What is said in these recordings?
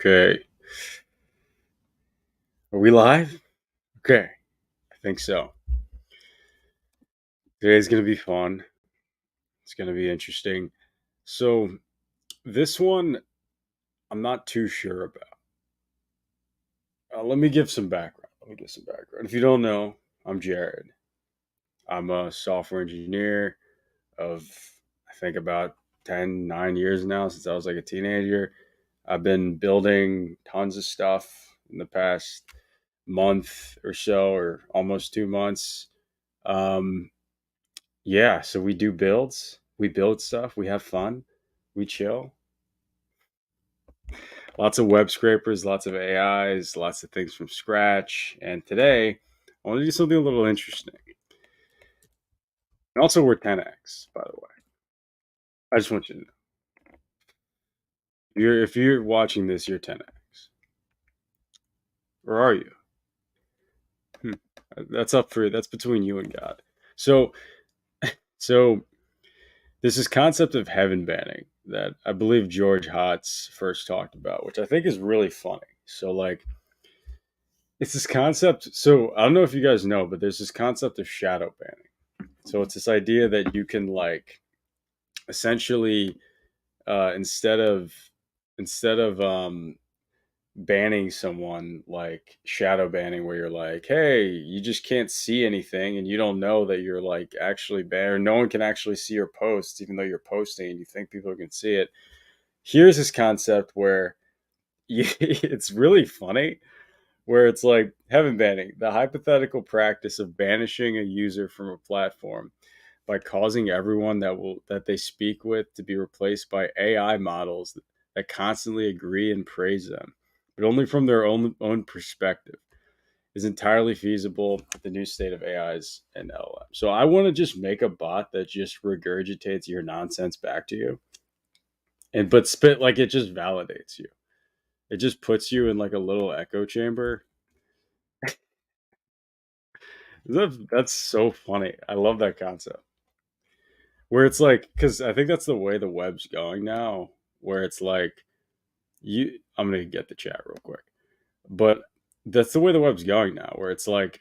Okay. Are we live? Okay. I think so. Today's going to be fun. It's going to be interesting. So, this one, I'm not too sure about. Let me give some background. If you don't know, I'm Jared. I'm a software engineer of, I think, about 9 years now since I was like a teenager. I've been building tons of stuff in the past month or so, or almost 2 months. Um, Yeah, so we do builds. We build stuff. We have fun. We chill. Lots of web scrapers, lots of AIs, lots of things from scratch. And today, I want to do something a little interesting. And also, we're 10x, by the way. I just want you to know. If you're watching this, you're 10x. Or are you? Hmm. That's between you and God. So, so this is concept of heaven banning that I believe George Hotz first talked about, which I think is really funny. So, like, it's this concept. So I don't know if you guys know, but there's this concept of shadow banning. So it's this idea that you can like essentially instead of banning someone like shadow banning, where you're like, hey, you just can't see anything, and you don't know that you're like actually banned, or no one can actually see your posts, even though you're posting, and you think people can see it. Here's this concept where it's really funny where it's like heaven banning, the hypothetical practice of banishing a user from a platform by causing everyone that they speak with to be replaced by AI models that constantly agree and praise them, but only from their own perspective, is entirely feasible with the new state of AIs and LLM. So I want to just make a bot that just regurgitates your nonsense back to you, and but spit like it just validates you. It just puts you in like a little echo chamber. That's so funny. I love that concept. Where it's like, because I think that's the way the web's going now. Where it's like, I'm gonna get the chat real quick, but that's the way the web's going now. Where it's like,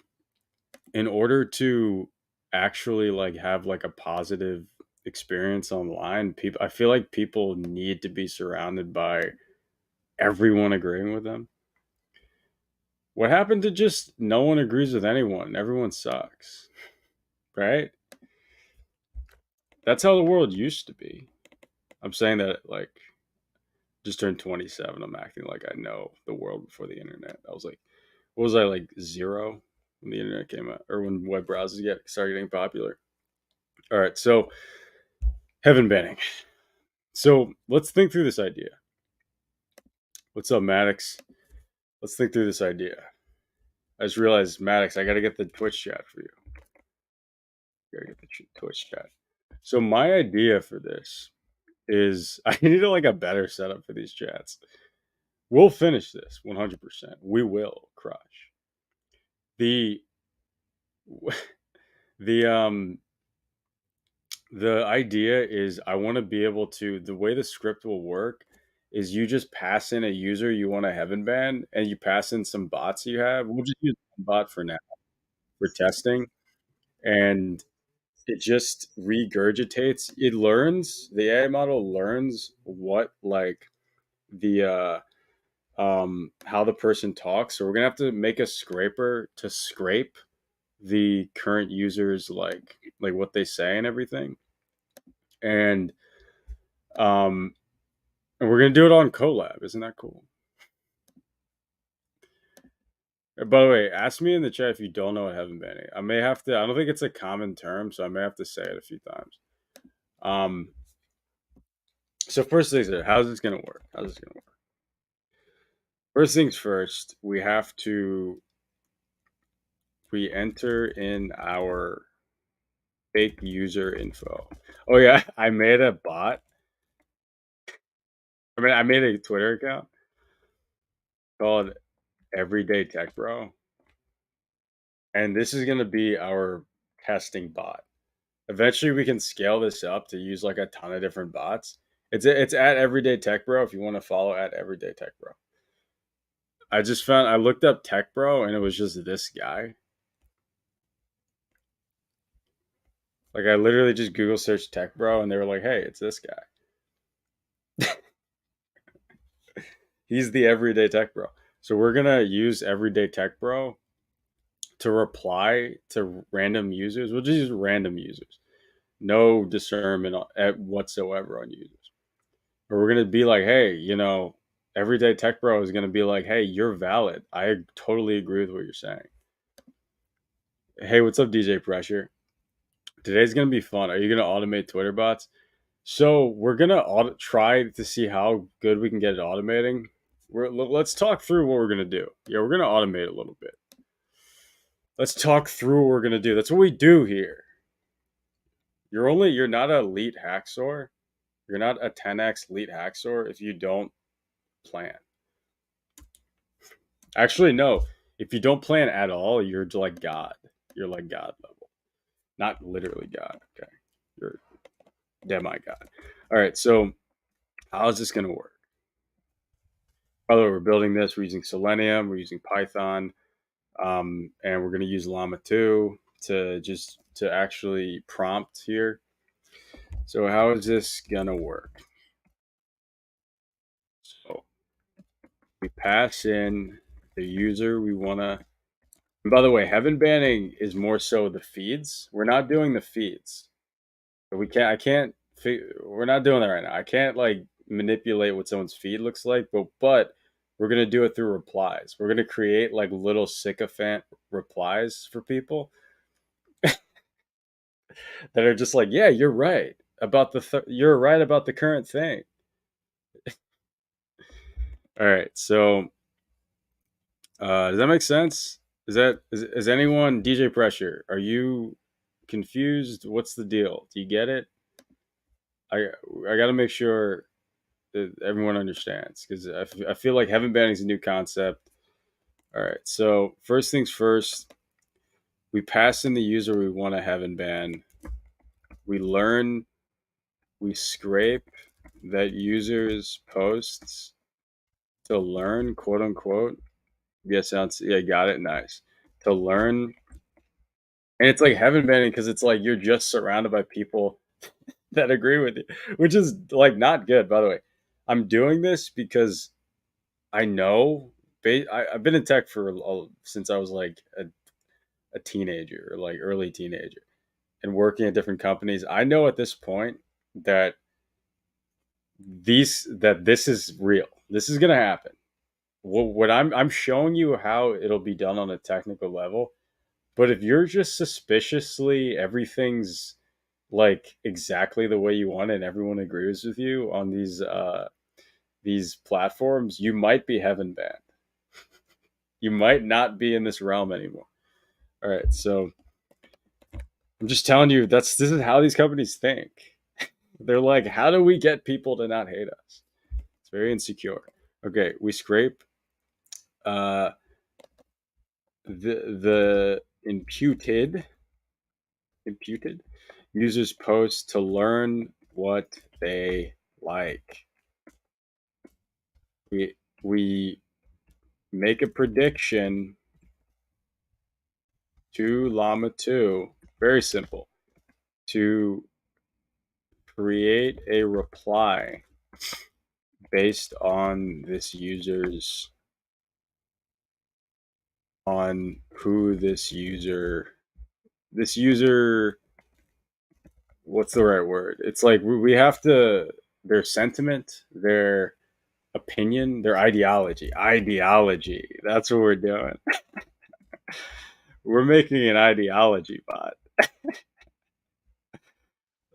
in order to actually like have like a positive experience online, people, I feel like people need to be surrounded by everyone agreeing with them. What happened to just no one agrees with anyone? Everyone sucks, right? That's how the world used to be. I'm saying that like just turned 27. I'm acting like I know the world before the internet. I was like, what was I like 0 when the internet came out, or when web browsers started getting popular? All right, so heaven banning. So let's think through this idea. What's up, Maddox? Let's think through this idea. I just realized, Maddox, I got to get the Twitch chat for you. Gotta get the Twitch chat. So my idea for this is I need like a better setup for these chats. We'll finish this 100%. We will crush the the the idea is I want to be able to, the way the script will work is you just pass in a user you want to heaven ban, and you pass in some bots you have. We'll just use one bot for now for testing, and it just regurgitates. It learns, the AI model learns what like the how the person talks. So we're gonna have to make a scraper to scrape the current users like what they say and everything. And um and we're gonna do it on collab. Isn't that cool? By the way, ask me in the chat if you don't know what heaven banning. I may have to. I don't think it's a common term, so I may have to say it a few times. Um. So first things are, how's this gonna work? How's this gonna work? First things first, we enter in our fake user info. Oh yeah, I made a bot. I made a Twitter account called Everyday Tech Bro, and this is gonna be our testing bot. Eventually, we can scale this up to use like a ton of different bots. It's at Everyday Tech Bro if you want to follow at Everyday Tech Bro. I looked up Tech Bro and it was just this guy. Like I literally just Google searched Tech Bro and they were like, "Hey, it's this guy. He's the everyday Tech Bro." So we're gonna use everyday Tech Bro to reply to random users. We'll just use random users, no discernment whatsoever on users. Or we're gonna be like, "Hey, everyday Tech Bro is gonna be like, hey, you're valid. I totally agree with what you're saying. Hey, what's up, DJ Pressure? Today's gonna be fun. Are you gonna automate Twitter bots?" So we're gonna try to see how good we can get at automating. Let's talk through what we're gonna do. Yeah, we're gonna automate a little bit. Let's talk through what we're gonna do. That's what we do here. You're not a elite hacksaw. You're not a 10x elite hacksaw if you don't plan. Actually, no. If you don't plan at all, you're like God. You're like God level. Not literally God. Okay. You're demigod. All right. So how is this gonna work? By the way, we're building this. We're using Selenium. We're using Python, and we're going to use Llama 2 to actually prompt here. So how is this going to work? So we pass in the user we want to. By the way, heaven banning is more so the feeds. We're not doing the feeds. We can't. I can't. We're not doing that right now. I can't like manipulate what someone's feed looks like, but we're gonna do it through replies. We're gonna create like little sycophant replies for people that are just like, yeah, you're right about you're right about the current thing. All right, so does that make sense? Is anyone DJ Pressure? Are you confused? What's the deal? Do you get it? I I got to make sure that everyone understands because I feel like heaven banning is a new concept. All right, so first things first, we pass in the user we want to heaven ban. We learn, we scrape that user's posts to learn, quote unquote. Yeah, sounds, yeah, got it. Nice. To learn. And it's like heaven banning because it's like you're just surrounded by people that agree with you, which is like not good, by the way. I'm doing this because I know I've been in tech since I was like a teenager or like early teenager and working at different companies. I know at this point that this is real. This is gonna happen. What I'm showing you how it'll be done on a technical level. But if you're just suspiciously everything's like exactly the way you want it and everyone agrees with you on these platforms, you might be heaven banned. You might not be in this realm anymore. All right, so I'm just telling you this is how these companies think. They're like, how do we get people to not hate us? It's very insecure. Okay, we scrape uh, the imputed users post to learn what they like. We make a prediction to Llama 2. Very simple. To create a reply based on on who this user what's the right word? It's like we have to their sentiment, their opinion, their ideology. Ideology. That's what we're doing. We're making an ideology bot.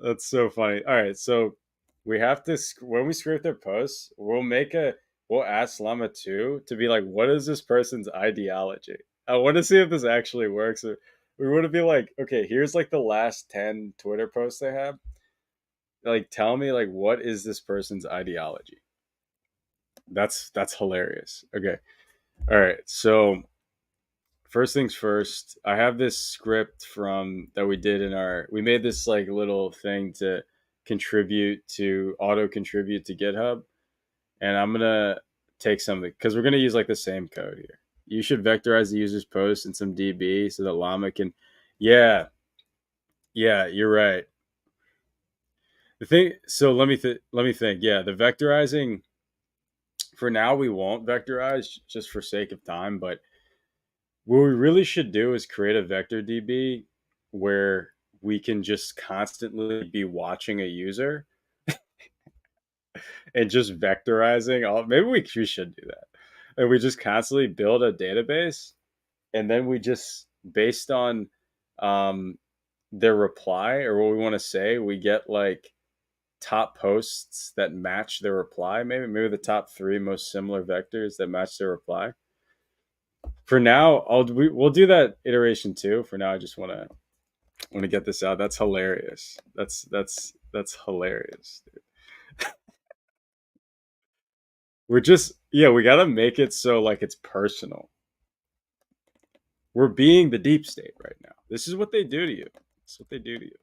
That's so funny. All right, so we have to when we script their posts, we'll ask Llama 2 to be like, what is this person's ideology? I want to see if this actually works. We want to be like, okay, here's like the last 10 Twitter posts they have. Like, tell me like what is this person's ideology? That's hilarious. Okay. All right. So first things first, I have this script from that we did we made this like little thing to auto contribute to GitHub, and I'm gonna take something because we're gonna use like the same code here. You should vectorize the user's post in some DB so that Llama can. Yeah, yeah, you're right. The thing. So let me think. Yeah, the vectorizing. For now, we won't vectorize just for sake of time. But what we really should do is create a vector DB where we can just constantly be watching a user and just vectorizing all. Maybe we should do that, and we just constantly build a database, and then we just based on um, their reply or what we want to say, we get like top posts that match their reply. Maybe the top three most similar vectors that match their reply. For now, we'll do that iteration too. For now, I just want to get this out. That's hilarious. That's hilarious. We're just yeah, we gotta make it so like it's personal. We're being the deep state right now. This is what they do to you. This is what they do to you.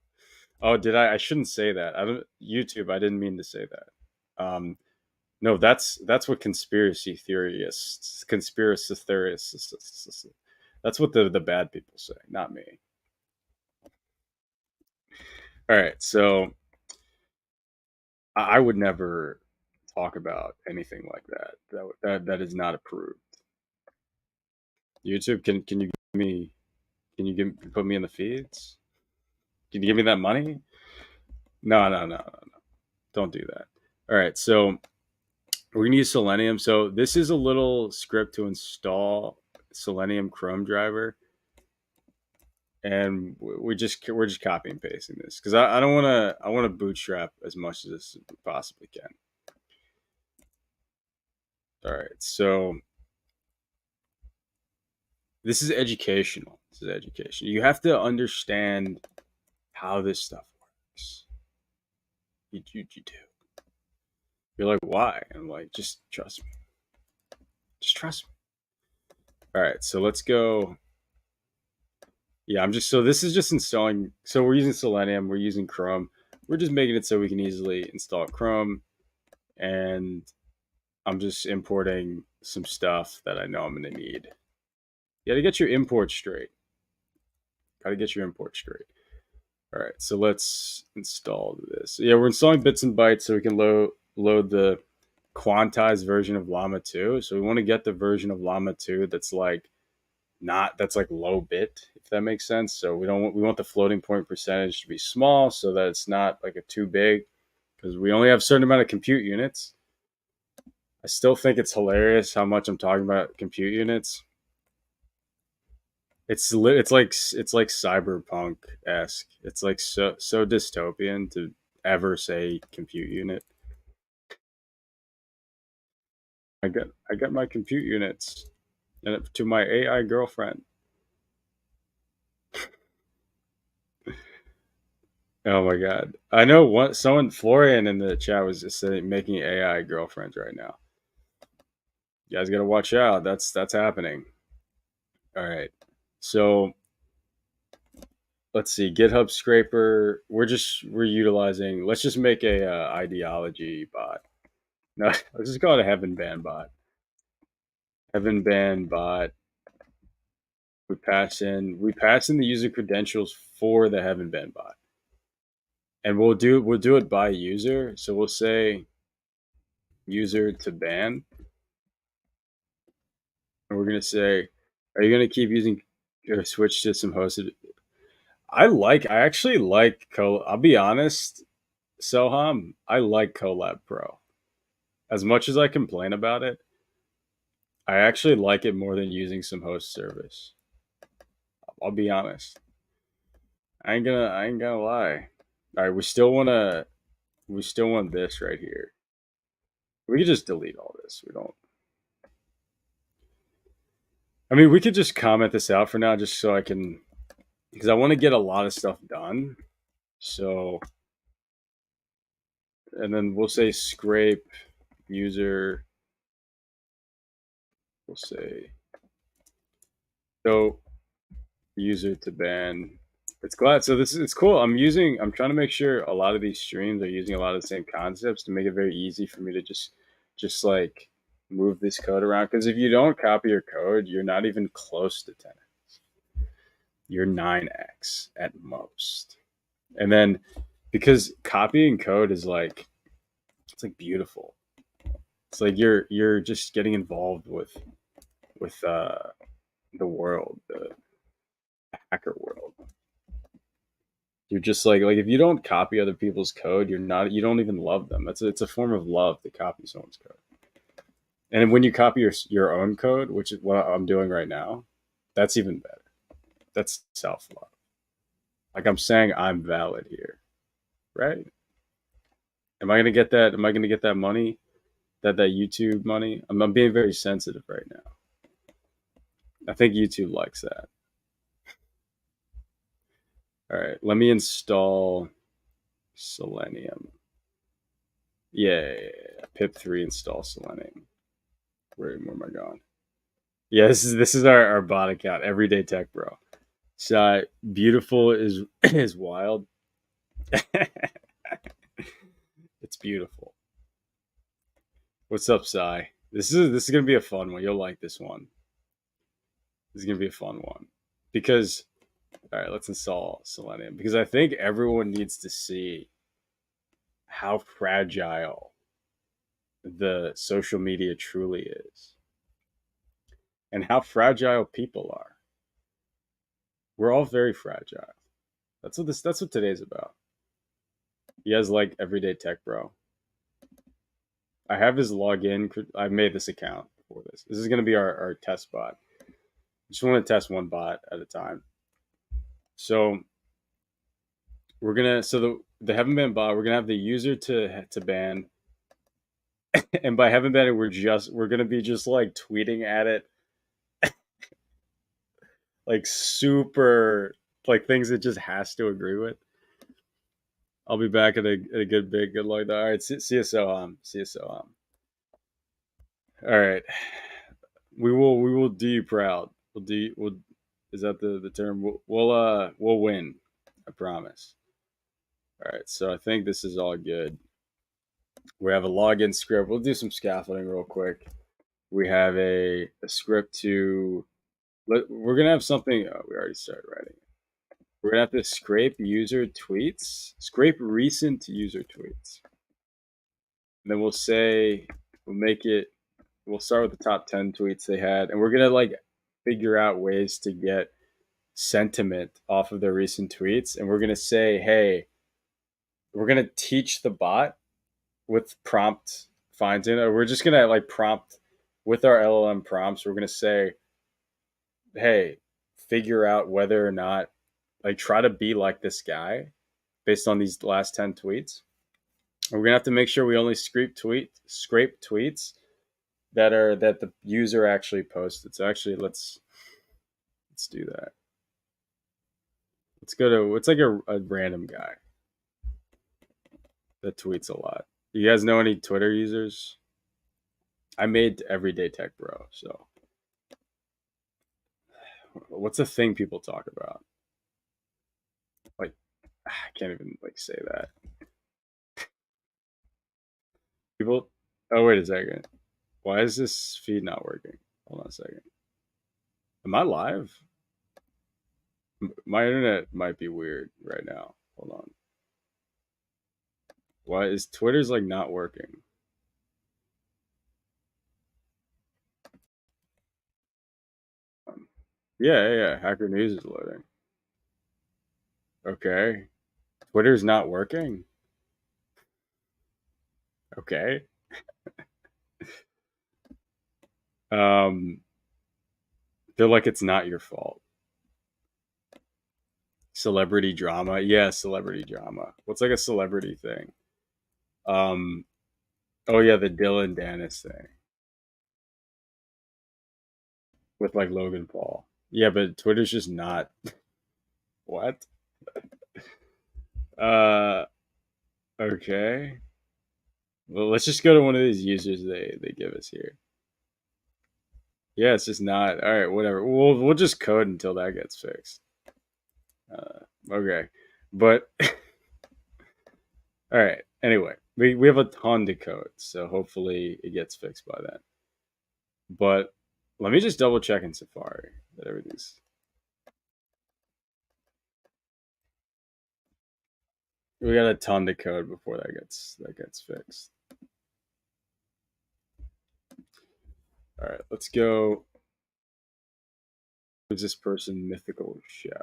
Oh, did I? I shouldn't say that. I don't YouTube. I didn't mean to say that. No, that's what conspiracy theorists. That's what the bad people say, not me. All right, so I would never talk about anything like that. That is not approved. YouTube, can you give me put me in the feeds? Can you give me that money? No. Don't do that. All right, so we're gonna use Selenium. So this is a little script to install Selenium Chrome driver, and we're just copy and pasting this because I don't want to. I want to bootstrap as much as we possibly can. All right, so this is educational. This is education. You have to understand how this stuff works. You do. You're like, why? I'm like, just trust me. Just trust me. All right, so let's go. Yeah, I'm just so this is just installing. So we're using Selenium. We're using Chrome. We're just making it so we can easily install Chrome, and I'm just importing some stuff that I know I'm going to need. You got to get your import straight. Got to get your import straight. All right, so let's install this. Yeah, we're installing bits and bytes so we can load the quantized version of Llama 2. So we want to get the version of Llama 2 that's like not that's like low bit, if that makes sense. So we want the floating point percentage to be small so that it's not like a too big because we only have a certain amount of compute units. I still think it's hilarious how much I'm talking about compute units. It's like cyberpunk esque. It's like so dystopian to ever say compute unit. I got my compute units and to my AI girlfriend. Oh my god! I know someone Florian in the chat was just saying making AI girlfriends right now. You guys got to watch out. That's happening. All right. So let's see. GitHub scraper. We're utilizing. Let's just make a ideology bot. No, let's just call it a heaven band bot. Heaven band bot. We pass in the user credentials for the heaven band bot, and we'll do it by user. So we'll say user to ban, and we're gonna say, are you gonna keep using or switch to some hosted? I actually like I'll be honest, Soham, I like Colab Pro. As much as I complain about it, I actually like it more than using some host service. I'll be honest. I ain't gonna lie. All right, we still want this right here. We could just delete all this. We don't. I mean, we could just comment this out for now, just so I can, because I want to get a lot of stuff done. So, and then we'll say scrape user. We'll say so user to ban. It's glad. So this is it's cool. I'm trying to make sure a lot of these streams are using a lot of the same concepts to make it very easy for me to just like move this code around, because if you don't copy your code, you're not even close to 10. You're 9x at most. And then because copying code is like, it's like beautiful. It's like you're just getting involved with the world, the hacker world. You're just like if you don't copy other people's code, you don't even love them. It's a form of love to copy someone's code. And when you copy your own code, which is what I'm doing right now, that's even better. That's self love. Like I'm saying, I'm valid here, right? Am I gonna get that? Am I gonna get that money? That YouTube money? I'm being very sensitive right now. I think YouTube likes that. All right, let me install Selenium. Yeah. Pip3 install Selenium. Where am I going? Yeah, this is our bot account. Everyday Tech Bro. So beautiful is is wild. It's beautiful. What's up, Sai? This is gonna be a fun one. You'll like this one. This is gonna be a fun one because all right, let's install Selenium because I think everyone needs to see how fragile the social media truly is and how fragile people are. We're all very fragile. That's what today's about. You guys like Everyday Tech Bro. I have his login. I made this account for this. This is going to be our test bot. Just want to test one bot at a time. So we're gonna the haven't banned bot. We're gonna have the user to ban, and by haven't banned it, we're gonna be just like tweeting at it, like super like things it just has to agree with. I'll be back at a good like that. All right, CSO CSO All right, we will do you proud. We'll is that the term? We'll win. I promise. All right, so I think this is all good. We have a login script. We'll do some scaffolding real quick. We have a script we're gonna have something. Oh, we already started writing. We're gonna have to scrape user tweets, scrape recent user tweets. And then we'll make it. We'll start with the top 10 tweets they had, and we're gonna like figure out ways to get sentiment off of their recent tweets, and we're gonna say, hey, we're gonna teach the bot with prompt finds in. Or we're just gonna like prompt with our LLM prompts. We're gonna say, hey, figure out whether or not like try to be like this guy based on these last 10 tweets. And we're gonna have to make sure we only scrape tweets that the user actually posted. So actually let's do that. Let's go to it's like a random guy that tweets a lot. You guys know any Twitter users? I made Everyday Tech Bro. So, what's a thing people talk about? Like, I can't even like say that. People. Oh wait a second. Why is this feed not working? Hold on a second. Am I live? My internet might be weird right now. Hold on. Why is Twitter's like not working? Yeah. Hacker News is loading. Okay. Twitter's not working. Okay. Um, feel like it's not your fault. Celebrity drama. Yeah, celebrity drama. What's like a celebrity thing? Um, oh yeah, the Dylan Dennis thing with like Logan Paul. Yeah, but Twitter's just not what? Uh, okay. Well, let's just go to one of these users they give us here. Yeah, it's just not. All right, whatever. We'll just code until that gets fixed. Okay, but all right. Anyway, we have a ton to code, so hopefully it gets fixed by then. But let me just double check in Safari that everything's. We got a ton to code before that gets fixed. All right, let's go. Who's this person? Mythical Chef.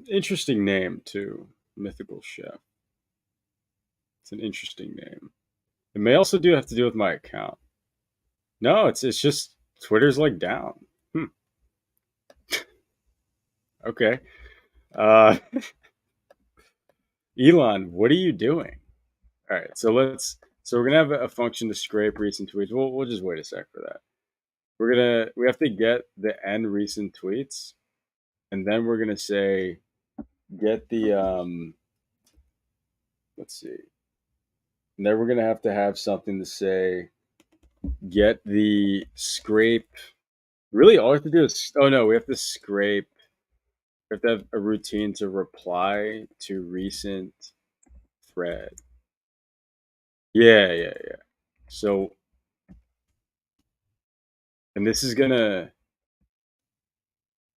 Interesting name too. Mythical Chef. It's an interesting name. It may also have to do with my account. No, it's just Twitter's like down. Hmm. Okay. Uh, Elon, what are you doing? All right, so we're gonna have a function to scrape recent tweets. We'll just wait a sec for that. We have to get the end recent tweets, and then we're gonna say get the let's see. And then we're gonna have to have something to say get the scrape. Really, all we have to do is we have to scrape. We have to have a routine to reply to recent thread. Yeah. So, and this is gonna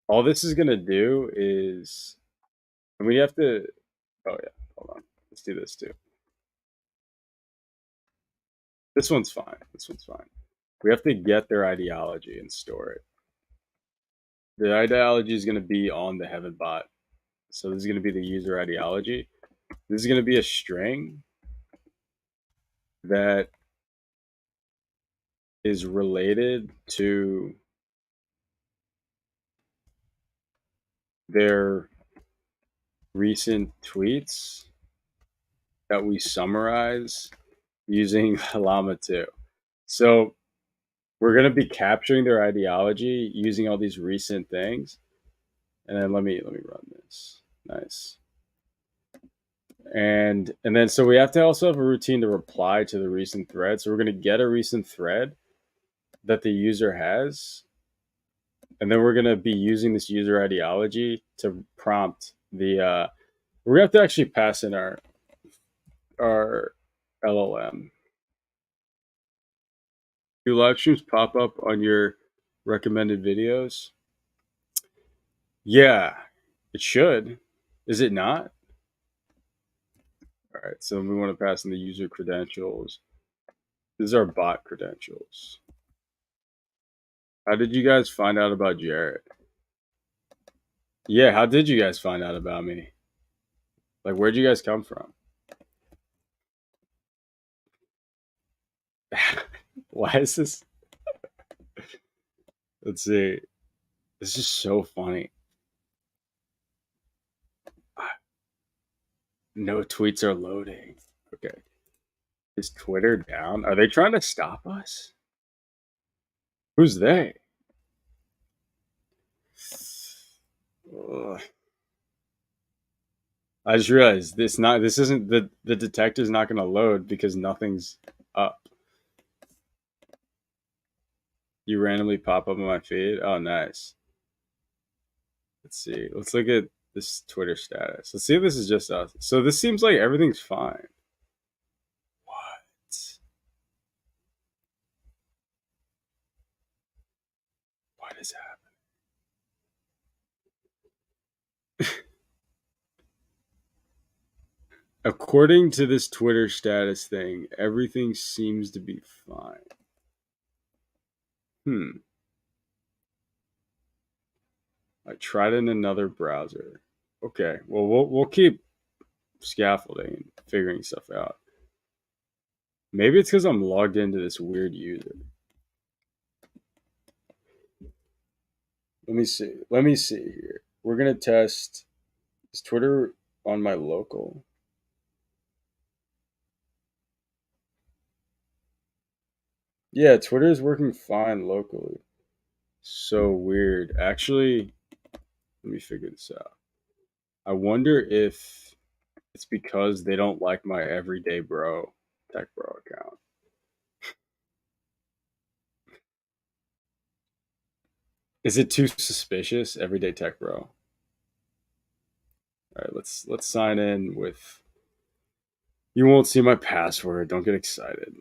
all this is gonna do is, and we have to. Oh yeah, hold on. Let's do this too. This one's fine. This one's fine. We have to get their ideology and store it. The ideology is going to be on the Heaven bot. So this is going to be the user ideology. This is going to be a string that is related to their recent tweets that we summarize using Llama 2. So we're going to be capturing their ideology using all these recent things. And then let me run this. Nice. And then so we have to also have a routine to reply to the recent thread. So we're going to get a recent thread that the user has, and then we're going to be using this user ideology to prompt the we're going to have to actually pass in our LLM. Do live streams pop up on your recommended videos? Yeah, it should. Is it not? All right, so we want to pass in the user credentials. This is our bot credentials. How did you guys find out about Jared? Yeah, how did you guys find out about me? Like, where'd you guys come from? Why is this? Let's see. This is so funny. No tweets are loading. Okay. Is Twitter down? Are they trying to stop us? Who's they? Ugh. I just realized this isn't the detector's not gonna load because nothing's up. You randomly pop up on my feed? Oh nice. Let's see. Let's look at this Twitter status. Let's see if this is just us. So this seems like everything's fine. What? What is happening? According to this Twitter status thing, everything seems to be fine. I tried in another browser. Okay, well we'll keep scaffolding and figuring stuff out. Maybe it's because I'm logged into this weird user. Let me see. Let me see here. We're gonna test. Is Twitter on my local? Yeah, Twitter is working fine locally. So weird. Actually, let me figure this out. I wonder if it's because they don't like my everyday bro, tech bro account. Is it too suspicious, everyday tech bro? All right, let's sign in with You won't see my password. Don't get excited.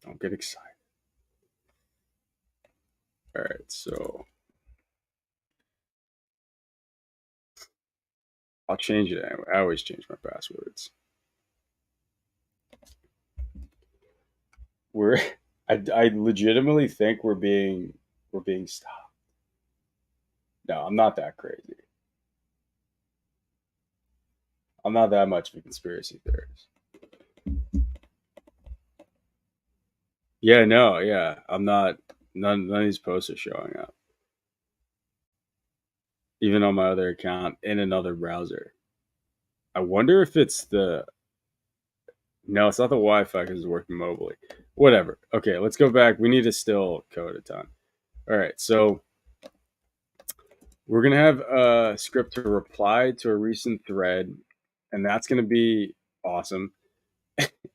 Don't get excited. All right, so I'll change it anyway. I always change my passwords. We're I legitimately think we're being stopped. No, I'm not that crazy. I'm not that much of a conspiracy theorist. Yeah, no, yeah. I'm not none of these posts are showing up. Even on my other account in another browser. I wonder if it's the no, it's not the Wi-Fi because it's working mobily. Whatever. Okay, let's go back. We need to still code a ton. All right, so we're gonna have a script to reply to a recent thread, and that's gonna be awesome.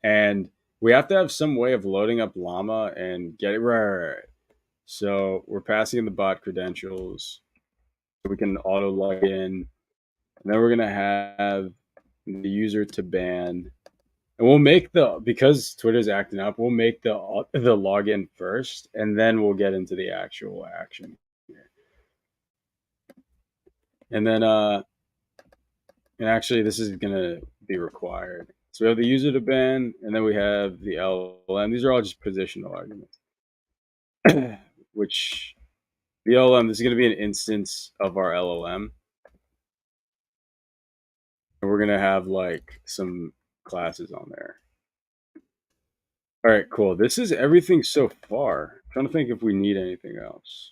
And we have to have some way of loading up Llama and get it right. So we're passing in the bot credentials so we can auto log in, and then we're gonna have the user to ban. And we'll make the because Twitter's acting up, we'll make the login first, and then we'll get into the actual action. And then and actually this is gonna be required. So we have the user to ban, and then we have the LLM. These are all just positional arguments. Which the LLM, this is gonna be an instance of our LLM. And we're gonna have like some classes on there. All right, cool. This is everything so far. I'm trying to think if we need anything else.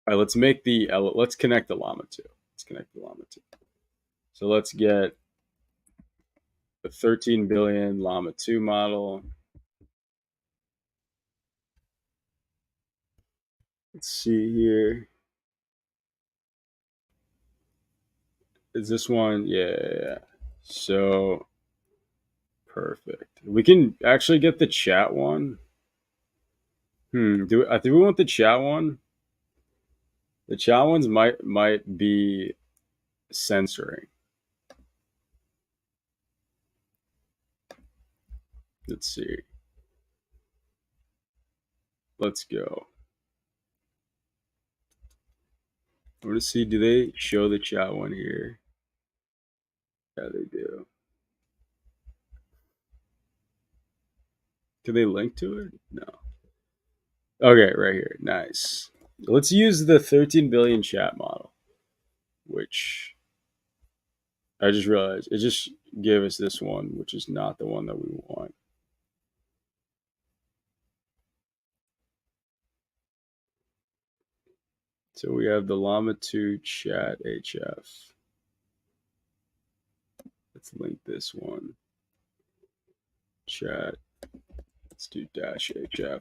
All right, let's make let's connect the Llama 2. Let's connect the Llama 2. So let's get the 13 billion Llama 2 model. Let's see here. Is this one? Yeah. So perfect. We can actually get the chat one. Do we want the chat one? The chat ones might be censoring. Let's see. Let's go. I want to see. Do they show the chat one here? Yeah, they do. Do they link to it? No. Okay, right here. Nice. Let's use the 13 billion chat model, which I just realized it just gave us this one, which is not the one that we want. So we have the Llama 2 chat HF. Let's link this one. Chat. Let's do dash HF.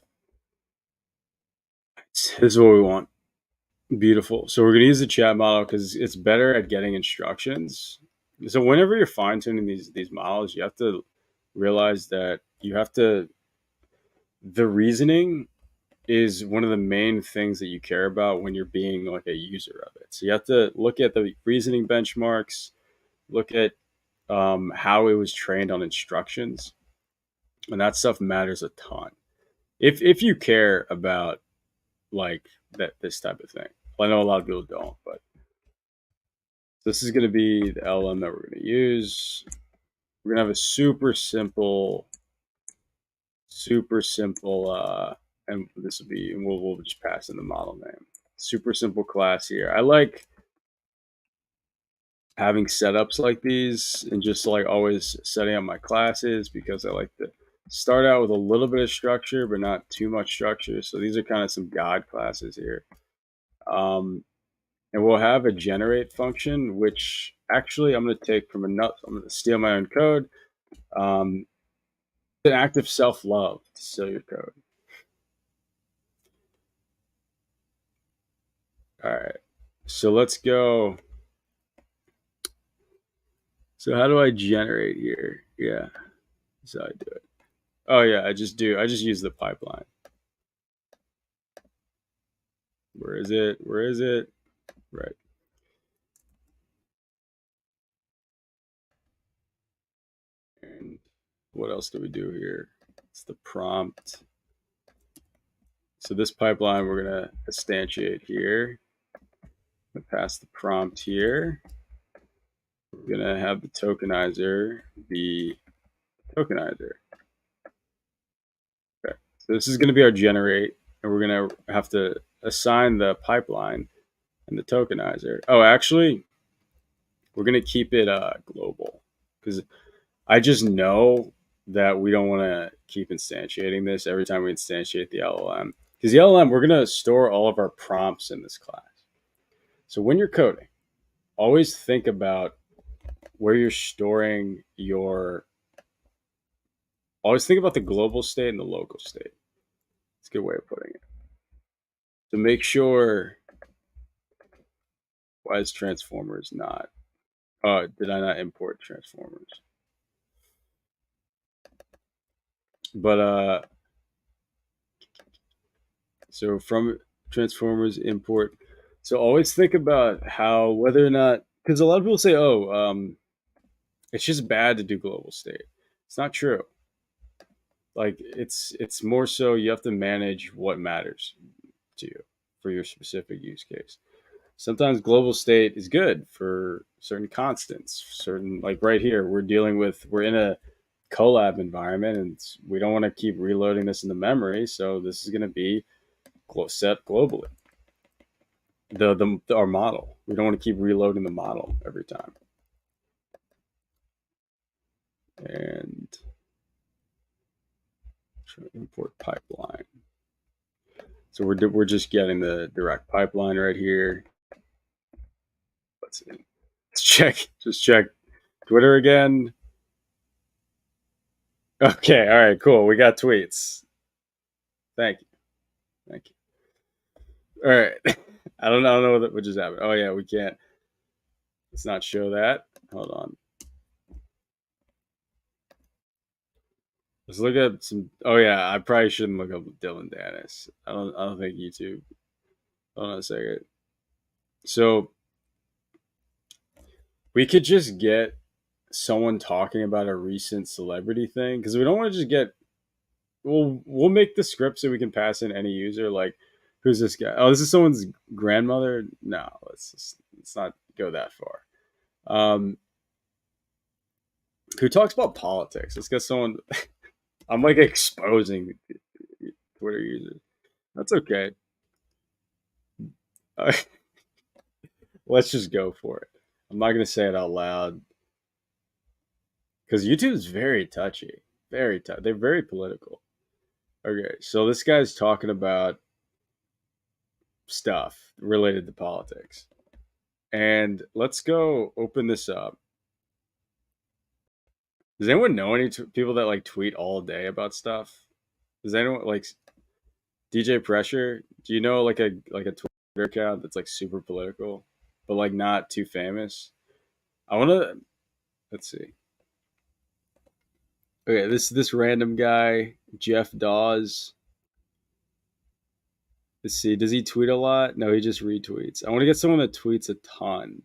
This is what we want. Beautiful. So we're going to use the chat model because it's better at getting instructions. So whenever you're fine tuning these models, you have to realize that you have to the reasoning is one of the main things that you care about when you're being like a user of it. So you have to look at the reasoning benchmarks, look at how it was trained on instructions, and that stuff matters a ton. If you care about like this type of thing, well, I know a lot of people don't, but this is going to be the LM that we're going to use. We're going to have a super simple, and this will be, and we'll just pass in the model name. Super simple class here. I like having setups like these and just like always setting up my classes because I like to start out with a little bit of structure, but not too much structure. So these are kind of some God classes here. And we'll have a generate function, which actually I'm going to take from I'm going to steal my own code. An act of self-love to steal your code. All right. So let's go. So how do I generate here? Yeah. So I do it. Oh yeah, I just use the pipeline. Where is it? Where is it? Right. what else do we do here? It's the prompt. So this pipeline we're gonna instantiate here. Pass the prompt here. We're gonna have the tokenizer be tokenizer. Okay. So this is gonna be our generate, and we're gonna have to assign the pipeline and the tokenizer. Oh, actually, we're gonna keep it global because I just know that we don't want to keep instantiating this every time we instantiate the LLM. Because the LLM, we're going to store all of our prompts in this class. So when you're coding, always think about where you're storing your. Always think about the global state and the local state. It's a good way of putting it. So make sure. Why is transformers not? Did I not import transformers? But so from transformers import. So always think about how whether or not because a lot of people say, "Oh, it's just bad to do global state." It's not true. Like it's more so you have to manage what matters to you for your specific use case. Sometimes global state is good for certain constants, certain like right here we're in a colab environment and we don't want to keep reloading this in the memory, so this is going to be set globally. Our model. We don't want to keep reloading the model every time. And import pipeline. So we're just getting the direct pipeline right here. Let's see. Let's check. Just check Twitter again. Okay. All right. Cool. We got tweets. Thank you. Thank you. All right. I don't know what just happened. Oh yeah, we can't. Let's not show that. Hold on. Let's look at some. Oh yeah, I probably shouldn't look up Dylan Dennis. I don't think YouTube. Hold on a second. So we could just get someone talking about a recent celebrity thing because we don't want to just get. We'll make the script so we can pass in any user. Like, who's this guy? Oh, this is someone's grandmother. No, let's not go that far. Who talks about politics? Let's get someone. I'm like exposing Twitter users. That's okay. Uh, let's just go for it. I'm not gonna say it out loud because YouTube's very touchy, very they're very political. Okay, so this guy's talking about stuff related to politics, and let's go open this up. Does anyone know any people that like tweet all day about stuff? Does anyone like DJ Pressure? Do you know like a Twitter account that's like super political, but like not too famous? I want to. Let's see. Okay, this random guy, Jeff Dawes. Let's see. Does he tweet a lot? No, he just retweets. I want to get someone that tweets a ton.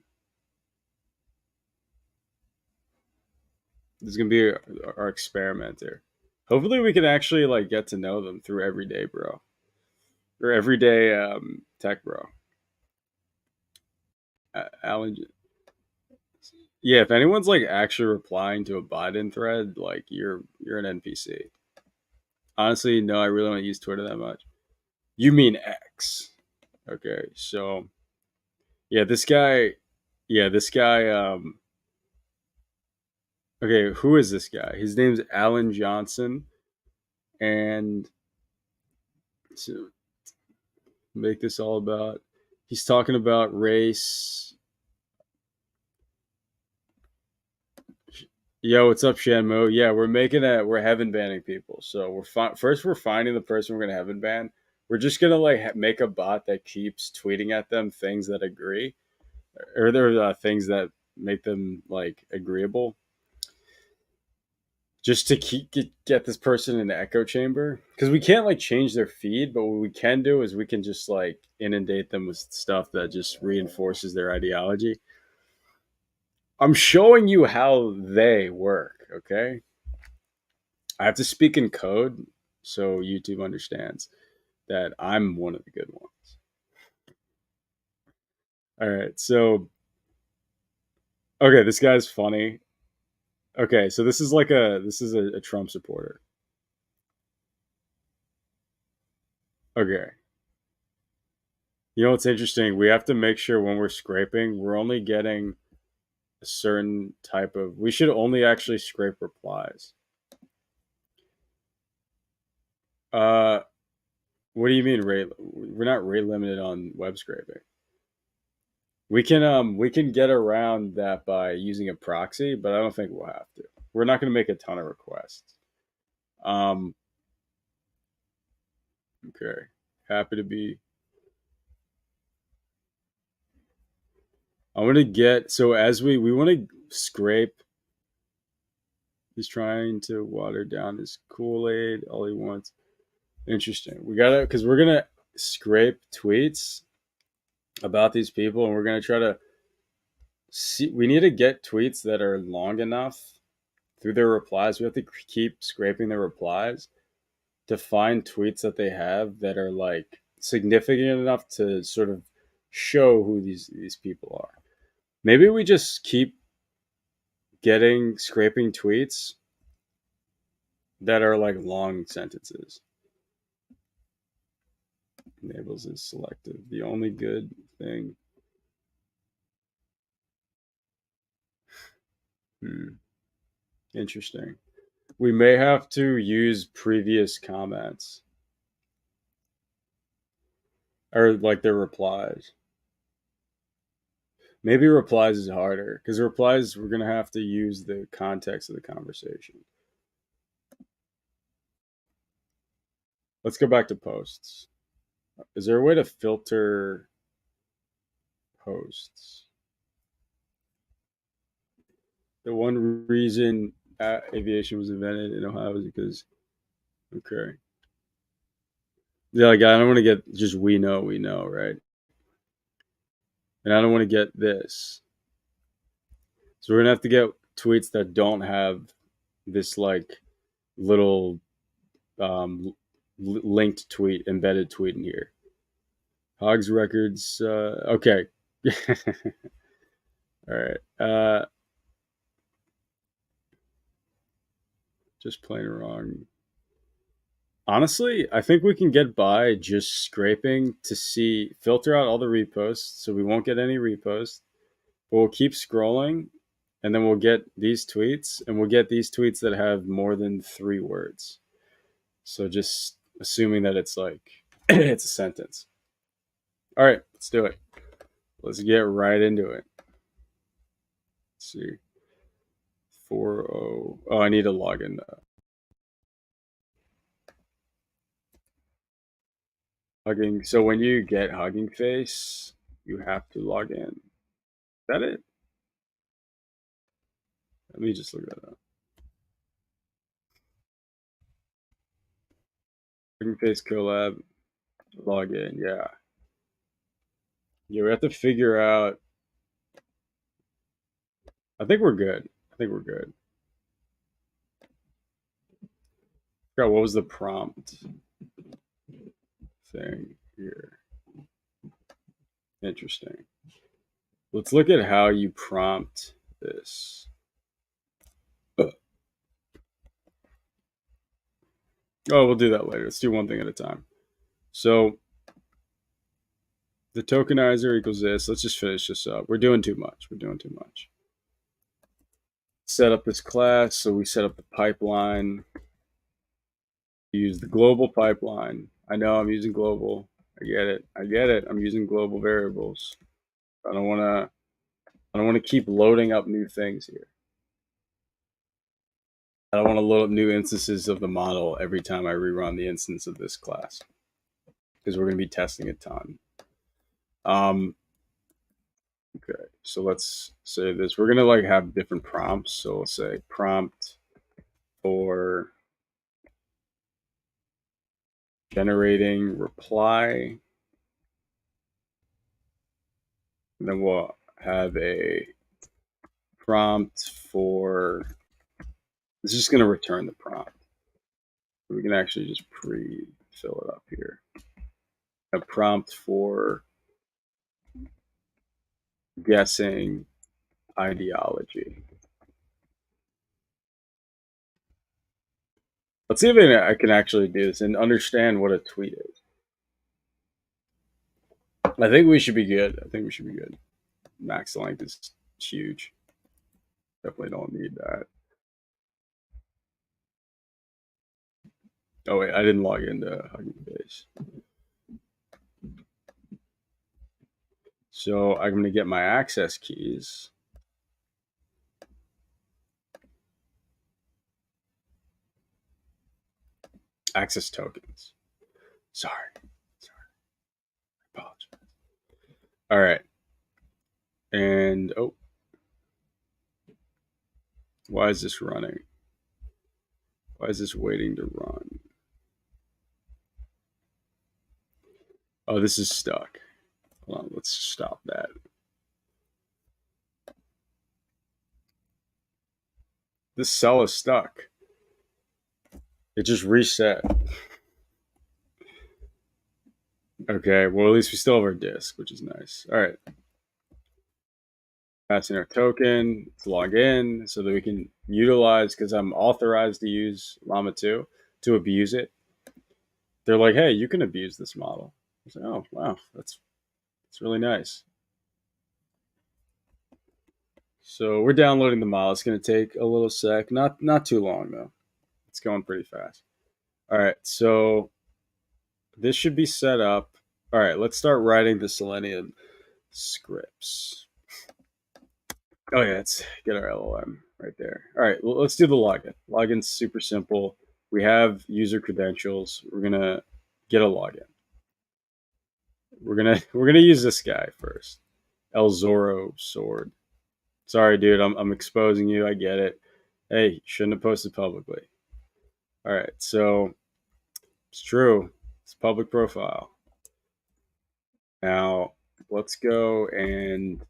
This is gonna be our experimenter. Hopefully, we can actually like get to know them through everyday bro or everyday tech bro. Alan. Yeah, if anyone's like actually replying to a Biden thread, like you're an NPC. Honestly, no, I really don't use Twitter that much. You mean X? Okay, so yeah, this guy. Yeah, this guy. Okay, who is this guy? His name's Alan Johnson, and so make this all about. He's talking about race. Yo, what's up, Shanmo? Yeah, we're heaven banning people. So first we're finding the person we're gonna heaven ban. We're just gonna like make a bot that keeps tweeting at them things that agree, or there are things that make them like agreeable, just to get this person in the echo chamber because we can't like change their feed, but what we can do is we can just like inundate them with stuff that just reinforces their ideology. I'm showing you how they work, okay? I have to speak in code so YouTube understands that I'm one of the good ones. All right. So, okay, this guy's funny. Okay, so this is a Trump supporter. Okay. You know what's interesting? We have to make sure when we're scraping, we're only getting a certain type of. We should only actually scrape replies. Uh, what do you mean rate? We're not rate limited on web scraping. We can get around that by using a proxy, but I don't think we'll have to. We're not going to make a ton of requests. Um, okay. Happy to be. I want to get so as we want to scrape. He's trying to water down his Kool Aid. All he wants. Interesting. We gotta because we're gonna scrape tweets about these people, and we're gonna try to see. We need to get tweets that are long enough through their replies. We have to keep scraping their replies to find tweets that they have that are like significant enough to sort of show who these people are. Maybe we just keep getting scraping tweets that are like long sentences. Enables is selective. The only good thing. Hmm, interesting. We may have to use previous comments or like their replies. Maybe replies is harder because replies we're gonna have to use the context of the conversation. Let's go back to posts. Is there a way to filter posts? The one reason aviation was invented in Ohio is because okay, yeah, like I don't want to get just we know, right? And I don't want to get this. So we're gonna have to get tweets that don't have this like little linked tweet, embedded tweet in here. Hogs records. Okay. All right. Just plain wrong. Honestly, I think we can get by just scraping to see filter out all the reposts, so we won't get any reposts. But we'll keep scrolling, and then we'll get these tweets, and we'll get these tweets that have more than 3 words. So just assuming that it's like it's a sentence. All right, let's do it. Let's get right into it. Let's see. 40. Oh, I need to log in. Hugging. So when you get Hugging Face, you have to log in. Is that it? Let me just look that up. Hugging Face collab. Log in. Yeah. Yeah, we have to figure out. I think we're good. I think we're good. God, what was the prompt thing here? Interesting. Let's look at how you prompt this. Oh, we'll do that later. Let's do one thing at a time. So the tokenizer equals this. Let's just finish this up. We're doing too much. We're doing too much. Set up this class. So we set up the pipeline. Use the global pipeline. I know I'm using global. I get it. I get it. I'm using global variables. I don't want to. I don't want to keep loading up new things here. I don't want to load up new instances of the model every time I rerun the instance of this class because we're going to be testing a ton. Okay, so let's say this. We're gonna like have different prompts. So we'll say prompt for generating reply. And then we'll have a prompt for. This is just gonna return the prompt. We can actually just pre-fill it up here. A prompt for guessing ideology. Let's see if I can actually do this and understand what a tweet is. I think we should be good. Max length is huge. Definitely don't need that. Oh wait, I didn't log into Huggingface. So I'm going to get my access keys. Access tokens. Sorry. I apologize. All right. And why is this running? Why is this waiting to run? Oh, this is stuck. Hold on, let's stop that. This cell is stuck. It just reset. Okay, well, at least we still have our disk, which is nice. All right. Passing our token to log in so that we can utilize, because I'm authorized to use Llama 2 to abuse it. They're like, hey, you can abuse this model. I was like, oh, wow, that's really nice. So we're downloading the model. It's going to take a little sec. Not too long, though. It's going pretty fast. All right, so this should be set up. All right, let's start writing the Selenium scripts. Oh yeah, let's get our LLM right there. All right, well, let's do the login. Login's super simple. We have user credentials. We're gonna get a login. We're gonna use this guy first. El Zorro Sword. Sorry, dude, I'm exposing you. I get it. Hey, shouldn't have posted publicly. All right, so it's true. It's public profile. Now let's go and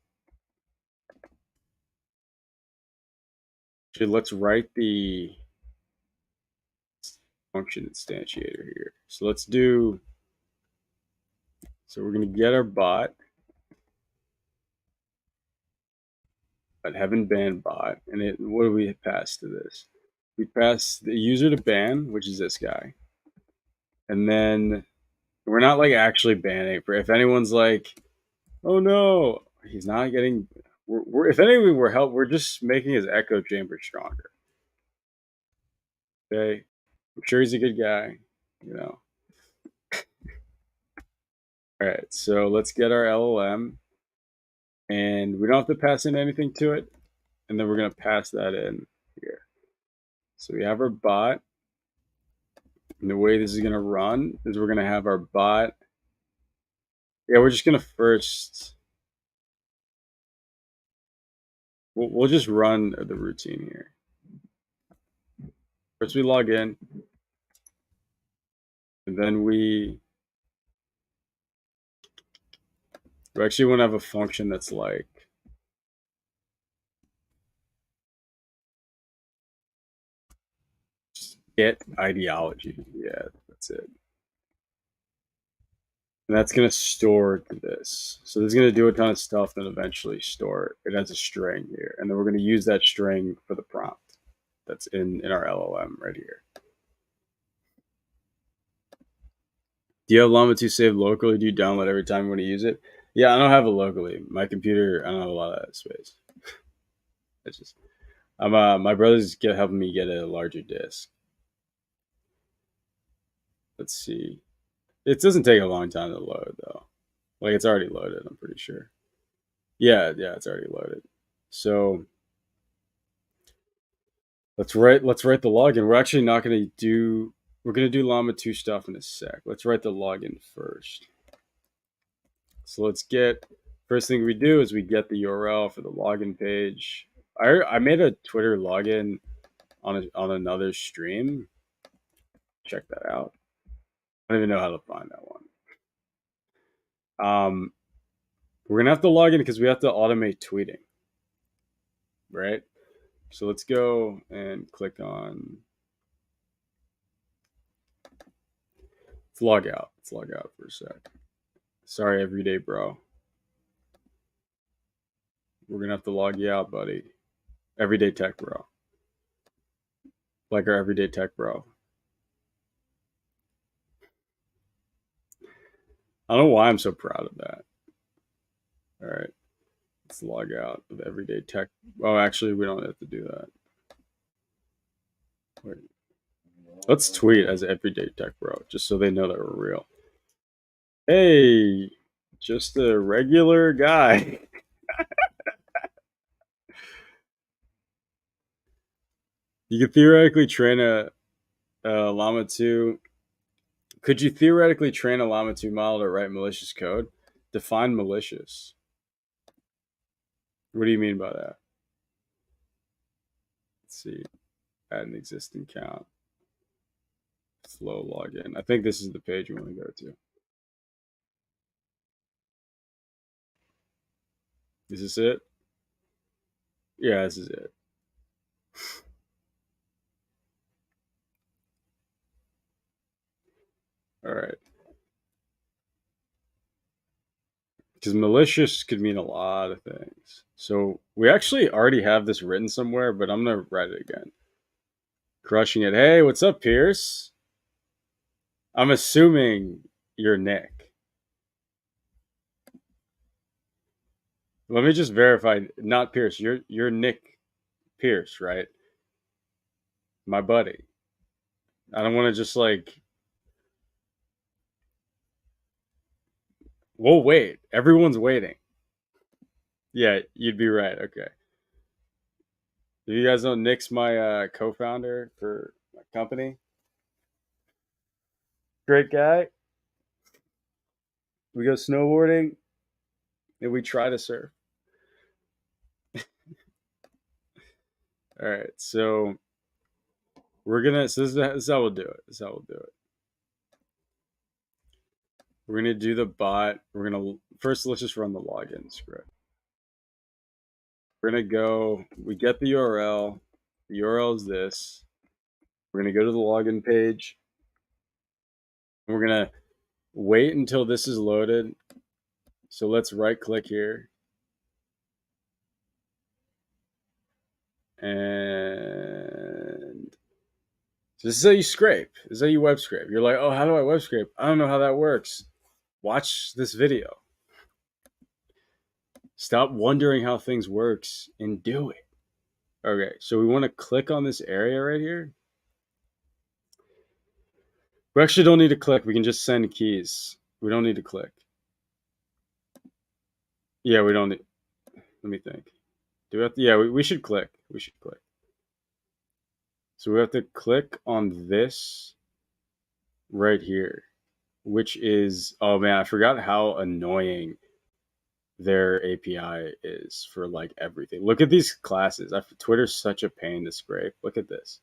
let's write the function instantiator here. So let's do. So we're going to get our bot, but haven't banned bot, and what do we pass to this? We pass the user to ban, which is this guy, and then we're not like actually banning. For if anyone's like, oh no, he's not getting. We're if anything, we're just making his echo chamber stronger. Okay, I'm sure he's a good guy, you know. All right, so let's get our LLM, and we don't have to pass in anything to it, and then we're going to pass that in here. So we have our bot, and the way this is going to run is we're going to have our bot. Yeah, we're just going to first, we'll just run the routine here. First we log in, and then we actually want to have a function that's like get ideology. Yeah, that's it. And that's going to store this. So this is going to do a ton of stuff, then eventually store it as a string here. And then we're going to use that string for the prompt that's in our LLM right here. Do you have Llama 2 saved locally? Do you download every time you want to use it? Yeah, I don't have it locally. My computer, I don't have a lot of that space. It's just, my brother's helping me get a larger disk. Let's see. It doesn't take a long time to load though. Like it's already loaded, I'm pretty sure. Yeah, it's already loaded. So let's write the login. We're actually not going to do. We're going to do Llama 2 stuff in a sec. Let's write the login first. So let's get. First thing we do is we get the URL for the login page. I made a Twitter login on another stream. Check that out. I don't even know how to find that one. We're gonna have to log in because we have to automate tweeting, right? So let's go and click on log out. Let's log out for a sec. Sorry, everyday bro. We're gonna have to log you out, buddy. Everyday tech bro. Like our everyday tech bro. I don't know why I'm so proud of that. All right. Let's log out of everyday tech. Oh, actually, we don't have to do that. Wait. Let's tweet as everyday tech bro, just so they know that we're real. Hey, just a regular guy. You could theoretically train a Llama 2. Could you theoretically train a Llama 2 model to write malicious code? Define malicious. What do you mean by that? Let's see. Add an existing count. Slow login. I think this is the page we want to go to. Is this it? Yeah, this is it. All right. Because malicious could mean a lot of things. So we actually already have this written somewhere, but I'm going to write it again. Crushing it. Hey, what's up, Pierce? I'm assuming you're Nick. Let me just verify. Not Pierce. You're Nick Pierce, right? My buddy. I don't want to just like. We'll wait. Everyone's waiting. Yeah, you'd be right. Okay. Do you guys know Nick's my co-founder for my company? Great guy. We go snowboarding and we try to surf. All right, so we're gonna. So this is how we'll do it. This is how we'll do it. We're gonna do the bot. We're gonna first. Let's just run the login script. We're gonna go. We get the URL. The URL is this. We're gonna go to the login page. And we're gonna wait until this is loaded. So let's right click here. And so this is how you scrape. This is how you web scrape. You're like, oh, how do I web scrape? I don't know how that works. Watch this video. Stop wondering how things works and do it. Okay, so we want to click on this area right here. We actually don't need to click. We can just send keys. We don't need to click. Yeah, we don't need. Let me think. Do we have to? Yeah, we should click. We should click. So we have to click on this right here, which is, oh man, I forgot how annoying their API is for like everything. Look at these classes. Twitter's such a pain to scrape. Look at this.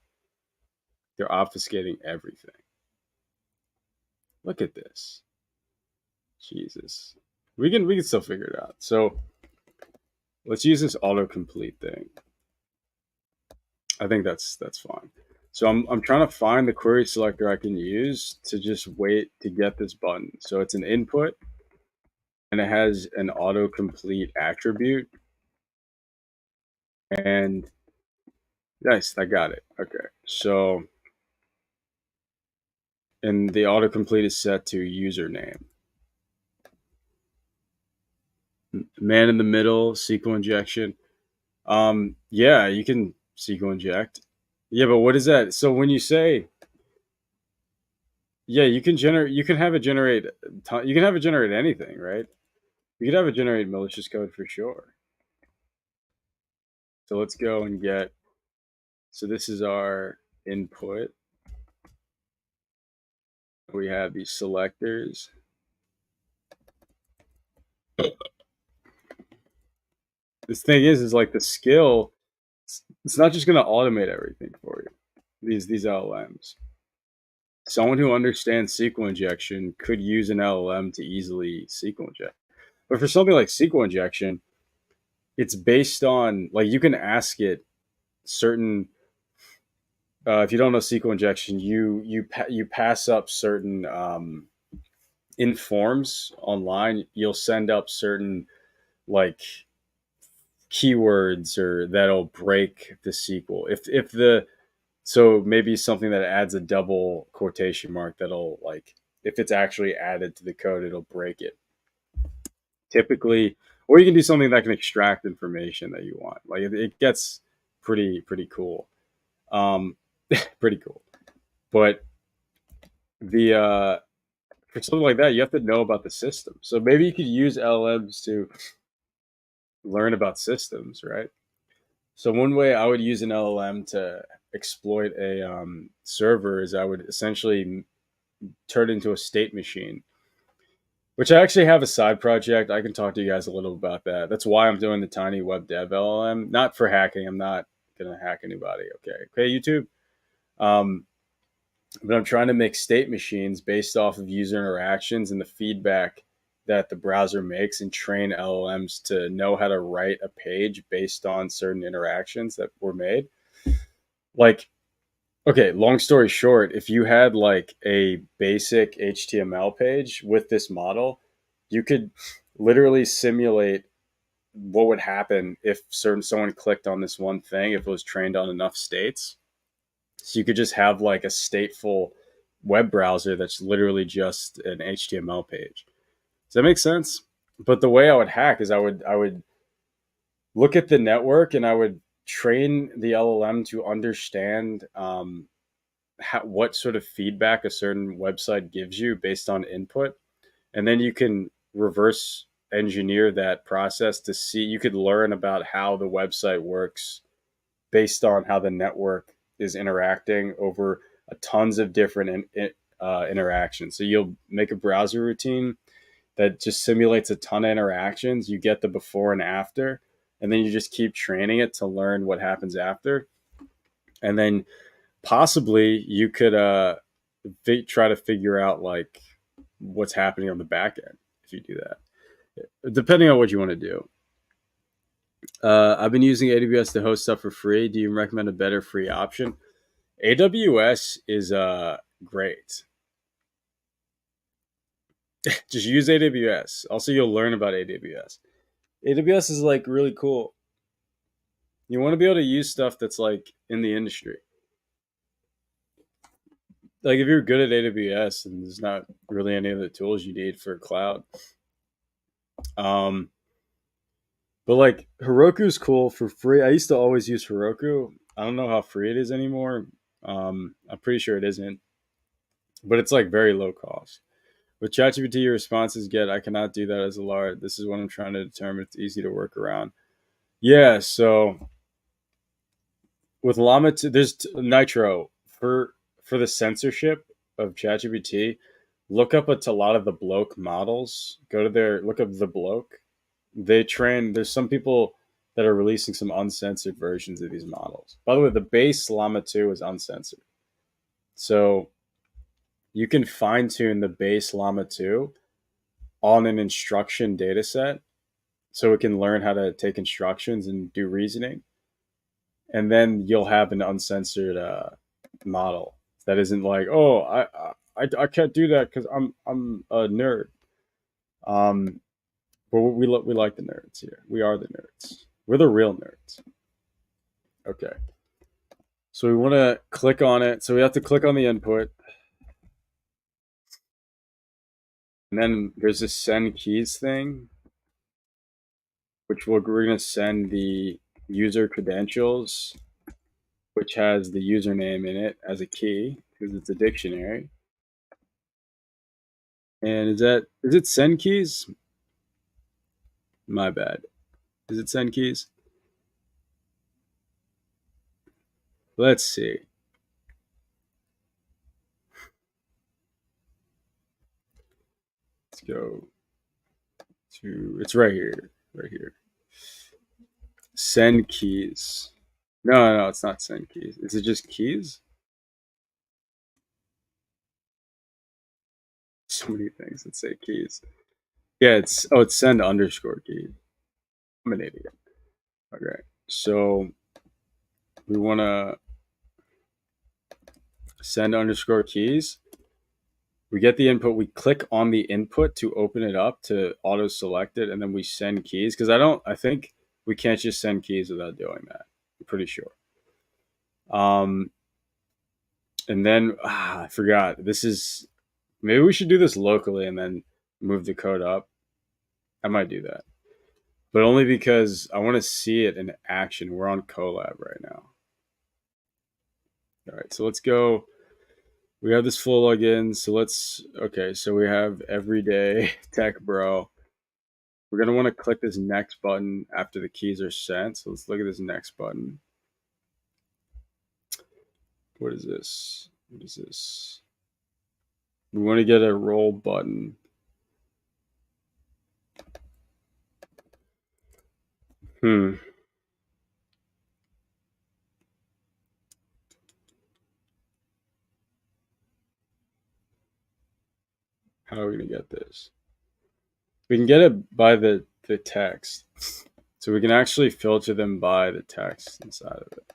They're obfuscating everything. Look at this. Jesus. We can still figure it out. So let's use this autocomplete thing. I think that's fine. So I'm trying to find the query selector I can use to just wait to get this button. So it's an input and it has an autocomplete attribute. And nice, I got it. Okay. So and the autocomplete is set to username. Man in the middle, SQL injection. Yeah, you can SQL inject. Yeah, but what is that? So when you say, yeah, you can have it generate, you can have it generate anything, right? You could have it generate malicious code for sure. So let's go and get, so this is our input. We have these selectors. This thing is like the skill, it's not just going to automate everything for you. These LLMs. Someone who understands SQL injection could use an LLM to easily SQL inject. But for something like SQL injection, it's based on like you can ask it certain if you don't know SQL injection, you pass up certain in forms online. You'll send up certain like keywords or that'll break the SQL. If the so maybe something that adds a double quotation mark that'll like if it's actually added to the code, it'll break it. Typically, or you can do something that can extract information that you want. Like it gets pretty cool. Um, pretty cool. But the for something like that, you have to know about the system. So maybe you could use LLMs to learn about systems, right? So one way I would use an LLM to exploit a server is I would essentially turn it into a state machine, which I actually have a side project. I can talk to you guys a little about that. That's why I'm doing the tiny web dev LLM, not for hacking. I'm not gonna hack anybody. Okay, YouTube. Um, but I'm trying to make state machines based off of user interactions and the feedback that the browser makes and train LLMs to know how to write a page based on certain interactions that were made. Like, okay, long story short, if you had like a basic HTML page with this model, you could literally simulate what would happen if certain someone clicked on this one thing if it was trained on enough states. So you could just have like a stateful web browser that's literally just an HTML page. Does that make sense? But the way I would hack is I would look at the network and I would train the LLM to understand what sort of feedback a certain website gives you based on input, and then you can reverse engineer that process to see. You could learn about how the website works based on how the network is interacting over a tons of different interactions. So you'll make a browser routine that just simulates a ton of interactions. You get the before and after, and then you just keep training it to learn what happens after. And then possibly you could try to figure out like what's happening on the back end if you do that, depending on what you want to do. I've been using AWS to host stuff for free. Do you recommend a better free option? AWS is great. Just use AWS. Also, you'll learn about AWS. AWS is like really cool. You want to be able to use stuff that's like in the industry. Like if you're good at AWS and there's not really any other tools you need for cloud. Um, but like Heroku's cool for free. I used to always use Heroku. I don't know how free it is anymore. I'm pretty sure it isn't, but it's like very low cost. With ChatGPT, your responses get, I cannot do that as a LARD. This is what I'm trying to determine. It's easy to work around. Yeah, so with Llama, there's Nitro for the censorship of ChatGPT. Look up a lot of the bloke models. Go to their look up the bloke. They train. There's some people that are releasing some uncensored versions of these models. By the way, the base Llama 2 is uncensored, so you can fine tune the base Llama 2 on an instruction data set so it can learn how to take instructions and do reasoning. And then you'll have an uncensored model that isn't like, oh, I can't do that because I'm a nerd. Um, but we like the nerds here. We are the nerds. We're the real nerds. Okay. So we want to click on it. So we have to click on the input, and then there's this send keys thing, which we're going to send the user credentials, which has the username in it as a key because it's a dictionary. And is it send keys? My bad. Is it send keys? Let's see. Let's go to it's right here. Right here. Send keys. No, it's not send keys. Is it just keys? So many things that say keys. Yeah, it's send underscore keys. I'm an idiot. Okay. So we wanna send underscore keys. We get the input. We click on the input to open it up to auto select it, and then we send keys. Because I think we can't just send keys without doing that. I'm pretty sure. Um, and then I forgot. This is maybe we should do this locally and then move the code up. I might do that, but only because I want to see it in action. We're on Colab right now. All right, so let's go. We have this full login. So okay, so we have everyday tech bro. We're going to want to click this next button after the keys are sent. So let's look at this next button. What is this? What is this? We want to get a roll button. Hmm. How are we going to get this? We can get it by the text. So we can actually filter them by the text inside of it.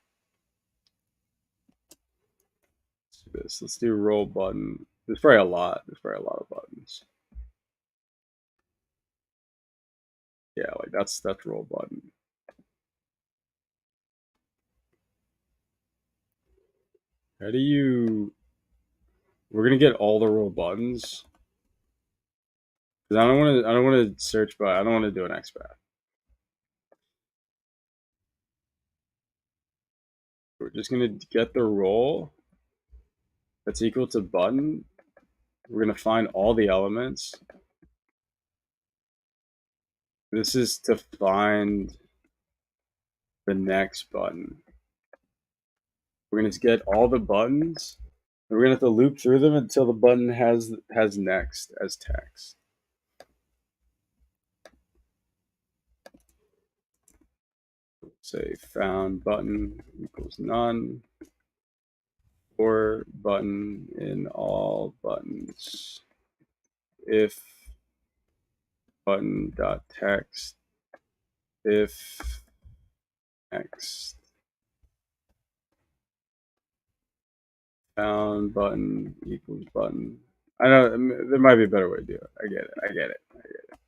Let's do this. Let's do roll button. There's probably a lot. There's probably a lot of buttons. Yeah, like that's roll button. How do you? We're gonna get all the roll buttons. Cause I don't want to. I don't want to search by. I don't want to do an XPath. We're just gonna get the roll that's equal to button. We're gonna find all the elements. This is to find the next button. We're gonna get all the buttons. We're gonna have to loop through them until the button has next as text. Say found button equals none, or button in all buttons. If button dot text, if next found button equals button. I know there might be a better way to do it. I get it. I get it. I get it.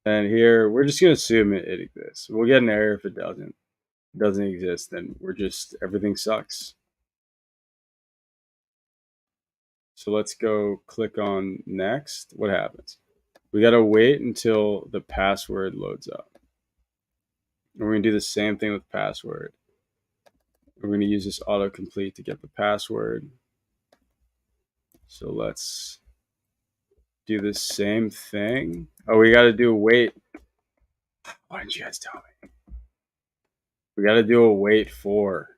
And here we're just gonna assume it exists. We'll get an error if it doesn't exist. Then we're just everything sucks. So let's go click on next. What happens? We gotta wait until the password loads up. And we're gonna do the same thing with password. We're gonna use this autocomplete to get the password. So let's do the same thing. Oh, we gotta do a wait. Why didn't you guys tell me? We gotta do a wait for.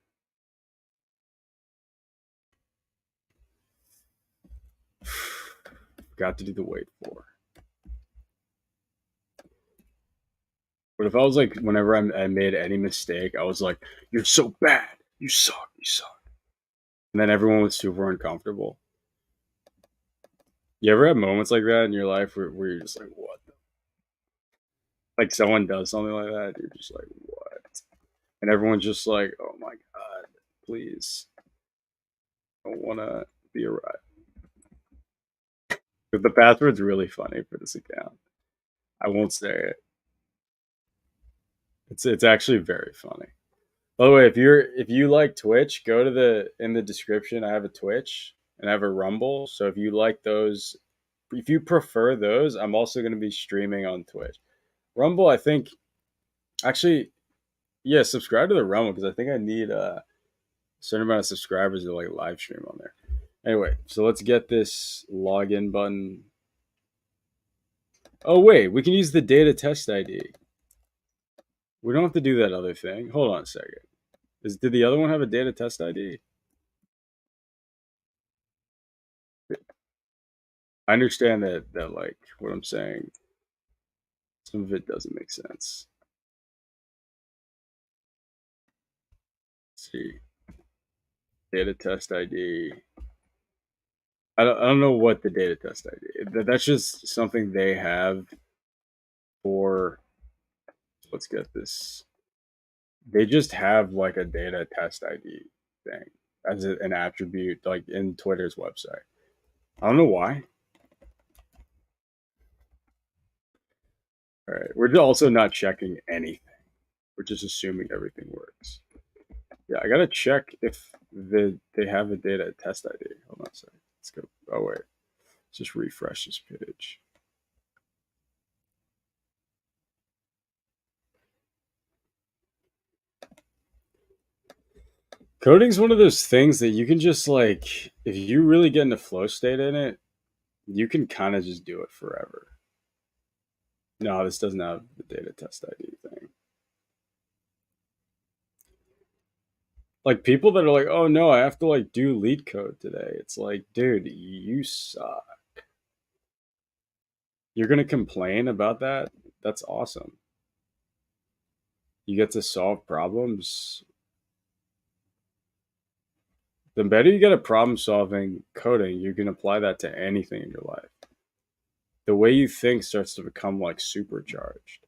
Got to do the wait for. But if I was like, whenever I made any mistake, I was like, "You're so bad. You suck. You suck." And then everyone was super uncomfortable. You ever have moments like that in your life where you're just like, "What?" Like someone does something like that, you're just like, "What?" And everyone's just like, "Oh my god, please, I don't want to be a rat." But the password's really funny for this account. I won't say it. It's actually very funny. By the way, if you like Twitch, go to the in the description. I have a Twitch and I have a Rumble. So if you like those, if you prefer those, I'm also going to be streaming on Twitch. Rumble, I think, actually, yeah, subscribe to the Rumble because I think I need a certain amount of subscribers to like live stream on there. Anyway, so let's get this login button. Oh wait, we can use the data test ID. We don't have to do that other thing. Hold on a second. Did the other one have a data test ID? I understand that like what I'm saying. Some of it doesn't make sense. Let's see. Data test ID. I don't know what the data test ID. That's just something they have for. Let's get this. They just have like a data test ID thing. as an attribute, like in Twitter's website. I don't know why. All right, we're also not checking anything. We're just assuming everything works. Yeah, I gotta check if they have a data test ID. Hold on a second. Let's go. Oh wait, let's just refresh this page. Coding's one of those things that you can just like, if you really get in a flow state in it, you can kind of just do it forever. No, this doesn't have the data test ID thing. Like people that are like, oh no, I have to like do lead code today. It's like, dude, you suck. You're gonna complain about that? That's awesome. You get to solve problems. The better you get at problem solving coding, you can apply that to anything in your life. The way you think starts to become like supercharged.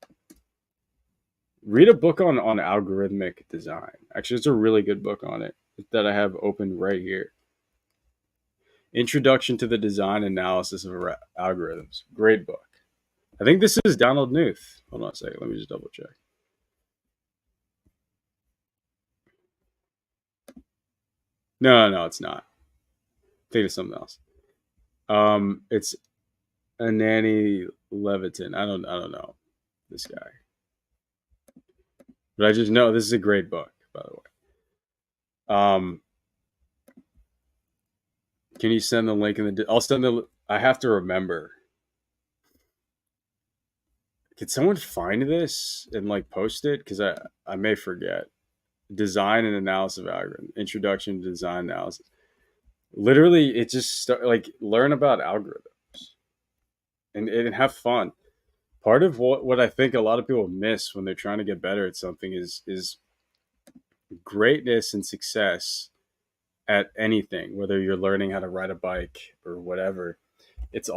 Read a book on algorithmic design. Actually, it's a really good book on it that I have open right here. Introduction to the Design Analysis of Algorithms. Great book. I think this is Donald Knuth. Hold on a second. Let me just double check. No, it's not. I think it's something else. It's Anani Levitin. I don't know this guy, but I just know this is a great book. By the way, can you send the link in the? I'll send the. I have to remember. Can someone find this and like post it? Because I may forget. Design and analysis of algorithm. Introduction to design analysis. Literally, it just like learn about algorithms and have fun. Part of what I think a lot of people miss when they're trying to get better at something is greatness and success at anything, whether you're learning how to ride a bike or whatever. It's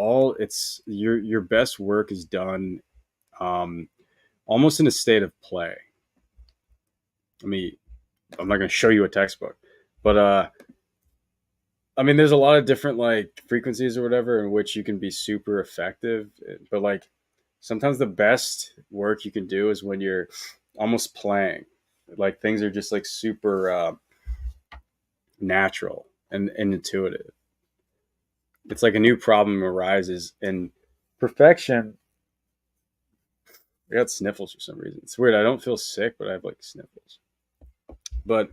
your best work is done um, almost in a state of play. I mean, I'm not going to show you a textbook, but I mean, there's a lot of different like frequencies or whatever in which you can be super effective, but like sometimes the best work you can do is when you're almost playing, like things are just like super natural and intuitive. It's like a new problem arises, and perfection. I got sniffles for some reason. It's weird. I don't feel sick, but I have like sniffles. But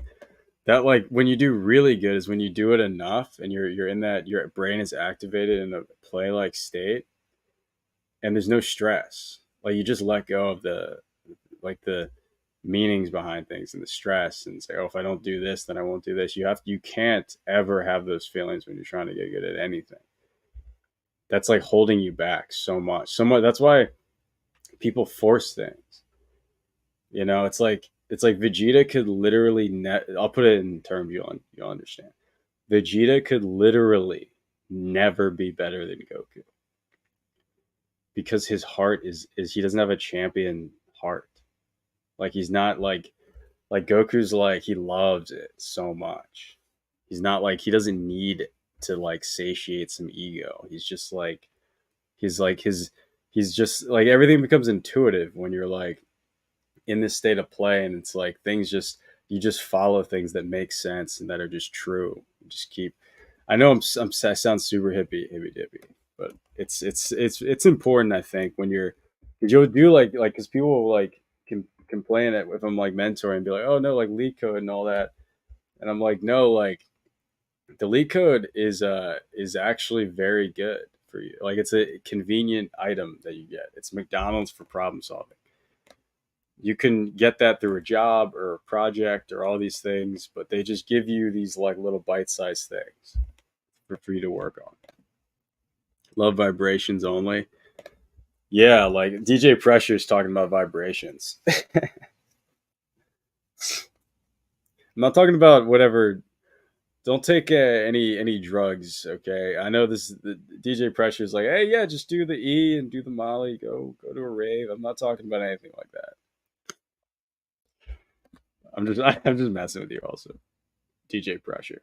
that like when you do really good is when you do it enough and you're in that your brain is activated in a play like state and there's no stress. Like you just let go of the meanings behind things and the stress and say, oh, if I don't do this, then I won't do this. You can't ever have those feelings when you're trying to get good at anything. That's like holding you back so much. So much that's why people force things. It's like Vegeta could literally I'll put it in terms you'll understand. Vegeta could literally never be better than Goku because his heart is he doesn't have a champion heart. Like he's not like Goku's like he loves it so much. He's not like he doesn't need to like satiate some ego. He's just like everything becomes intuitive when you're like in this state of play and it's like things just you just follow things that make sense and that are just true. You just keep I know I sound super hippy dippy, but it's important I think when you're because you'll do like because people will like complain at if I'm like mentoring and be like, oh no, like lead code and all that, and I'm like, no, like the lead code is actually very good for you. Like it's a convenient item that you get. It's McDonald's for problem solving. You can get that through a job or a project or all these things, but they just give you these like little bite-sized things for you to work on. Love vibrations only. Yeah, like DJ Pressure is talking about vibrations. I'm not talking about whatever. Don't take any drugs, okay? I know this. The DJ Pressure is like, hey, yeah, just do the E and do the Molly. Go to a rave. I'm not talking about anything like that. I'm just I'm just messing with you, also, DJ Pressure.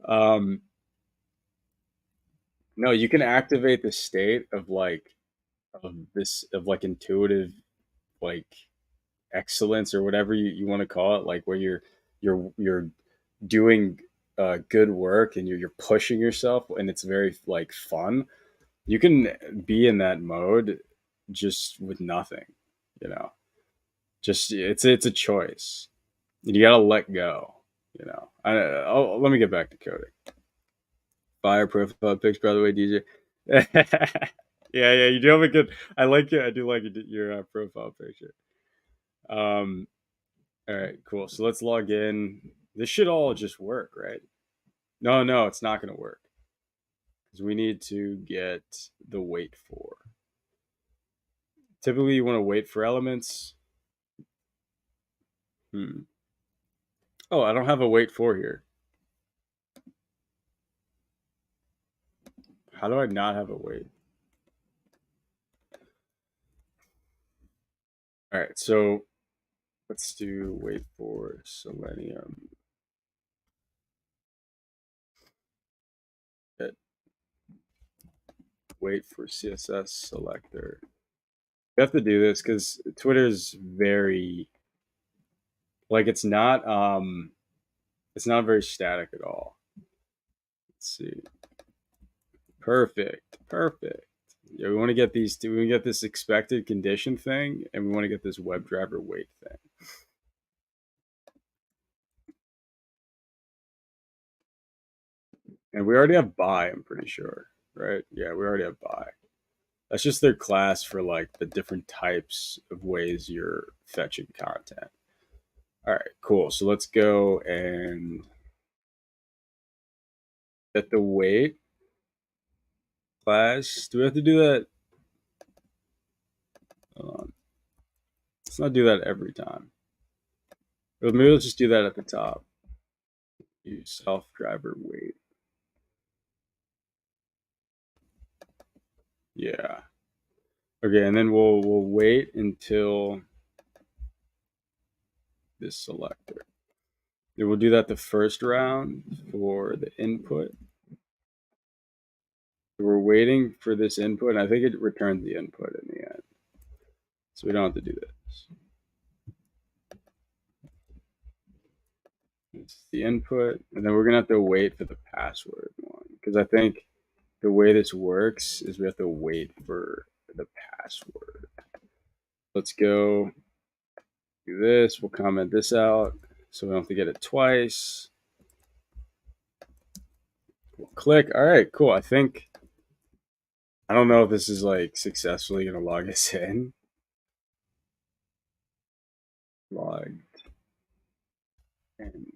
Um, no, you can activate the state of like intuitive like excellence or whatever you want to call it, like where you're doing good work and you're pushing yourself and it's very like fun. You can be in that mode just with nothing, you know. Just it's a choice. You gotta let go, you know. Let me get back to coding. Fire profile pics, by the way, DJ. Yeah, you do have a good. I like it. I do like your profile picture. Um, all right, cool. So let's log in. This should all just work, right? No, it's not going to work because we need to get the wait for. Typically, you want to wait for elements. Hmm. Oh, I don't have a wait for here. How do I not have a wait? All right, so let's do wait for Selenium. Hit wait for CSS selector. We have to do this because Twitter is very like it's not very static at all. Let's see. Perfect. Yeah, we want to get these two. We get this expected condition thing, and we want to get this WebDriver wait thing. And we already have buy, I'm pretty sure, right? Yeah, we already have buy. That's just their class for like the different types of ways you're fetching content. All right, cool. So let's go and get the wait class. Do we have to do that? Hold on. Let's not do that every time. Or maybe let's just do that at the top. Use self driver wait. Yeah. Okay, and then we'll wait until this selector. And we'll do that the first round for the input. We're waiting for this input, and I think it returns the input in the end. So we don't have to do this. It's the input, and then we're gonna have to wait for the password one. Because I think the way this works is we have to wait for the password. Let's go do this. We'll comment this out so we don't have to get it twice. We'll click. All right, cool. I don't know if this is like successfully gonna log us in. Log in.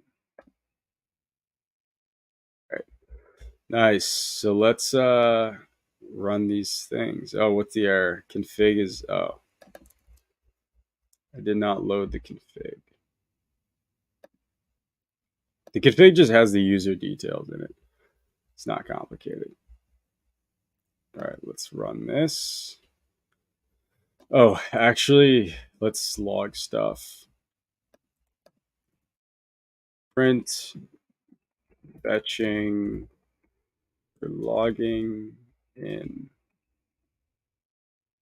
All right. Nice. So let's run these things. Oh, what's the error? Config is I did not load the config. The config just has the user details in it. It's not complicated. All right, let's run this. Oh, actually, let's log stuff. Print fetching for logging in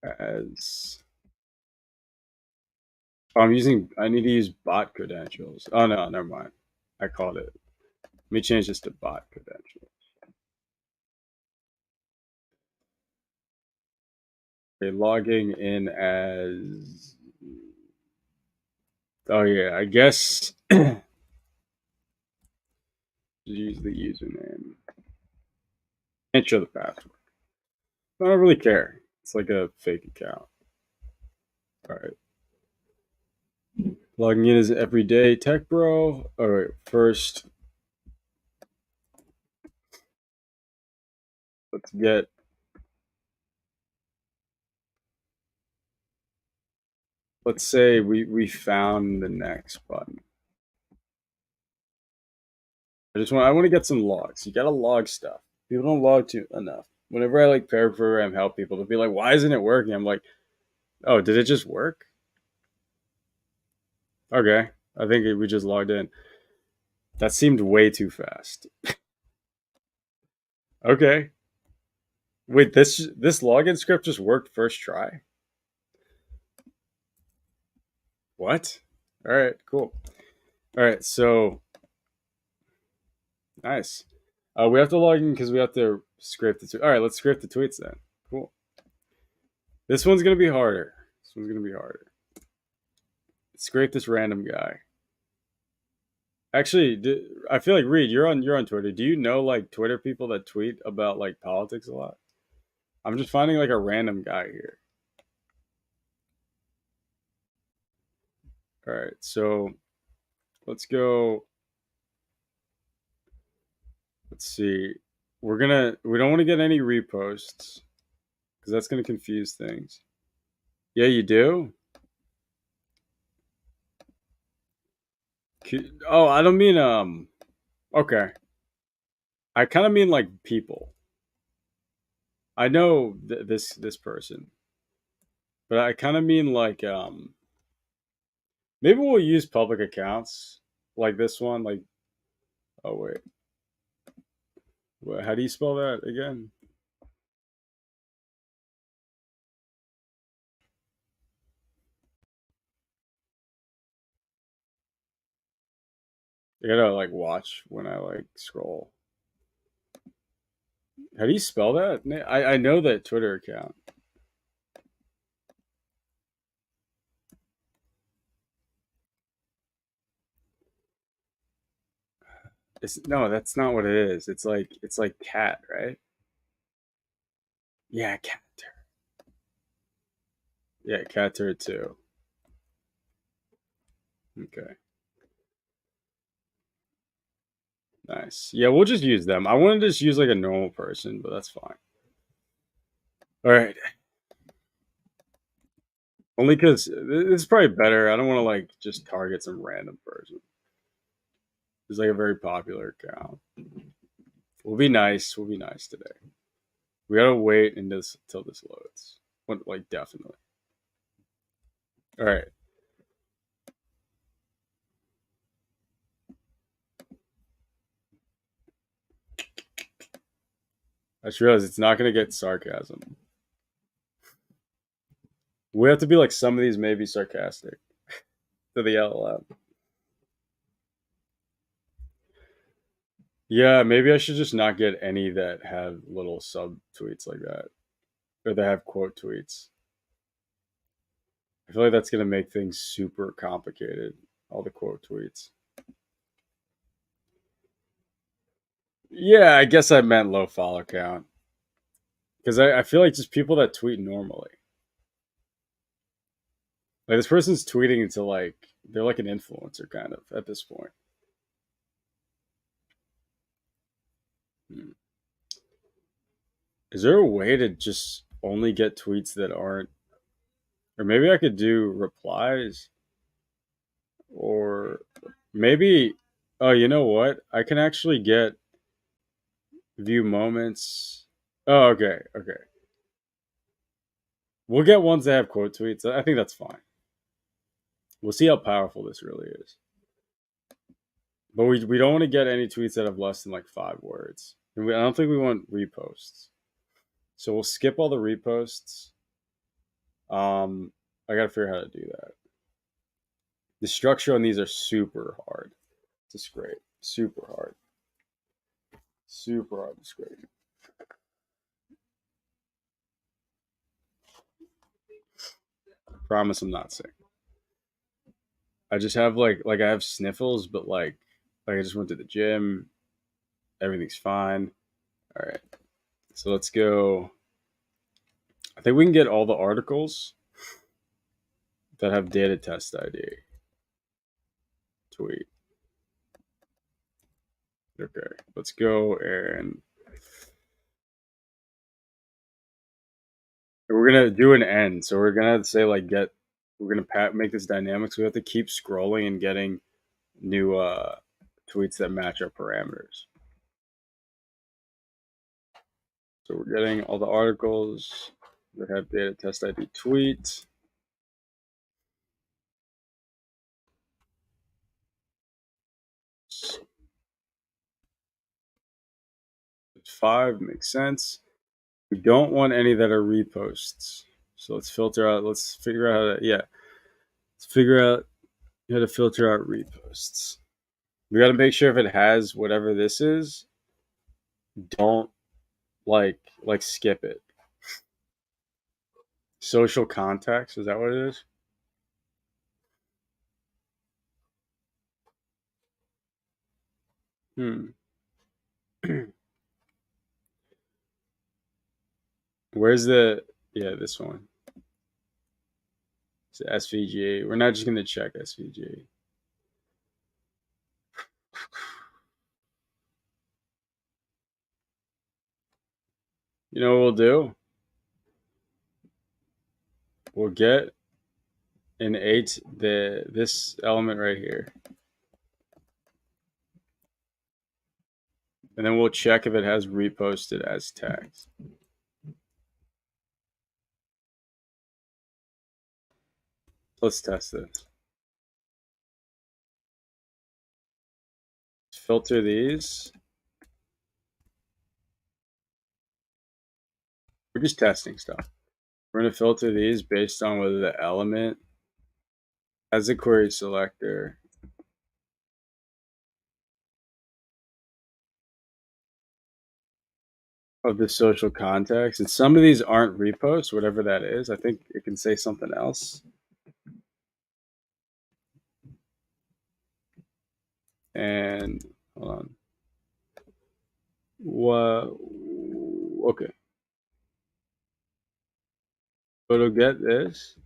as I need to use bot credentials. Oh no, never mind. I called it. Let me change this to bot credentials. Okay, logging in as. Oh yeah, I guess use the username. Can't show the password. I don't really care. It's like a fake account. All right. Logging in as everyday tech bro. All right. First, let's get. Let's say we found the next button. I want to get some logs. You gotta log stuff. People don't log too enough. Whenever I like pair program help people, they'll be like, "Why isn't it working?" I'm like, "Oh, did it just work?" Okay, I think we just logged in. That seemed way too fast. Okay. Wait, this login script just worked first try? What? All right, cool. All right, so nice. We have to log in because we have to scrape the tweet. All right, let's scrape the tweets then. Cool. This one's gonna be harder. This one's gonna be harder. Scrape this random guy. Actually, I feel like Reed, you're on Twitter. Do you know like Twitter people that tweet about like politics a lot? I'm just finding like a random guy here. All right, so let's go. Let's see. We don't want to get any reposts because that's gonna confuse things. Yeah, you do. Oh, I don't mean Okay, I kind of mean like people. I know this person, but I kind of mean like maybe we'll use public accounts like this one. Like, oh wait, how do you spell that again? I gotta like watch when I like scroll. How do you spell that? I know that Twitter account. No, that's not what it is. It's like cat, right? Yeah, cat. Yeah, cat turd too. Okay, nice. Yeah, we'll just use them. I wanted to just use like a normal person, but that's fine. All right. Only because it's probably better. I don't want to like just target some random person. It's like a very popular account. We'll be nice. We'll be nice today. We gotta wait until this loads. Like definitely. All right. I just realized it's not gonna get sarcasm. We have to be like some of these may be sarcastic to the LLM. Yeah, maybe I should just not get any that have little sub tweets like that, or that have quote tweets. I feel like that's gonna make things super complicated. All the quote tweets. Yeah, I guess I meant low follow count because I feel like just people that tweet normally. Like this person's tweeting to like they're like an influencer kind of at this point. Hmm. Is there a way to just only get tweets that aren't, or maybe I could do replies, or maybe, oh, you know what? I can actually get view moments. Oh, okay, okay. We'll get ones that have quote tweets. I think that's fine. We'll see how powerful this really is. But we don't want to get any tweets that have less than like 5 words. And I don't think we want reposts. So we'll skip all the reposts. I gotta figure out how to do that. The structure on these are super hard to scrape. Super hard. Super hard to scrape. I promise I'm not sick. I just have like I have sniffles, but like I just went to the gym. Everything's fine. All right. So let's go. I think we can get all the articles that have data test ID. Tweet. Okay. Let's go and we're gonna do an end. So we're gonna say like get. We're gonna make this dynamic. So we have to keep scrolling and getting new tweets that match our parameters. So we're getting all the articles that have data test ID tweet. 5 makes sense. We don't want any that are reposts. So let's filter out, let's figure out how to, yeah, let's figure out how to filter out reposts. We got to make sure if it has whatever this is, don't like skip it. Social contacts, is that what it is? Hmm. Where's the, yeah, this one. It's SVG. We're not just going to check SVG. You know what we'll do? We'll get an 8, this element right here. And then we'll check if it has reposted as tags. Let's test this. Filter these. We're just testing stuff. We're going to filter these based on whether the element has a query selector of the social context. And some of these aren't reposts, whatever that is. I think it can say something else. And hold on. What? Okay. So it'll get this.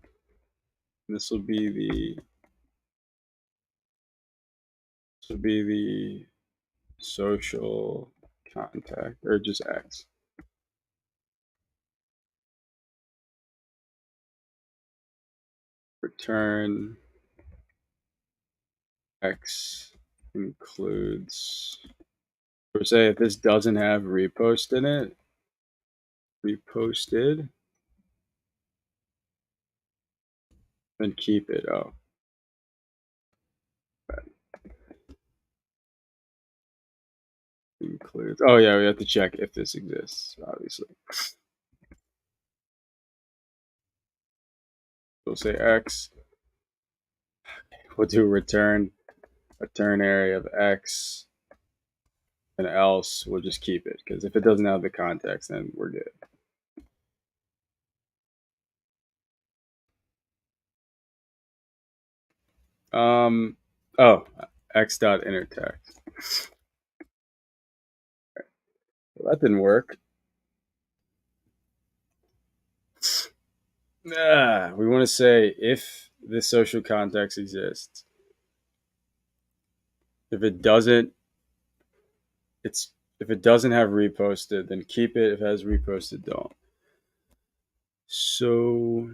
This will be the social contact, or just X. Return X includes, or say if this doesn't have repost in it, reposted, then keep it. Oh, includes. Oh yeah, we have to check if this exists, obviously. We'll say X. We'll do return area of X, and else we'll just keep it, because if it doesn't have the context, then we're good. Oh, X dot intertext. Well, that didn't work. We want to say if this social context exists. If it doesn't, if it doesn't have reposted, then keep it. If it has reposted, don't. So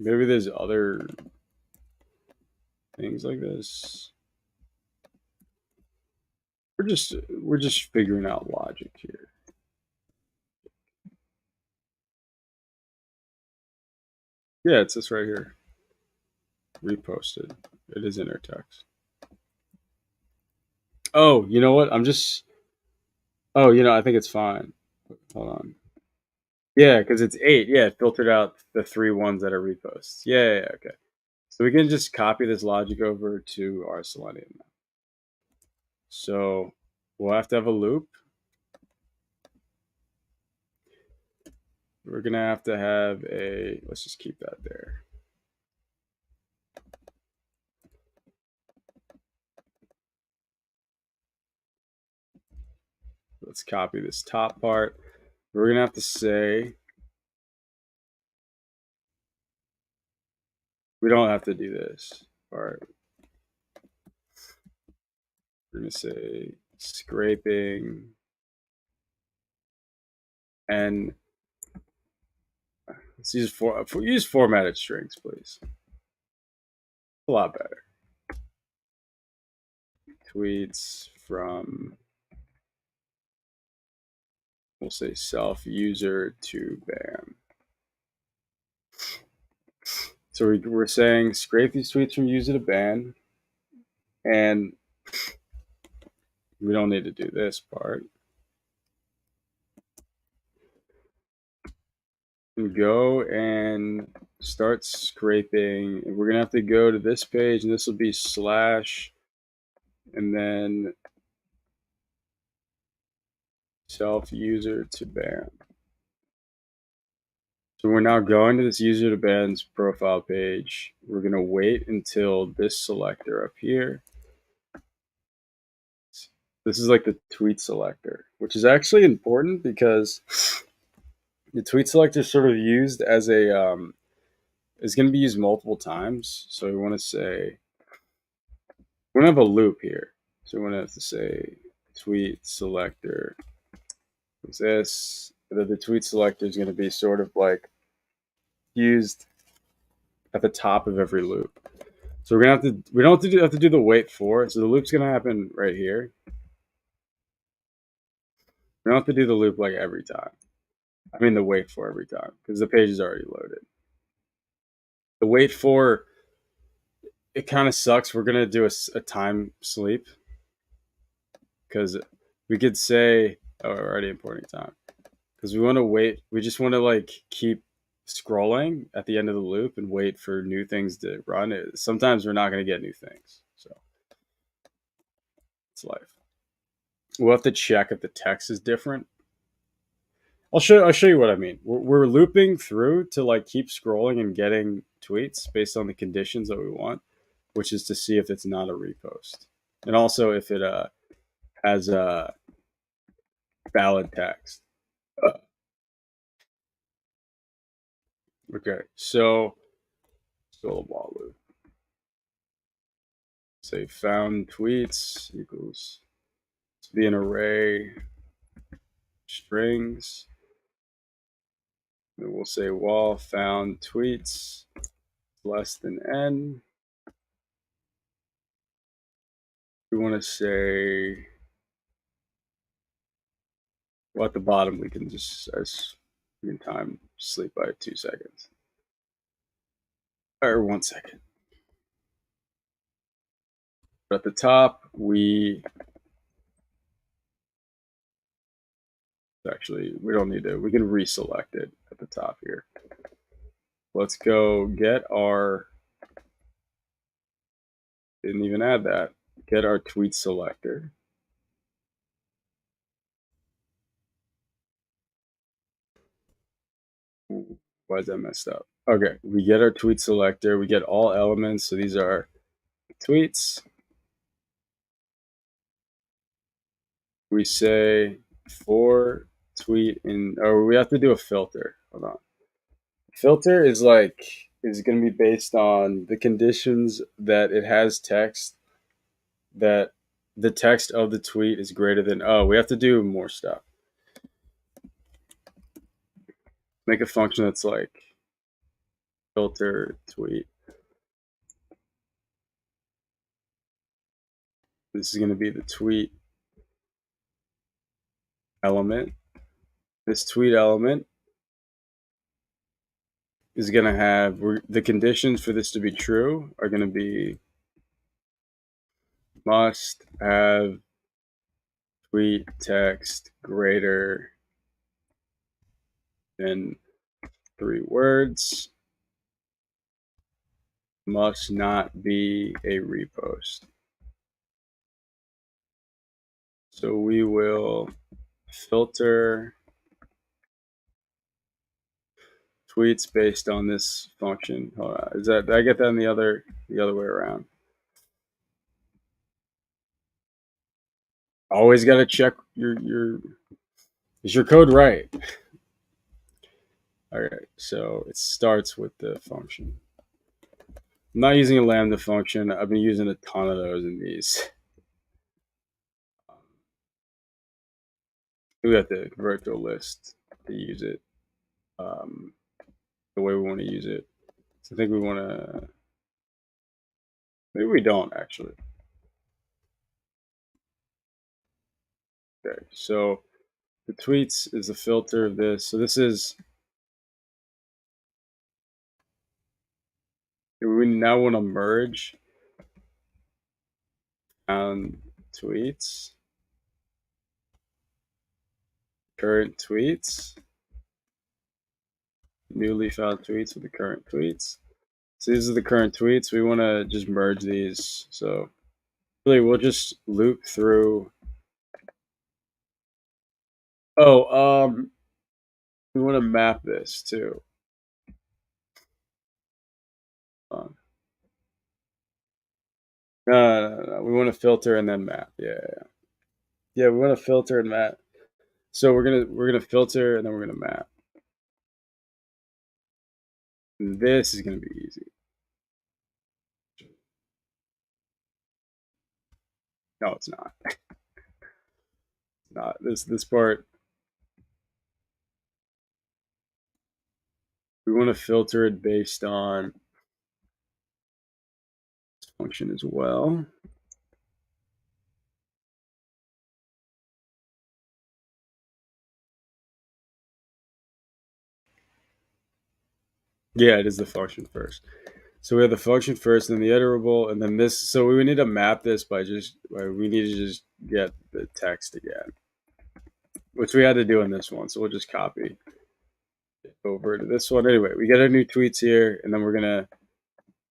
maybe there's other things like this. We're just figuring out logic here. Yeah, it's this right here. Reposted. It is intertext. Oh, you know what? Oh, I think it's fine. Hold on. Yeah, because it's 8. Yeah, it filtered out the 3 ones that are reposts. Yeah, okay. So we can just copy this logic over to our Selenium now. So we'll have to have a loop. We're going to have let's just keep that there. Let's copy this top part. We're going to have to say, we don't have to do this part. We're going to say scraping and let's use formatted strings, please. A lot better. Tweets from We'll say self user to ban. So we're saying scrape these tweets from user to ban, and we don't need to do this part. And go and start scraping. And we're gonna have to go to this page, and this will be slash, and then self user to ban. So we're now going to this user to ban's profile page. We're gonna wait until this selector up here. This is like the tweet selector, which is actually important because the tweet selector is sort of used as a is going to be used multiple times. So we want to say we want to have a loop here. So we want to have to say tweet selector is this. The tweet selector is going to be sort of like used at the top of every loop. So we're gonna have to we don't have to do the wait for. So the loop's gonna happen right here. We don't have to do the loop like every time. I mean the wait for every time because the page is already loaded. The wait for it kind of sucks. We're gonna do a time sleep because we could say already importing time because we want to wait. We just want to like keep scrolling at the end of the loop and wait for new things to run. Sometimes we're not going to get new things, so it's life. We'll have to check if the text is different. I'll show you what I mean. We're looping through to like keep scrolling and getting tweets based on the conditions that we want, which is to see if it's not a repost, and also if it has a valid text. Okay, so still a while loop. Say found tweets equals be an array strings. And we'll say while found tweets less than n. We want to say, well, at the bottom we can just as we can time sleep by 2 seconds or 1 second. But at the top we actually we don't need to. We can reselect it at the top here. Let's go get our. Didn't even add that. Get our tweet selector. Why is that messed up? Okay, we get our tweet selector. We get all elements. So these are tweets. We say for tweet in, or we have to do a filter. Hold on. Filter is going to be based on the conditions that it has text, that the text of the tweet is greater than. Oh, we have to do more stuff. Make a function that's like filter tweet. This is going to be the tweet element. This tweet element is going to have the conditions for this to be true are going to be must have tweet text greater than 3 words, must not be a repost. So we will filter tweets based on this function. Hold on. Did I get that in the other way around? Always got to check is your code right? All right, so it starts with the function. I'm not using a lambda function. I've been using a ton of those in these. We have to convert to a list to use it the way we want to use it. So I think we want to. Maybe we don't actually. Okay, so the tweets is the filter of this. So this is, we now want to merge tweets, current tweets, newly found tweets with the current tweets. So these are the current tweets. We want to just merge these. So really, we'll just loop through. Oh, we want to map this too. No, no. We want to filter and then map. Yeah. We want to filter and map. So we're gonna filter and then we're gonna map. And this is gonna be easy. No, it's not. Not this part. We want to filter it based on this function as well. Yeah, it is the function first. So we have the function first, and then the iterable, and then this. So we need to map this we need to just get the text again, which we had to do in this one. So we'll just copy it over to this one. Anyway, we get our new tweets here, and then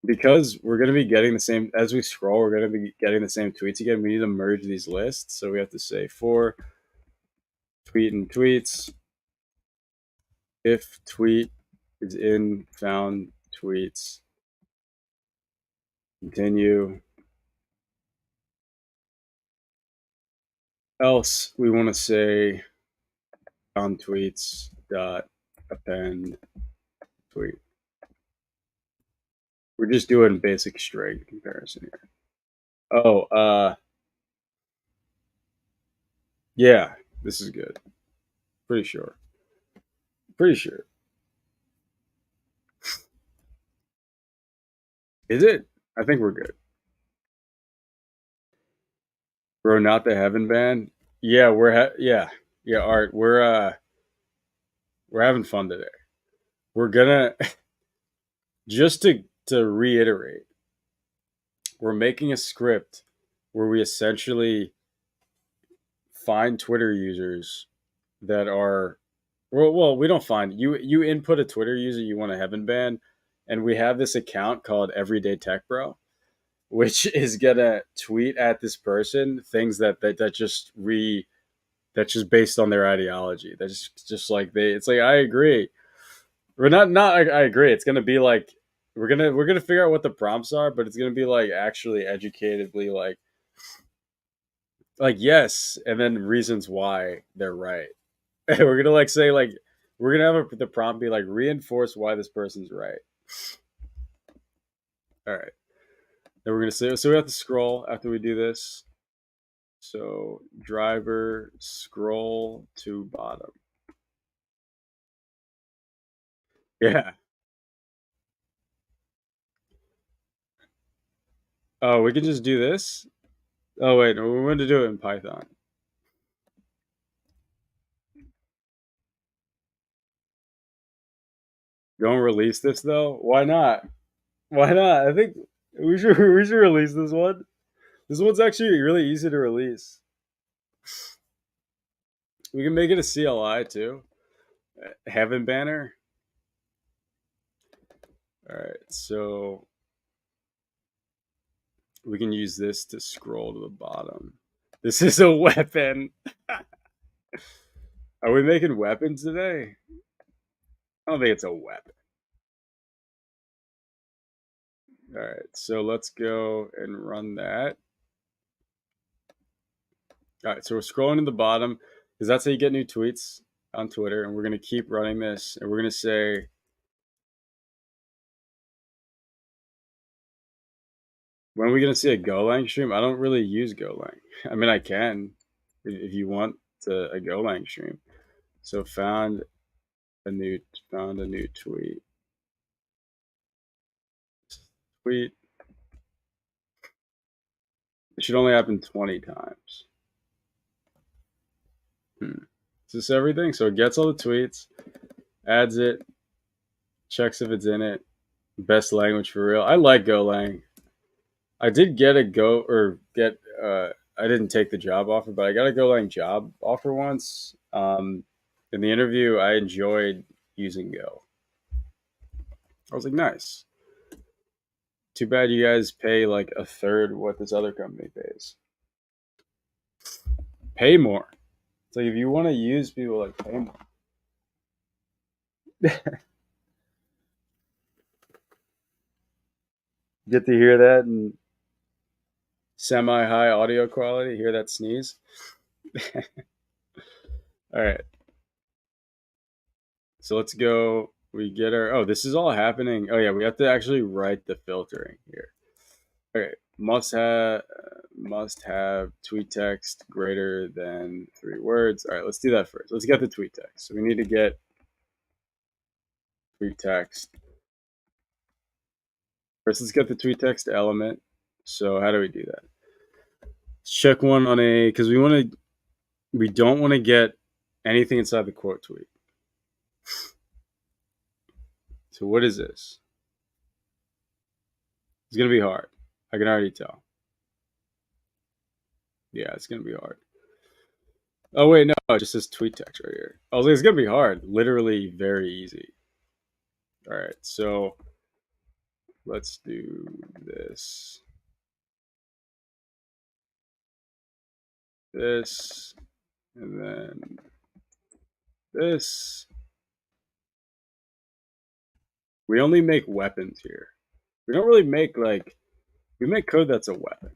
because we're gonna be getting the same as we scroll, we're gonna be getting the same tweets again. We need to merge these lists. So we have to say for tweet and tweets, if tweet is in found tweets, continue. Else we want to say found tweets dot append tweet. We're just doing basic string comparison here. Oh, yeah, this is good. Pretty sure. Pretty sure. Is it? I think we're good. Bro, not the heaven band. Yeah, yeah. Art, we're having fun today. We're gonna just to reiterate, we're making a script where we essentially find Twitter users that are we don't find you input a Twitter user you want a heaven ban, and we have this account called Everyday Tech Bro, which is gonna tweet at this person things that's just based on their ideology. That's just like it's like I agree. We're not I agree. It's gonna be like we're gonna figure out what the prompts are, but it's gonna be like actually educatedly like yes, and then reasons why they're right. We're gonna like say like we're gonna have the prompt be like reinforce why this person's right. All right. Then we're gonna say so we have to scroll after we do this. So driver scroll to bottom. Yeah. Oh, we can just do this. Oh wait, no, we want to do it in Python. Don't release this though. Why not? Why not? I think we should release this one. This one's actually really easy to release. We can make it a CLI too. Heaven banner. All right, so we can use this to scroll to the bottom. This is a weapon. Are we making weapons today? I don't think it's a weapon. All right, so let's go and run that. All right, so we're scrolling to the bottom because that's how you get new tweets on Twitter, and we're gonna keep running this, and we're gonna say, when are we gonna see a Golang stream? I don't really use Golang. I mean, I can if you want a Golang stream. So found a new tweet. Tweet. It should only happen 20 times. Is this everything? So it gets all the tweets, adds it, checks if it's in it. Best language for real. I like Golang. I did get a go or get. I didn't take the job offer, but I got a Golang job offer once. In the interview, I enjoyed using Go. I was like, nice. Too bad you guys pay like a third what this other company pays. Pay more. It's like if you want to use people, like pay more. Get to hear that and semi-high audio quality. Hear that sneeze? All right. So let's go. We get our. Oh, this is all happening. Oh yeah, we have to actually write the filtering here. Okay. Must have tweet text greater than 3 words. All right, let's do that first. Let's get the tweet text. So we need to get tweet text. First, let's get the tweet text element. So how do we do that? Let's check one on a because we don't want to get anything inside the quote tweet. So what is this? It's gonna be hard. I can already tell. Yeah, it's gonna be hard. Oh wait, no, it just says tweet text right here. I was like, it's gonna be hard. Literally very easy. All right, so let's do this. This and then this. We only make weapons here. We don't really make we make code that's a weapon.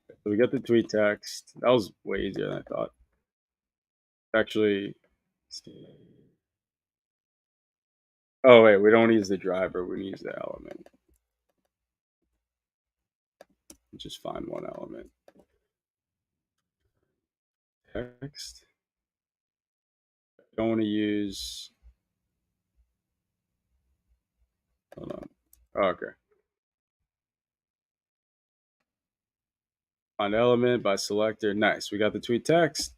So we got the tweet text. That was way easier than I thought. Actually, oh wait, we don't use the driver. We use the element. Just find one element. Text. Don't want to use. Hold on. Oh, okay. Find element by selector. Nice. We got the tweet text.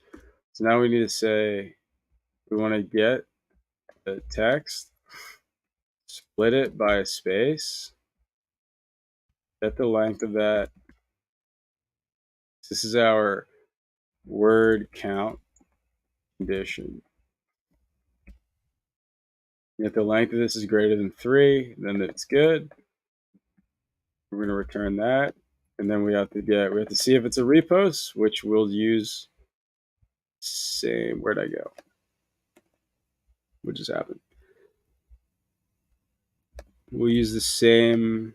So now we need to say we want to get the text, split it by a space, set the length of that. This is our word count condition. If the length of this is greater than 3, then it's good. We're going to return that. And then we have to see if it's a repost, which we'll use same. Where'd I go? What just happened? We'll use the same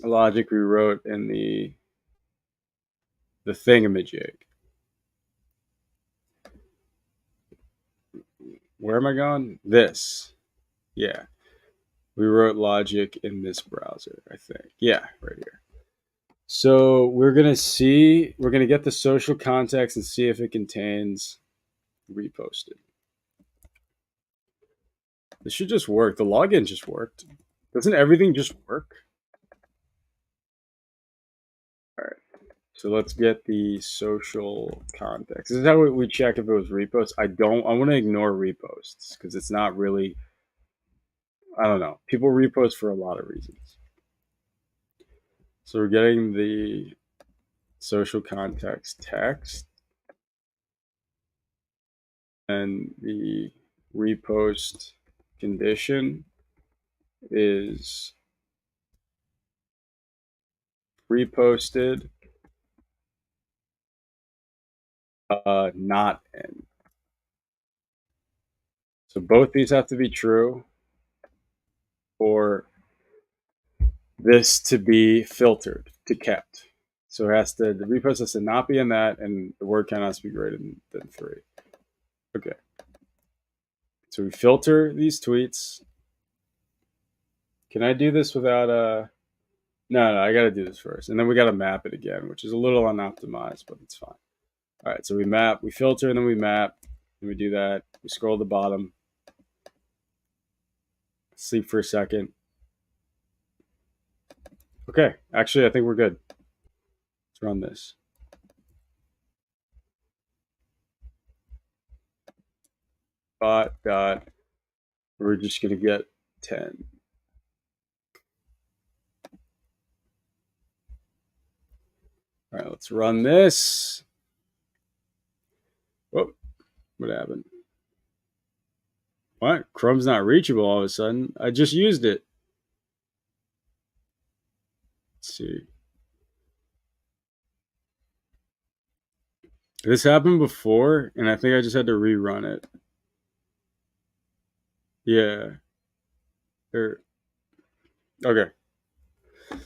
logic we wrote in the thingamajig. Where am I going? This. Yeah. We wrote logic in this browser, I think. Yeah, right here. So we're going to get the social context and see if it contains reposted. This should just work. The login just worked. Doesn't everything just work? All right. So let's get the social context. This is how we check if it was reposts. I want to ignore reposts because it's not really, I don't know. People repost for a lot of reasons. So we're getting the social context text and the repost condition is reposted, not in. So both these have to be true for this to be filtered to kept. So the repost has to not be in that, and the word count has to be greater than 3. Okay. So we filter these tweets. Can I do this without No, I got to do this first. And then we got to map it again, which is a little unoptimized, but it's fine. All right, so we filter, and then we map. And we do that. We scroll to the bottom. Sleep for a second. Okay, actually, I think we're good. Let's run this. bot dot. We're just gonna get 10. All right, let's run this. Oh, what happened? What? Chrome's not reachable all of a sudden. I just used it. Let's see. This happened before, and I think I just had to rerun it. Yeah. Okay. I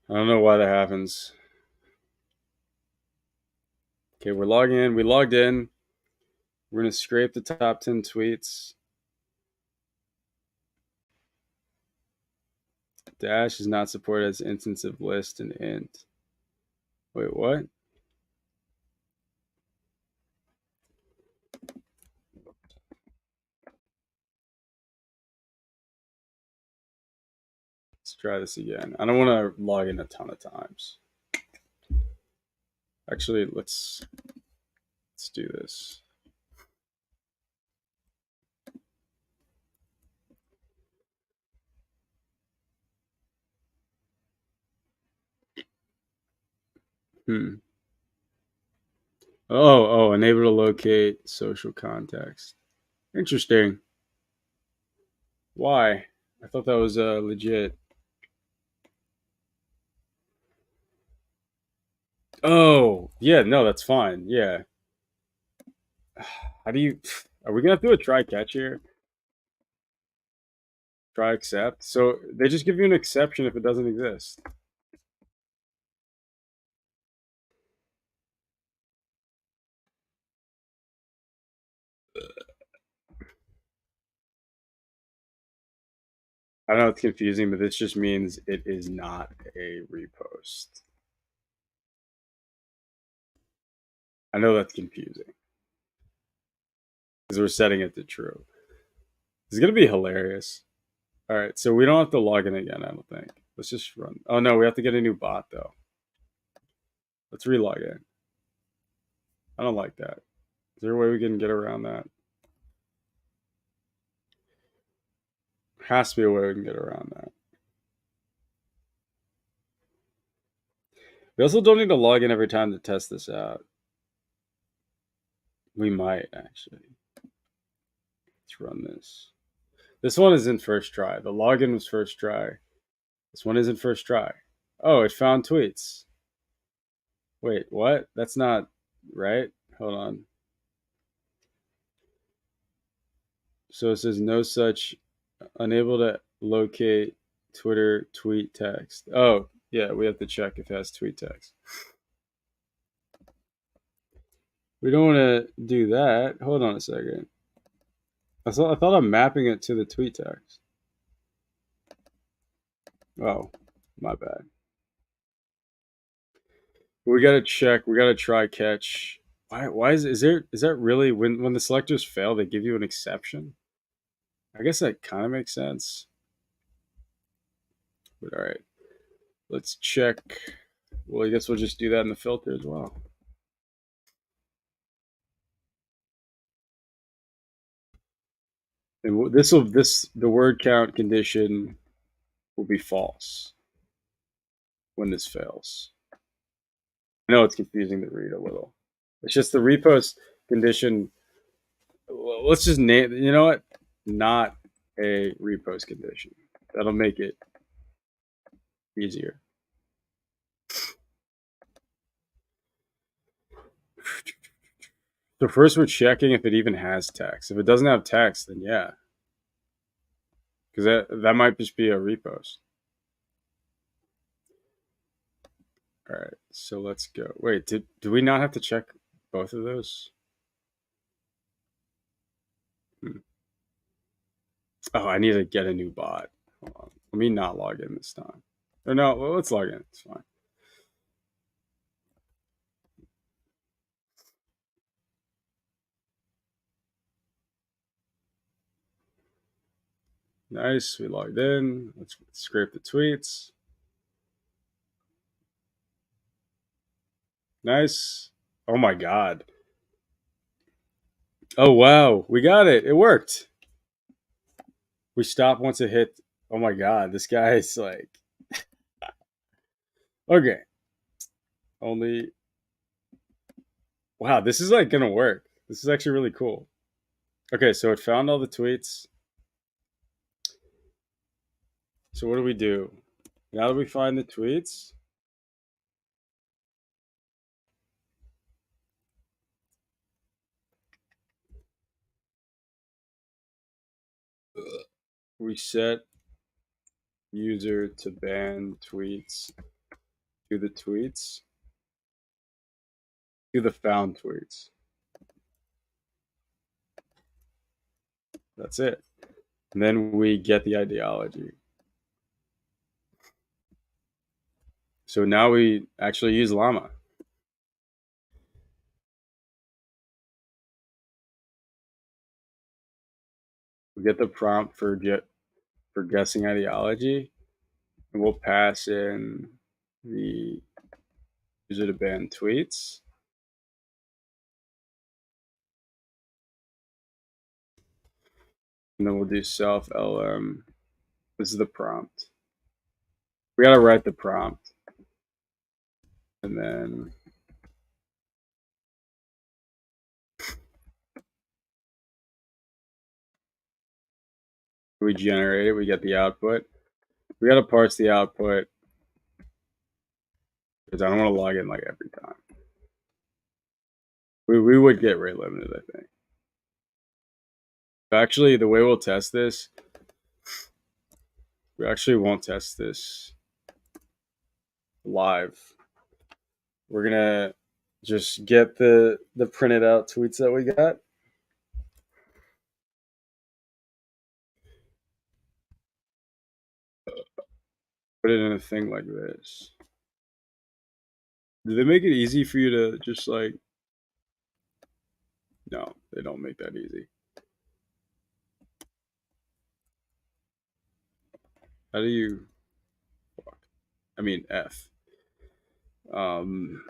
don't know why that happens. Okay, we're logging in. We logged in. We're going to scrape the top 10 tweets. Dash is not supported as instance of list and int. Wait, what? Let's try this again. I don't want to log in a ton of times. Actually, let's do this. Oh, unable to locate social context. Interesting. Why? I thought that was legit. Oh, yeah, no, that's fine. Yeah. How do you? Are we gonna have to do a try catch here? Try accept. So they just give you an exception if it doesn't exist. I know it's confusing, but this just means it is not a repost. I know that's confusing because we're setting it to true. It's gonna be hilarious. All right, so we don't have to log in again. I don't think. Let's just run. Oh no, we have to get a new bot though. Let's relog in. I don't like that. Is there a way we can get around that? Has to be a way we can get around that. We also don't need to log in every time to test this out. We might actually. Let's run this. This one is in first try. The login was first try. This one isn't first try. Oh, it found tweets. Wait, what? That's not right. Hold on. So it says no such, unable to locate Twitter tweet text. Oh, yeah, we have to check if it has tweet text. We don't want to do that. Hold on a second. I thought I'm mapping it to the tweet text. Oh, my bad. We gotta check. We gotta try catch. Why is that really when the selectors fail they give you an exception? I guess that kind of makes sense. But all right, let's check. Well, I guess we'll just do that in the filter as well. And the word count condition will be false when this fails. I know it's confusing to read a little. It's just the repost condition. Let's just name. You know what? Not a repost condition. That'll make it easier. So first we're checking if it even has text. If it doesn't have text, then yeah. Because that might just be a repost. All right, so let's go. Wait, do we not have to check both of those? Oh, I need to get a new bot. Hold on. Let me not log in this time. Or no, well, let's log in. It's fine. Nice, we logged in. Let's scrape the tweets. Nice. Oh my god. Oh wow, we got it. It worked. We stopped once it hit. Oh my god, this guy is like okay. Only wow, this is like gonna work. This is actually really cool. Okay, so it found all the tweets. So what do we do? Now that we find the tweets, we set user to ban tweets to the tweets to the found tweets. That's it. And then we get the ideology. So now we actually use Llama. We get the prompt for guessing ideology, and we'll pass in the user to ban tweets. And then we'll do self LM. This is the prompt. We gotta write the prompt. And then we generate it, we get the output. We gotta parse the output because I don't want to log in like every time. We would get rate limited, I think. Actually, the way we'll test this, we actually won't test this live. We're gonna just get the printed out tweets that we got. Put it in a thing like this. Do they make it easy for you to just like? No, they don't make that easy. How do you? I mean F. Um,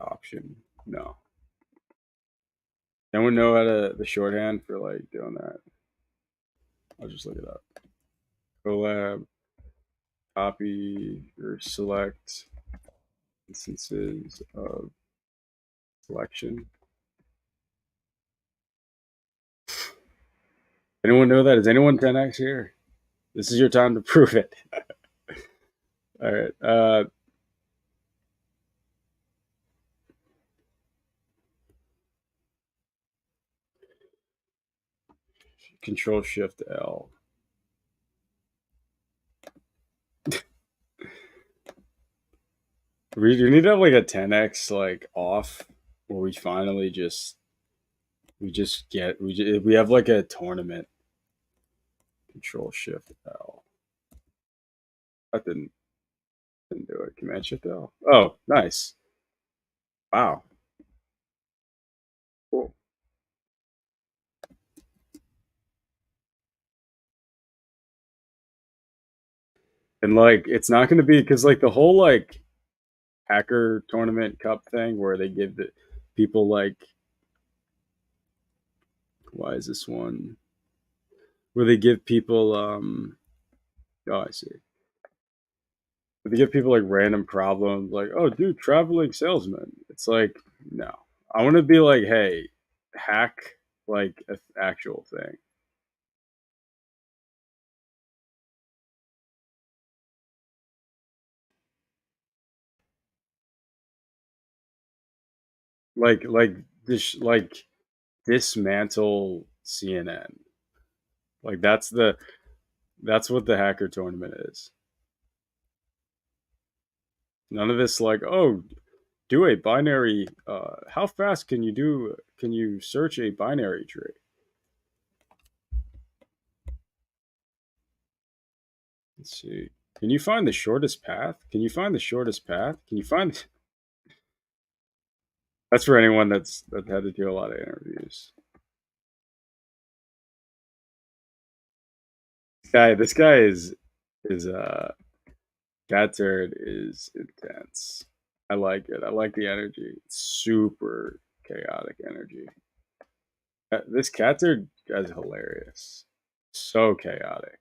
option. No. Anyone know how to the shorthand for like doing that? I'll just look it up. Colab, copy or select instances of selection. Anyone know that? Is anyone 10x here? This is your time to prove it. All right. Control Shift L. We need to have like a 10x like off where we finally we have like a tournament. Control Shift L. That didn't do it. Command Shift L. Oh, nice. Wow. Cool. And like it's not going to be because like the whole like hacker tournament cup thing where they give the people like why is this one where they give people oh I see they give people like random problems like oh dude traveling salesman it's like no I want to be like hey hack like an actual thing like this like dismantle CNN like that's what the hacker tournament is. None of this like, oh, do a binary. How fast can you do? Can you search a binary tree? Let's see. Can you find the shortest path? Can you find the shortest path? Can you find? That's for anyone that had to do a lot of interviews. This guy is that turd is intense. I like it. I like the energy. It's super chaotic energy. This cat are guy's hilarious. So chaotic.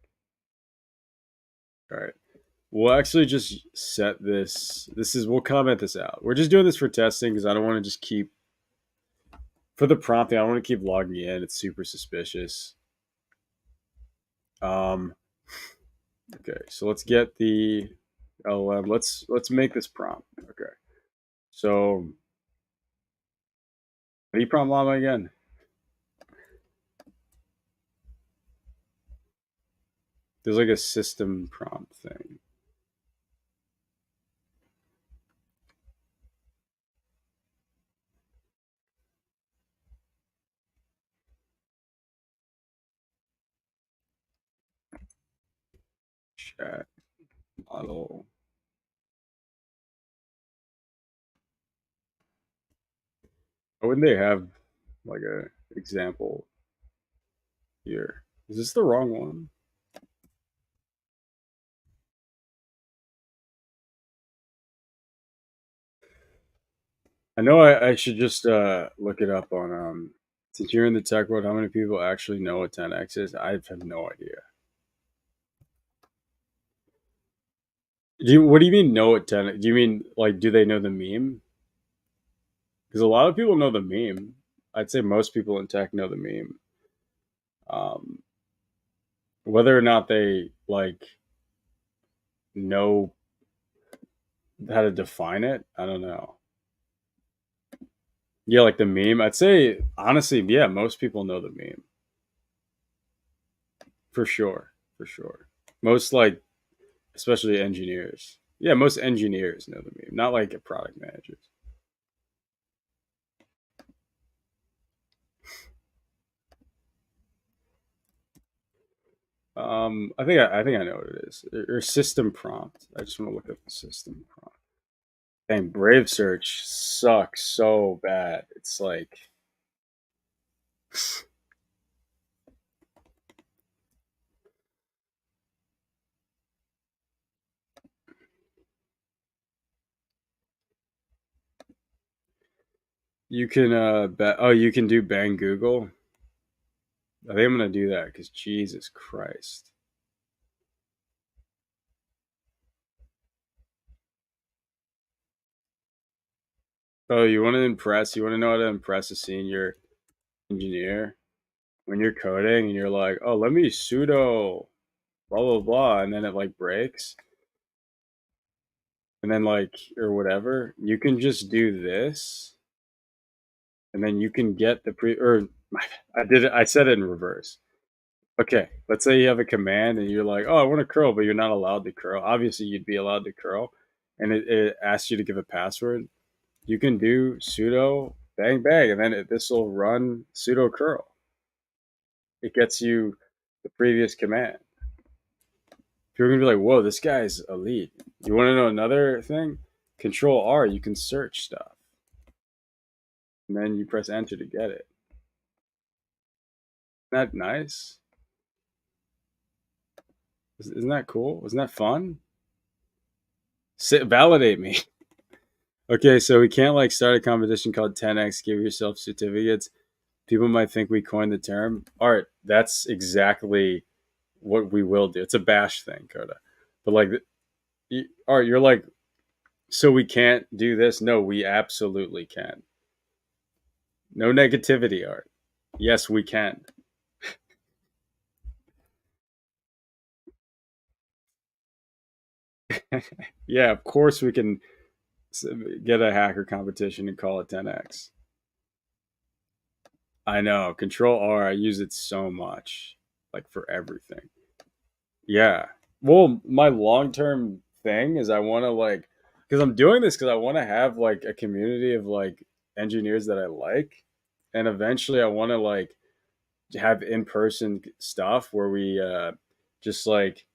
All right. We'll actually just set this. We'll comment this out. We're just doing this for testing because I don't want to just keep, for the prompting, I don't want to keep logging in. It's super suspicious. Um, okay, so let's get the LLM. Let's make this prompt. Okay. So, how do you prompt Llama again? There's like a system prompt thing. Chat model. Why wouldn't they have like a example here? Is this the wrong one? I know I should just look it up on since you're in the tech world, how many people actually know what 10x is? I have no idea. What do you mean know what 10? Do you mean like do they know the meme? Because a lot of people know the meme. I'd say most people in tech know the meme. Um, whether or not they like know how to define it, I don't know. Yeah, like the meme. I'd say honestly, yeah, most people know the meme for sure, for sure. Most like, especially engineers. Yeah, most engineers know the meme, not like product managers. I think I know what it is. Or system prompt. I just want to look up the system prompt. Dang, Brave Search sucks so bad. It's like you can oh, you can do bang Google. I think I'm gonna do that because Jesus Christ. Oh, you want to impress? You want to know how to impress a senior engineer when you're coding and you're like, oh, let me sudo blah blah blah, and then it like breaks, and then like or whatever. You can just do this, and then you can get the pre or I did it. I said it in reverse. Okay, let's say you have a command and you're like, oh, I want to curl, but you're not allowed to curl. Obviously, you'd be allowed to curl, and it asks you to give a password. You can do sudo bang bang, and then this will run sudo curl. It gets you the previous command. You're gonna be like, whoa, this guy's elite. You want to know another thing? Control R, you can search stuff, and then you press enter to get it. Isn't that nice? Isn't that cool? Isn't that fun? Validate me. Okay, so we can't like start a competition called 10x, give yourself certificates. People might think we coined the term. Art, that's exactly what we will do. It's a bash thing, Coda. But like, Art, you're like, so we can't do this? No, we absolutely can. No negativity, Art. Yes, we can. Yeah, of course we can get a hacker competition and call it 10x. I know. Control R, I use it so much, like for everything. Yeah. Well, my long term thing is I want to like, because I'm doing this because I want to have like a community of like engineers that I like, and eventually I want to like have in person stuff where we just like,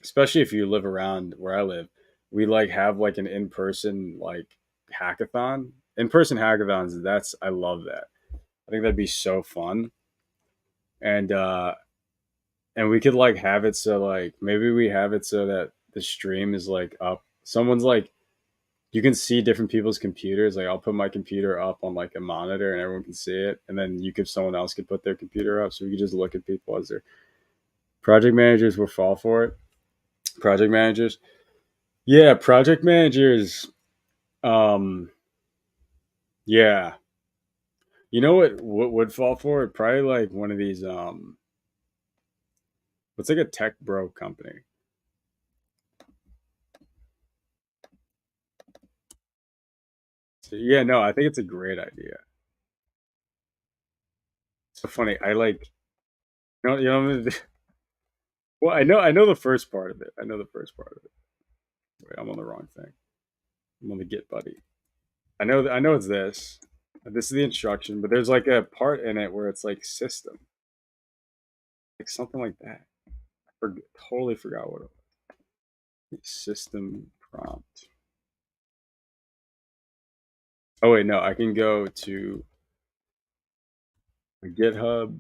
especially if you live around where I live, we like have like an in person like hackathon. In person hackathons, that's I love that. I think that'd be so fun. And we could like have it so like maybe we have it so that the stream is like up. Someone's like you can see different people's computers. Like I'll put my computer up on like a monitor and everyone can see it, and then someone else could put their computer up, so we could just look at people as their project managers will fall for it. Project managers, yeah, project managers. Um, yeah, you know what would fall for it? Probably like one of these. What's like a tech bro company? So, yeah, no, I think it's a great idea. So funny. I like well, I know the first part of it. I know the first part of it. Wait, I'm on the wrong thing. I'm on the Git buddy. I know it's this. This is the instruction, but there's like a part in it where it's like system, like something like that. Totally forgot what it was. System prompt. Oh wait, no, I can go to GitHub.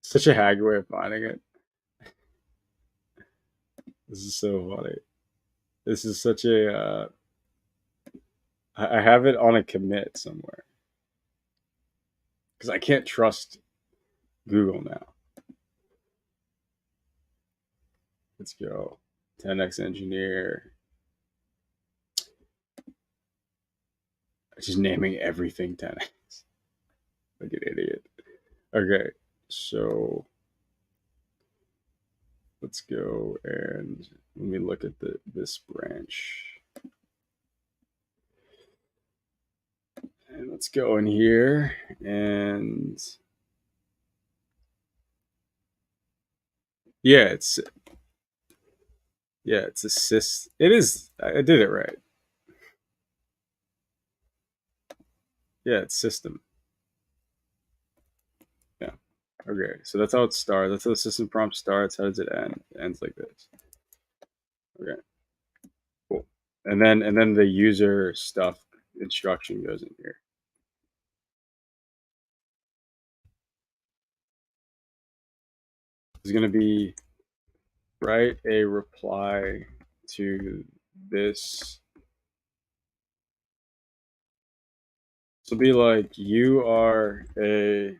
Such a hacky way of finding it. This is so funny. This is such a. I have it on a commit somewhere because I can't trust Google now. Let's go. 10x engineer. Just naming everything 10x. Like an idiot. Okay, so let's go and let me look at this branch. And let's go in here and yeah, it's assist. It is. I did it right. Yeah, it's system. Yeah. Okay, so that's how it starts. That's how the system prompt starts. How does it end? It ends like this. Okay. Cool. And then the user stuff instruction goes in here. It's gonna be write a reply to this. This will be like you are a.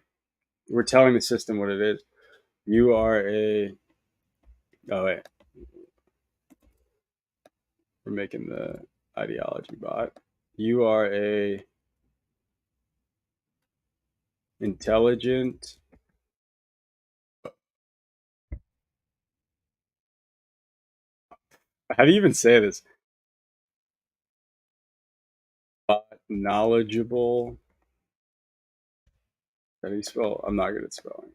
We're telling the system what it is. You are a. Oh wait, we're making the ideology bot. You are a intelligent. How do you even say this? Knowledgeable. How do you spell? I'm not good at spelling.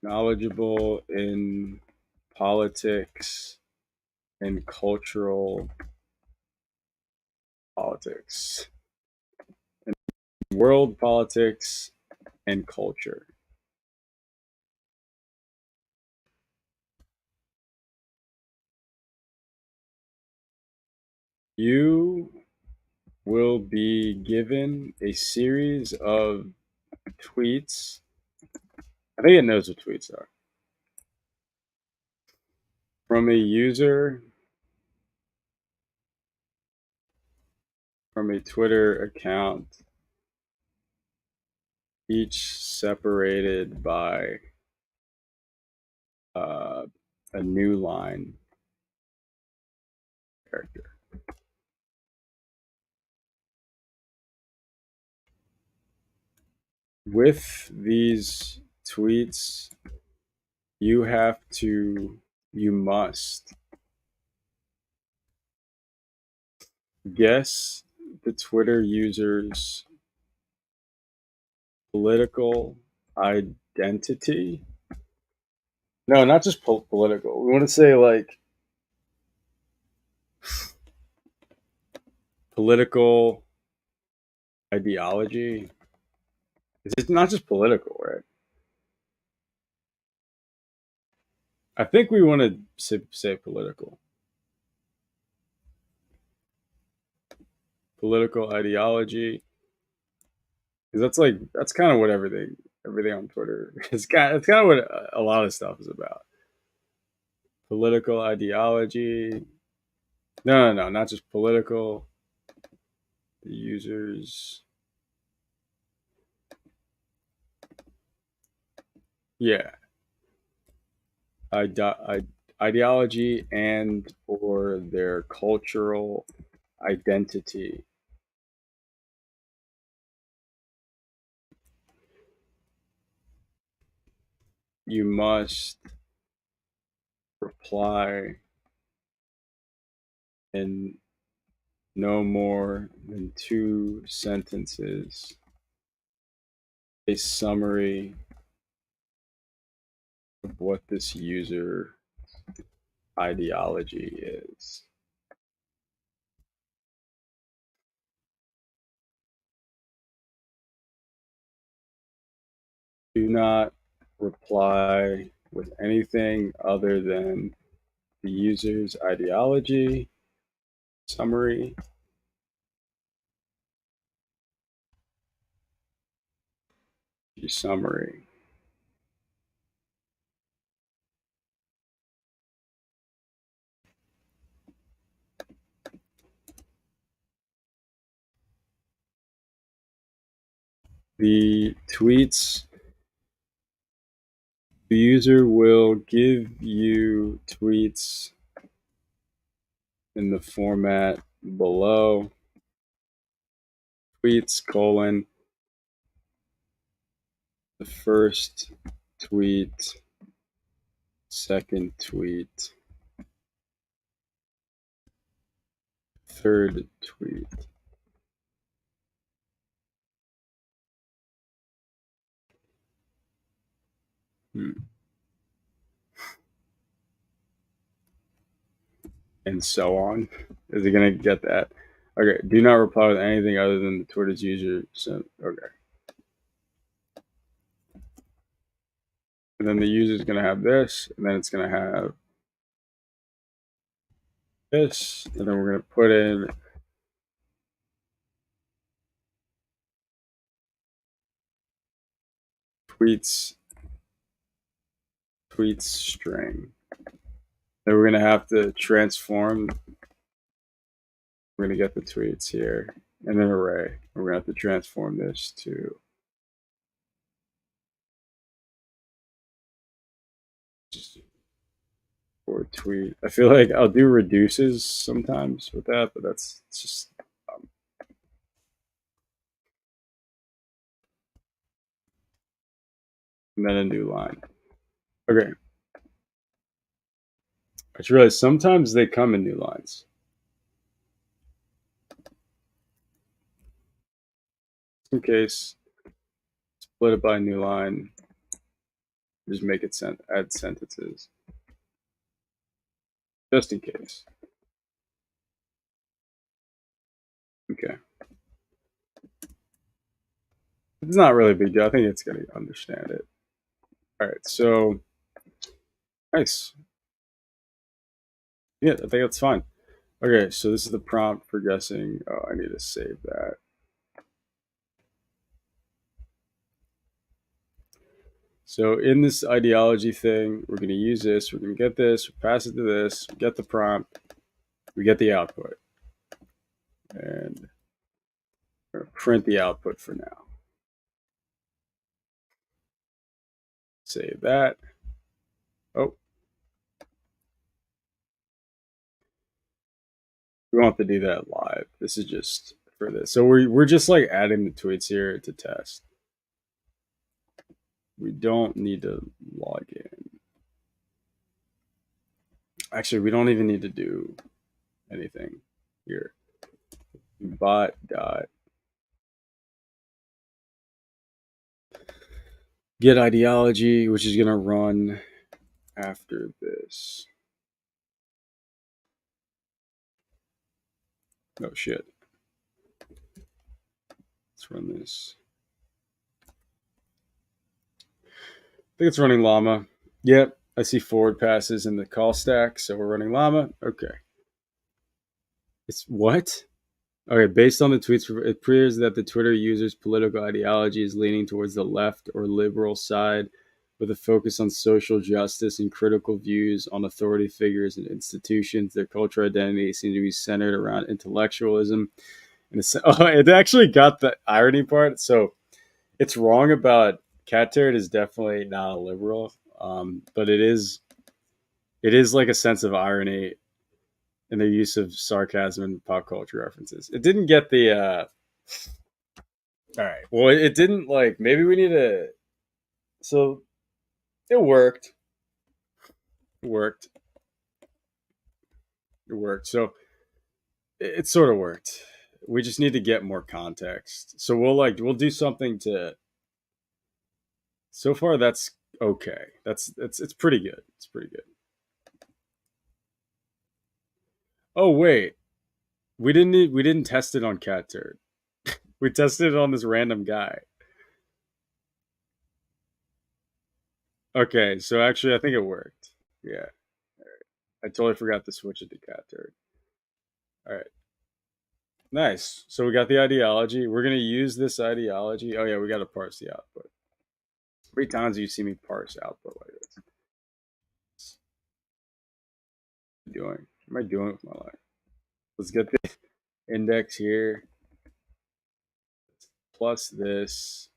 Knowledgeable in politics and cultural politics, and world politics and culture. You will be given a series of tweets. I think it knows what tweets are. From a user from a Twitter account, each separated by a new line character. With these tweets, you must guess the Twitter user's political identity. No, not just political. We want to say like political ideology. It's not just political, right? I think we want to say political. Political ideology. Because that's kind of what everything on Twitter is. It's kind of what a lot of stuff is about. political ideology. No, not just political. The users. Yeah. Ideology and or their cultural identity. You must reply in no more than 2 sentences, a summary of what this user ideology is. Do not reply with anything other than the user's ideology, summary, summary. The tweets, the user will give you tweets in the format below. Tweets colon the first tweet, second tweet, third tweet. And so on. Is it going to get that? Okay. Do not reply with anything other than the Twitter's user. So, okay. And then the user is going to have this, and then it's going to have this, and then we're going to put in tweets string. Then we're going to have to transform. We're going to get the tweets here and then array. We're going to have to transform this to or tweet. I feel like I'll do reduces sometimes with that, but it's just and then a new line. Okay. I just realized sometimes they come in new lines. In case, split it by a new line. Just make it add sentences. Just in case. Okay. It's not really a big deal. I think it's going to understand it. All right. So, nice. Yeah, I think that's fine. Okay. So, this is the prompt for guessing. Oh, I need to save that. So, in this ideology thing, we're going to use this. We're going to get this, pass it to this, get the prompt, we get the output. And we're going to print the output for now. Save that. Oh. We won't have to do that live. This is just for this. So we're just like adding the tweets here to test. We don't need to log in. Actually, we don't even need to do anything here. Bot dot get ideology, which is going to run after this. Oh shit. Let's run this. I think it's running Llama. Yep, I see forward passes in the call stack, so we're running Llama. Okay. It's what? Okay, based on the tweets, it appears that the Twitter user's political ideology is leaning towards the left or liberal side with a focus on social justice and critical views on authority figures and institutions. Their cultural identity seems to be centered around intellectualism. And oh, it actually got the irony part. So it's wrong about Cat Turd is definitely not a liberal, but it is like a sense of irony in their use of sarcasm and pop culture references. It didn't get the all right. Well, it didn't like maybe we need to so it worked. It worked. It worked. So it sort of worked. We just need to get more context. So we'll do something to so far that's okay. That's it's pretty good. It's pretty good. Oh wait. We didn't test it on Cat Turd. We tested it on this random guy. Okay, so actually I think it worked. Yeah. I totally forgot to switch it to Cat Turd. All right. Nice. So we got the ideology. We're gonna use this ideology. Oh yeah, we gotta parse the output. How many times do you see me parse output like this? What am I doing with my life? Let's get the index here plus this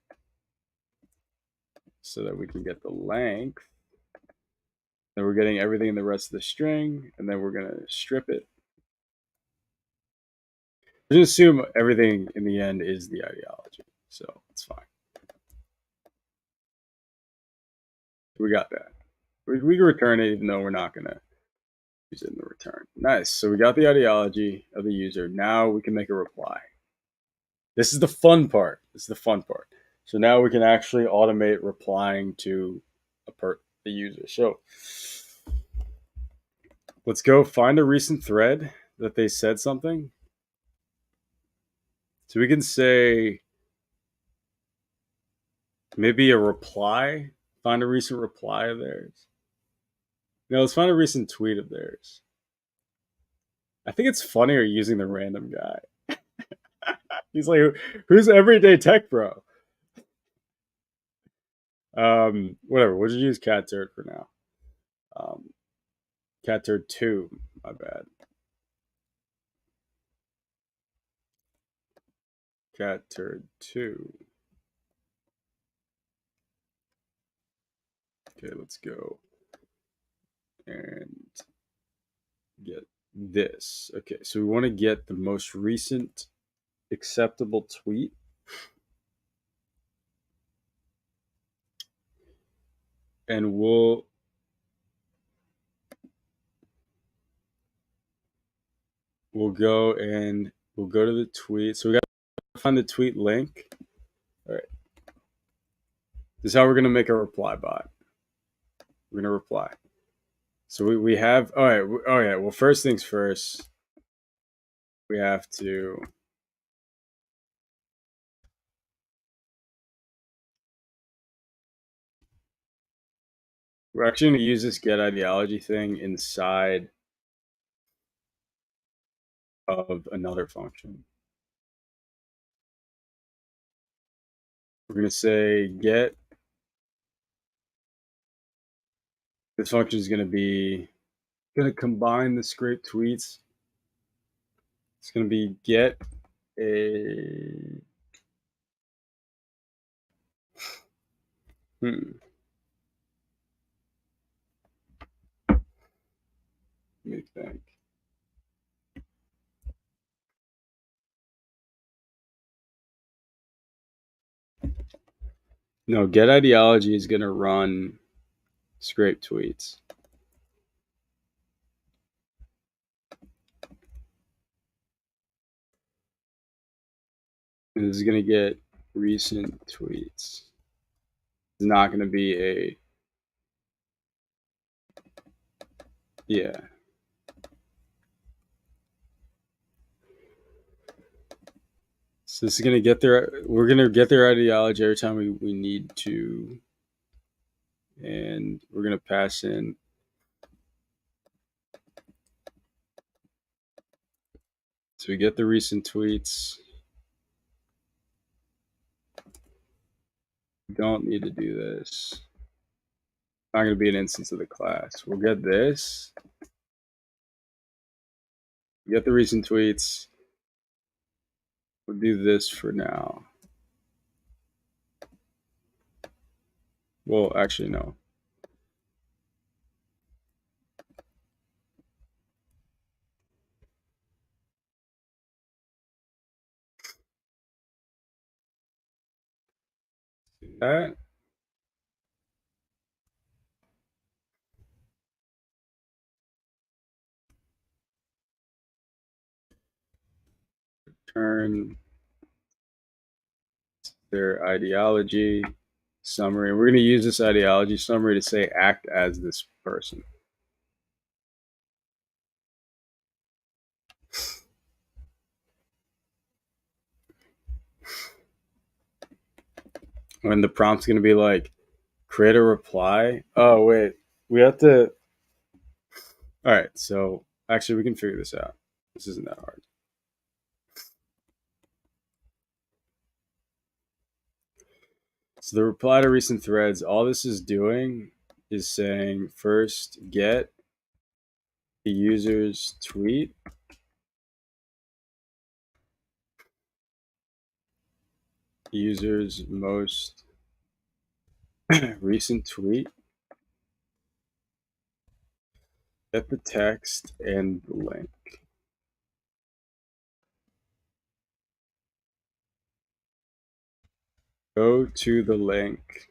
so that we can get the length. Then we're getting everything in the rest of the string, and then we're gonna strip it. We're gonna assume everything in the end is the ideology, so it's fine. We got that. We can return it even though we're not gonna use it in the return. Nice. So we got the ideology of the user. Now we can make a reply. This is the fun part. This is the fun part. So now we can actually automate replying to the user. So let's go find a recent thread that they said something. So we can say maybe a reply. Find a recent reply of theirs. No, let's find a recent tweet of theirs. I think it's funnier using the random guy. He's like, who's everyday tech bro? Whatever. We'll just use Cat Turd for now. Cat Turd 2. My bad. Cat Turd 2. Okay, let's go and get this. Okay, so we want to get the most recent acceptable tweet. And we'll go and we'll go to the tweet. So we got to find the tweet link. All right. This is how we're going to make a reply bot. We're going to reply. So we have, all right. Oh, yeah. Well, first things first, we have to, we're actually going to use this get ideology thing inside of another function. We're going to say get, this function is going to be, going to combine the scrape tweets. It's going to be get a, Let me think. No, get ideology is going to run scrape tweets. And this is going to get recent tweets. It's not going to be a, yeah. So this is going to get we're going to get their ideology every time we need to. And we're going to pass in. So we get the recent tweets. We don't need to do this. not going to be an instance of the class. We'll get this. Get the recent tweets. We'll do this for now. Well, actually, no. That. Turn their ideology summary. We're going to use this ideology summary to say act as this person. When the prompt's going to be like, create a reply. Oh, wait. We have to. All right. So actually, we can figure this out. This isn't that hard. So the reply to recent threads, all this is doing is saying first get the user's tweet, user's most recent tweet, get the text and the link. Go to the link.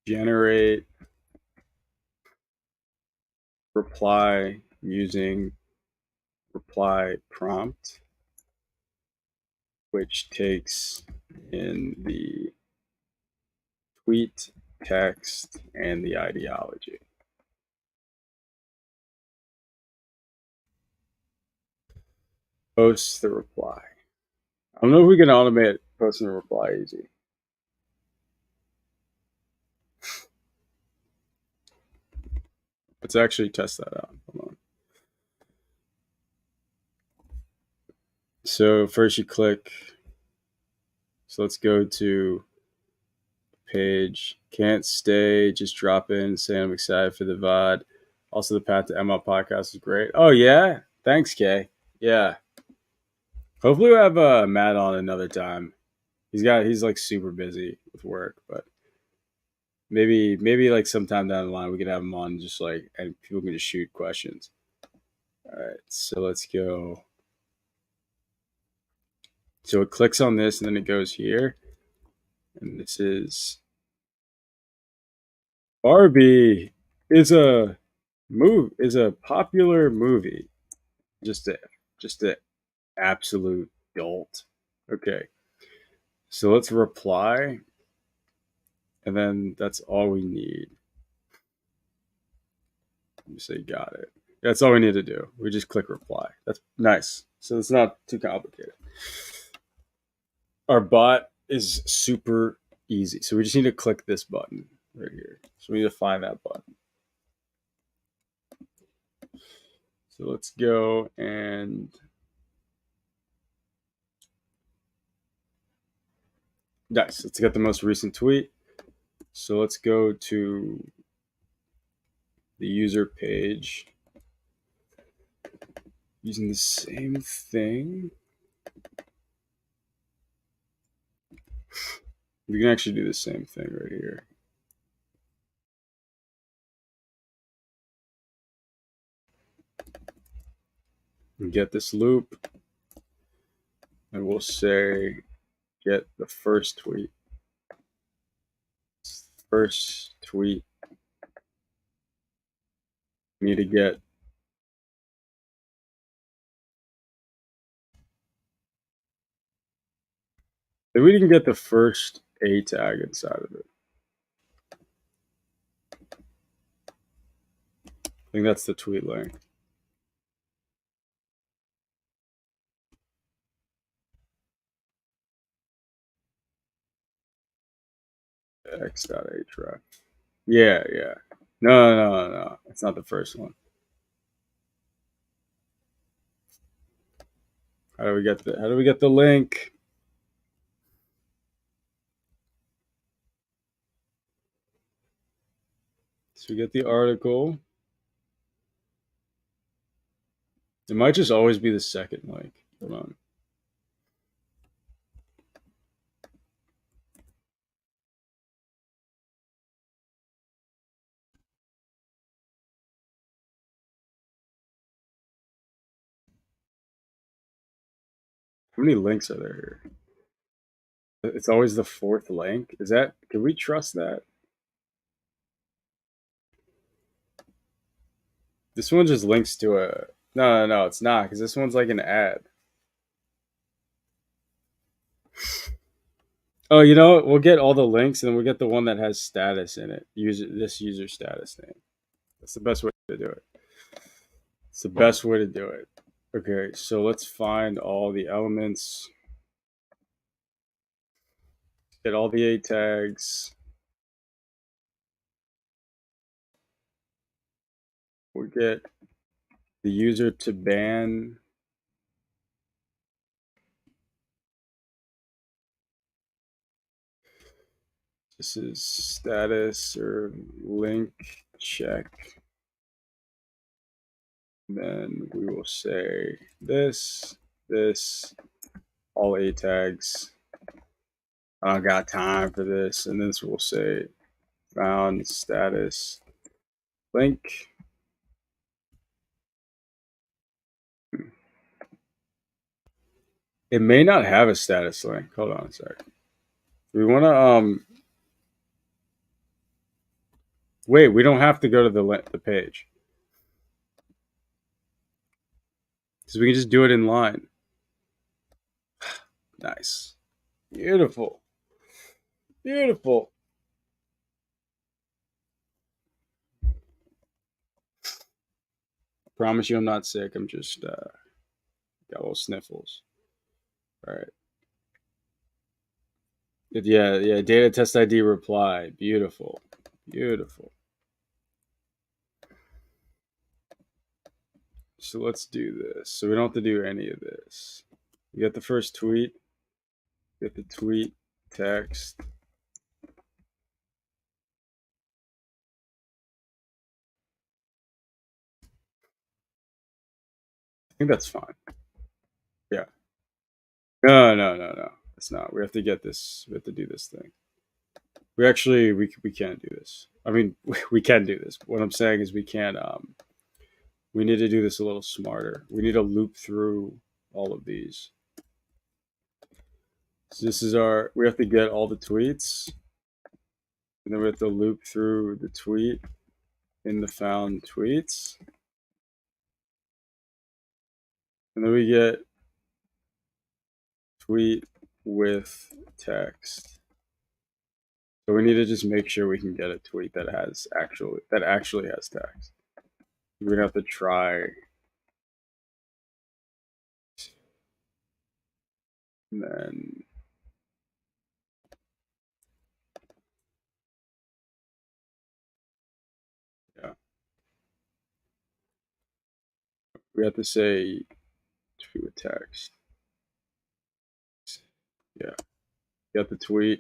Generate reply using reply prompt, which takes in the tweet, text, and the ideology. Post the reply. I don't know if we can automate posting a reply easy. Let's actually test that out. Hold on. So first you click. So let's go to page. Can't stay. Just drop in. Say I'm excited for the VOD. Also, the path to ML podcast is great. Oh yeah, thanks, Kay. Yeah. Hopefully we'll have Matt on another time. He's like super busy with work, but maybe like sometime down the line we could have him on just like and people can just shoot questions. All right, so let's go. So it clicks on this and then it goes here. And this is Barbie is a popular movie. Just a absolute dolt. Okay. So let's reply. And then that's all we need. You say got it. That's all we need to do. We just click reply. That's nice. So it's not too complicated. Our bot is super easy. So we just need to click this button right here. So we need to find that button. So let's go and nice. Let's get the most recent tweet. So let's go to the user page using the same thing. We can actually do the same thing right here. And get this loop. And we'll say get the first tweet. First tweet. We need to get if we can get the first A tag inside of it. I think that's the tweet length. X.href. Yeah. No. It's not the first one. How do we get the link? So we get the article. It might just always be the second link. Hold on. How many links are there here? It's always the fourth link. Is that? Can we trust that? This one just links to a. No, it's not because this one's like an ad. Oh, you know what? We'll get all the links and then we'll get the one that has status in it. User status name. That's the best way to do it. It's the best way to do it. Okay, so let's find all the elements. Get all the A tags. We'll get the user to ban. This is status or link check. Then we will say this, all A tags. I don't got time for this. And this will say found status link. It may not have a status link. Hold on a sec. We want to wait. We don't have to go to the page because we can just do it in line. Nice, beautiful, beautiful. Promise you, I'm not sick. I'm just got little sniffles. All right. Yeah. Data test ID reply. Beautiful, beautiful. So let's do this. So we don't have to do any of this. We got the first tweet. Get the tweet text. I think that's fine. Yeah. No. It's not. We have to get this. We have to do this thing. We can't do this. I mean, we can do this. What I'm saying is we can't. We need to do this a little smarter. We need to loop through all of these. So this is our. We have to get all the tweets, and then we have to loop through the tweet in the found tweets, and then we get tweet with text. So we need to just make sure we can get a tweet that actually has text. We're gonna have to try, and then yeah, we have to say tweet with text. Yeah, get the tweet.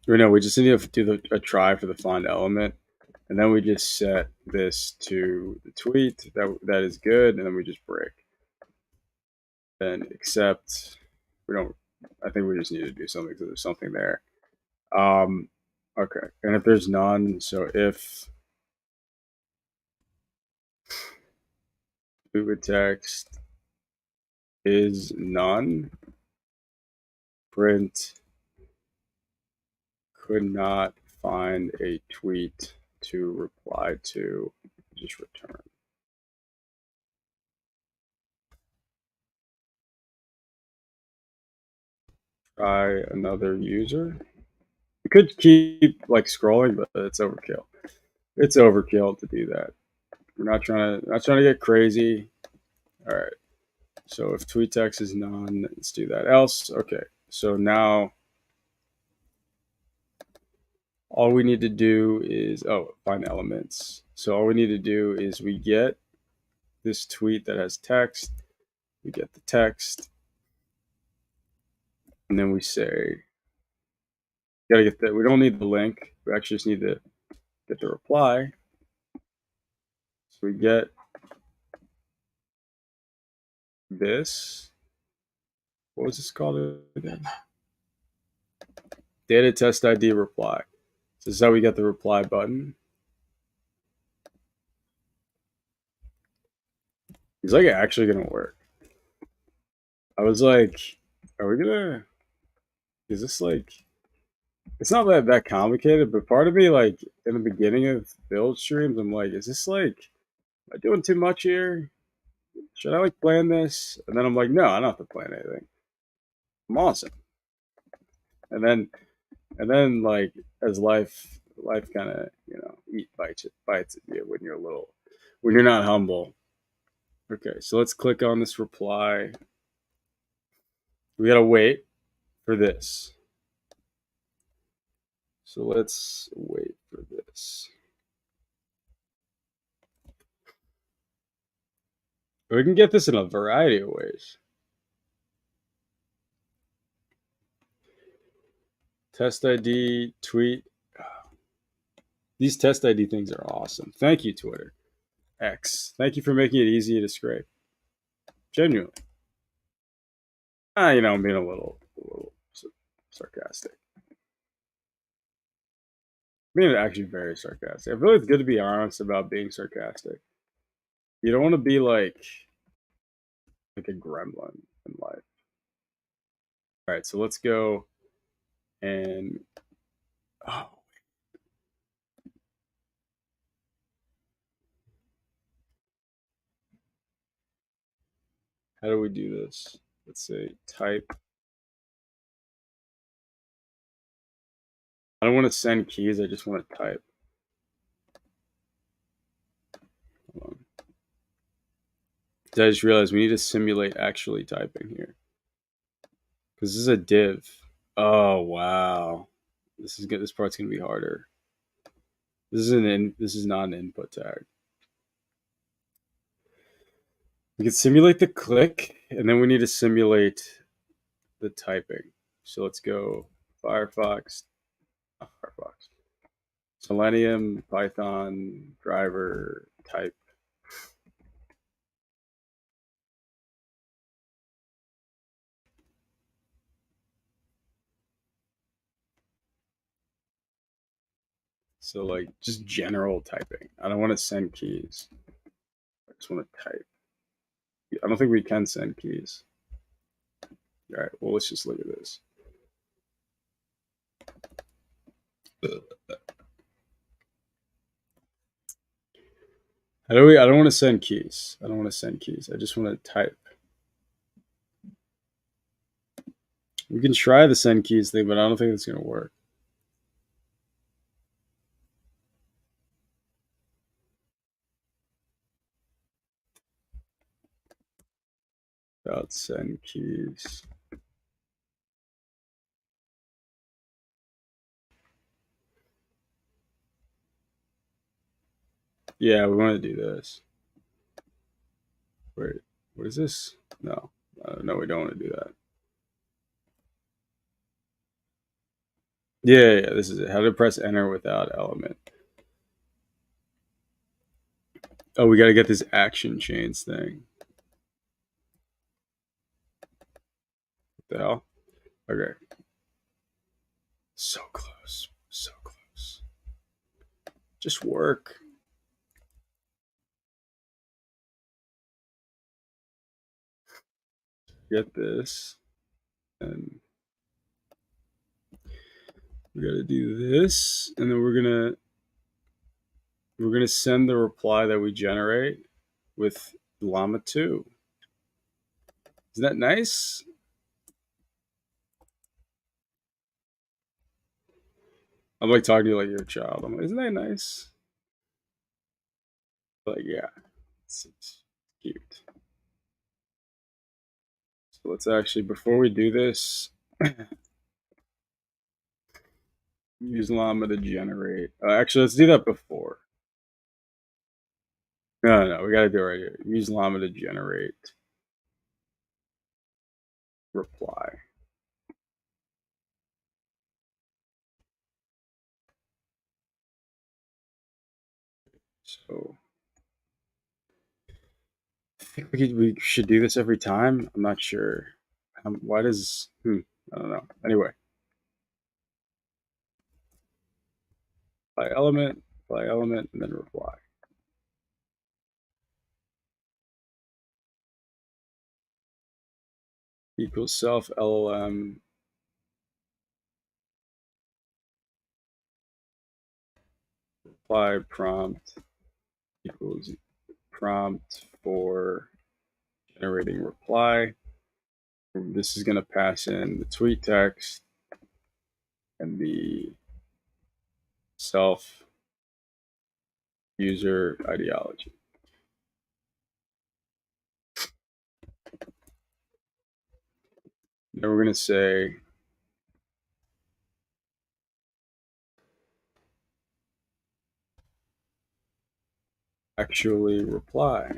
Or no, we just need to do a try for the find element, and then we just set this to the tweet that is good, and then we just break. Then accept. We don't. I think we just need to do something because there's something there. Okay, and if there's none, so if tweet with text is none, print could not find a tweet to reply to, just return. Try another user. We could keep like scrolling, but it's overkill. It's overkill to do that. We're not trying to get crazy. All right. So if tweet text is none, let's do that. Else, okay. So now all we need to do is find elements. So all we need to do is we get this tweet that has text. We get the text, and then we say Gotta get that. We don't need the link. We actually just need to get the reply. So we get this. What was this called again? Data test ID reply. So this is how we get the reply button. He's like actually gonna work. I was like, are we gonna? Is this like? It's not that complicated, but part of me, like in the beginning of build streams, I'm like, is this like, am I doing too much here? Should I like plan this? And then I'm like, no, I don't have to plan anything. I'm awesome. And then like as life kind of eat bites at you when you're little, when you're not humble. Okay, so let's click on this reply. We gotta wait for this. So let's wait for this. We can get this in a variety of ways. Test ID, tweet. These test ID things are awesome. Thank you, Twitter. X. Thank you for making it easy to scrape. Genuinely. I'm being a little sarcastic. Being actually very sarcastic. I feel like it's good to be honest about being sarcastic. You don't want to be like a gremlin in life. All right, so let's go and oh, how do we do this? Let's say type. I don't want to send keys. I just want to type. I just realized we need to simulate actually typing here because this is a div. Oh wow, this is good. This part's gonna be harder. This is not an input tag. We can simulate the click, and then we need to simulate the typing. So let's go Firefox, Firefox, Selenium, Python, driver, type. So like just general typing. I don't want to send keys. I just want to type. I don't think we can send keys. All right. Well, let's just look at this. How do we? I don't want to send keys. I don't want to send keys. I just want to type. We can try the send keys thing, but I don't think it's going to work. Without send keys. Yeah, we want to do this. Wait, what is this? No, no, we don't want to do that. Yeah, this is it. How to press enter without element. Oh, we got to get this action chains thing. What the hell? Okay. So close. So close. Just work. Get this. And we got to do this. And then we're gonna send the reply that we generate with Llama 2. Isn't that nice? I'm like talking to you like you're a child. I'm like, isn't that nice? Like, yeah, it's cute. So let's actually, before we do this, use Llama to generate. Actually, let's do that before. No, we gotta do it right here. Use Llama to generate reply. So I think we should do this every time. I'm not sure. Why does I don't know. Anyway, by element, and then reply equals self LLM reply prompt equals prompt for generating reply. This is going to pass in the tweet text and the self user ideology. Then we're going to say actually reply.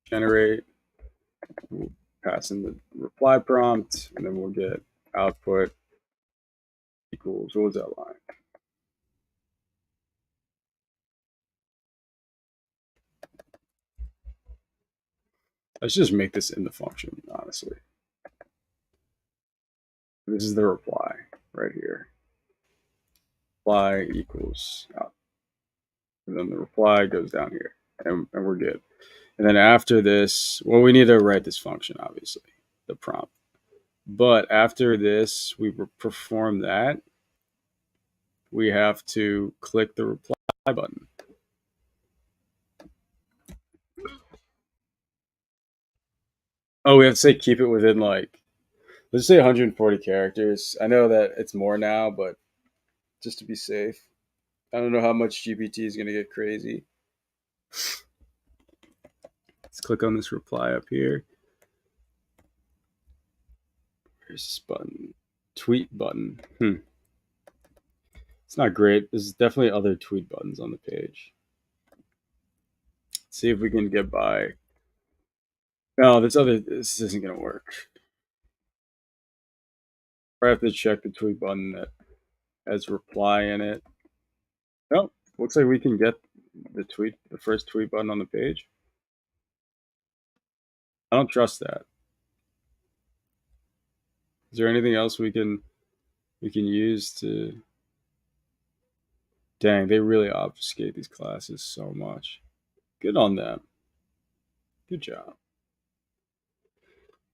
Generate, we'll pass in the reply prompt, and then we'll get output equals, what was that line? Let's just make this in the function, honestly. This is the reply right here. Reply equals out. And then the reply goes down here, and we're good. And then after this, well, we need to write this function, obviously, the prompt. But after this, we perform that, we have to click the reply button. Oh, we have to say keep it within like, let's say 140 characters. I know that it's more now, but just to be safe. I don't know how much GPT is going to get crazy. Let's click on this reply up here. Here's this button. Tweet button. It's not great. There's definitely other tweet buttons on the page. Let's see if we can get by. No, this isn't going to work. I have to check the tweet button that has reply in it. Oh, looks like we can get the first tweet button on the page. I don't trust that. Is there anything else we can use to? Dang, they really obfuscate these classes so much. Good on them. Good job.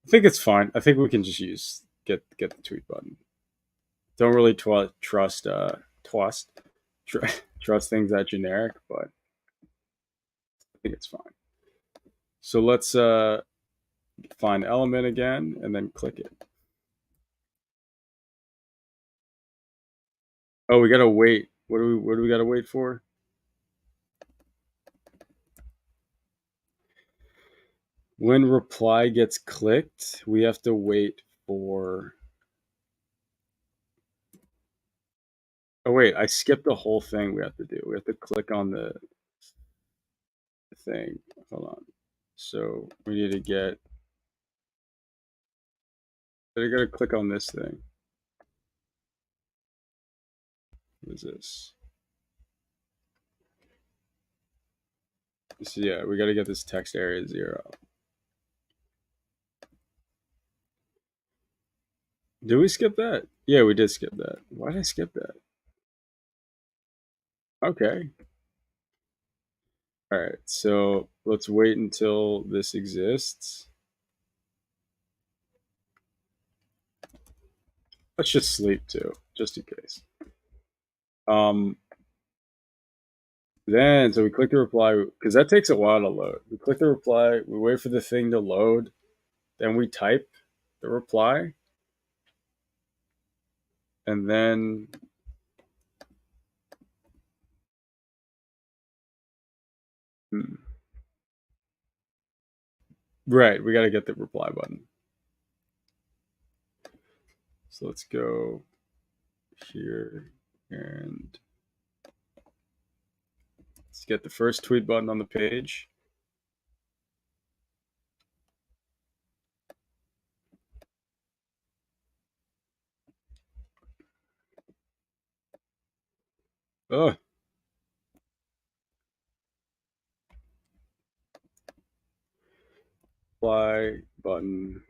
I think it's fine. I think we can just get the tweet button. Don't really trust trust things that generic, but I think it's fine. So let's find element again and then click it. Oh, we gotta wait. What do we gotta wait for? When reply gets clicked, we have to wait for. Oh wait, I skipped the whole thing. We have to do. We have to click on the thing. Hold on. So we need to get. I gotta click on this thing. What is this? So yeah, we gotta get this text area 0. Did we skip that? Yeah, we did skip that. Why did I skip that? Okay. All right. So let's wait until this exists. Let's just sleep too, just in case. Then so we click the reply because that takes a while to load. We click the reply, we wait for the thing to load, then we type the reply, and then right, we got to get the reply button. So let's go here and let's get the first tweet button on the page. Oh, apply button.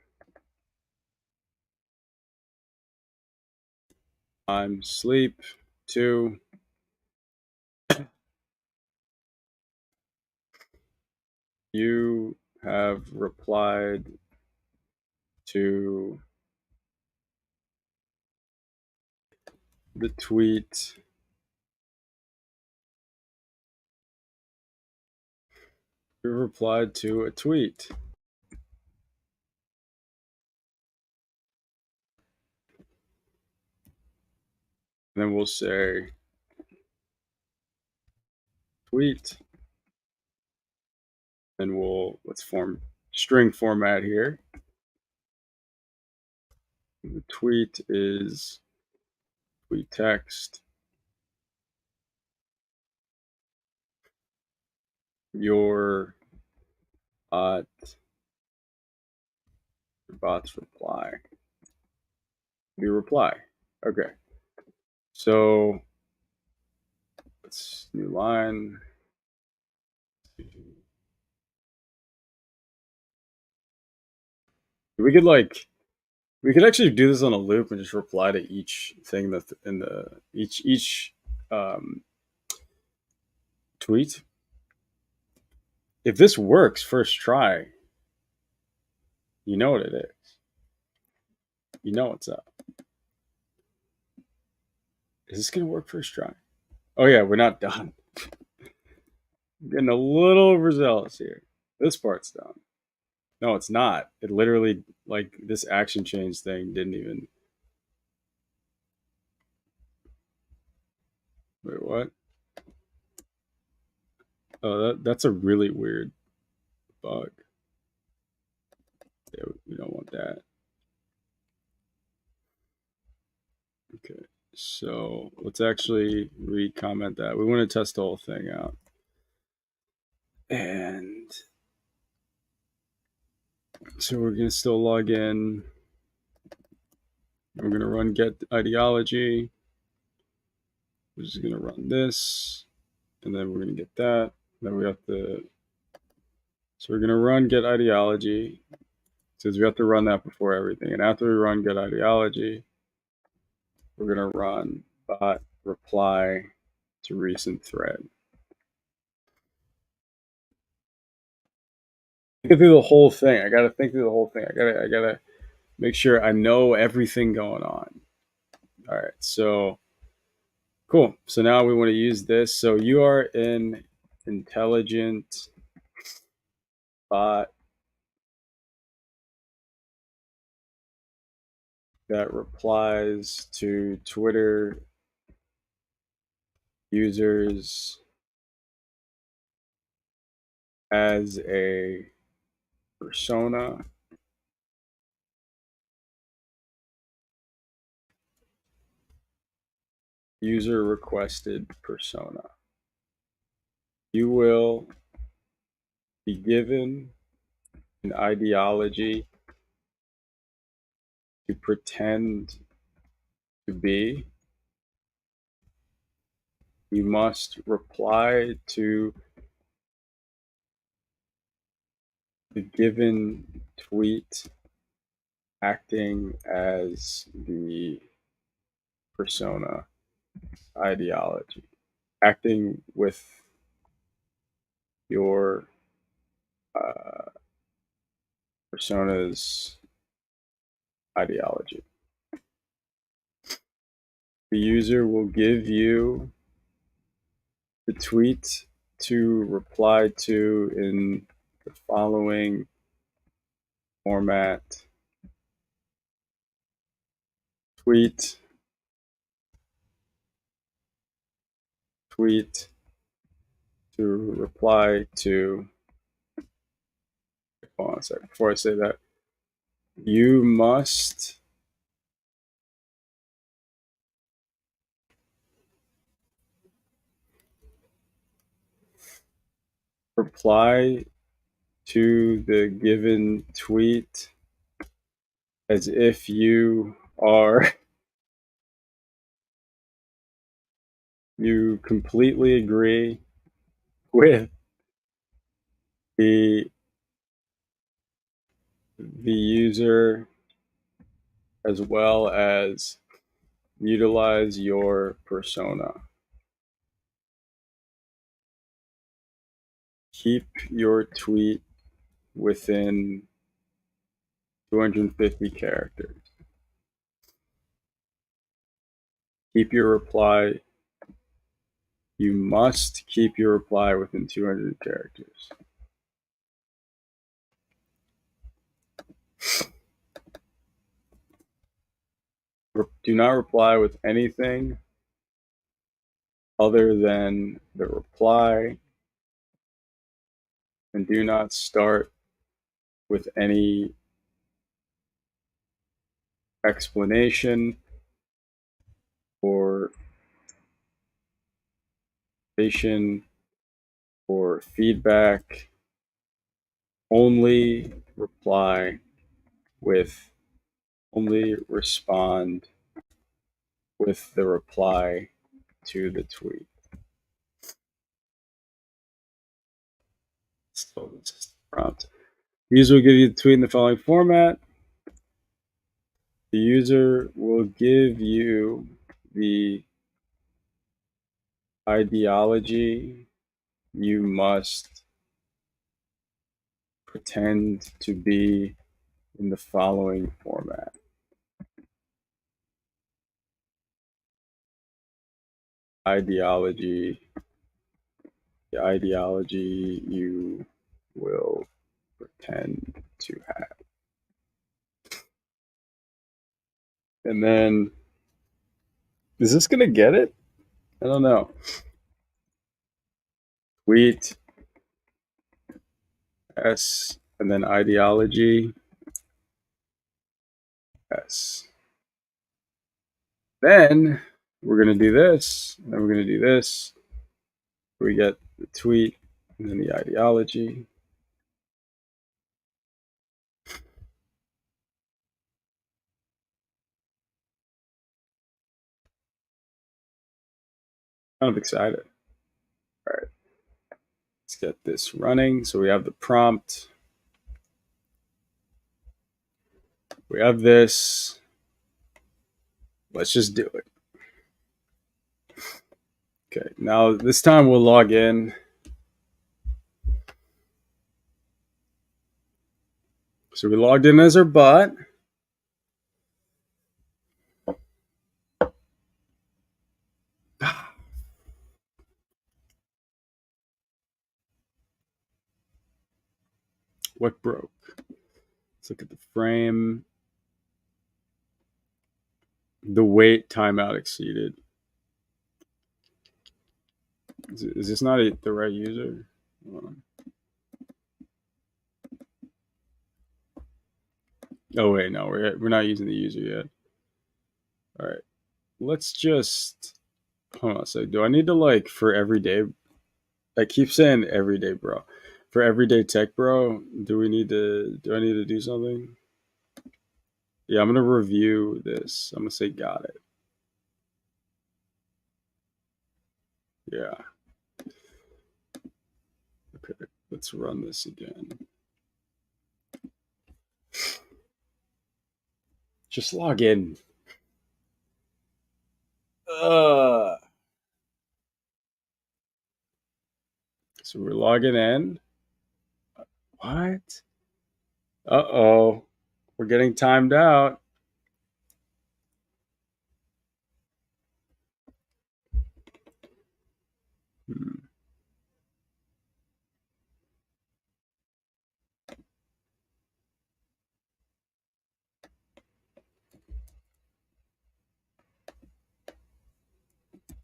I'm sleep 2. You have replied to the tweet. You replied to a tweet. And then we'll say tweet. And let's form string format here. The tweet is tweet text. Your bot's reply. You reply. Okay. So let's new line. We could actually do this on a loop and just reply to each thing that's in the each tweet. If this works first try, you know what it is. You know what's up. Is this gonna work first try? Oh yeah, we're not done. Getting a little overzealous here. This part's done. No, it's not. It literally, like, this action change thing didn't even. Wait, what? Oh, that's a really weird bug. Yeah, we don't want that. Okay, so let's actually re-comment that. We want to test the whole thing out. And so we're going to still log in. We're going to run get ideology. We're just going to run this. And then we're going to get that. Then we have to. So we're going to run get ideology. It says we have to run that before everything. And after we run get ideology, we're going to run bot reply to recent thread. Think through the whole thing. I got to think through the whole thing. I gotta make sure I know everything going on. All right, so cool. So now we want to use this. So you are an intelligent bot that replies to Twitter users as a persona. User requested persona. You will be given an ideology to pretend to be. You must reply to the given tweet acting as the persona ideology, acting with your persona's ideology. The user will give you the tweet to reply to in the following format: tweet, tweet to reply to. Hold on a second. Before I say that, you must reply to the given tweet as if you are You completely agree with the user as well as utilize your persona. Keep your tweet within 250 characters. Keep your reply. You must keep your reply within 200 characters. Do not reply with anything other than the reply, and do not start with any explanation or patient or feedback. Only reply with, only respond with the reply to the tweet. So this is the prompt. The user will give you the tweet in the following format. The user will give you the ideology you must pretend to be in the following format. Ideology, the ideology you will pretend to have. And then, is this going to get it? I don't know. Tweet S and then ideology S. Then we're going to do this. And then we're going to do this. We get the tweet and then the ideology. Kind of excited. All right. Let's get this running. So we have the prompt. We have this. Let's just do it. Okay, now this time we'll log in. So we logged in as our bot. What broke? Let's look at the frame. The wait timeout exceeded. Is this not the right user? Oh wait, no, we're not using the user yet. All right, let's just hold on a sec. Do I need to like for everyday? I keep saying everyday, bro. For everyday tech, bro, do I need to do something? Yeah, I'm gonna review this. I'm gonna say got it. Yeah. Okay, let's run this again. Just log in. So we're logging in. What? Uh-oh. We're getting timed out.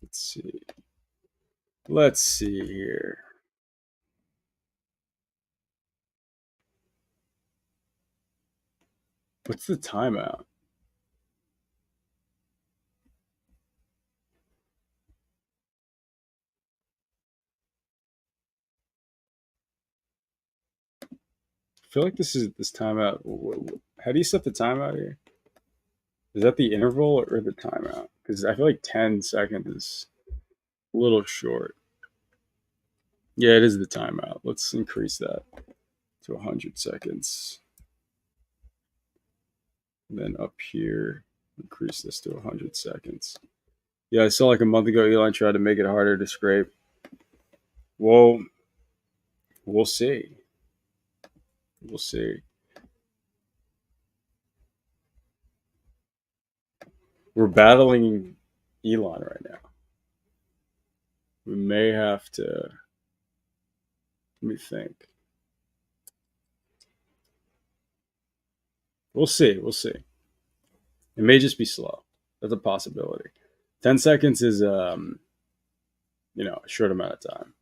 Let's see. Let's see here. What's the timeout? I feel like this timeout. How do you set the timeout here? Is that the interval or the timeout? Because I feel like 10 seconds is A little short. Yeah, it is the timeout. Let's increase that to 100 seconds. And then up here, increase this to 100 seconds. Yeah, I saw like a month ago Elon tried to make it harder to scrape. Well, we'll see. We'll see. We're battling Elon right now. We may have to. Let me think. We'll see. We'll see. It may just be slow. That's a possibility. 10 seconds is a short amount of time.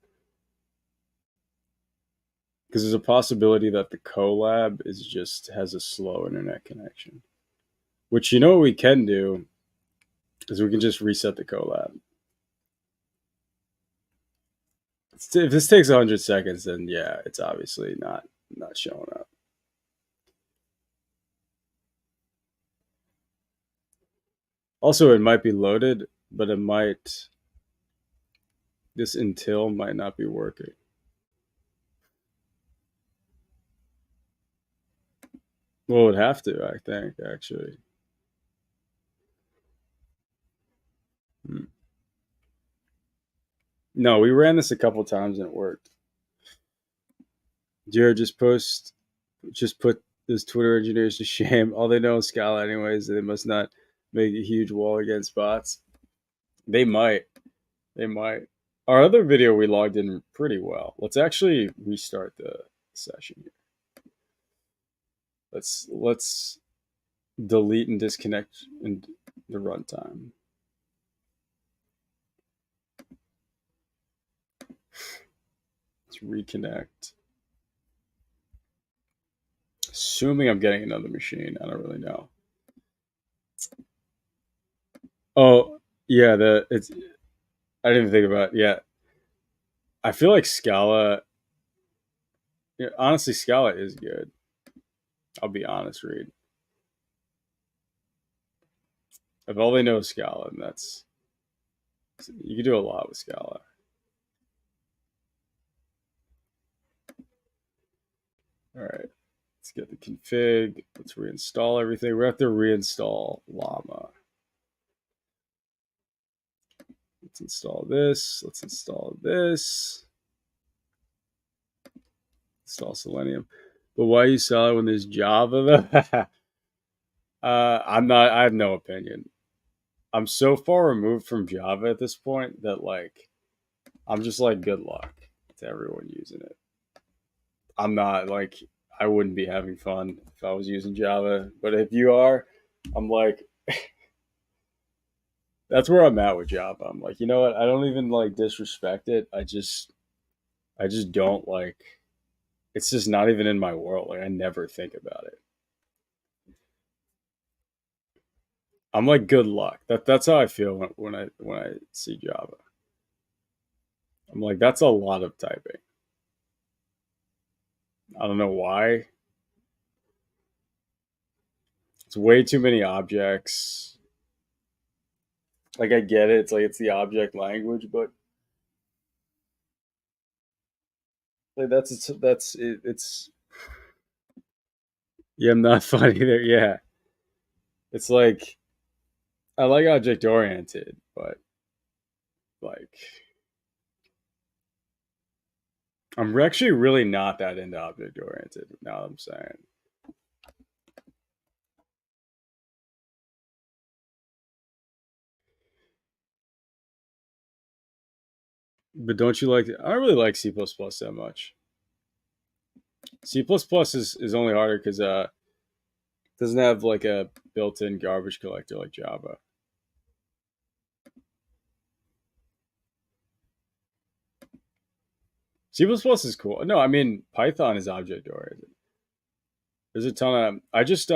Because there's a possibility that the colab is just has a slow internet connection. Which you know what we can do is we can just reset the colab. If this takes 100 seconds, then yeah, it's obviously not showing up. Also, it might be loaded, but it might this until might not be working. Well, it would have to, I think, actually. Hmm. No, we ran this a couple times and it worked. Jared just put those Twitter engineers to shame. All they know is Scala, anyways. They must not make a huge wall against bots. They might. They might. Our other video we logged in pretty well. Let's actually restart the session here. Let's delete and disconnect in the runtime. Let's reconnect. Assuming I'm getting another machine, I don't really know. Oh yeah, the it's. I didn't even think about it. Yeah. I feel like Scala. Yeah, honestly, Scala is good. I'll be honest, Reed. If all they know is Scala, and that's you can do a lot with Scala. All right, let's get the config. Let's reinstall everything. We have to reinstall Llama. Let's install this. Let's install this. Install Selenium. But why use Scala when there's Java? I'm not. I have no opinion. I'm so far removed from Java at this point that like I'm just like good luck to everyone using it. I'm not like I wouldn't be having fun if I was using Java, but if you are, I'm like that's where I'm at with Java. I'm like, you know what? I don't even like disrespect it. I just don't like it's just not even in my world. Like I never think about it. I'm like good luck. That's how I feel when I see Java. I'm like that's a lot of typing. I don't know why. It's way too many objects. Like I get it. It's like it's the object language, but like it's yeah, I'm not funny there. Yeah, it's like I like object oriented, but like I'm actually really not that into object oriented. Now that I'm saying, but don't you like? I don't really like C++ that much. C++ is only harder because it doesn't have like a built-in garbage collector like Java. C++ is cool. No, I mean Python is object oriented. There's a ton of I just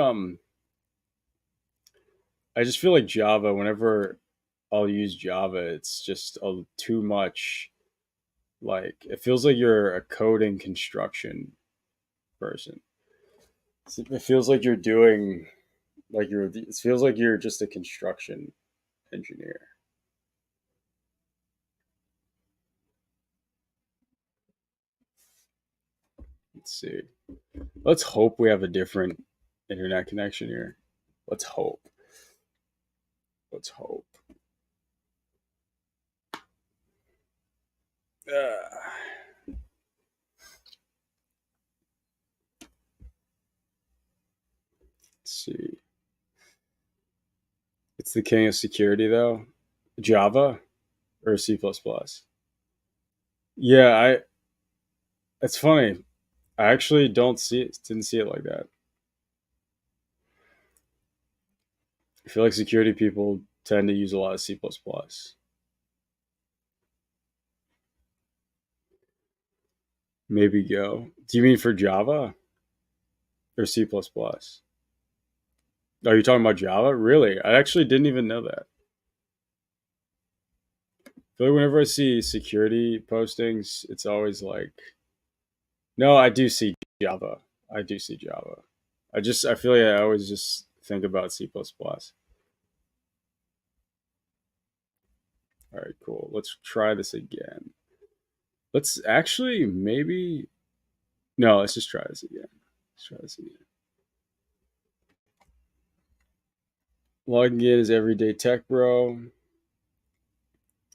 feel like Java. Whenever I'll use Java, it's just too much. Like it feels like you're a coding construction person. It feels like you're doing like you're. It feels like you're just a construction engineer. Let's see. Let's hope we have a different internet connection here. Let's hope. Let's hope. Let's see. It's the king of security, though. Java or C++. Yeah, I. It's funny. I actually don't see it. Didn't see it like that. I feel like security people tend to use a lot of C++. Maybe Go. Do you mean for Java or C++? Are you talking about Java? Really? I actually didn't even know that. I feel like whenever I see security postings, it's always like, no, I do see Java. I do see Java. I feel like I always just think about C++. All right, cool. Let's try this again. Let's actually maybe no. Let's just try this again. Let's try this again. Logging in is everyday tech, bro.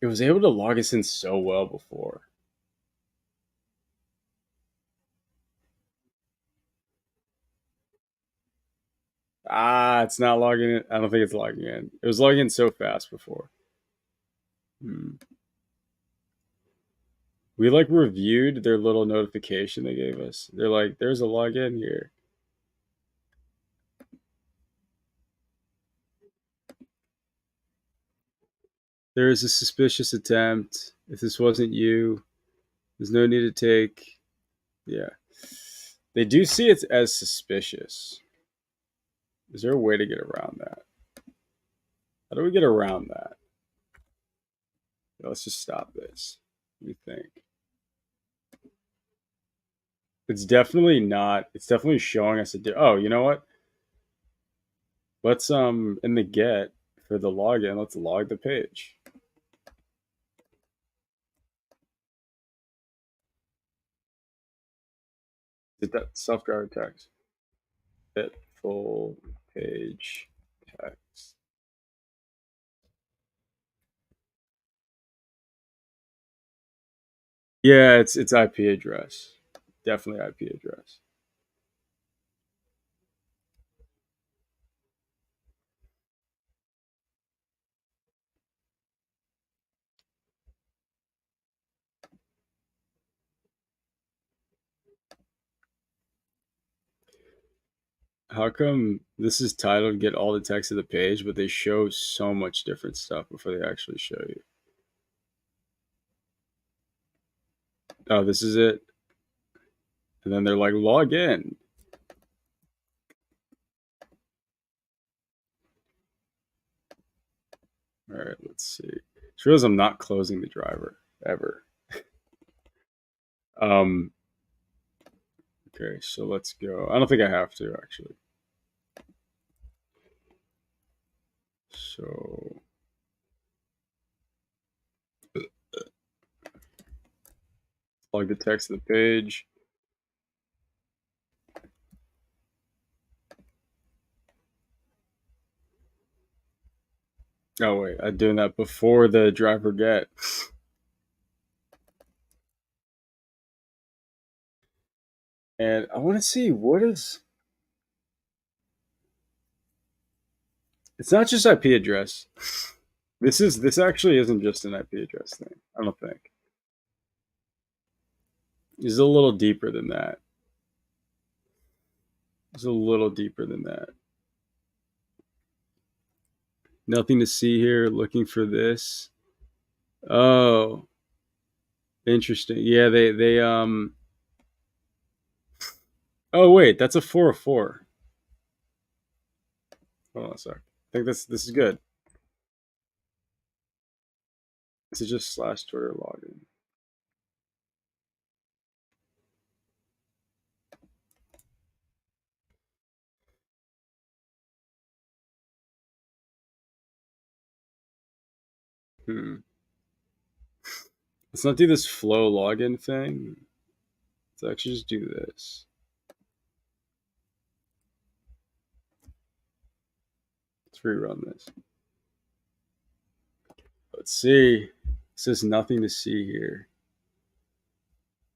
It was able to log us in so well before. It's not logging in. I don't think it's logging in. It was logging in so fast before. Hmm. We like reviewed their little notification they gave us. They're like, "There's a login here." There is a suspicious attempt. If this wasn't you, there's no need to take. Yeah, they do see it as suspicious. Is there a way to get around that? How do we get around that? Yeah, let's just stop this. What do you think? It's definitely not. It's definitely showing us a. Oh, you know what? Let's in the get for the login. Let's log the page. Did that self-driving text? Get full page text. Yeah, it's IP address. Definitely IP address. How come this is titled "Get all the text of the page," but they show so much different stuff before they actually show you? Oh, this is it, and then they're like, "Log in." All right, let's see. Just realize I'm not closing the driver ever. Um. Okay, so let's go. I don't think I have to actually. So plug the text of the page. Oh wait, I'm doing that before the driver get. And I want to see what is. It's not just IP address. This actually isn't just an IP address thing. I don't think. It's a little deeper than that. It's a little deeper than that. Nothing to see here. Looking for this. Oh, interesting. Yeah, they. Oh wait, that's a 404. Hold on a sec. I think this is good. This is just slash Twitter login. Hmm. Let's not do this flow login thing. actually just do this. Let's rerun this. Let's see. It says nothing to see here.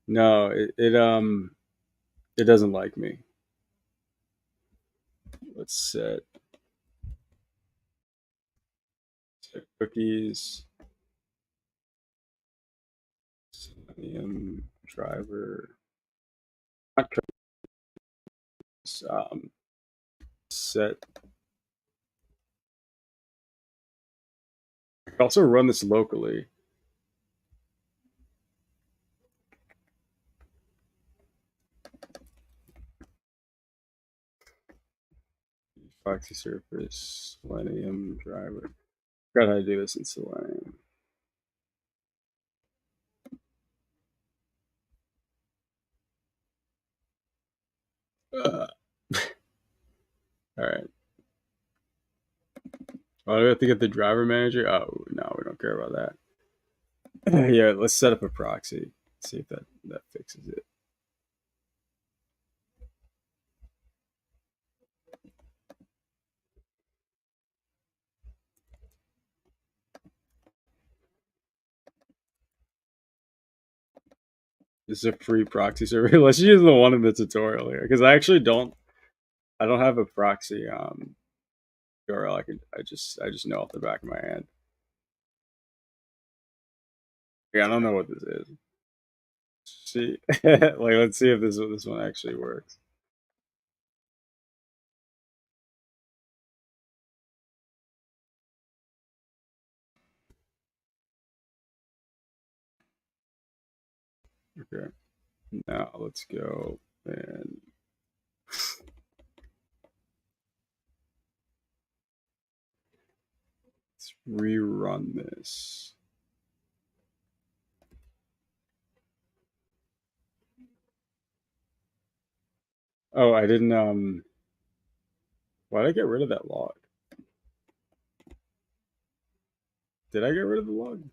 No, it doesn't like me. Let's set cookies. Selenium driver. Not cookies. Set. I can also run this locally. Proxy surface, Selenium driver. Forgot how to do this in Selenium. All right. Oh, do we have to get the driver manager? Oh no, we don't care about that. Yeah, let's set up a proxy. See if that fixes it. This is a free proxy server. Let's use the one in the tutorial here because I actually don't. I don't have a proxy URL. I just know off the back of my hand. Yeah, I don't know what this is. See, like let's see if this one actually works. Okay, now let's go and let's rerun this. Oh, I didn't. Why did I get rid of that log? Did I get rid of the log?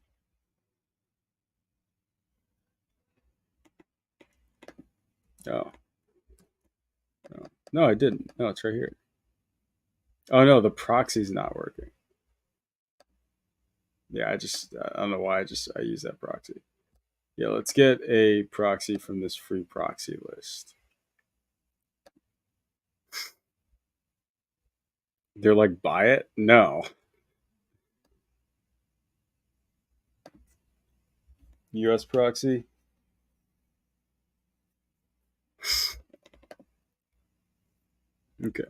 Oh, no, no, I didn't. No, it's right here. Oh no, the proxy's not working. Yeah, I don't know why I use that proxy. Yeah, let's get a proxy from this free proxy list. They're like, buy it? No. US proxy? Okay.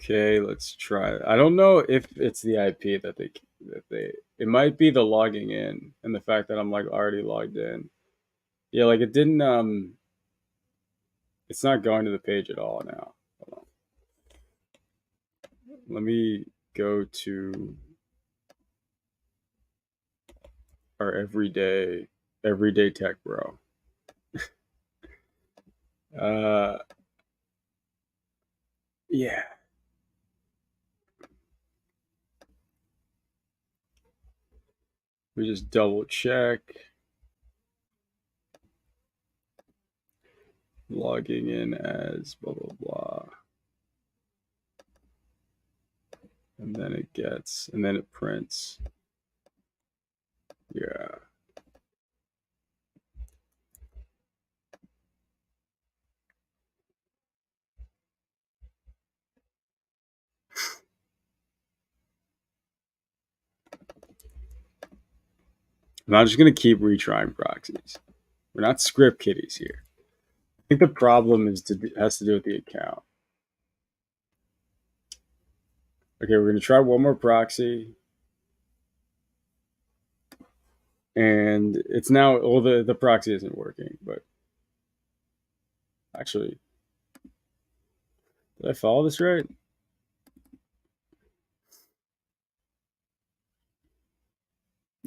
Okay, let's try it. I don't know if it's the IP that they it might be the logging in and the fact that I'm like already logged in. Yeah, like it didn't it's not going to the page at all now. Hold on. Let me go to our everyday tech bro. Uh yeah. We just double check. Logging in as blah blah blah. And then it prints. Yeah. And I'm just gonna keep retrying proxies. We're not script kiddies here. I think the problem has to do with the account. Okay, we're gonna try one more proxy. And it's now well the proxy isn't working, but actually did I follow this right?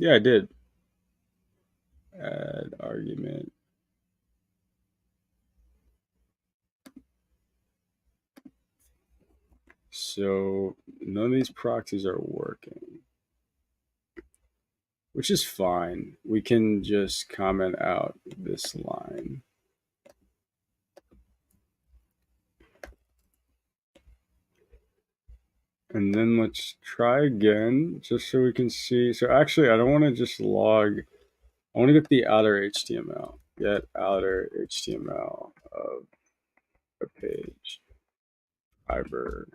Yeah, I did. Add argument. So none of these proxies are working, which is fine. We can just comment out this line. And then let's try again, just so we can see. So actually, I don't want to just log. I want to get the outer HTML. Get outer HTML of a page. Fiber.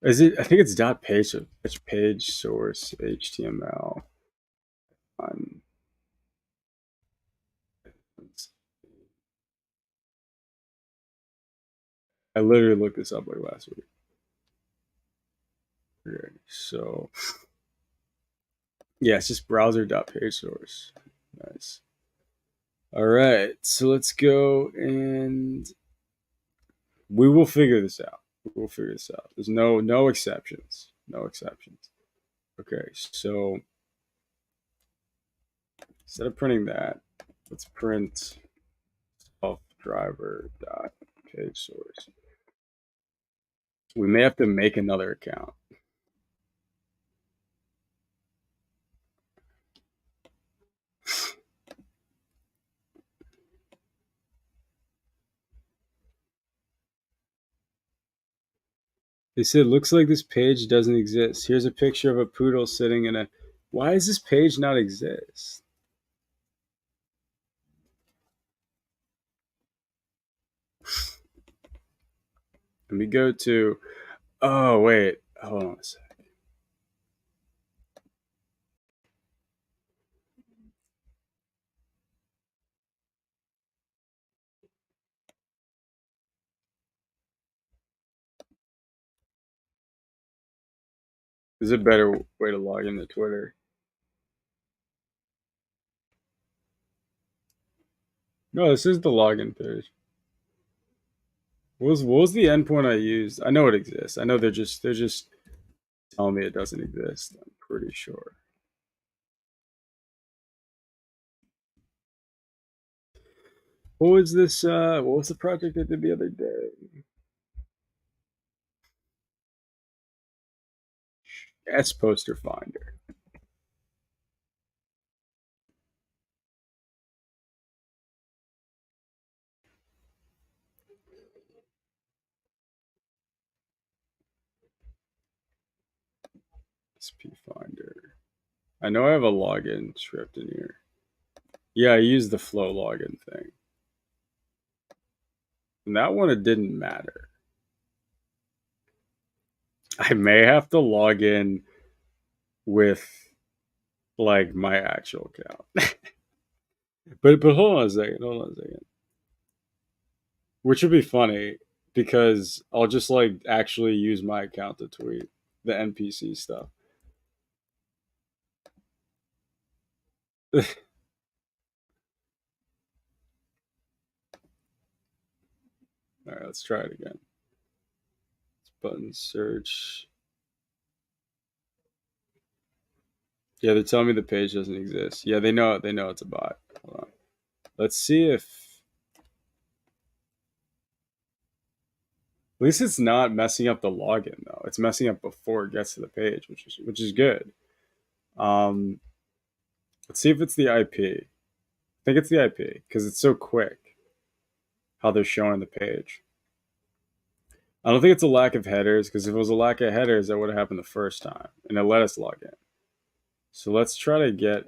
Is it? I think it's dot page. It's page source HTML. On. I literally looked this up like last week. Okay, so yeah, it's just browser.pagesource. Nice. All right, so let's go and we will figure this out. We'll figure this out. There's no exceptions. No exceptions. Okay, so instead of printing that, let's print self driver dot page source. We may have to make another account. They said, looks like this page doesn't exist. Here's a picture of a poodle sitting in a. Why does this page not exist? Let me go to. Oh, wait. Hold on a second. There's a better way to log into Twitter. No, this is the login page. What was the endpoint I used? I know it exists. I know they're just telling me it doesn't exist. I'm pretty sure. What was this? What was the project I did the other day? S Poster Finder. SP Finder. I know I have a login script in here. Yeah, I used the flow login thing. And that one, it didn't matter. I may have to log in with like my actual account. but hold on a second. Hold on a second. Which would be funny because I'll just like actually use my account to tweet the NPC stuff. All right, let's try it again. Button search. Yeah, they're telling me the page doesn't exist. Yeah, they know it. They know it's a bot. Hold on. Let's see if at least it's not messing up the login though. It's messing up before it gets to the page, which is good. Um, let's see if it's the IP. I think it's the IP because it's so quick how they're showing the page. I don't think it's a lack of headers because if it was a lack of headers, that would have happened the first time and it let us log in. So let's try to get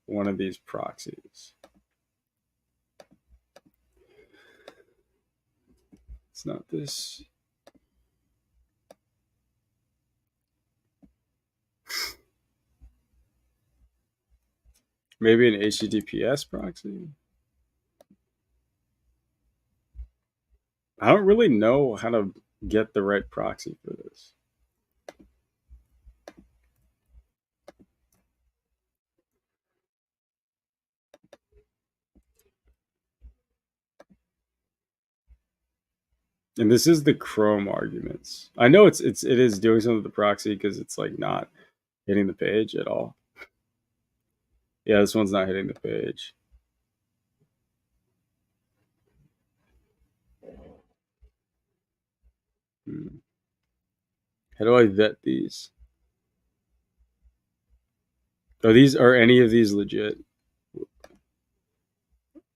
one of these proxies. It's not this. Maybe an HTTPS proxy. I don't really know how to get the right proxy for this. And this is the Chrome arguments. I know it is doing something with the proxy because it's like not hitting the page at all. Yeah, this one's not hitting the page. Hmm. How do I vet these? Are any of these legit?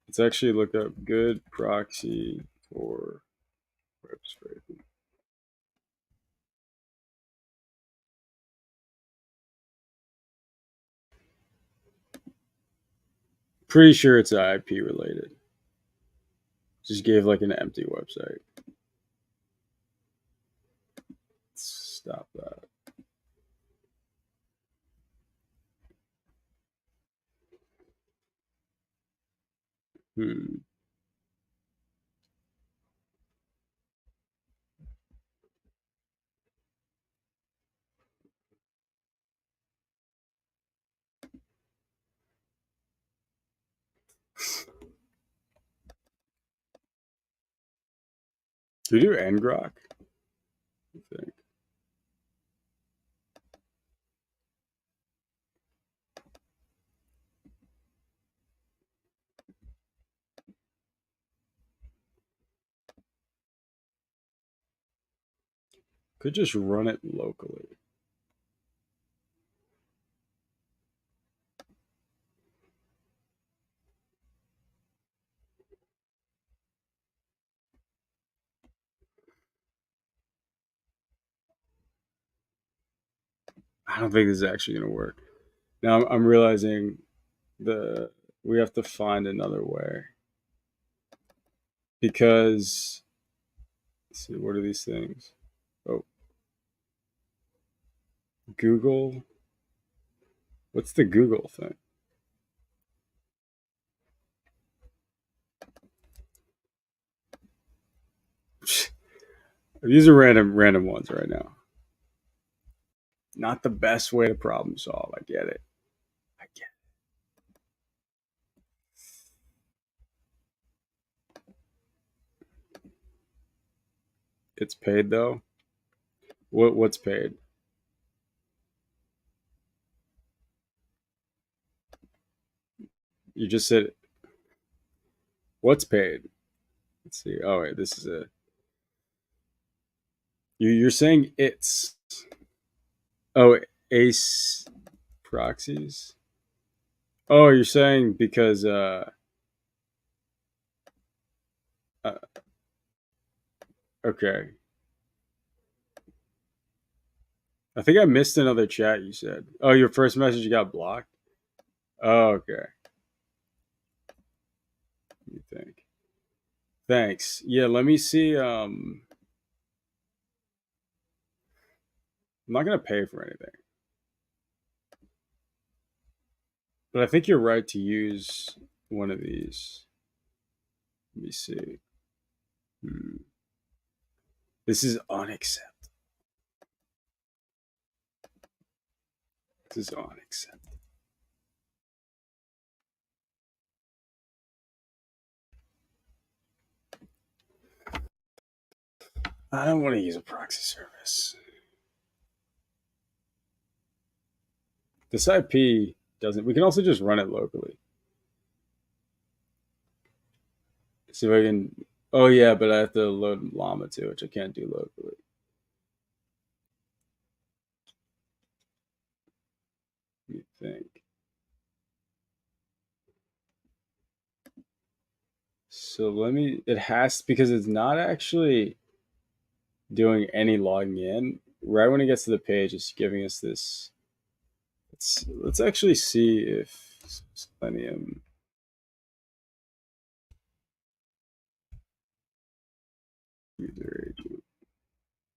Let's actually look up good proxy for web scraping. Pretty sure it's IP related. Just gave like an empty website. Let's stop that. Hmm. Do we do ngrok? I think. Could just run it locally. I don't think this is actually going to work. Now I'm realizing the we have to find another way because let's see, what are these things? Oh, Google. What's the Google thing? These are random ones right now. Not the best way to problem solve. I get it. I get it. It's paid though. What's paid? You just said what's paid. Let's see. Oh wait, this is a. You're saying it's. Oh, Ace proxies. Oh, you're saying because uh okay. I think I missed another chat you said. Oh, your first message got blocked? Oh, okay. Let me think. Thanks. Yeah, let me see. I'm not gonna pay for anything. But I think you're right to use one of these. Let me see. Hmm. This is unacceptable. This is unacceptable. I don't want to use a proxy service. This IP doesn't. We can also just run it locally. See if I can. Oh yeah, but I have to load Llama too, which I can't do locally. Let me think. So let me. It has because it's not actually doing any logging in. Right when it gets to the page, it's giving us this. Let's actually see if Selenium.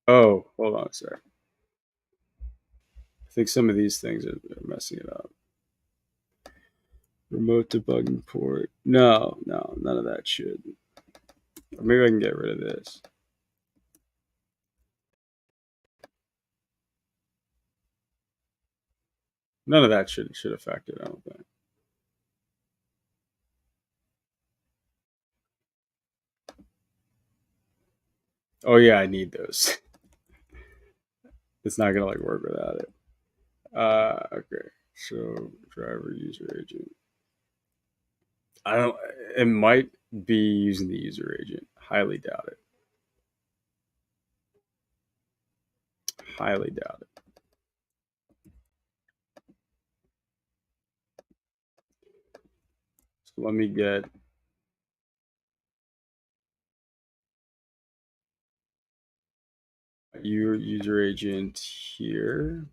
Oh, hold on, sorry. I think some of these things are messing it up. Remote debugging port. No, no, none of that should. Or maybe I can get rid of this. None of that should affect it. I don't think. Oh yeah, I need those. It's not gonna like work without it. Okay. So driver user agent. I don't. It might be using the user agent. Highly doubt it. Highly doubt it. So let me get your user agent here.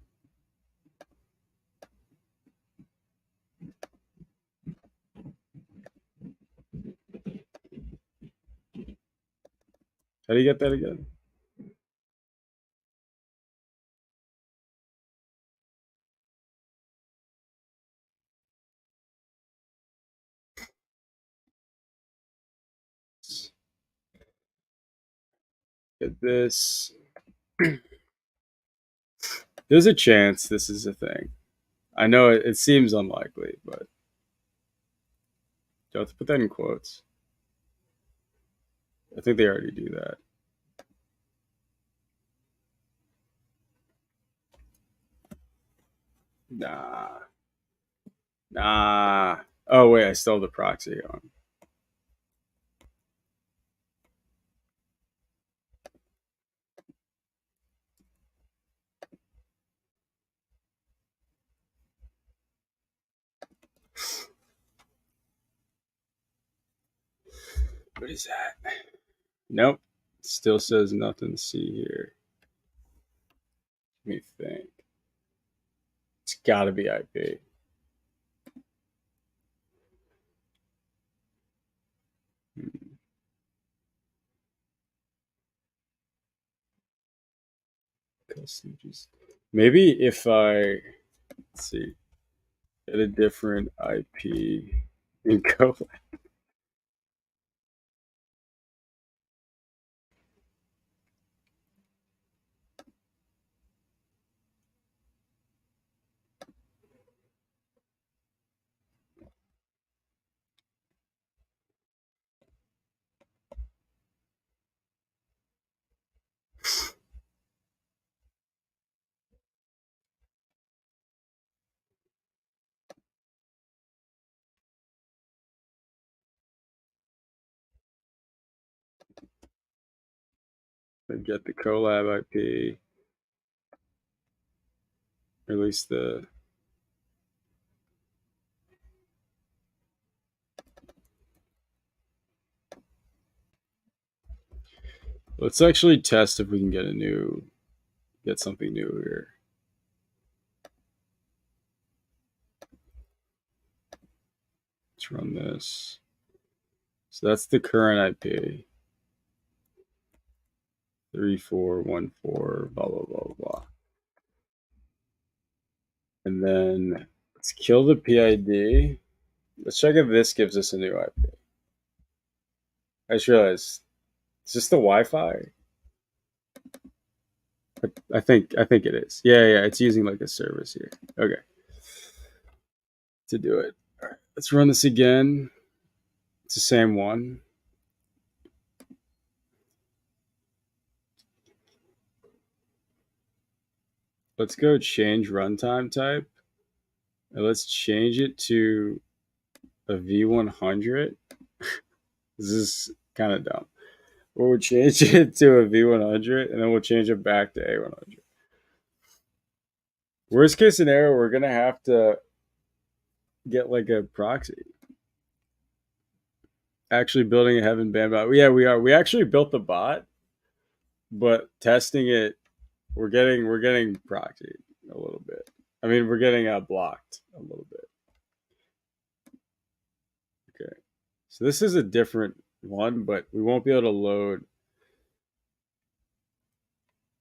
How do you get that again? Get this. There's a chance this is a thing. I know it seems unlikely, but you have to put that in quotes. I think they already do that. Nah. Nah. Oh wait, I still have the proxy on. What is that? Nope. Still says nothing to see here. Let me think. It's gotta be IP. Maybe if I let's see, get a different IP and go and get the collab IP, or at least the let's actually test if we can get something new here. Let's run this. So that's the current IP. 3414, blah blah blah blah. And then let's kill the PID. Let's check if this gives us a new IP. I just realized, is this the Wi-Fi? I think it is. Yeah, it's using like a service here. Okay. To do it. All right. Let's run this again. It's the same one. Let's go change runtime type. And let's change it to a V100. This is kind of dumb. We'll change it to a V100 and then we'll change it back to A100. Worst case scenario, we're going to have to get like a proxy. Actually building a heaven band bot. Yeah, we are. We actually built the bot, but testing it, we're getting proxied a little bit. I mean, we're getting blocked a little bit. Okay, so this is a different one, but we won't be able to load.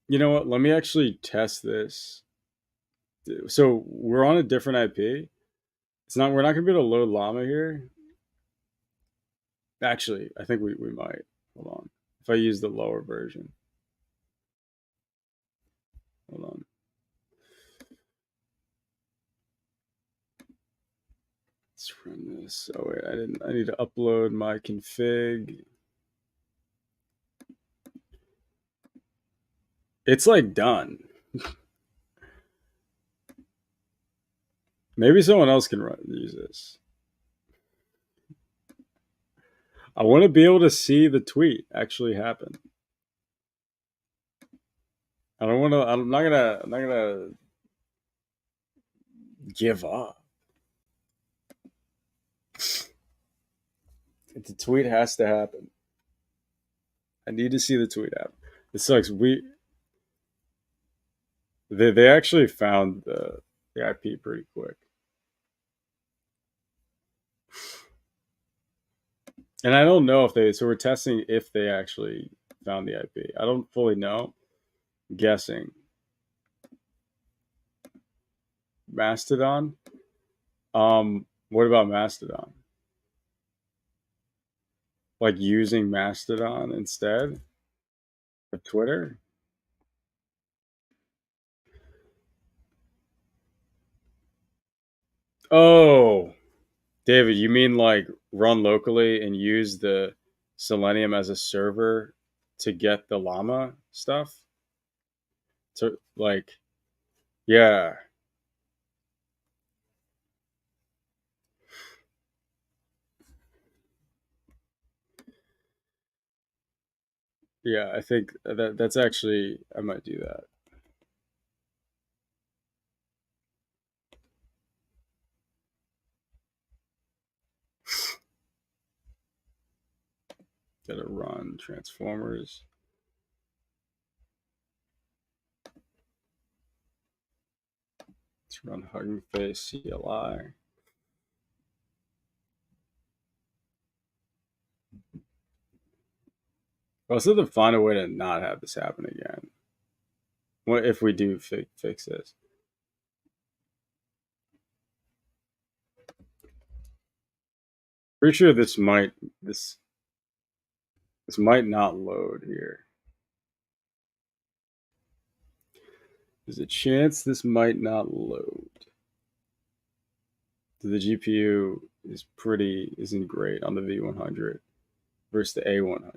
You know what? Let me actually test this. So we're on a different IP. It's not. We're not gonna be able to load Llama here. Actually, I think we might. Hold on. If I use the lower version. Hold on. Let's run this. Oh wait, I didn't. I need to upload my config. It's like done. Maybe someone else can use this. I want to be able to see the tweet actually happen. I don't want to. I'm not gonna. I'm not gonna give up. The tweet has to happen. I need to see the tweet happen. It sucks. They actually found the IP pretty quick, and I don't know if they. So we're testing if they actually found the IP. I don't fully know. I'm guessing Mastodon. What about Mastodon? Like using Mastodon instead of Twitter? Oh, David, you mean like run locally and use the Selenium as a server to get the Llama stuff? To like, yeah, yeah. I think that's actually I might do that. Gotta run transformers. Let's run Hugging Face CLI. I also have to find a way to not have this happen again. What if we do fix this? Pretty sure this might not load here. There's a chance this might not load. The GPU isn't great on the V100 versus the A100.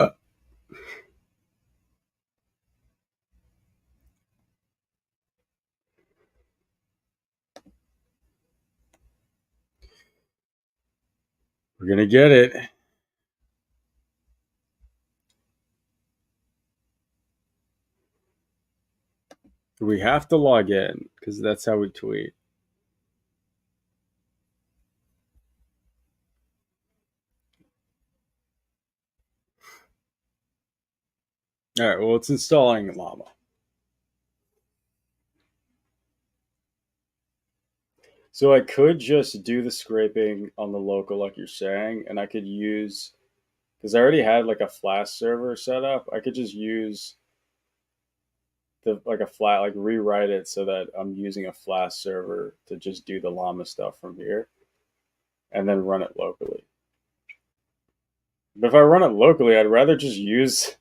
Uh, we're gonna get it. We have to log in because that's how we tweet. All right. Well, it's installing Llama. So I could just do the scraping on the local, like you're saying, and I could use because I already had like a Flash server set up. I could just use the like a flat like rewrite it so that I'm using a Flash server to just do the Llama stuff from here, and then run it locally. But if I run it locally, I'd rather just use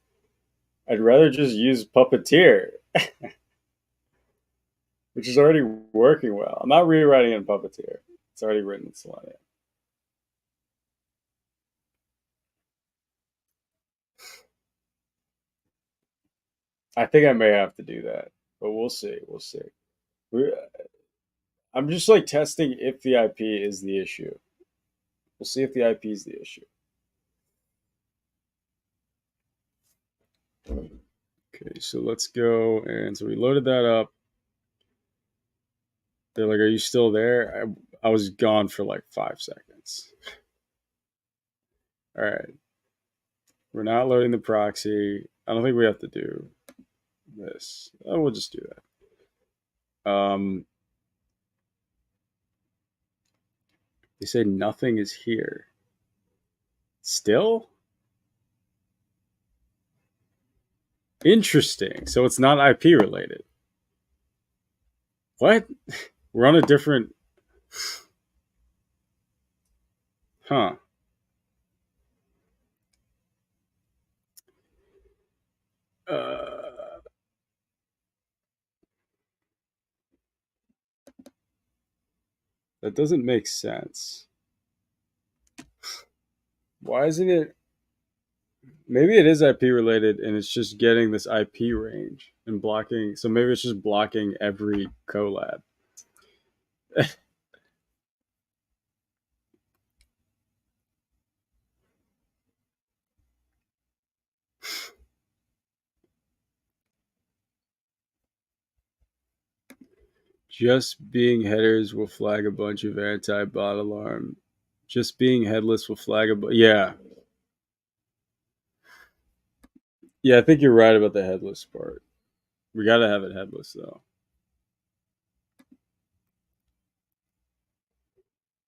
Puppeteer, which is already working well. I'm not rewriting in Puppeteer. It's already written in Selenium. I think I may have to do that, but we'll see. We'll see. We, I'm just like testing if the IP is the issue. We'll see if the IP is the issue. Okay, so let's go. And so we loaded that up. They're like, "Are you still there?" I was gone for like 5 seconds. All right, we're not loading the proxy. I don't think we have to do this. Oh, we'll just do that. They say nothing is here. Still? Interesting. So it's not IP related. What? We're on a different. Huh. Uh, that doesn't make sense. Why isn't it? Maybe it is IP related and it's just getting this IP range and blocking. So maybe it's just blocking every collab. Just being headers will flag a bunch of anti-bot alarm. Just being headless will flag yeah. Yeah, I think you're right about the headless part. We got to have it headless though.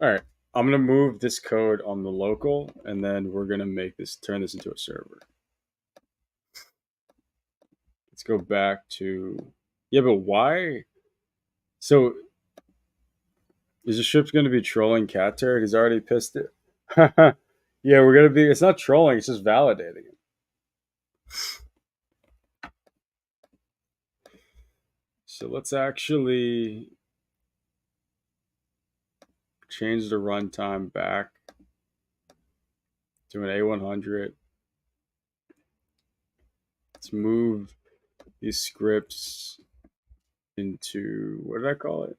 All right. I'm going to move this code on the local and then we're going to turn this into a server. Let's go back to yeah, but why? So is the ship's going to be trolling cat turd? He's already pissed it. Yeah, we're going to be. It's not trolling. It's just validating it. So let's actually change the runtime back to an A100. Let's move these scripts into what did I call it?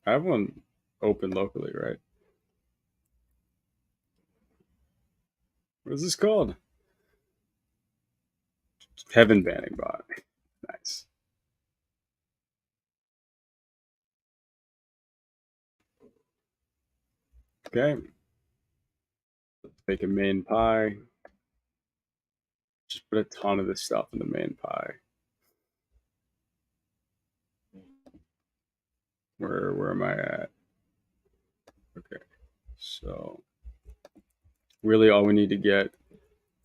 I have one open locally, right? What is this called? Heaven banning bot. Nice. Okay. Let's make a main pie. Just put a ton of this stuff in the main pie. Where am I at? Okay. So really all we need to get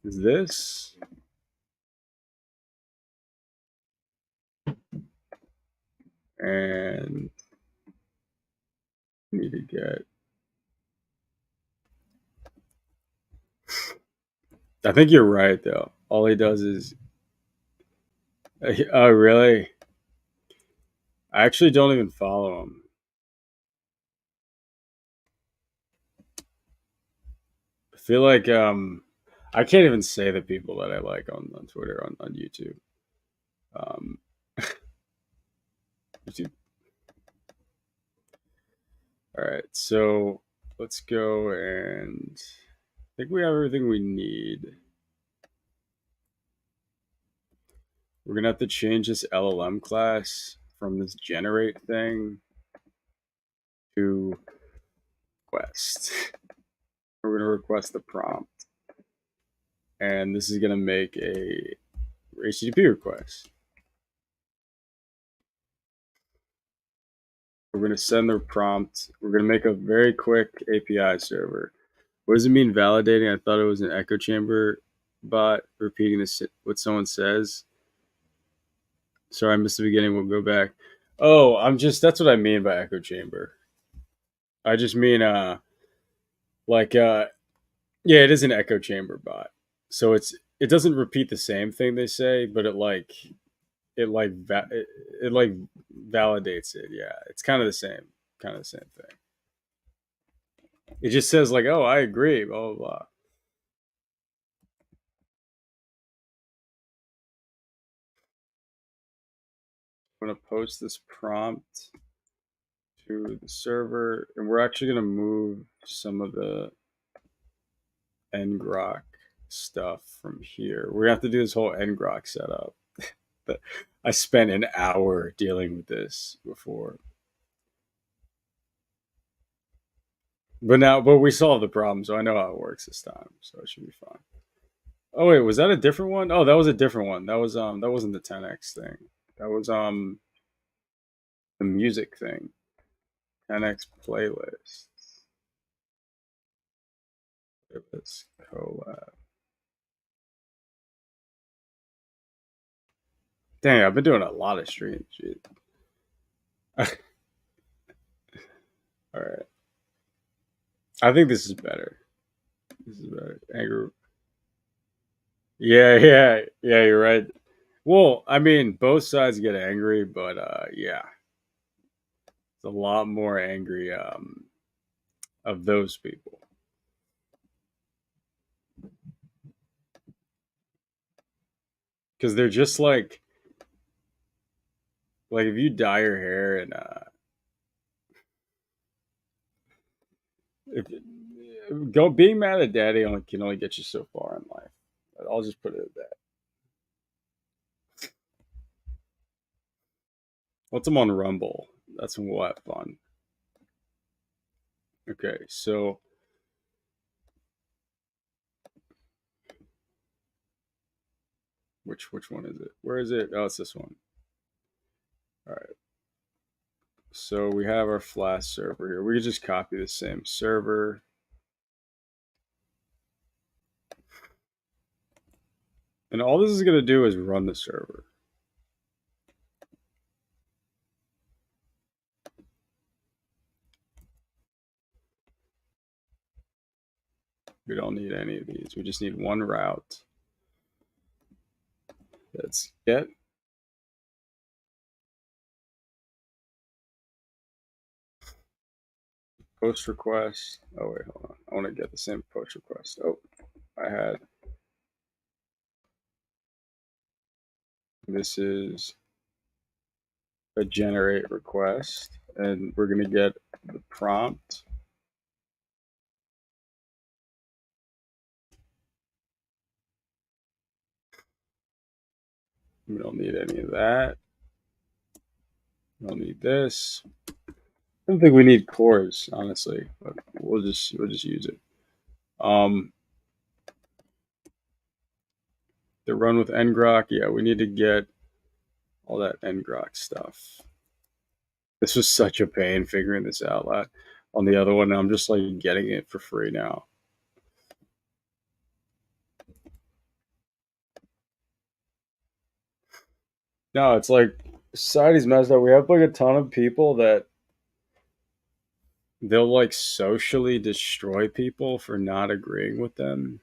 is this. And we need to get I think you're right though. All he does is oh really? I actually don't even follow him. I feel like I can't even say the people that I like on Twitter on YouTube. Um YouTube. All right, so let's go and I think we have everything we need. We're gonna have to change this LLM class from this generate thing to request. We're gonna request the prompt, and this is gonna make a HTTP request. We're gonna send the prompt. We're gonna make a very quick API server. What does it mean validating? I thought it was an echo chamber bot repeating this what someone says. Sorry, I missed the beginning. We'll go back. Oh, that's what I mean by echo chamber. I just mean like yeah, it is an echo chamber bot. So it doesn't repeat the same thing they say, but it like validates it. Yeah, it's kind of the same thing. It just says like, "Oh, I agree," blah blah blah. I'm gonna post this prompt to the server, and we're actually gonna move some of the ngrok stuff from here. We're gonna have to do this whole ngrok setup. But I spent an hour dealing with this before. But we solved the problem, so I know how it works this time, so it should be fine. Oh wait, was that a different one? Oh, that was a different one. That wasn't the 10x thing. That was the music thing. 10x playlist. Playlist collab. Dang, I've been doing a lot of streams. All right, I think this is better. This is better. Anger. Yeah. You're right. Well, I mean, both sides get angry, but yeah, it's a lot more angry of those people. because they're just like if you dye your hair and if go being mad at daddy only can only get you so far in life. I'll just put it at that. What's them on Rumble? That's when we'll have fun. Okay, so which one is it? Where is it? Oh, it's this one. All right. So we have our Flash server here. We could just copy the same server. And all this is going to do is run the server. We don't need any of these. We just need one route. Let's get post request. Oh, wait, hold on. I want to get the same post request. Oh, I had. This is a generate request, and we're going to get the prompt. We don't need any of that. We don't need this. I don't think we need cores, honestly, but we'll just use it. The run with ngrok, yeah, we need to get all that ngrok stuff. This was such a pain figuring this out on the other one. I'm just like getting it for free now. No, it's like society's messed up. We have like a ton of people that they'll like socially destroy people for not agreeing with them.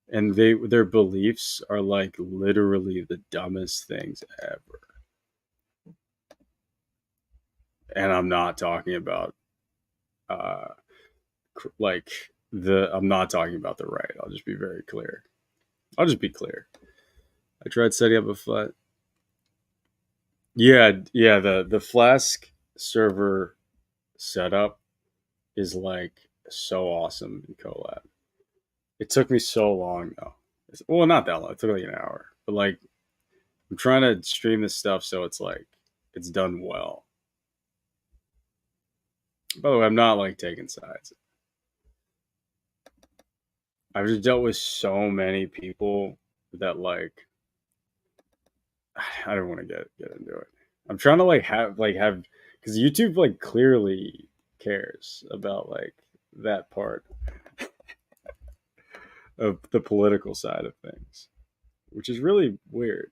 And their beliefs are like literally the dumbest things ever. And I'm not talking about uh like I'm not talking about the right. I'll just be very clear. I'll just be clear. I tried setting up a flat. Yeah, the Flask server setup is like so awesome in collab. It took me so long though. Well, not that long. It took like an hour. But like I'm trying to stream this stuff so it's like it's done well. By the way, I'm not like taking sides. I've just dealt with so many people that like I don't want to get into it. I'm trying to like have because YouTube like clearly cares about like that part of the political side of things, which is really weird.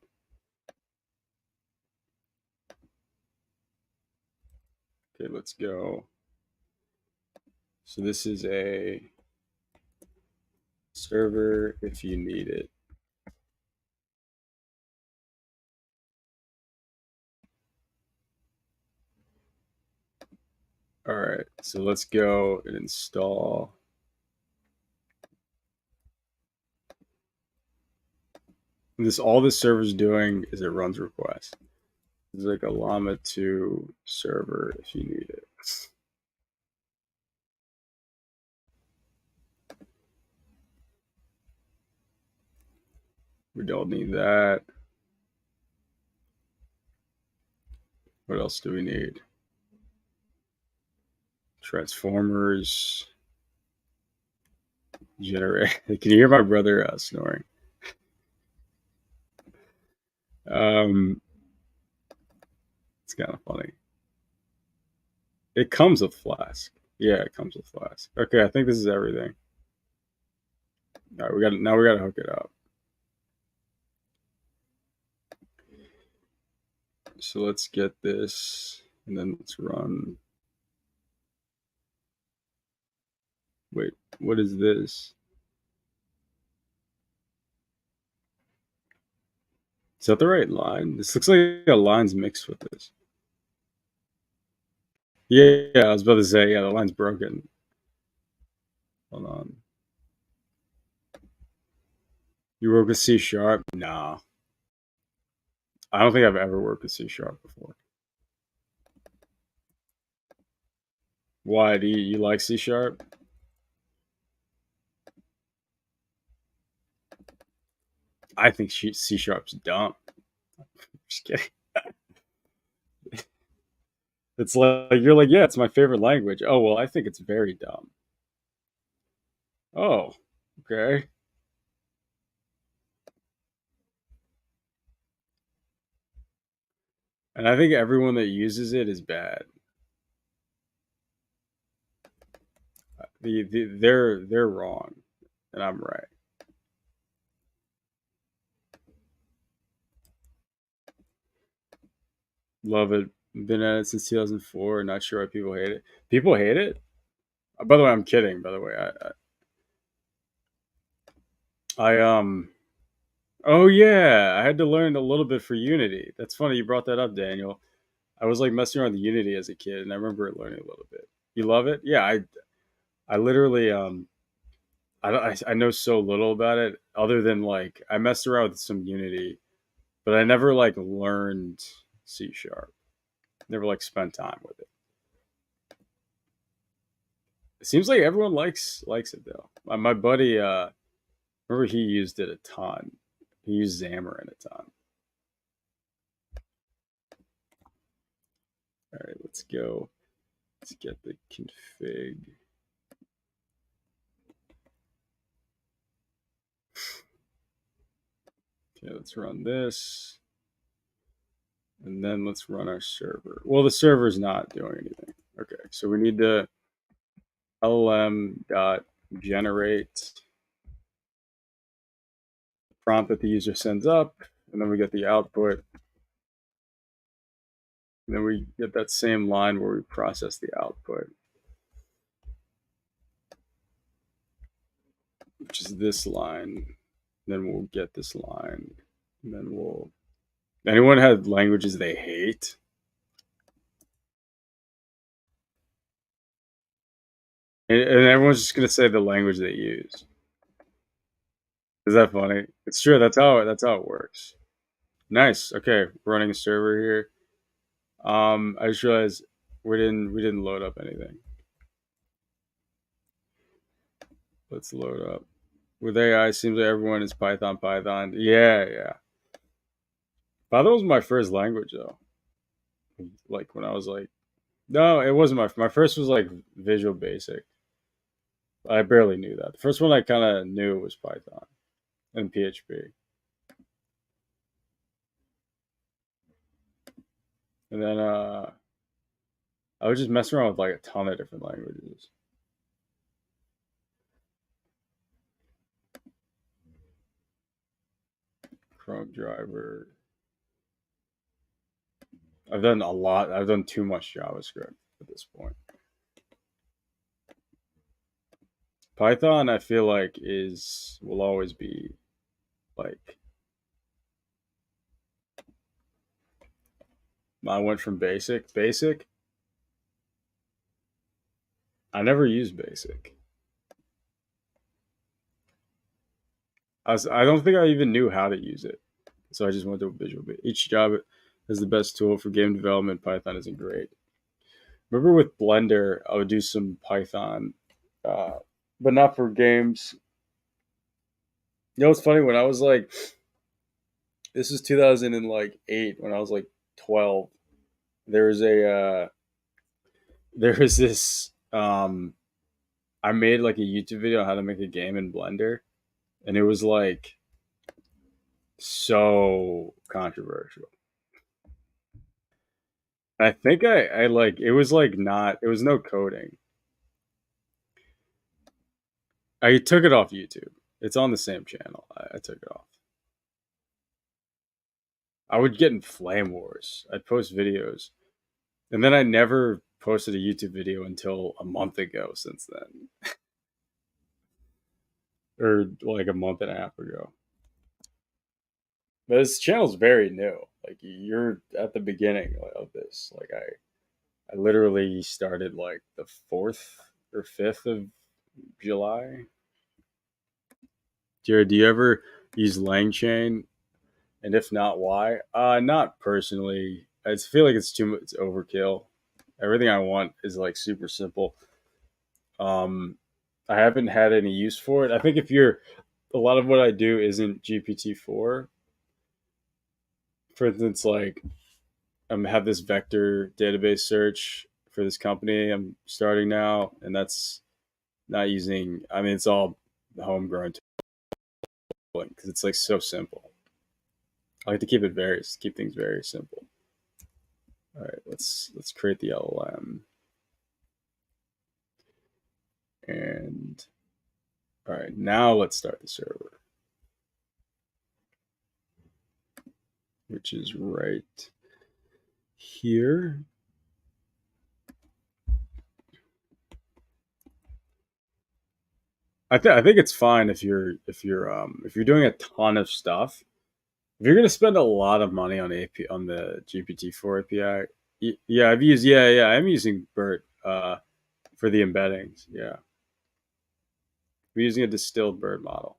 Okay, let's go. So this is a server if you need it. All right, so let's go and install. All this server's doing is it runs requests. It's like a Llama 2 server if you need it. We don't need that. What else do we need? Transformers. Generate. Can you hear my brother snoring? It's kind of funny. It comes with Flask. Yeah, it comes with Flask. Okay, I think this is everything. All right, we got to hook it up. So let's get this, and then let's run. Wait, what is this? Is that the right line? This looks like a line's mixed with this. Yeah, I was about to say, yeah, the line's broken. Hold on. You wrote a C sharp? Nah. I don't think I've ever worked with C sharp before. Why do you like C sharp? I think C sharp's dumb. Just kidding. It's like you're like, yeah, it's my favorite language. Oh well, I think it's very dumb. Oh, okay. And I think everyone that uses it is bad. They're wrong, and I'm right. Love it. Been at it since 2004. Not sure why people hate it. People hate it. By the way, I'm kidding. By the way, I. Oh yeah, I had to learn a little bit for Unity. That's funny you brought that up, Daniel. I was like messing around with Unity as a kid, and I remember learning a little bit. You love it? Yeah, I literally I know so little about it other than like I messed around with some Unity, but I never like learned C sharp. Never like spent time with it. It seems like everyone likes it though. My buddy, remember he used it a ton. He used Xamarin a ton. All right, let's go. Let's get the config. Okay, let's run this. And then let's run our server. Well, the server's not doing anything. Okay, so we need to lm.generate prompt that the user sends up, and then we get the output. And then we get that same line where we process the output, which is this line. Then we'll get this line. And then we'll. Anyone have languages they hate? And everyone's just gonna say the language they use. Is that funny? It's true. That's how it works. Nice. Okay, we're running a server here. I just realized we didn't load up anything. Let's load up. With AI, seems like everyone is Python, Python. Yeah, yeah. Python was my first language though. Like when I was like, no, it wasn't my first was like Visual Basic. I barely knew that. The first one I kind of knew was Python and PHP, and then I was just messing around with like a ton of different languages. Chrome driver. I've done a lot. I've done too much JavaScript at this point. Python, I feel like will always be like I went from basic. I never used basic. I don't think I even knew how to use it, so I just went to Visual Basic. Each job is the best tool for game development. Python isn't great. Remember with Blender, I would do some Python, uh, but not for games. You know, it's funny when I was like, this is 2008 when I was like 12. There was a there was this I made like a YouTube video on how to make a game in Blender, and it was like so controversial. I think I like it was like not it was no coding. I took it off YouTube. It's on the same channel. I took it off. I would get in flame wars. I'd post videos, and then I never posted a YouTube video until a month ago. Since then, or like a month and a half ago. But this channel's very new. Like you're at the beginning of this. Like I literally started like the 4th or 5th of July. Jared, do you ever use LangChain And if not, why? Not personally. I just feel like it's too much overkill. Everything I want is like super simple. Um, I haven't had any use for it. I think if you're a lot of what I do isn't GPT-4. For instance, like have this vector database search for this company I'm starting now, and that's not using. I mean, it's all homegrown tooling because it's like so simple. I like to keep things very simple. All right, let's create the LLM, and all right, now let's start the server, which is right here. I think it's fine if you're doing a ton of stuff. If you're gonna spend a lot of money on AP on the GPT-4 API, yeah, I'm using BERT for the embeddings. Yeah, we're using a distilled BERT model.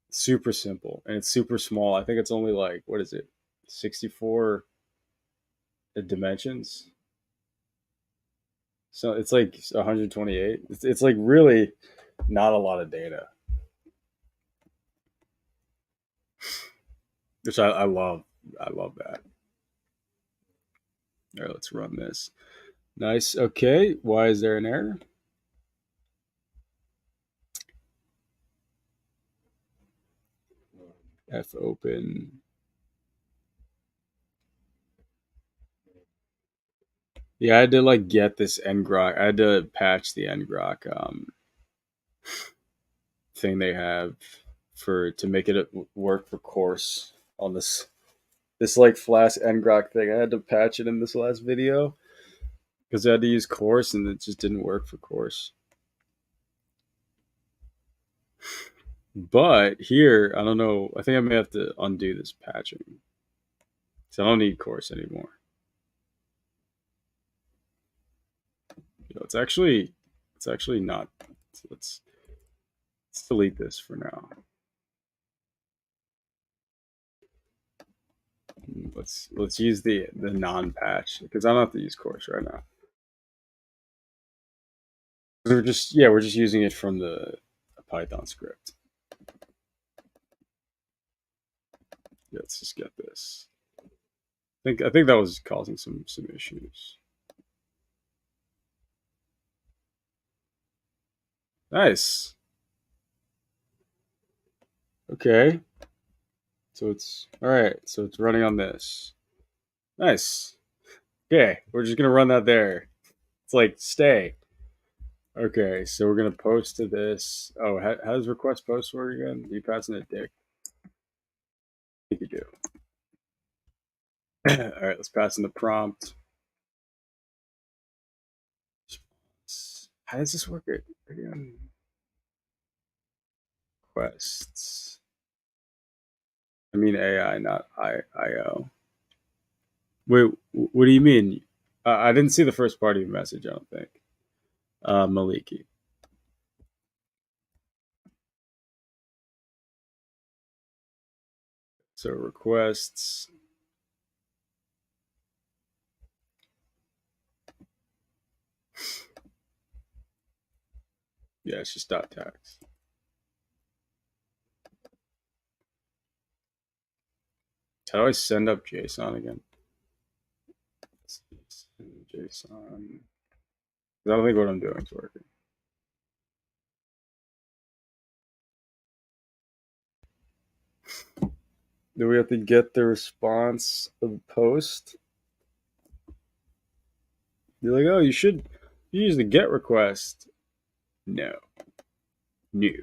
Super simple and it's super small. I think it's only like what is it, 64 dimensions. So it's like 128. It's like really not a lot of data, which I love. I love that. All right, let's run this. Nice. Okay. Why is there an error? F open. Yeah, I had to like get this ngrok. I had to patch the ngrok thing they have for to make it work for course on this like flash ngrok thing. I had to patch it in this last video because I had to use course and it just didn't work for course. But here, I don't know. I think I may have to undo this patching. So I don't need course anymore. You know, it's actually not. So let's delete this for now. Let's use the non-patch because I don't have to use course right now. We're just using it from the Python script. Yeah, let's just get this. I think that was causing some issues. Nice. Okay. So it's all right. So it's running on this. Nice. Okay, we're just gonna run that there. It's like stay. Okay, so we're gonna post to this. Oh, how does request post work again? You passing it, Dick? I think you do. All right, let's pass in the prompt. How does this work again? Requests. I mean AI, not IO. Wait, what do you mean? I didn't see the first part of your message. I don't think. Maliki. So requests. Yeah, it's just dot tags. How do I send up JSON again? JSON. I don't think what I'm doing is working. Do we have to get the response of the post? You're like, oh, you should use the get request. No. New.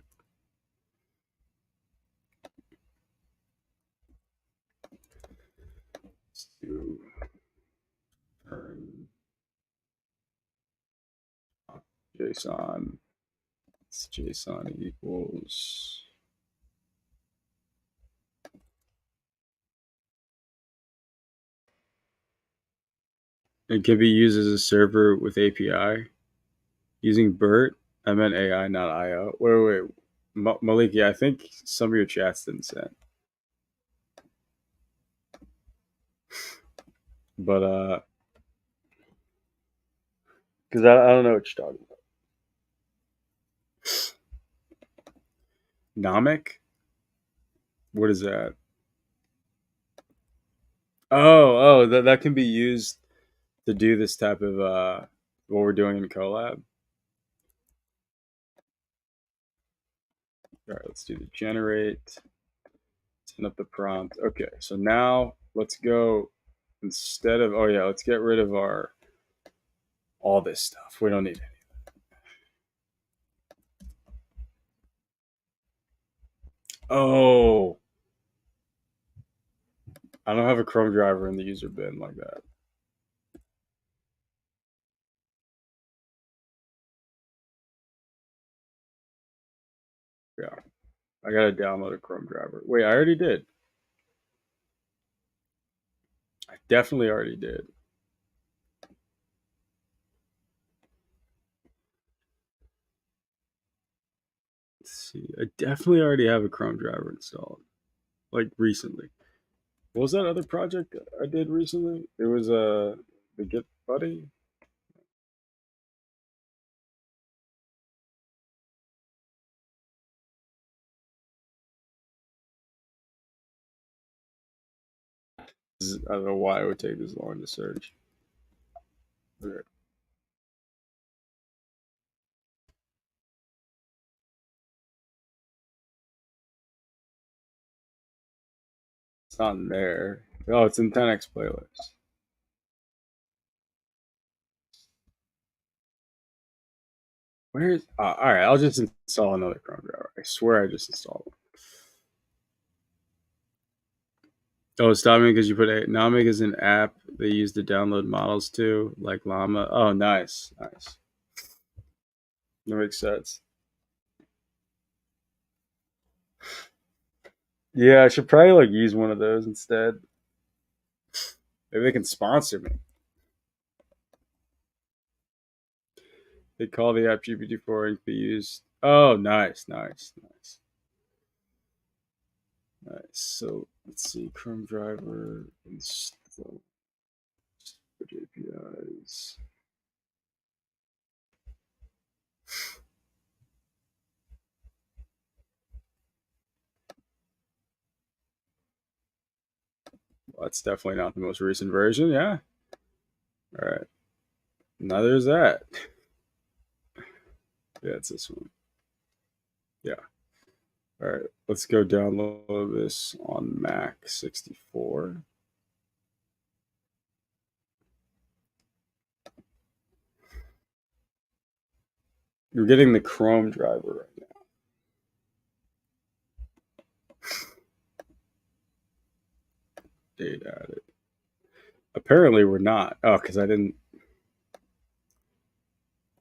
Let's do JSON. It's JSON equals. It can be used as a server with API using BERT. I meant AI, not IO. Wait. Maliki, I think some of your chats didn't send. But because I don't know what you're talking about. Nomic? What is that? Oh, that can be used to do this type of what we're doing in collab. All right, let's do the generate. Send up the prompt. Okay, so now let's go instead of let's get rid of our all this stuff. We don't need it. Oh, I don't have a Chrome driver in the user bin like that. Yeah, I gotta download a Chrome driver. Wait, I already did. I definitely already did. Let's see. I definitely already have a Chrome driver installed, like recently. What was that other project I did recently? It was the Git Buddy. I don't know why it would take this long to search. Okay. It's not in there. Oh, it's in 10x playlist. Where is? All right, I'll just install another Chrome driver. I swear I just installed one. Oh, stop me because you put a Nomic is an app they use to download models to, like Llama. Oh, nice, nice. That makes sense. Yeah, I should probably like use one of those instead. Maybe they can sponsor me. They call the app GPT-4 and be used. Oh, nice, nice, nice, nice. So let's see, Chrome driver install APIs. Well, that's definitely not the most recent version. Yeah. All right. Now there's that. Yeah, it's this one. Yeah. All right. Let's go download this on Mac 64. You're getting the Chrome driver right now. Date added. Apparently, we're not. Oh, because I didn't.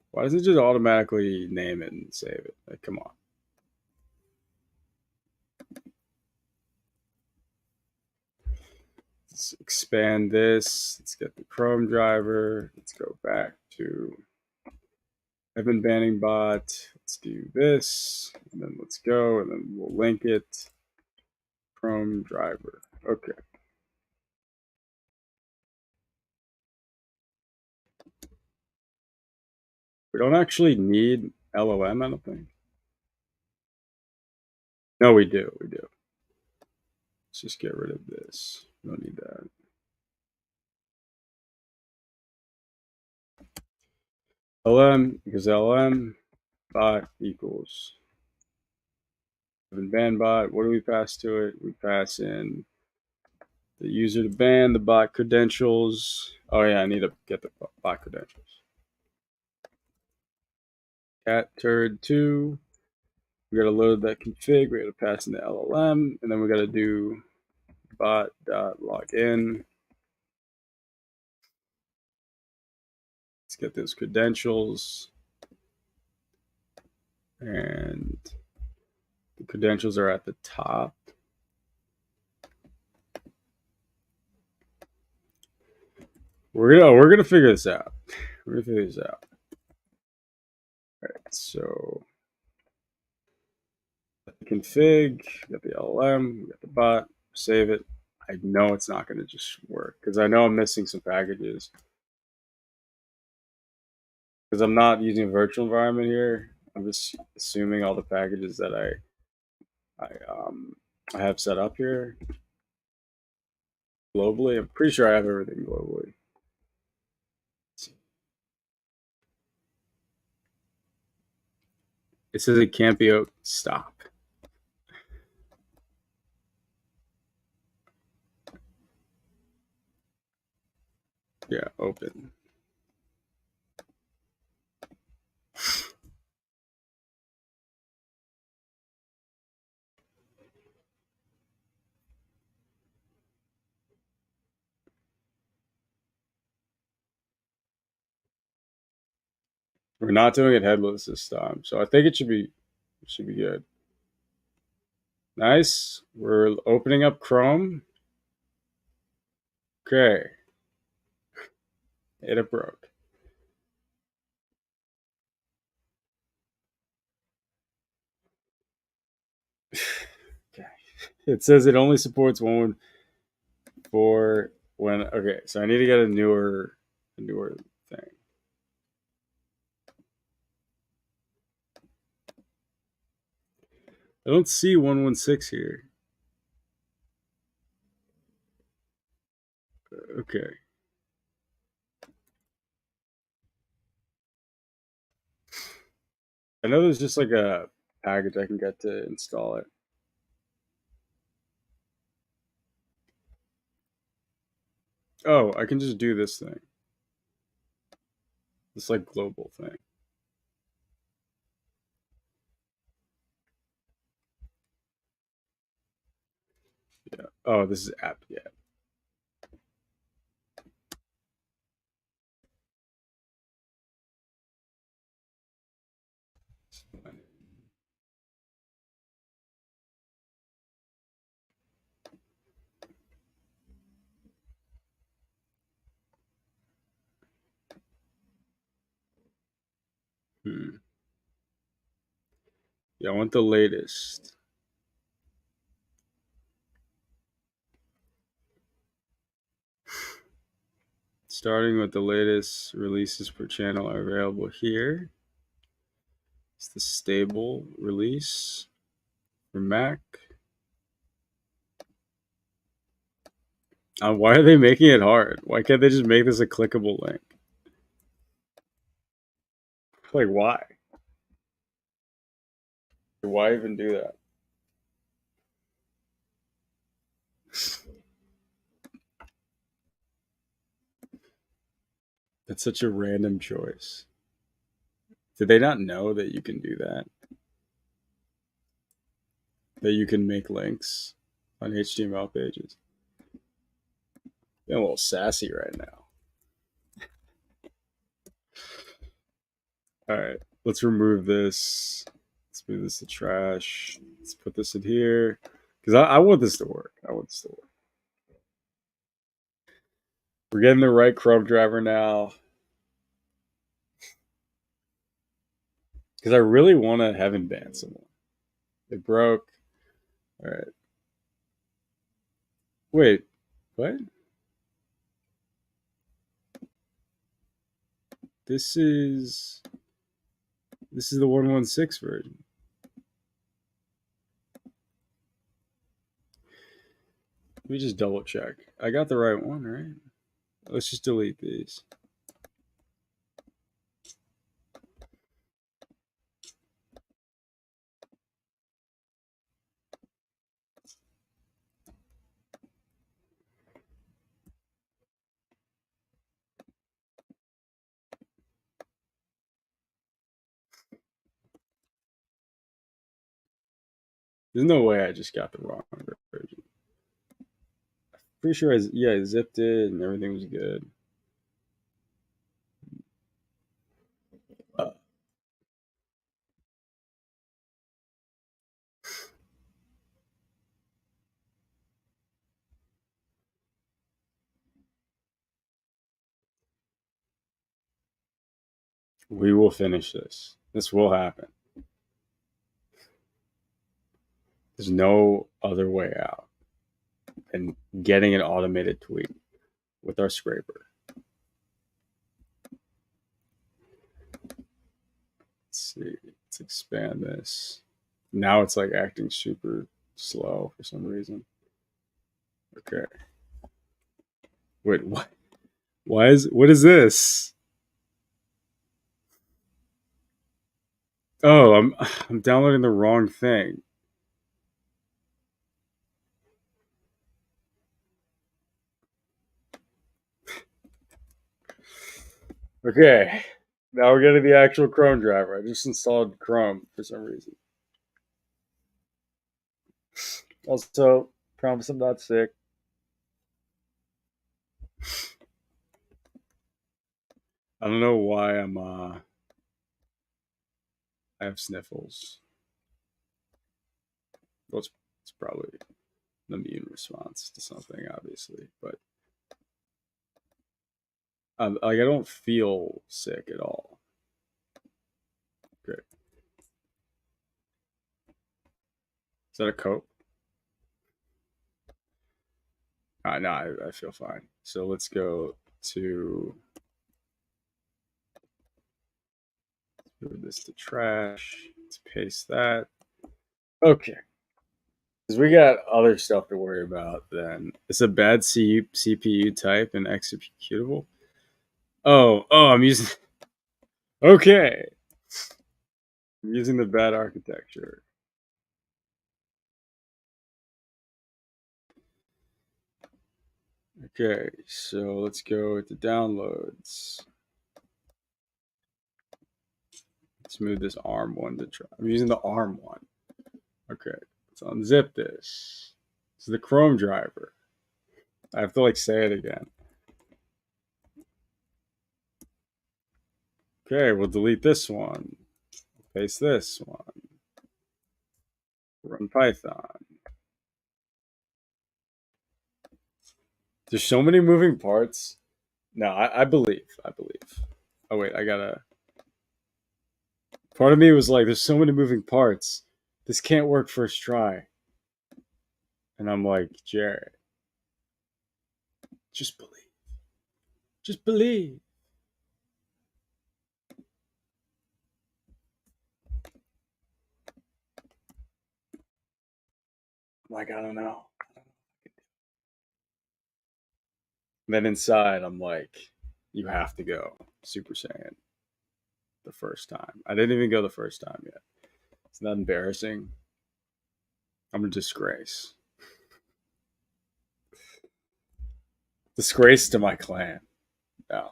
Why does it just automatically name it and save it? Like, come on. Let's expand this. Let's get the Chrome driver. Let's go back to Evan Banning bot. Let's do this. And then let's go. And then we'll link it. Chrome driver. Okay. We don't actually need LLM, I don't think. No, we do. We do. Let's just get rid of this. We don't need that. LM because LM bot equals ban bot. What do we pass to it? We pass in the user to ban, the bot credentials. Oh yeah, I need to get the bot credentials. Cat turd 2. We got to load that config. We got to pass in the LLM, and then we got to do bot.login. Let's get those credentials. And the credentials are at the top. We're gonna figure this out. We're gonna figure this out. All right, so config, we got the LLM, we got the bot, save it. I know it's not going to just work because I know I'm missing some packages because I'm not using a virtual environment here. I'm just assuming all the packages that I have set up here globally. I'm pretty sure I have everything globally. It says it can't be open. Stop. Yeah, open. We're not doing it headless this time, so I think it should be good. Nice. We're opening up Chrome. Okay. It broke. Okay. It says it only supports 1.4 when okay, so I need to get a newer thing. I don't see 1.16 here. Okay. I know there's just like a package I can get to install it. Oh, I can just do this thing. This like global thing. Yeah. Oh, this is app. Yeah. Hmm. Yeah, I want the latest. Starting with the latest releases per channel are available here. It's the stable release for Mac. Why are they making it hard? Why can't they just make this a clickable link? Like, why? Why even do that? That's such a random choice. Did they not know that you can do that? That you can make links on HTML pages? Being a little sassy right now. All right, let's remove this. Let's move this to trash. Let's put this in here because I want this to work. I want this to work. We're getting the right Chrome driver now because I really want to heaven ban someone. It broke. All right. Wait, what? This is this is the 1.16 version. Let me just double check. I got the right one, right? Let's just delete these. There's no way I just got the wrong version. Pretty sure I zipped it and everything was good. Uh, we will finish this. This will happen. There's no other way out. and getting an automated tweet with our scraper. Let's see. Let's expand this. Now it's like acting super slow for some reason. Okay. Wait, what? What is this? Oh, I'm downloading the wrong thing. Okay. Now we're getting the actual Chrome driver. I just installed Chrome for some reason. Also, promise I'm not sick. I don't know why I have sniffles. Well, it's probably an immune response to something, obviously, but like I don't feel sick at all. Great. Is that a coat? No, I feel fine. So let's go to move this to trash. Let's paste that. Okay. Because we got other stuff to worry about then. It's a bad CPU type and executable. Oh, I'm using. Okay. I'm using the bad architecture. Okay, so let's go to downloads. Let's move this ARM one to try. I'm using the ARM one. Okay, let's unzip this. This is the Chrome driver. I have to like say it again. Okay, we'll delete this one. Paste this one. Run Python. There's so many moving parts. No, I believe. I believe. Oh wait, I gotta. Part of me was like, "There's so many moving parts. This can't work first try." And I'm like, Jared, just believe. Just believe. I'm like, I don't know. And then inside, I'm like, you have to go Super Saiyan the first time. I didn't even go the first time yet. It's not embarrassing. I'm a disgrace. Disgrace to my clan. No.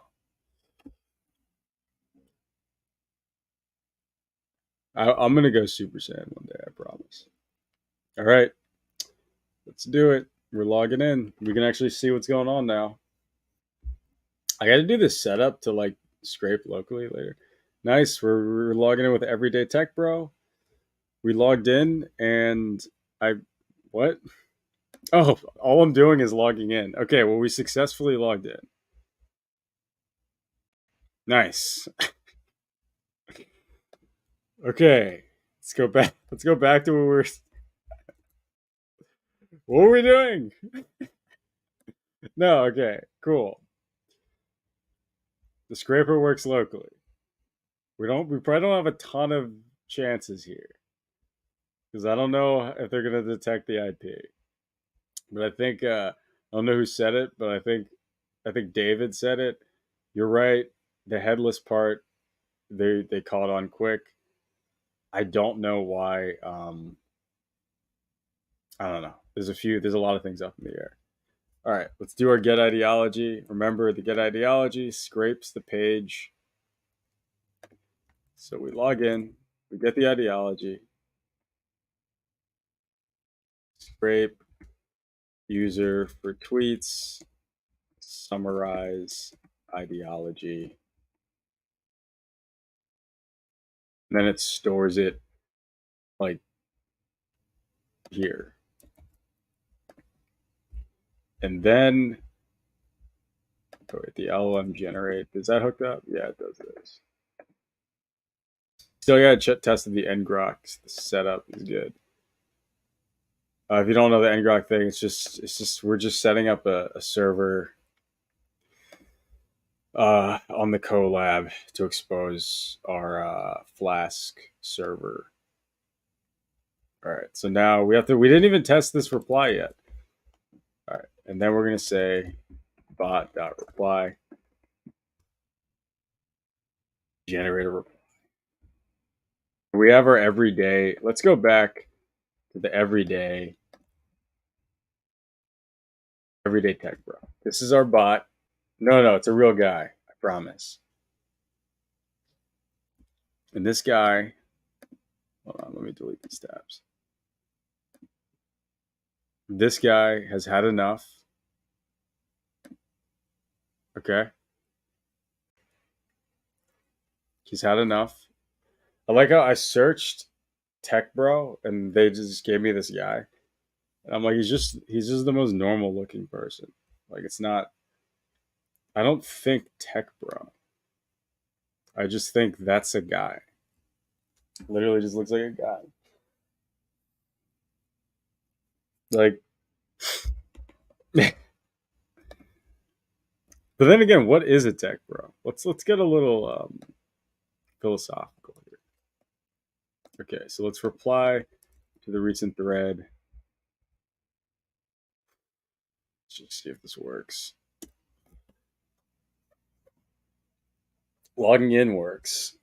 I'm going to go Super Saiyan one day, I promise. All right. Let's do it. We're logging in. We can actually see what's going on now. I got to do this setup to like scrape locally later. Nice. We're logging in with Everyday Tech Bro. We logged in and I. What? Oh, all I'm doing is logging in. Okay, well, we successfully logged in. Nice. Okay, let's go back. Let's go back to what we were. What were we doing? No, okay, cool. The scraper works locally. We probably don't have a ton of chances here because I don't know if they're gonna detect the IP. But I think I don't know who said it, but I think David said it. You're right. The headless part, they caught on quick. I don't know why. I don't know. There's a lot of things up in the air. All right, let's do our get ideology. Remember, the get ideology scrapes the page. So we log in, we get the ideology, scrape user for tweets, summarize ideology. And then it stores it like here. And then wait, the LLM generate. Is that hooked up? Yeah, it does this. Still got to test the ngrok. The setup is good. If you don't know the ngrok thing, it's just we're just setting up a server on the colab to expose our Flask server. All right, so now we have to. We didn't even test this reply yet. All right, and then we're gonna say bot.reply generate a reply. We have our everyday. Let's go back to the everyday tech bro. This is our bot. No, it's a real guy. I promise. And this guy. Hold on, let me delete these tabs. This guy has had enough. Okay. He's had enough. I like how I searched tech bro and they just gave me this guy. And I'm like, he's just the most normal looking person. Like it's not I don't think tech bro. I just think that's a guy. Literally just looks like a guy. Like but then again, what is a tech bro? Let's get a little philosophical here. Okay, so let's reply to the recent thread. Let's just see if this works. Logging in works.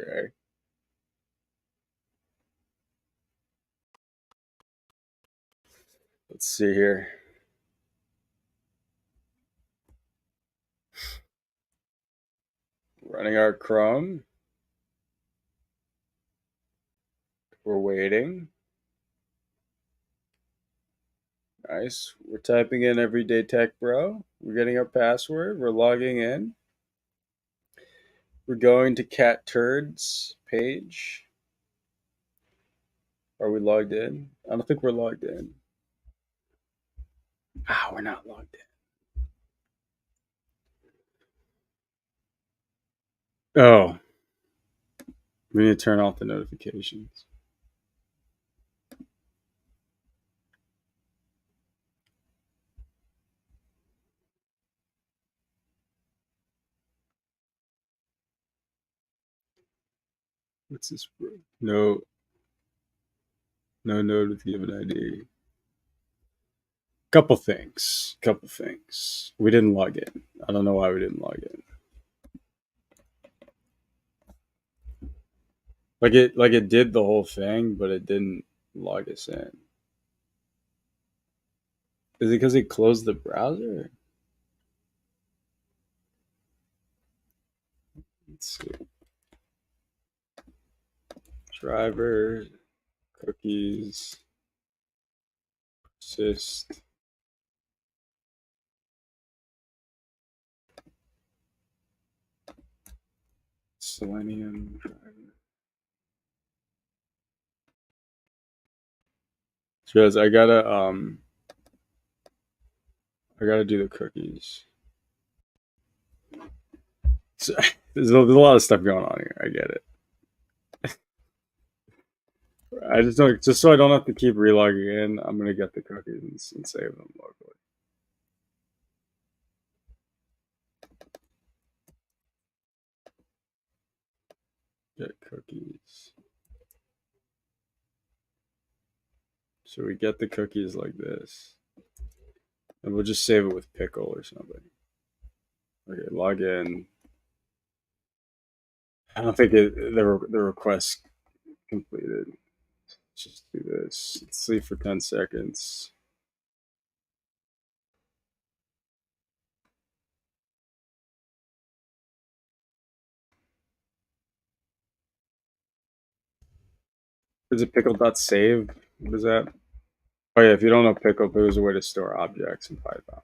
Okay. Let's see here. Running our Chrome. We're waiting. Nice. We're typing in everyday tech bro. We're getting our password. We're logging in. We're going to cat turds page. Are we logged in? I don't think we're logged in. Ah, we're not logged in. Oh, we need to turn off the notifications. What's this? No, no node with given ID. Couple things. We didn't log in. I don't know why we didn't log in. Like it did the whole thing, but it didn't log us in. Is it because it closed the browser? Let's see. Driver, cookies, persist. Selenium driver. Because I gotta do the cookies. So, there's a lot of stuff going on here. I get it. I just don't just so I don't have to keep relogging in. I'm gonna get the cookies and save them locally. Get cookies. So we get the cookies like this, and we'll just save it with pickle or something. Okay, log in. I don't think the request completed. Let's just do this. Let's sleep for 10 seconds. Is it pickle.save? What is that? Oh yeah, if you don't know pickle, there's a way to store objects in Python.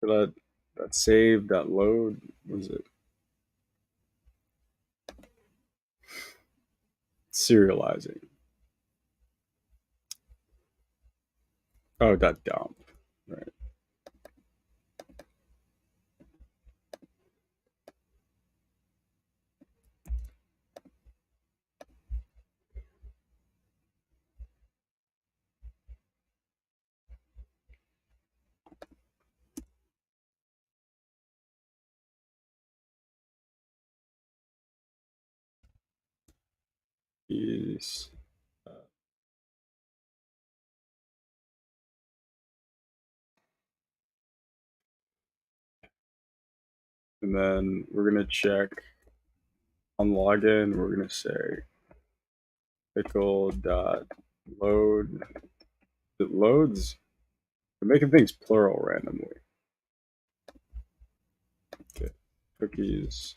That save, that load, what is it? Serializing. Oh, that dump. Right. Is and then we're gonna check on login. We're gonna say pickle dot load. It loads. We're making things plural randomly. Okay, cookies.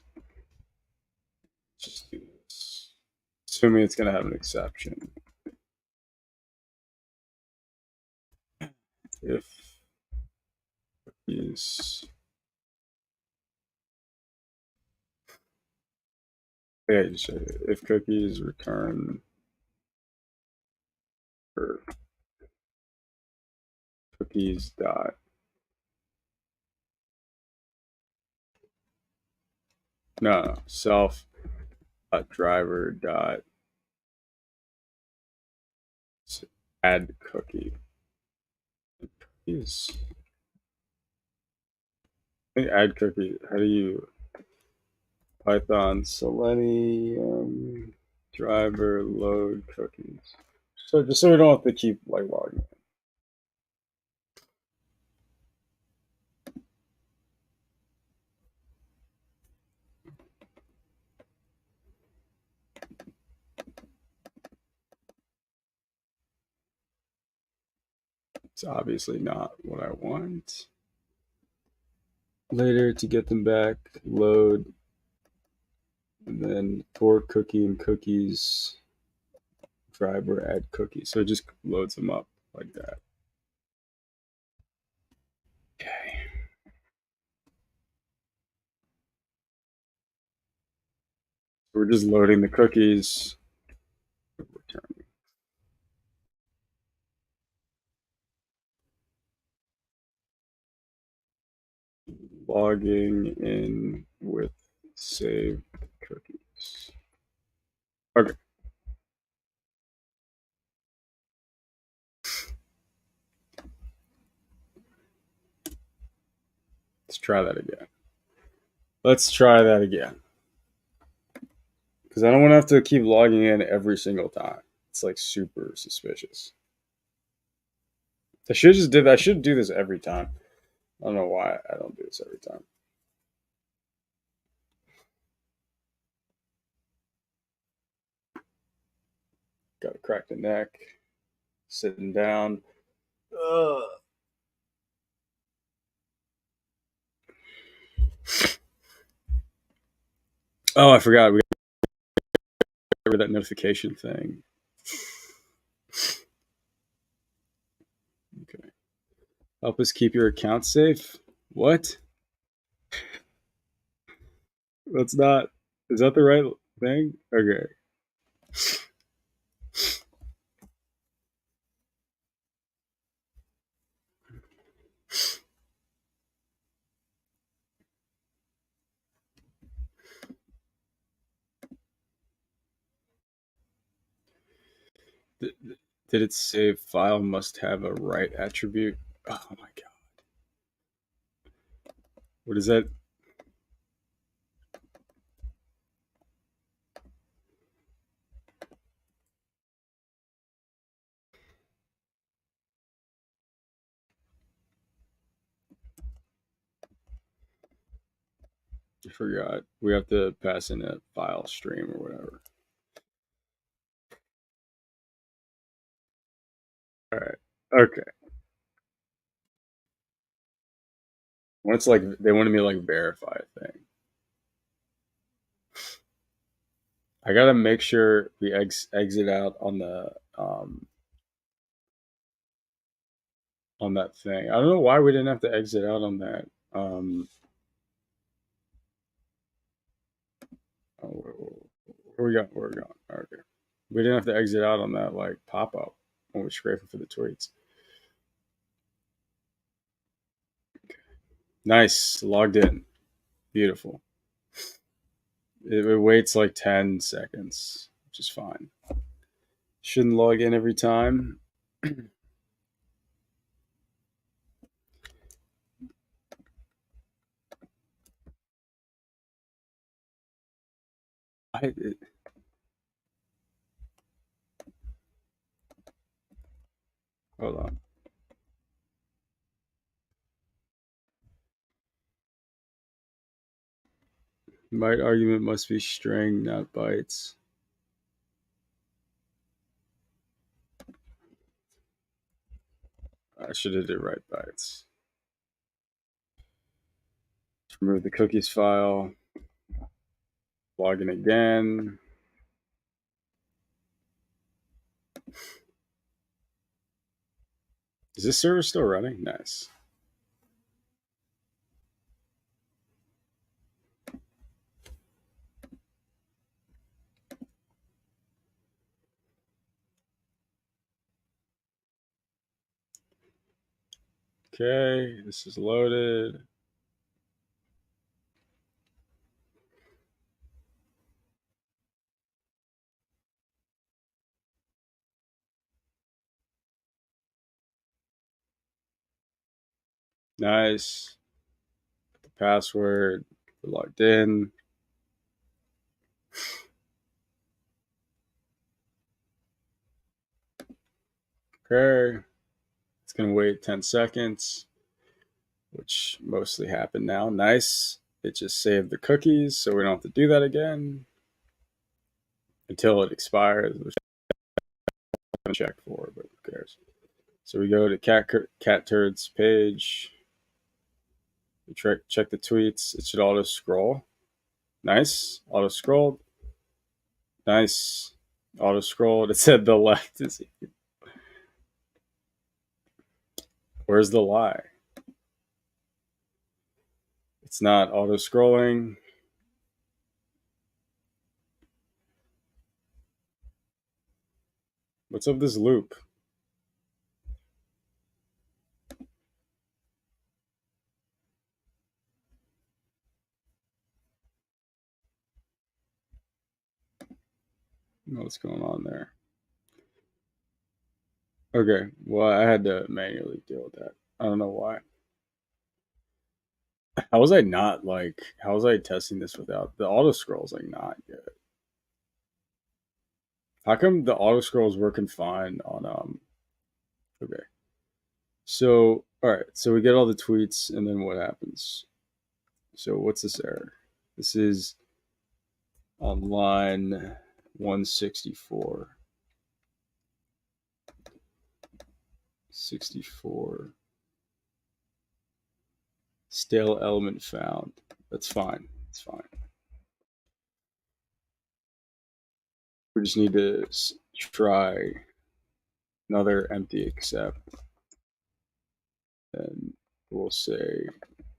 Just do this. Assuming it's gonna have an exception. If cookies. Yeah, you say if cookies return or cookies dot no self dot driver dot add cookie. Cookies. I think add cookie. How do you Python Selenium driver load cookies? So just so we don't have to keep like logging. It's obviously not what I want. Later to get them back, load, and then for cookie and cookies driver add cookies. So it just loads them up like that. Okay. We're just loading the cookies. Return. Logging in with saved cookies. Okay. Let's try that again. Let's try that again. Because I don't want to have to keep logging in every single time. It's like super suspicious. I should just did. I should do this every time. I don't know why I don't do this every time. Got to crack the neck. Sitting down. Ugh. Oh, I forgot. We got that notification thing. Okay. Help us keep your account safe. What? That's not. Is that the right thing? Okay. Did, did it say file must have a right attribute? Oh my god. What is that? I forgot. We have to pass in a file stream or whatever. All right. Okay. When it's like they wanted me to like verify a thing. I gotta make sure we exit out on that thing. I don't know why we didn't have to exit out on that. Oh, where we going? Where we going? Okay. We didn't have to exit out on that like pop up when we're scraping for the tweets. Nice. Logged in. Beautiful. It waits like 10 seconds, which is fine. Shouldn't log in every time. I, it, hold on. Byte argument must be string, not bytes. I should have did right bytes. Remove the cookies file. Log in again. Is this server still running? Nice. Okay, this is loaded. Nice. The password. We're logged in. Okay. It's going to wait 10 seconds, which mostly happened now. Nice. It just saved the cookies, so we don't have to do that again until it expires, which I haven't checked for, but who cares? So we go to cat turds page. We check the tweets. It should auto scroll. Nice. Auto scrolled. Nice. Auto scrolled. It said the left is. Where's the lie? It's not auto scrolling. What's up this loop? What's going on there? Okay, well, I had to manually deal with that. I don't know why. How was I not like? How was I testing this without the auto scrolls? Like not good. How come the auto scrolls working fine on Okay, so all right, so we get all the tweets, and then what happens? So what's this error? This is on line 164. 64. Stale element found. That's fine. It's fine. We just need to try another empty except, and we'll say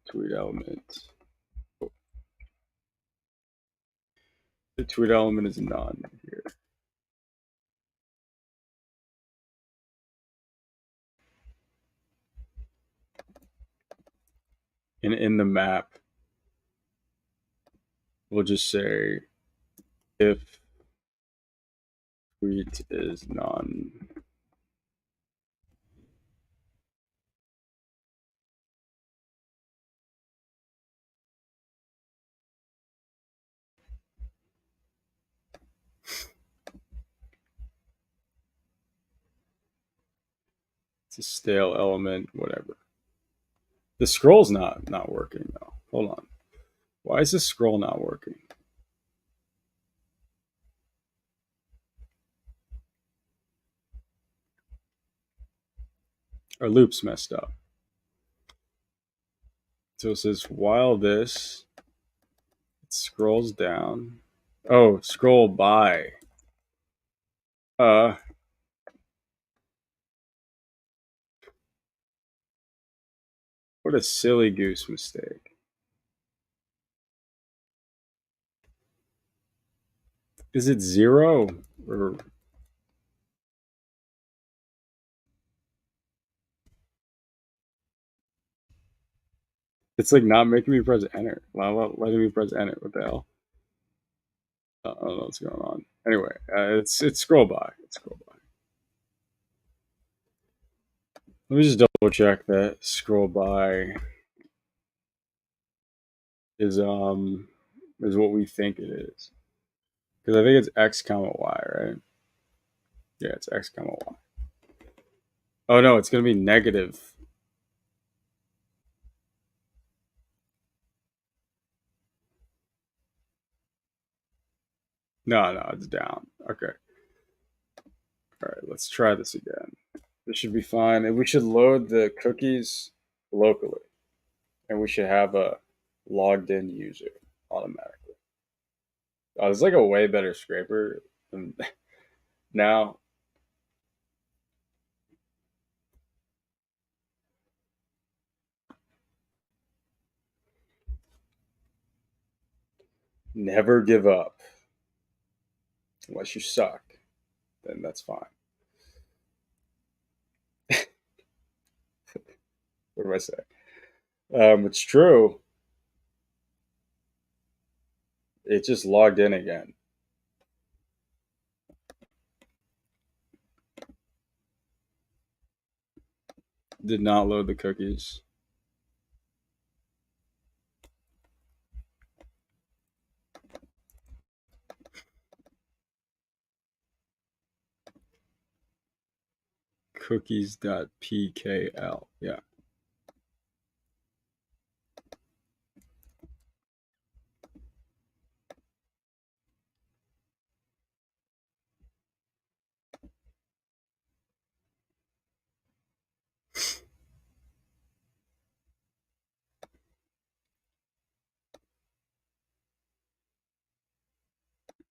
tweet element. The tweet element is none here. And in the map, we'll just say if tweet is none. It's a stale element, whatever. The scroll's not working though. Hold on. Why is this scroll not working? Our loop's messed up. So it says while this, it scrolls down. Oh, scroll by. Uh, what a silly goose mistake. Is it 0 or It's like not making me press enter. Not letting me press enter. What the hell? I don't know what's going on. Anyway, it's scroll by. It's scroll by. Let me just double check that scroll by is is what we think it is, because I think it's x comma y, right? Yeah, it's x comma y. Oh no, it's gonna be negative. No, no, it's down. Okay. All right, let's try this again. This should be fine. And we should load the cookies locally. And we should have a logged in user automatically. Oh, it's like a way better scraper than now. Never give up unless you suck. Then that's fine. What do I say? It's true. It just logged in again. Did not load the cookies. Cookies.pkl. Yeah.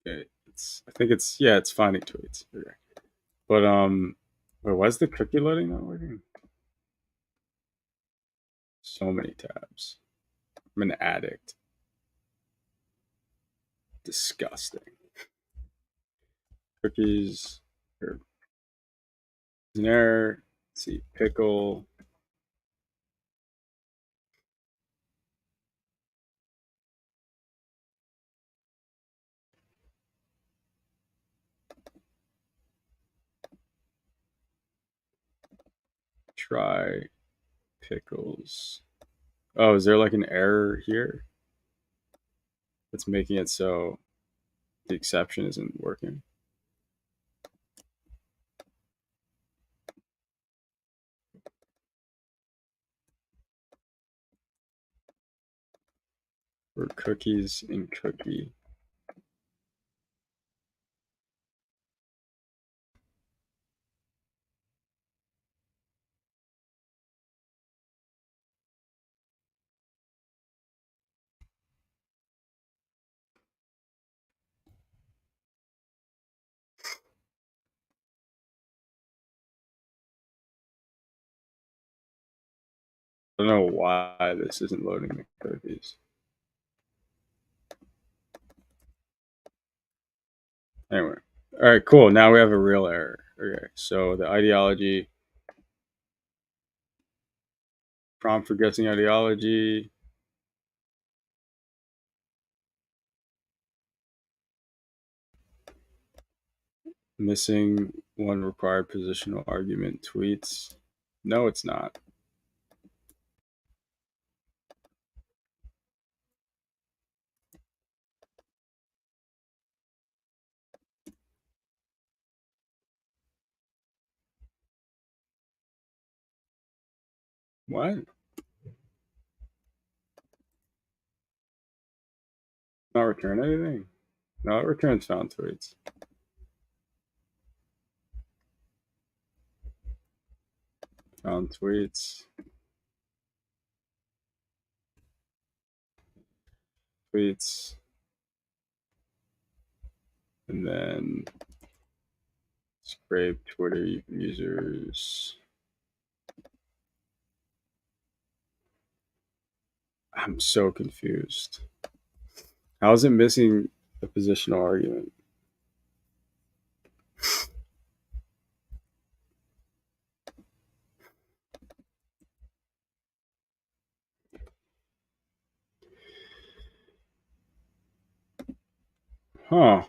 Okay. I think it's, yeah, it's finding tweets. Okay. But wait, why is the cookie loading not working? So many tabs. I'm an addict. Disgusting. Cookies. Or an error. Let's see. Pickle. Try pickles. Oh, is there like an error here that's making it so the exception isn't working? Or cookies in cookie. I don't know why this isn't loading the cookies. Anyway. All right, cool. Now we have a real error. Okay, so the ideology, prompt for guessing ideology. Missing one required positional argument tweets. No, it's not. What? Not return anything? No, it returns found tweets. Found tweets. Tweets. And then scrape Twitter users. I'm so confused. How is it missing a positional argument? Huh.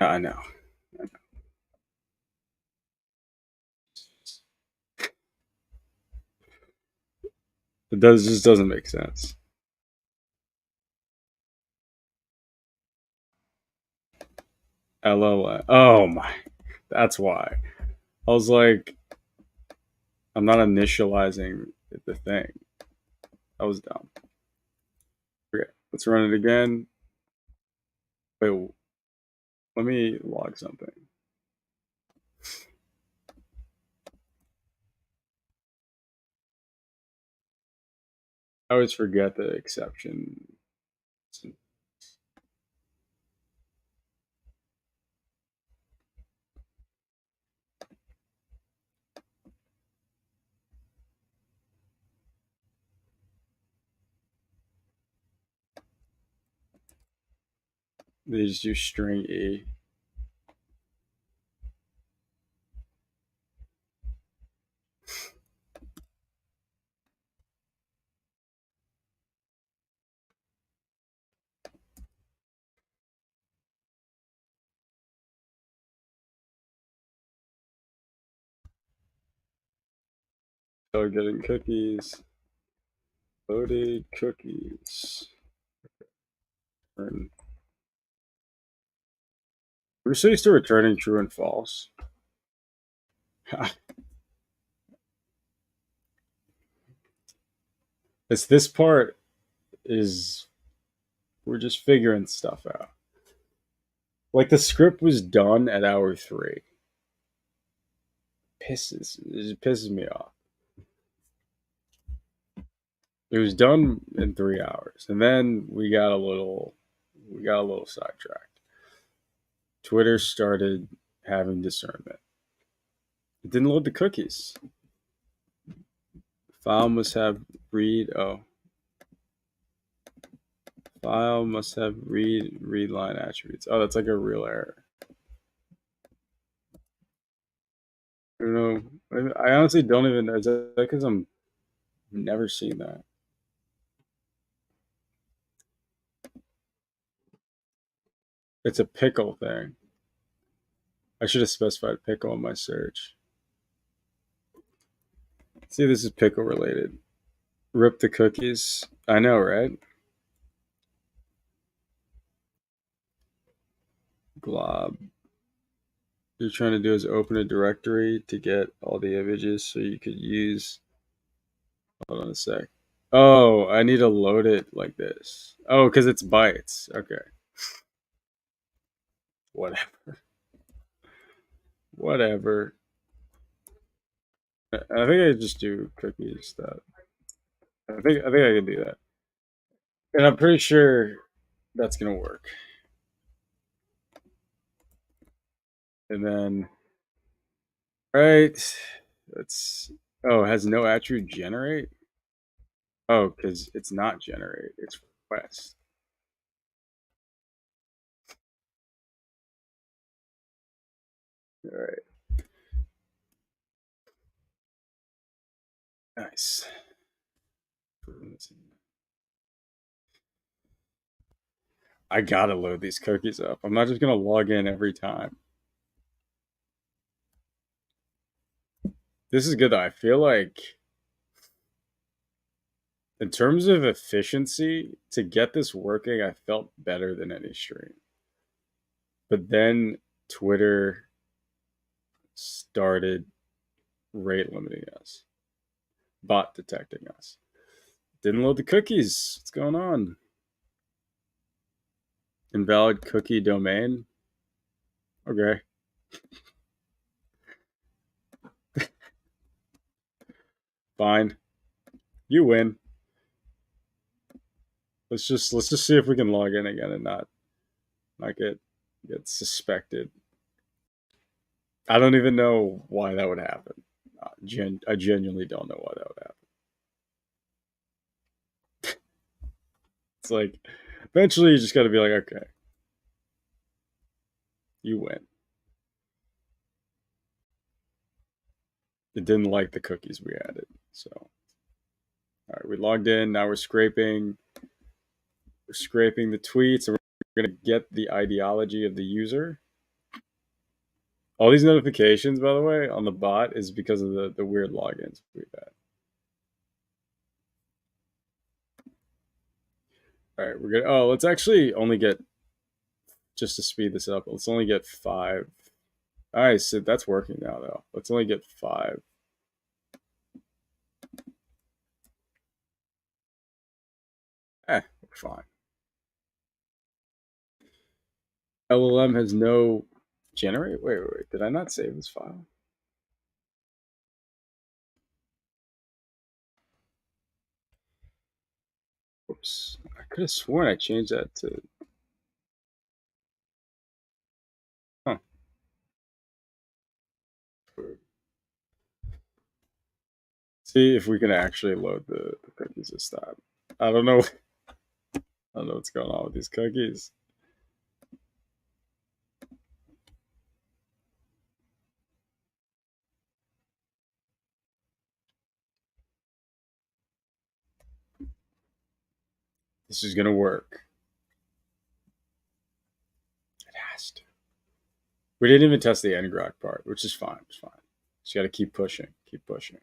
I know. It does just doesn't make sense. LOL. Oh my. That's why. I was like, I'm not initializing the thing. That was dumb. Okay, let's run it again. Wait, let me log something. I always forget the exception. They just do string E. So getting cookies. Loaded cookies. We're so used to returning true and false. It's this part is we're just figuring stuff out. Like the script was done at hour 3. It pisses me off. It was done in 3 hours, and then we got a little sidetracked. Twitter started having discernment. It didn't load the cookies. File must have read. Oh, file must have read line attributes. Oh, that's like a real error. I don't know. I honestly don't even know. Is that because I'm never seen that? It's a pickle thing. I should have specified pickle in my search. See, this is pickle related. Rip the cookies. I know, right? Glob. You're trying to do is open a directory to get all the images so you could use. Hold on a sec. Oh, I need to load it like this. Oh, because it's bytes. Okay. Whatever. Whatever. I think I just do cookies. That I think I can do that, and I'm pretty sure that's gonna work. And then, right, that's oh, it has no attribute generate. Oh, because it's not generate. It's request. All right. Nice. I gotta load these cookies up. I'm not just gonna log in every time. This is good though. I feel like in terms of efficiency, to get this working, I felt better than any stream. But then Twitter started rate limiting us, bot detecting us. Didn't load the cookies. What's going on? Invalid cookie domain. Okay. Fine. You win. Let's just see if we can log in again and not get suspected. I don't even know why that would happen. I genuinely don't know why that would happen. It's like eventually you just got to be like, okay, You win. It didn't like the cookies we added. So, all right, we logged in. Now we're scraping the tweets, and we're gonna get the ideology of the user. All these notifications, by the way, on the bot is because of the weird logins we've had. All right, we're gonna. Oh, let's actually only get, just to speed this up. Let's only get 5. All right, so that's working now, though. Let's only get 5. We're fine. LLM has no generate. Wait. Did I not save this file? Whoops. I could have sworn I changed that to. Huh. See if we can actually load the cookies this time. I don't know. I don't know what's going on with these cookies. This is gonna work. It has to. We didn't even test the ngrok part, which is fine. It's fine. Just got to keep pushing, keep pushing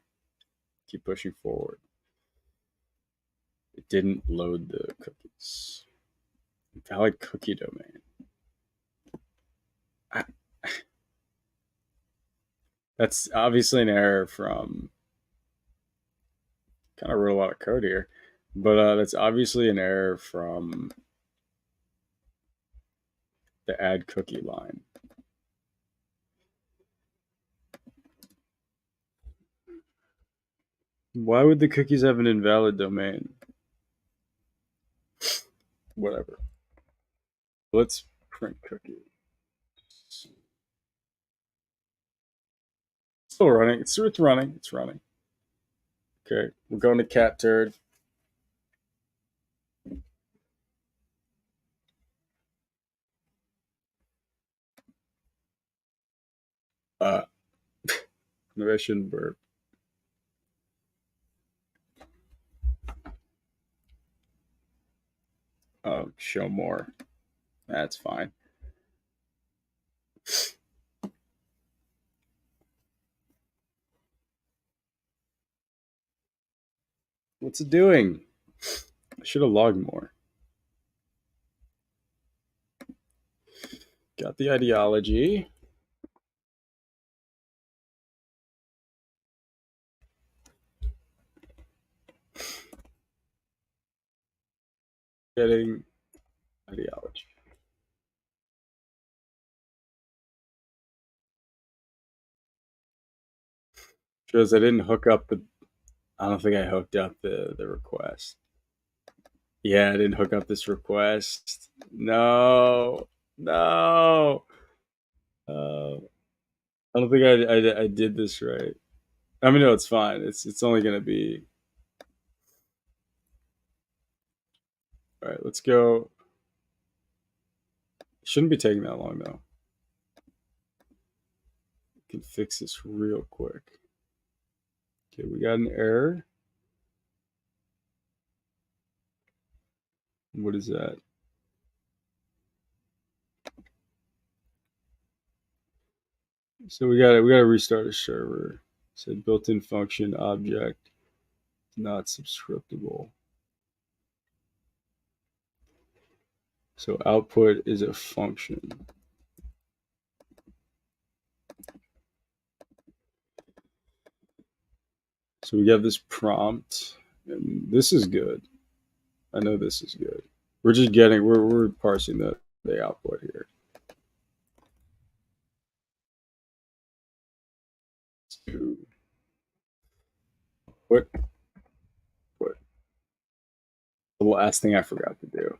forward. It didn't load the cookies. Valid cookie domain. I, that's obviously an error from. Kind of wrote a lot of code here, but that's obviously an error from the add cookie line. Why would the cookies have an invalid domain? Whatever. Let's print cookie. Still running. It's running. It's running. Okay, we're going to cat turd. Uh, maybe I shouldn't burp. Oh, show more. That's fine. What's it doing? I should have logged more. Got the ideology. Getting ideology. Shows I didn't hook up the. I don't think I hooked up the request. Yeah, I didn't hook up this request. No, no. I don't think I did this right. I mean, no, it's fine. It's only gonna be. All right, let's go. Shouldn't be taking that long though. We can fix this real quick. Okay, we got an error. What is that? So we got to restart a server. Said built-in function object not subscriptable. So output is a function. So we have this prompt, and this is good. I know this is good. We're just getting we're parsing the output here. To what the last thing I forgot to do.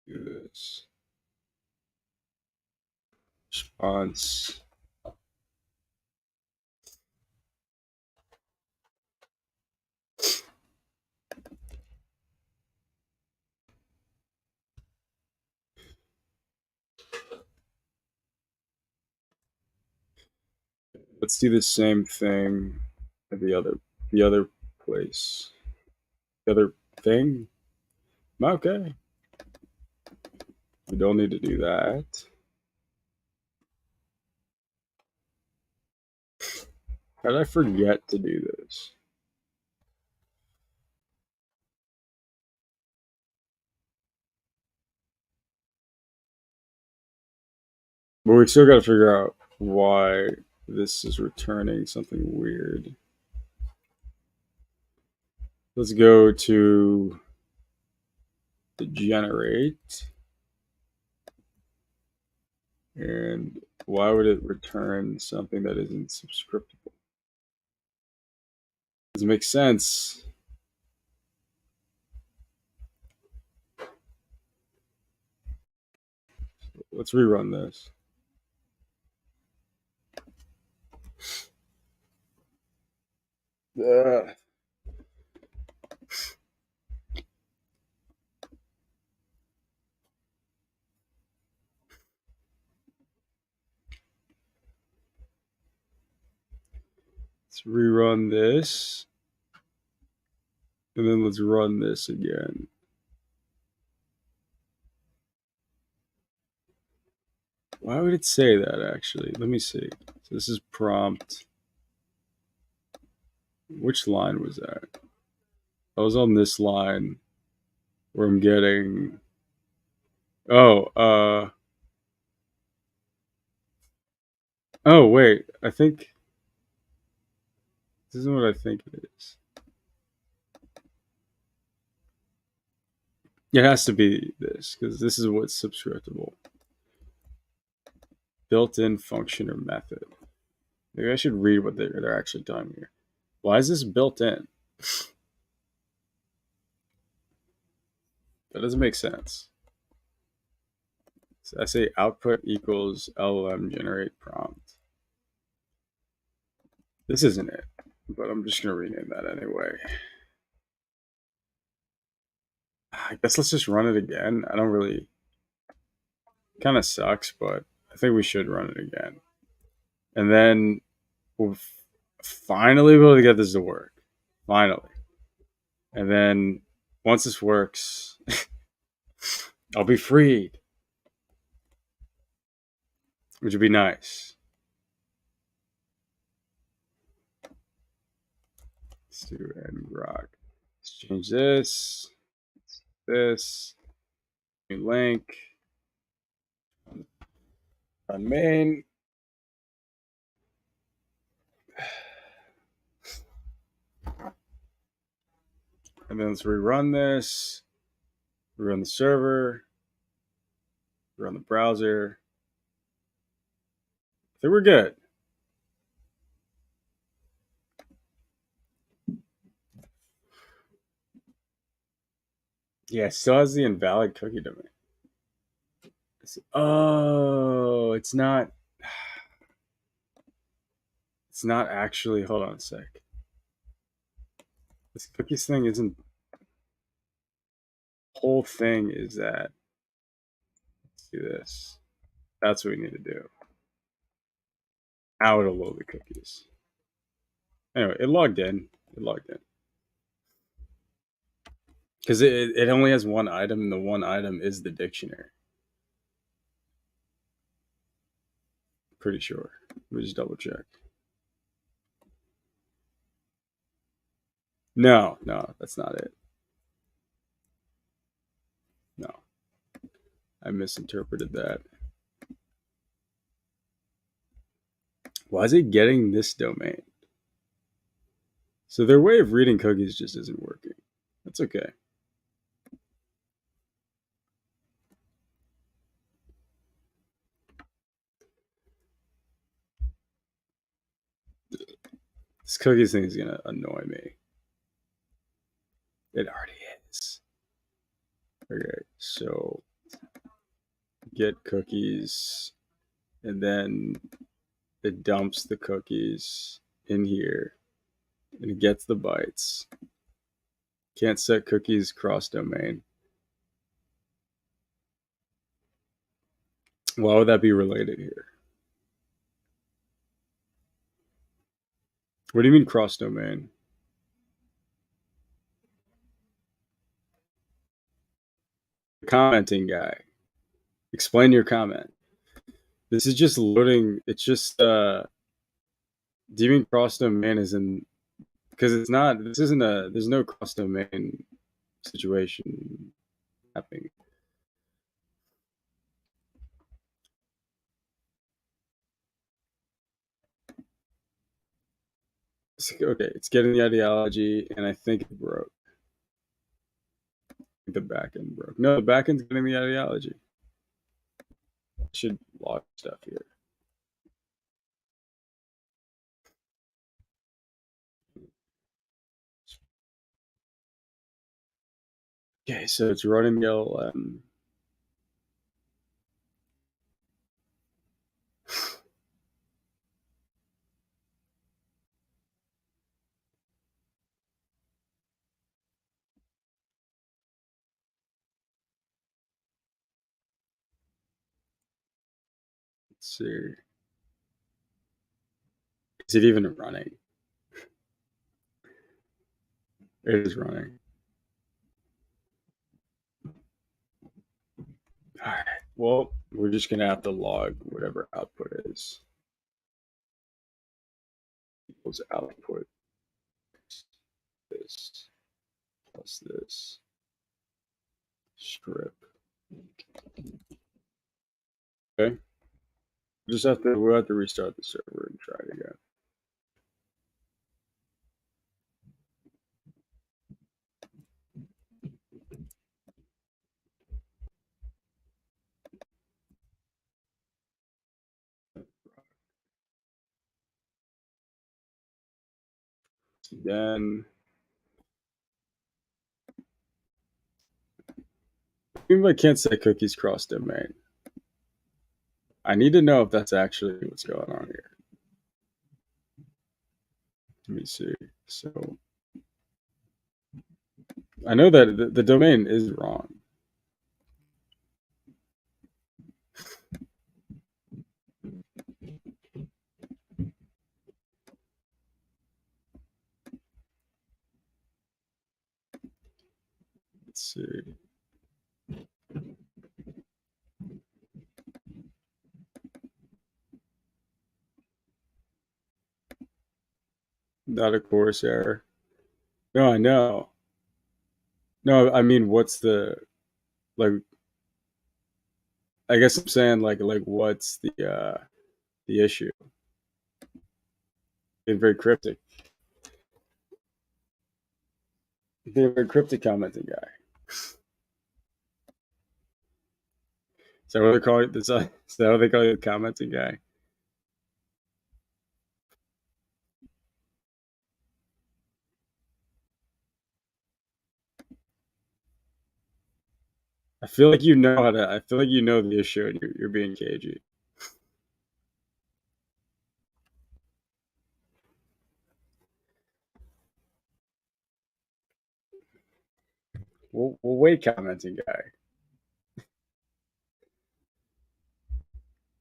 Do this. Response Let's do the same thing at the other place. The other thing? Okay. We don't need to do that. How did I forget to do this? But we still got to figure out why this is returning something weird. Let's go to the generate. And why would it return something that isn't subscriptable? Doesn't make sense. Let's rerun this. Let's rerun this. And then let's run this again. Why would it say that actually? Let me see. So this is prompt. Which line was that? I was on this line where I'm getting. Oh, oh, wait. I think. This isn't what I think it is. It has to be this, because this is what's subscriptable. Built-in function or method. Maybe I should read what they're actually telling here. Why is this built in? That doesn't make sense. So I say output equals LLM generate prompt. This isn't it, but I'm just going to rename that anyway. I guess let's just run it again. I don't really. Kind of sucks, but I think we should run it again. And then we'll finally be able to get this to work. Finally. And then once this works, I'll be freed, which would be nice. Let's do and rock. Let's change this. New link. On main. And then let's rerun this. Rerun the server. Run the browser. I think we're good. Yeah, it still has the invalid cookie domain. Oh, it's not. It's not actually. Hold on a sec. This cookies thing isn't. Whole thing is that. Let's do this. That's what we need to do. Now it'll load the cookies. Anyway, it logged in. Because it only has one item, and the one item is the dictionary. Pretty sure. Let me just double check. No, that's not it. No. I misinterpreted that. Why is it getting this domain? So their way of reading cookies just isn't working. That's okay. This cookies thing is going to annoy me. It already is. Okay, so get cookies, and then it dumps the cookies in here, and it gets the bytes. Can't set cookies cross domain. Why would that be related here? What do you mean cross domain? Commenting guy. Explain your comment. This is just loading. It's just do you mean cross domain is in because it's not this isn't a there's no cross domain situation happening. Okay, it's getting the ideology and I think it broke. The backend broke. No, the backend's getting the ideology. I should log stuff here. Okay, so it's running the LLM. Let's see. Is it even running? It is running. All right. Well, we're just gonna have to log whatever output is. Equals output this plus this strip. Okay. We'll have to restart the server and try it again. Then even if I can't say cookies cross domain, I need to know if that's actually what's going on here. Let me see. So I know that the domain is wrong. Let's see. Not a course error. No, I know. No, I mean, what's the like? I guess I'm saying like what's the issue? Being very cryptic. Being very cryptic commenting guy. Is that what they call it? Is that what they call you, the commenting guy? I feel like you know how to. I feel like you know the issue, and you're being cagey. Well, wait, commenting guy.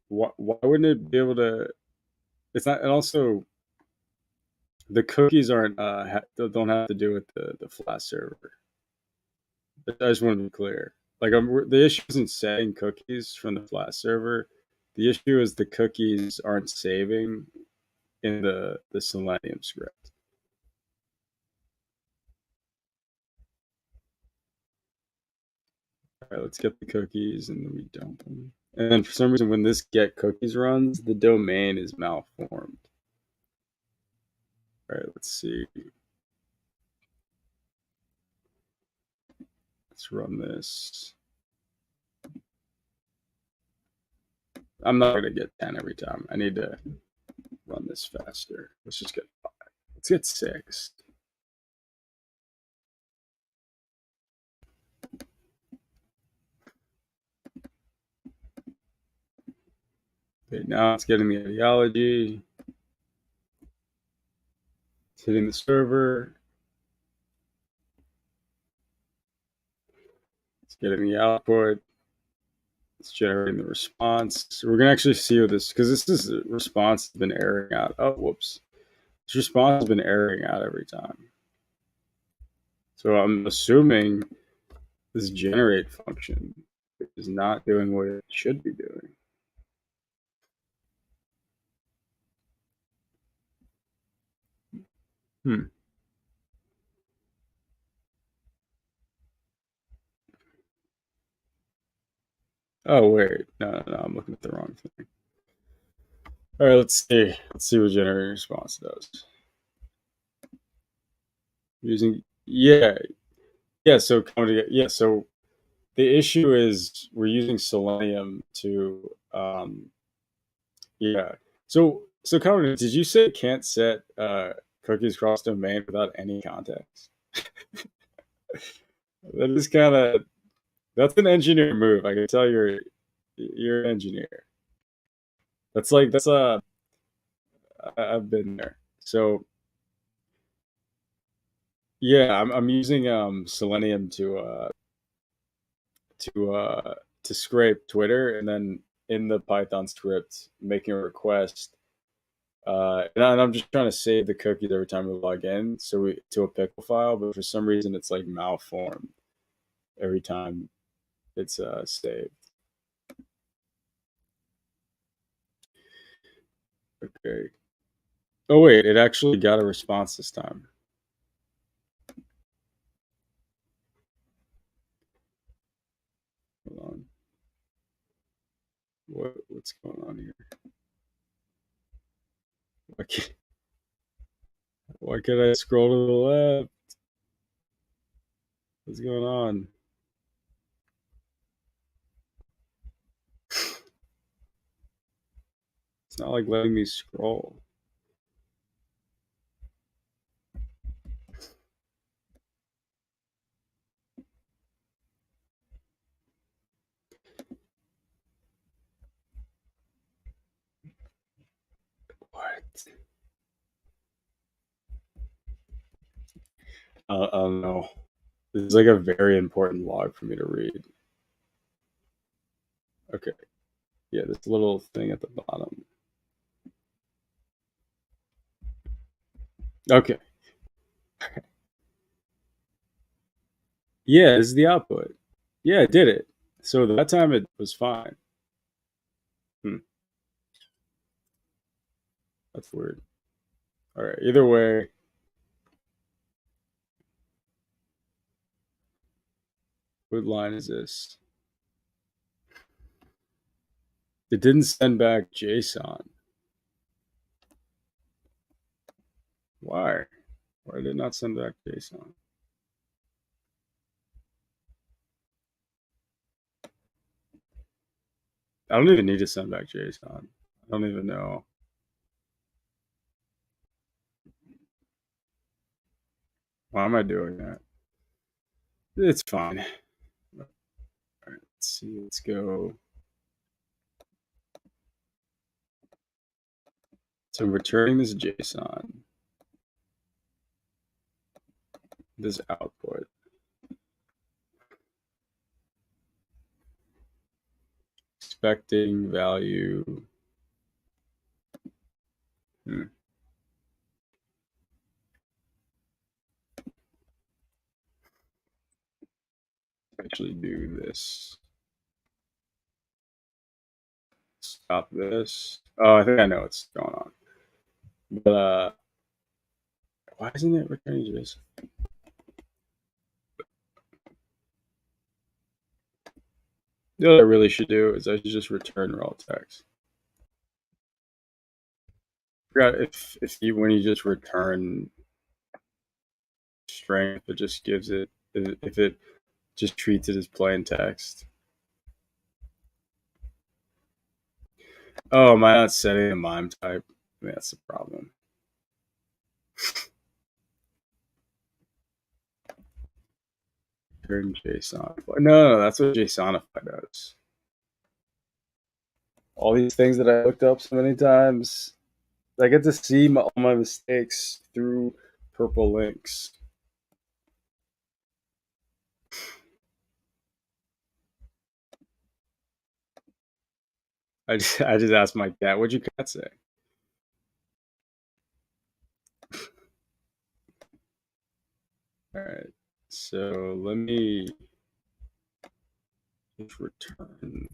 Why wouldn't it be able to? It's not, and also the cookies aren't don't have to do with the Flash server. I just want to be clear. Like the issue isn't setting cookies from the Flash server. The issue is the cookies aren't saving in the Selenium script. All right, let's get the cookies and then we dump them. And then for some reason, when this get cookies runs, the domain is malformed. All right, let's see. Let's run this. I'm not going to get 10 every time. I need to run this faster. Let's just get 5. Let's get 6. Okay, now it's getting the ideology. It's hitting the server. It's getting the output. It's generating the response. So we're going to actually see what this, because this is a response has been airing out. Oh, whoops. This response has been erroring out every time. So I'm assuming this generate function is not doing what it should be doing. Hmm. Oh wait, no, I'm looking at the wrong thing. All right, let's see. Let's see what generating response does. Using yeah. So so the issue is we're using Selenium to yeah. So Connor, did you say it can't set cookies cross domain without any context? That is kind of that's an engineer move. I can tell you're an engineer. That's I've been there. So yeah, I'm using Selenium to uh to scrape Twitter, and then in the Python script making a request. And I'm just trying to save the cookies every time we log in, so we to a pickle file. But for some reason, it's like malformed every time it's saved. Okay. Oh wait, it actually got a response this time. Hold on. What's going on here? Why can't, why can't I scroll to the left? What's going on? It's not like letting me scroll. What? I don't know. This is like a very important log for me to read. Okay. Yeah, this little thing at the bottom. Okay. Yeah, this is the output. Yeah, it did it. So that time it was fine. Hmm, that's weird. All right. Either way, what line is this? It didn't send back JSON. Why? Why did it not send back JSON? I don't even need to send back JSON. I don't even know. Why am I doing that? It's fine. All right, let's see. Let's go. So I'm returning this JSON, this output, expecting value. Hmm. Actually, do this. Stop this. Oh, I think I know what's going on. But why isn't it returning JSON? You know what I really should do is I should just return raw text. I forgot if you when you just return string, if it just gives it if it just treats it as plain text. Oh, am I not setting a mime type? I mean, that's the problem. Return JSON. No, that's what JSONify does. All these things that I looked up so many times, I get to see all my mistakes through purple links. I just asked my cat, "What'd your cat say?" All right. So let me just return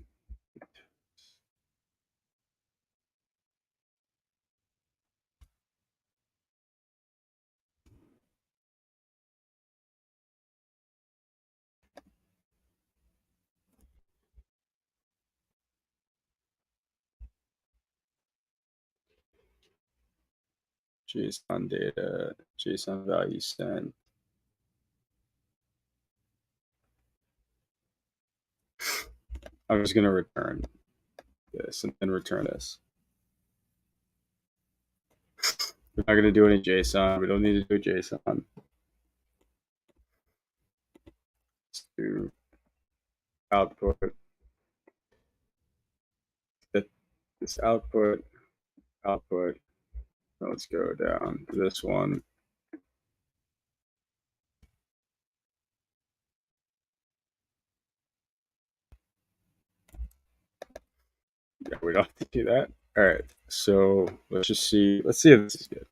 JSON data, JSON value sent. I'm just going to return this and then return this. We're not going to do any JSON. We don't need to do JSON. Let's do output. This output. Let's go down to this one. Yeah, we don't have to do that. All right. So let's just see. Let's see if this is good.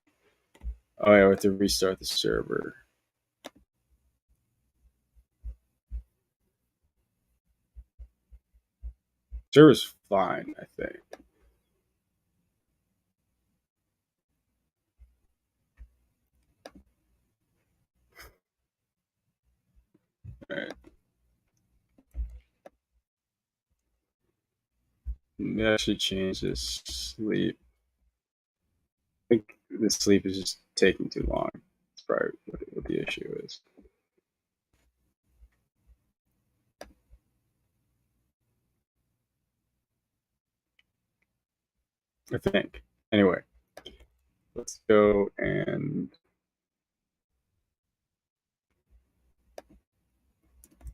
Oh yeah, we have to restart the server. Server's fine, I think. All right. Let me actually change this sleep. I think the sleep is just taking too long. That's probably what the issue is. I think. Anyway, let's go and.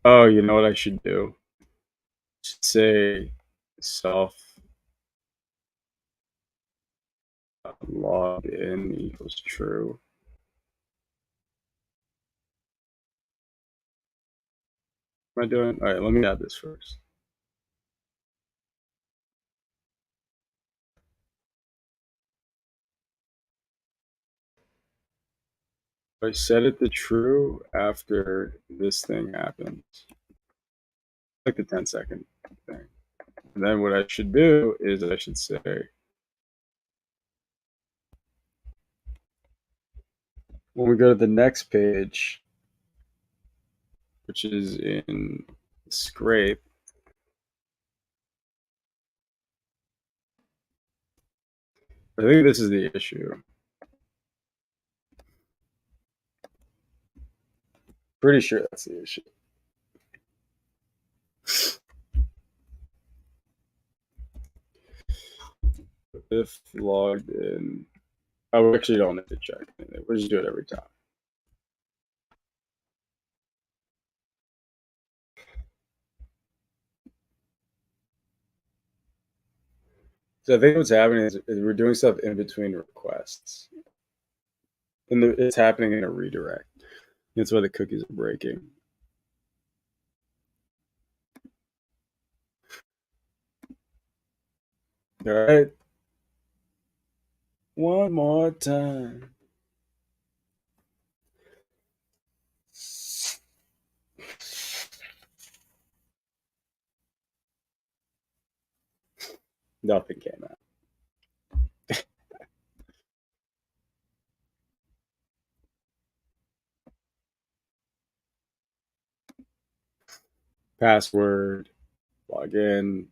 Oh, you know what I should do? I should say self login equals true. What am I doing? All right, let me add this first. I set it to true after this thing happens, like the 10-second thing. And then what I should do is I should say, when we go to the next page, which is in scrape, I think this is the issue. Pretty sure that's the issue. If logged in, we actually don't need to check anything. We'll just do it every time. So I think what's happening is we're doing stuff in between requests, and it's happening in a redirect. That's why the cookies are breaking. All right, one more time. Nothing came out. Password, log in.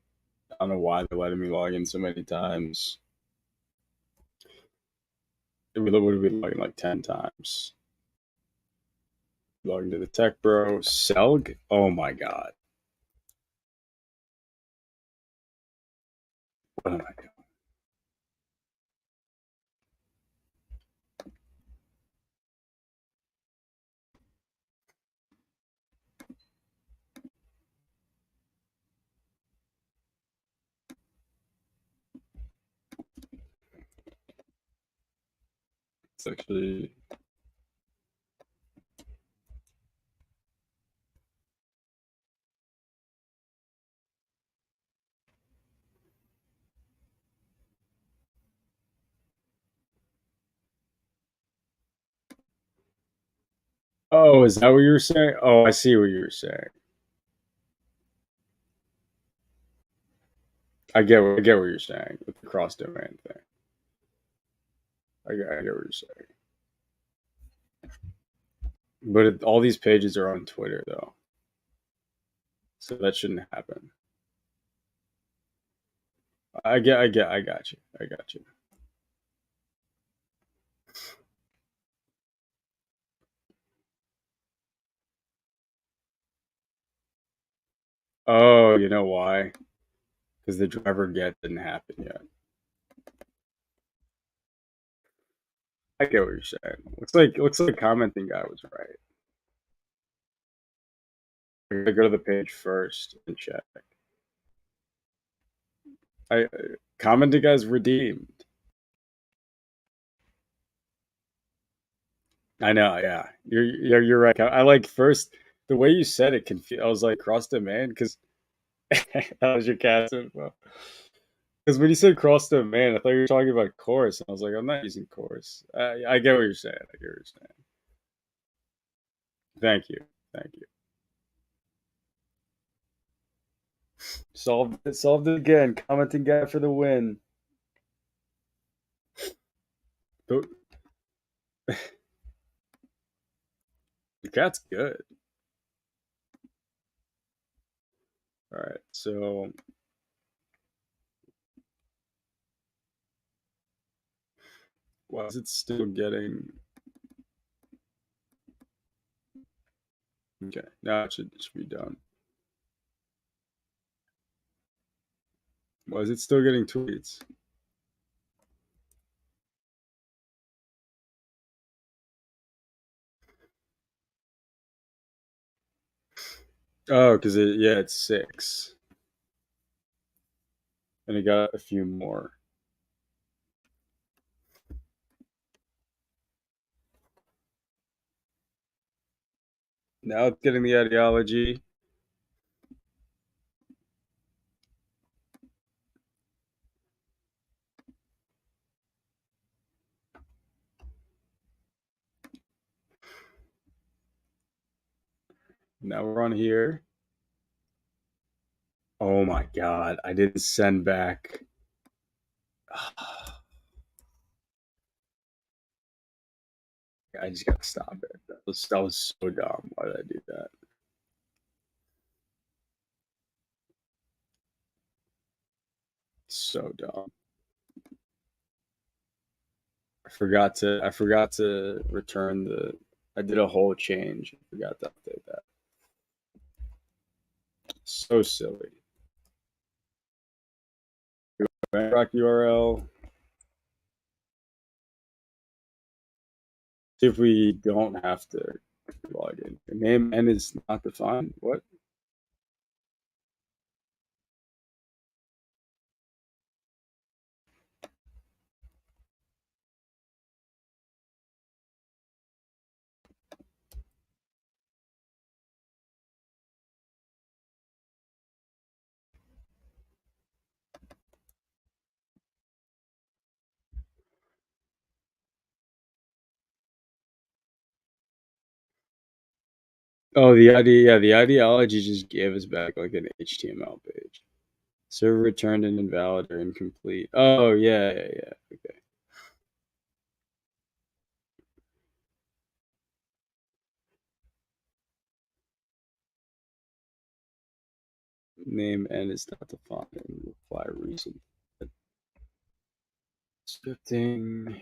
I don't know why they're letting me log in so many times. It would have been logging like 10 times. Log into the tech bro. Selg? Oh my god. What am I doing? It's actually Oh, is that what you were saying? Oh, I see what you were saying. I get what you're saying with the cross domain thing. I get what you're saying. But all these pages are on Twitter though, so that shouldn't happen. I got you. I got you. Oh, you know why? Because the driver get didn't happen yet. I get what you're saying. Looks like commenting guy was right. I gotta go to the page first and check. I commenting guy's redeemed. I know, yeah. You're right. I like first the way you said it. I was like cross domain because that was your cat's info. Because when you said cross domain, I thought you were talking about chorus, and I was like, I'm not using chorus. I get what you're saying. I get what you're saying. Thank you, thank you. Solved it again. Commenting guy for the win. The, the cat's good. All right, so why is it still getting? Okay, now it should be done. Why is it still getting tweets? Oh, because it's 6, and it got a few more. Now it's getting the ideology. Now we're on here. Oh my god, I didn't send back. I just gotta stop it. That was so dumb. Why did I do that? So dumb. I forgot to return the. I did a whole change. I forgot to update that. So silly. Rock URL. See if we don't have to log in. The name N is not defined. What? Oh, the idea. Yeah, the ideology just gave us back like an HTML page. Server returned an invalid or incomplete. Oh yeah, yeah, yeah. Okay. Name N is not defined. Reply reason. Scripting.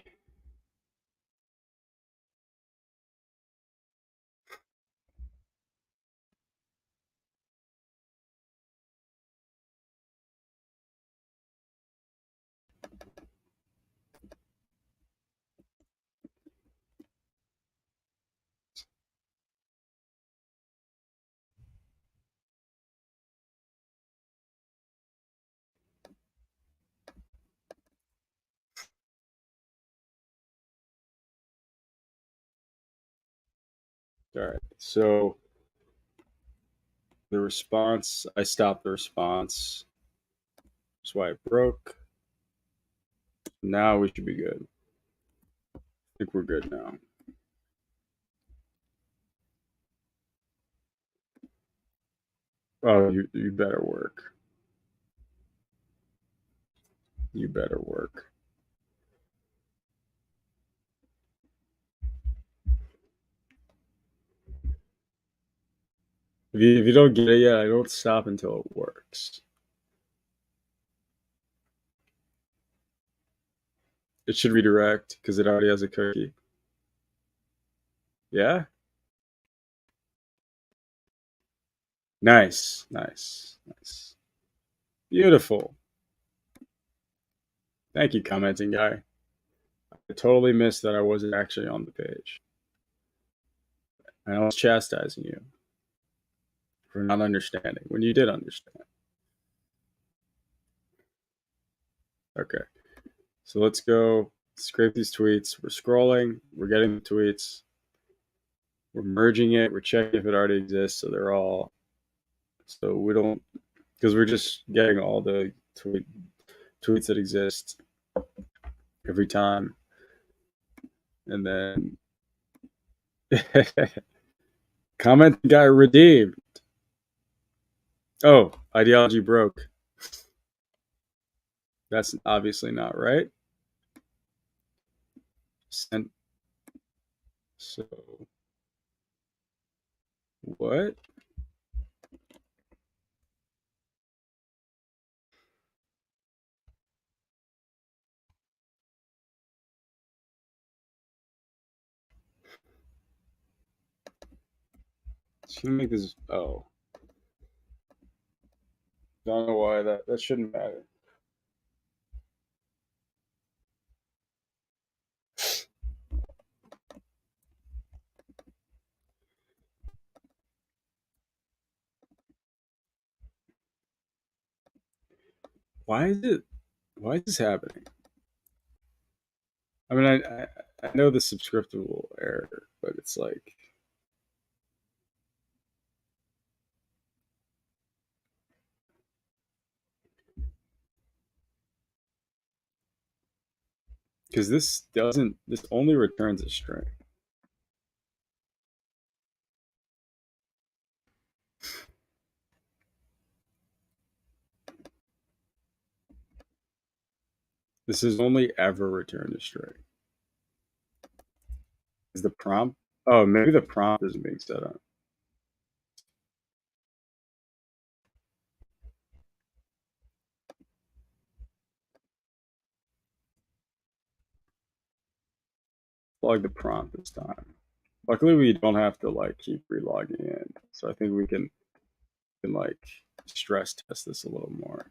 All right. So the response, I stopped the response. That's why it broke. Now we should be good. I think we're good now. Oh, you better work. You better work. If you don't get it yet, I don't stop until it works. It should redirect because it already has a cookie. Yeah? Nice, nice, nice. Beautiful. Thank you, commenting guy. I totally missed that I wasn't actually on the page. And I was chastising you for not understanding when you did understand. Okay. So let's go scrape these tweets. We're scrolling, we're getting the tweets, we're merging it, we're checking if it already exists. So they're all, so we don't, because we're just getting all the tweets that exist every time. And then comment guy redeemed. Oh, ideology broke. That's obviously not right. Sent. So what? Should make this. Oh, don't know why that shouldn't matter. Why is it? Why is this happening? I mean, I know the subscriptable error, but it's like because this doesn't. This only returns a string. This has only ever returned a string. Is the prompt? Oh, maybe the prompt isn't being set up. Log the prompt this time. Luckily, we don't have to like keep relogging in, so I think we can like stress test this a little more.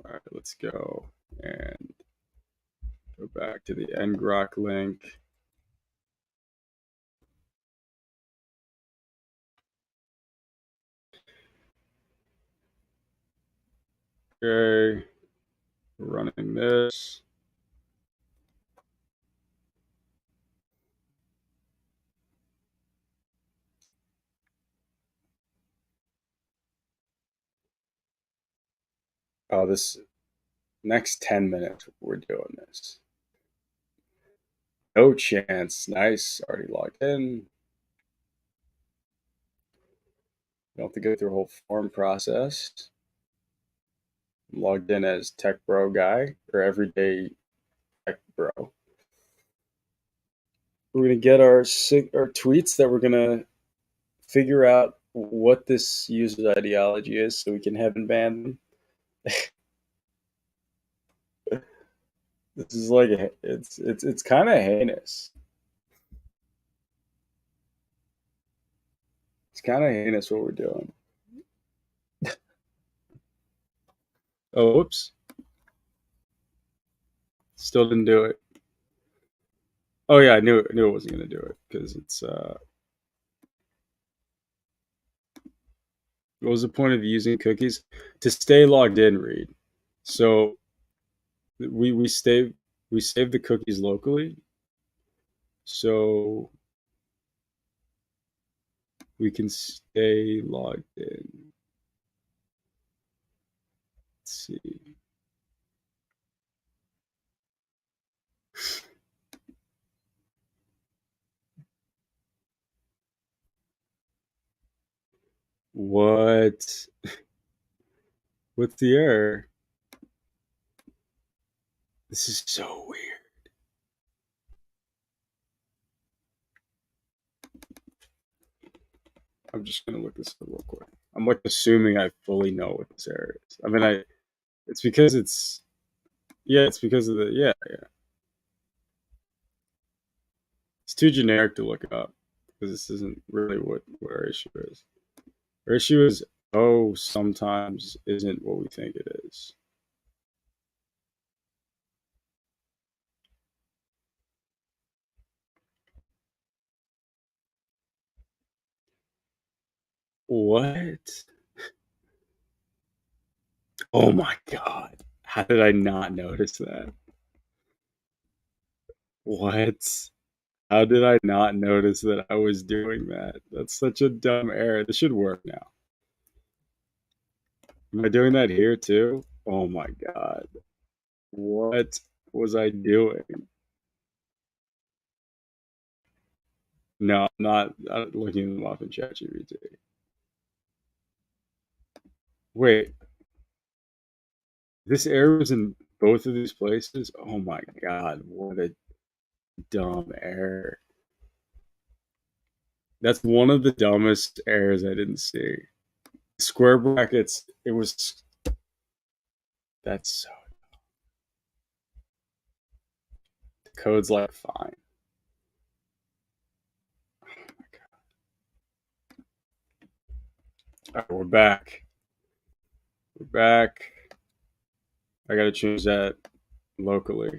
All right, let's go and go back to the ngrok link. Okay, running this. Oh, this next 10 minutes, we're doing this. No chance. Nice. Already logged in. You don't have to go through a whole form process. I'm logged in as Tech Bro Guy or Everyday Tech Bro. We're gonna get our tweets that we're gonna figure out what this user's ideology is, so we can heaven ban them. This is like it's kind of heinous. It's kind of heinous what we're doing. Oh, whoops! Still didn't do it. Oh yeah, I knew it wasn't gonna do it because it's. What was the point of using cookies to stay logged in? Read. So we save the cookies locally, so we can stay logged in. Let's see. What? What's the error? This is so weird. I'm just gonna look this up real quick. I'm like assuming I fully know what this error is. I mean, it's because it's because of the it's too generic to look up because this isn't really what our issue is. Our issue is sometimes isn't what we think it is. What? Oh my god! How did I not notice that? What? How did I not notice that I was doing that? That's such a dumb error. This should work now. Am I doing that here too? Oh my god. What was I doing? No, I'm not looking them up in ChatGPT. Wait, this error was in both of these places? Oh my god, what a dumb error. That's one of the dumbest errors I didn't see. Square brackets, it was that's so the code's like fine. Alright, we're back. We're back. I gotta change that locally.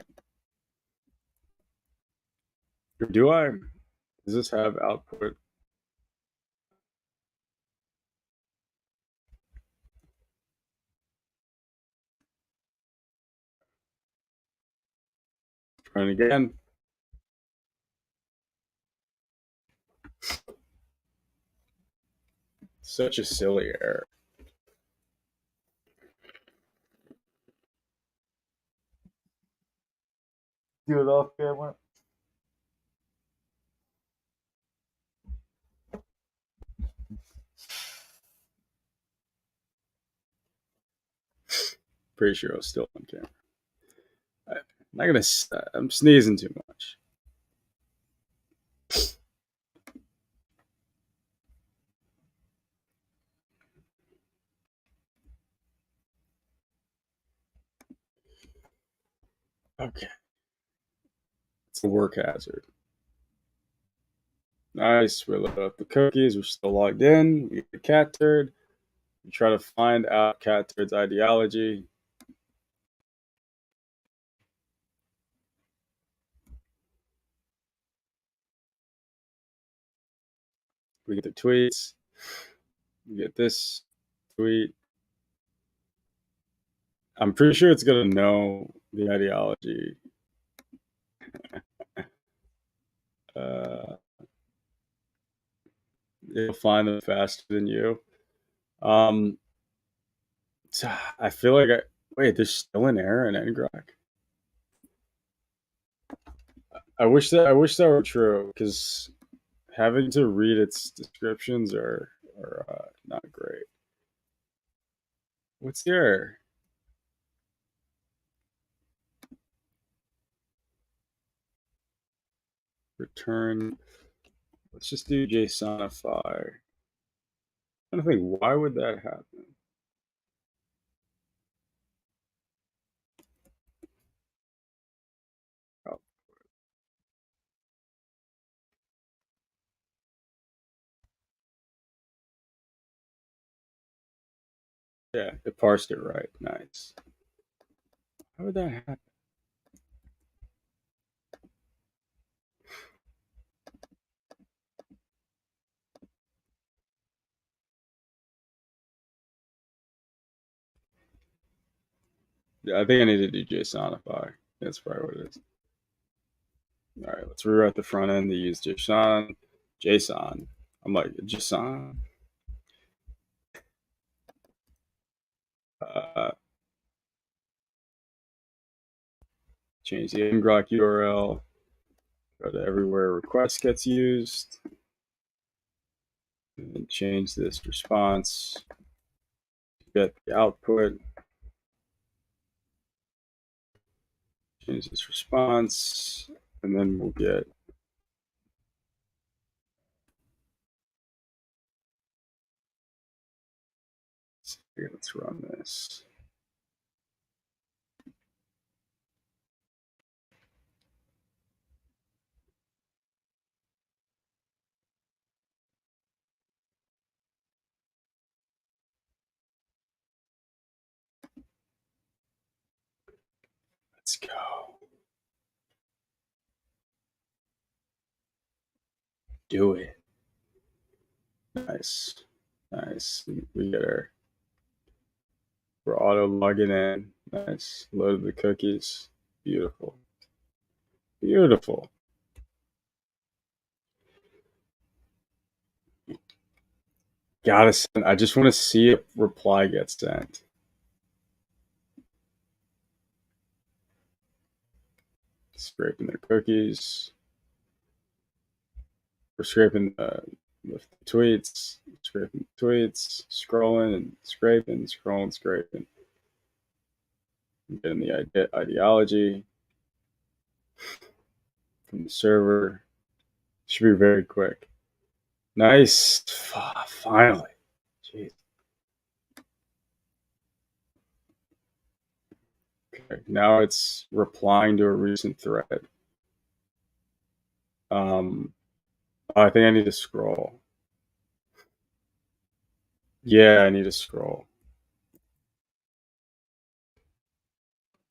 Or do I? Does this have output? Run again. Such a silly error. Do it off camera. Pretty sure I was still on camera. I'm not gonna. I'm sneezing too much. Okay, it's a work hazard. Nice. We load up the cookies. We're still logged in. We get the cat turd. We try to find out cat turd's ideology. We get the tweets. We get this tweet. I'm pretty sure it's gonna know the ideology. Uh, it'll find them faster than you. Um, I feel like wait. There's still an error in ngrok. I wish that were true because having to read its descriptions are not great. What's the error? Return. Let's just do JSONify. I don't think why would that happen? Oh, yeah, it parsed it right. Nice. How would that happen? Yeah, I think I need to do JSONify. That's probably what it is. All right, let's rewrite the front end to use JSON. JSON. I'm like JSON. Uh, change the ngrok URL. Go to everywhere request gets used. And change this response. Get the output. Change this response. And then we'll get. Here, let's run this. Let's go. Do it. Nice. Nice. We get our. We're auto logging in. Nice. Loaded the cookies. Beautiful. Beautiful. Gotta send. I just want to see if reply gets sent. Scraping their cookies. We're scraping the tweets, scraping tweets, scrolling and scraping, scrolling, scraping. Getting the ideology from the server. Should be very quick. Nice. Finally. Jeez. Okay. Now it's replying to a recent thread. I think I need to scroll. Yeah, I need to scroll.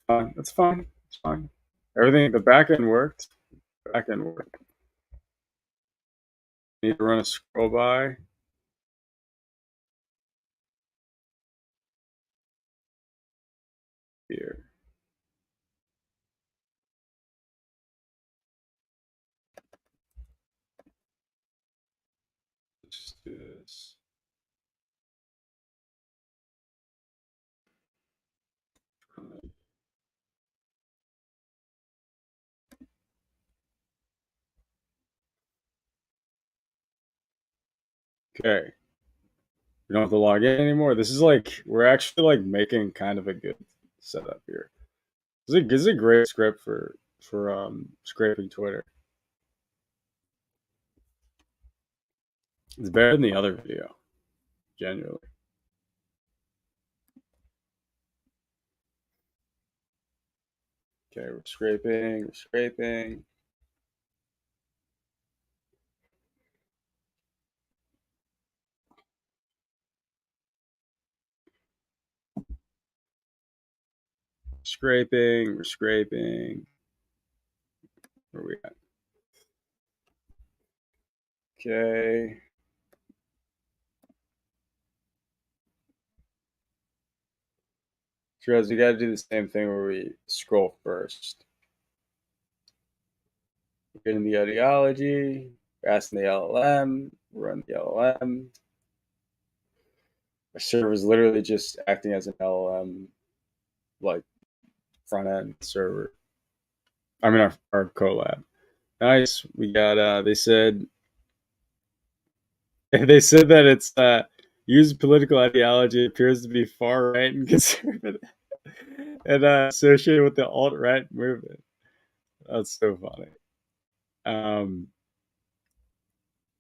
Fine. That's fine. It's fine. Everything, the back end worked. Back end worked. Need to run a scroll by. Here. Let's do this. Okay. We don't have to log in anymore. This is like, we're actually like making kind of a good setup here. This is a great script for scraping Twitter. It's better than the other video, genuinely. Okay, we're scraping, we're scraping. Scraping, we're scraping. Where are we at? Okay. So guys, we gotta do the same thing where we scroll first. We're getting the ideology, we're asking the LLM, run the LLM. Our server is literally just acting as an LLM, like front end server. I mean, our collab. Nice. We got. They said that it's used political ideology appears to be far right and conservative, and associated with the alt right movement. That's so funny. Um,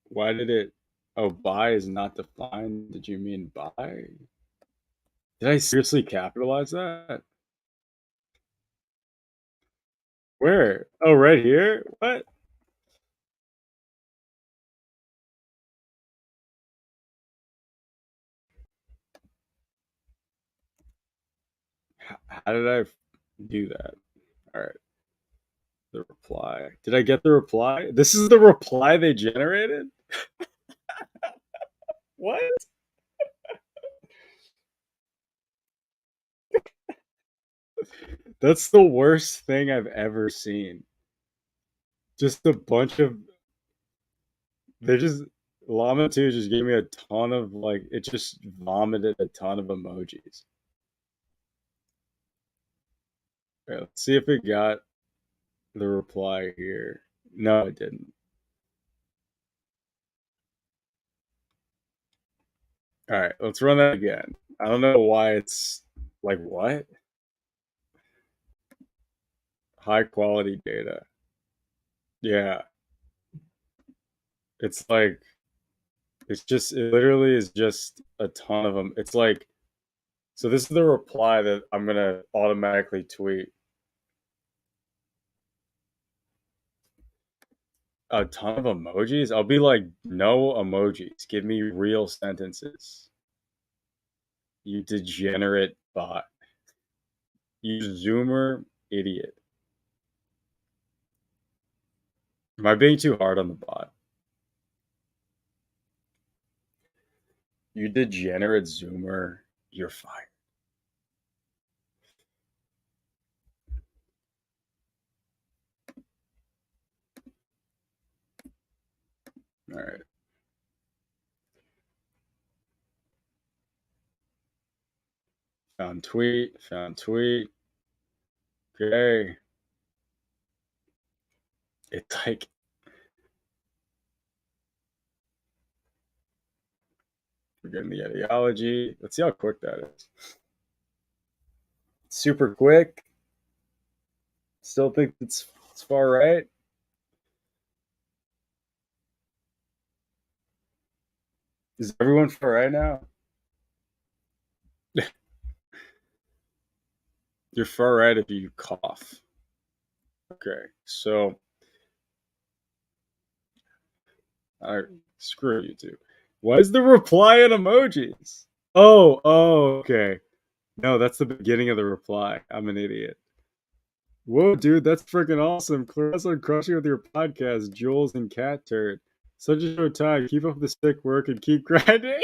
why did it? Oh, buy is not defined. Did you mean buy? Did I seriously capitalize that? Where? Oh, right here. What? How did I do that? All right. The reply. Did I get the reply? This is the reply they generated? What? That's the worst thing I've ever seen. Just a bunch of. They just. Llama 2 just gave me a ton of, like, it just vomited a ton of emojis. Okay, let's see if it got the reply here. No, it didn't. All right, let's run that again. I don't know why it's like what? High quality data. Yeah, it's like it literally is just a ton of them. It's like so this is the reply that I'm gonna automatically tweet. A ton of emojis. I'll be like, no emojis. Give me real sentences. You degenerate bot. You zoomer idiot. Am I being too hard on the bot? You degenerate zoomer. You're fired. All right. Found tweet. Found tweet. Okay. It's like we're getting the ideology. Let's see how quick that is. Super quick. Still think it's far right. Is everyone far right now? You're far right if you cough. Okay, so I screw you two. What is the reply in emojis? Okay. No, that's the beginning of the reply. I'm an idiot. Whoa, dude, that's freaking awesome. Clarissa crushing with your podcast, Jules and Cat Turd. Such a short time. Keep up the sick work and keep grinding.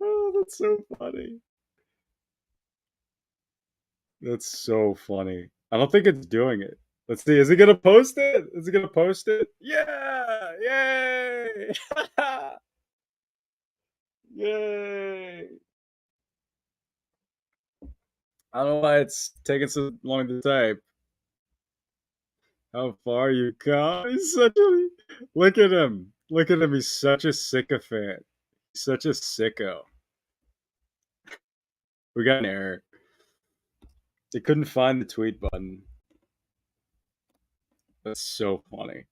Oh, that's so funny. That's so funny. I don't think it's doing it. Let's see. Is it gonna post it? Is it gonna post it? Yeah! Yay! Yay! I don't know why it's taking so long to type. How far you come? He's such a look at him. Look at him. He's such a sycophant. He's such a sicko. We got an error. They couldn't find the tweet button. That's so funny.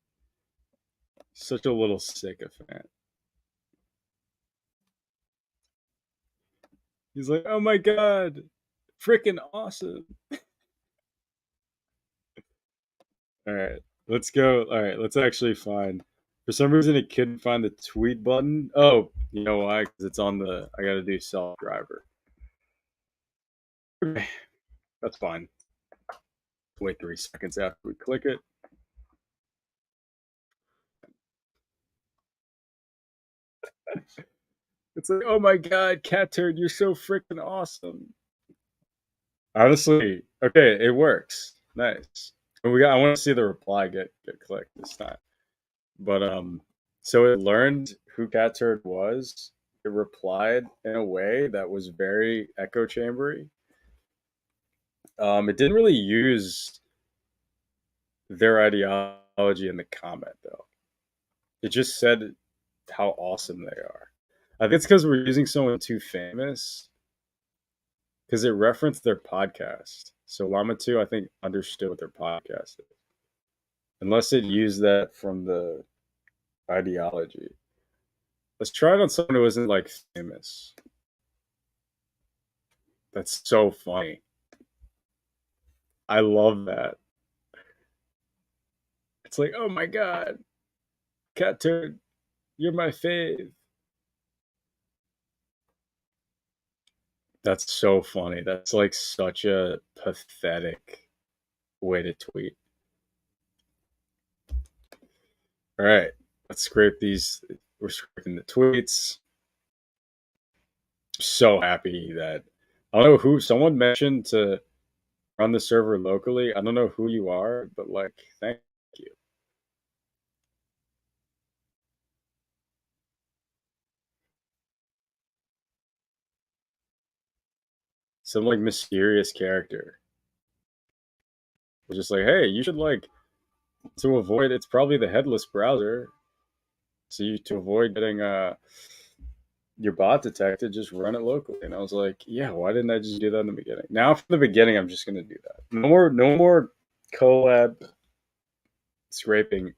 Such a little sycophant. He's like, oh my god, freaking awesome. All right, let's go. All right, let's actually find. For some reason, it couldn't find the tweet button. Oh, you know why? Because it's on the. I got to do self driver. Okay, that's fine. Wait 3 seconds after we click it. It's like, oh my god, cat turd, you're so freaking awesome. Honestly, okay, it works. Nice. And I want to see the reply get clicked this time. But so it learned who cat turd was. It replied in a way that was very echo chambery. It didn't really use their ideology in the comment though. It just said how awesome they are. I think it's because we're using someone too famous because it referenced their podcast. So Llama 2, I think, understood what their podcast is. Unless it used that from the ideology. Let's try it on someone who isn't like famous. That's so funny. I love that. It's like, oh my god, cat turd, you're my fave. That's so funny. That's like such a pathetic way to tweet. All right, let's scrape these. We're scraping the tweets. So happy that I don't know who someone mentioned to run the server locally. I don't know who you are, but like, thank you. Some like mysterious character was just like, hey, you should like to avoid. It's probably the headless browser. So you, to avoid getting your bot detected, just run it locally. And I was like, yeah, why didn't I just do that in the beginning? Now from the beginning, I'm just gonna do that. No more collab scraping.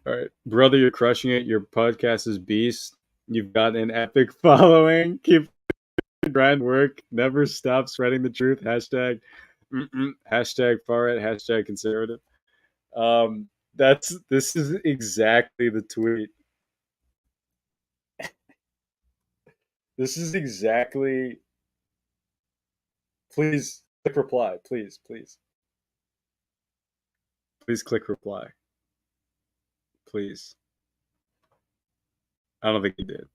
All right, brother, you're crushing it. Your podcast is beast. You've got an epic following. Keep the grind work. Never stop spreading the truth. Hashtag hashtag far right. Hashtag conservative. This is exactly the tweet. This is exactly. Please click reply. Please click reply. Please. I don't think he did.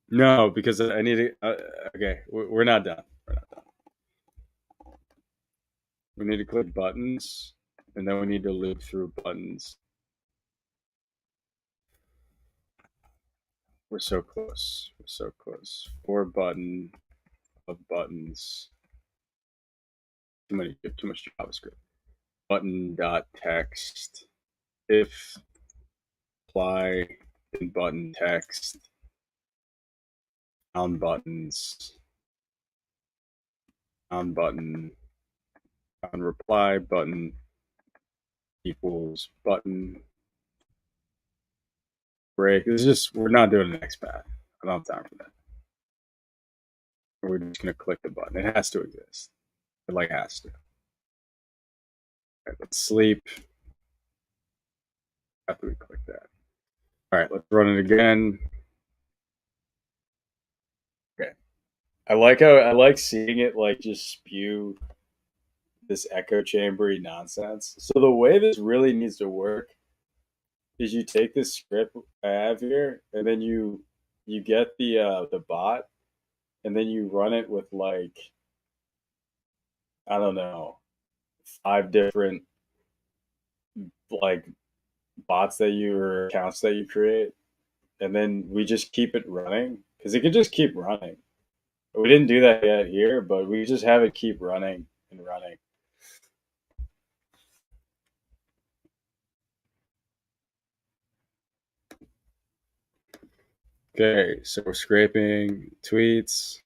No, because I need to. Okay, we're not done. We're not done. We need to click buttons, and then we need to loop through buttons. We're so close. We're so close. For button of buttons. Too much JavaScript. Button dot text. If apply in button text on buttons on button on reply button equals button break. This is just, we're not doing the next path. I don't have time for that. We're just gonna click the button. It has to exist. It like has to. Right, let's sleep after we click that. All right, let's run it again. Okay. I like seeing it like just spew this echo chambery nonsense. So the way this really needs to work is you take this script I have here, and then you get the bot, and then you run it with like, I don't know, 5 different like bots that you, or accounts that you create, and then we just keep it running because it can just keep running. We didn't do that yet here, but we just have it keep running and running. Okay, so we're scraping tweets.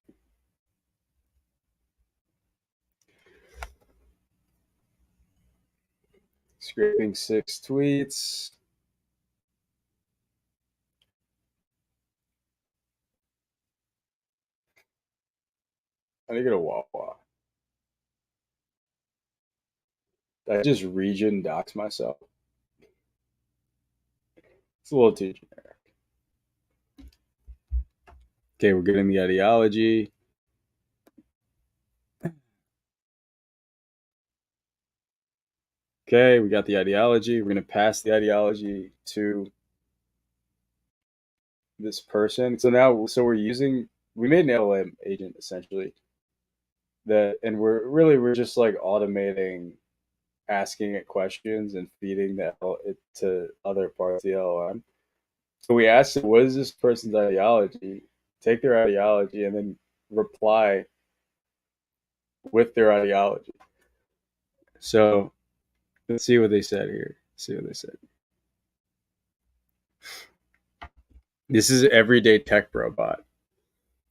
Scraping 6 tweets. I need to get a Wawa. Did I just region dox myself? It's a little too generic. Okay, we're getting the ideology. Okay, we got the ideology. We're going to pass the ideology to this person. So now, we made an LLM agent essentially and we're just like automating asking it questions and feeding it to other parts of the LLM. So we asked it, what is this person's ideology? Take their ideology and then reply with their ideology. So let's see what they said here. See what they said. This is everyday tech bro bot.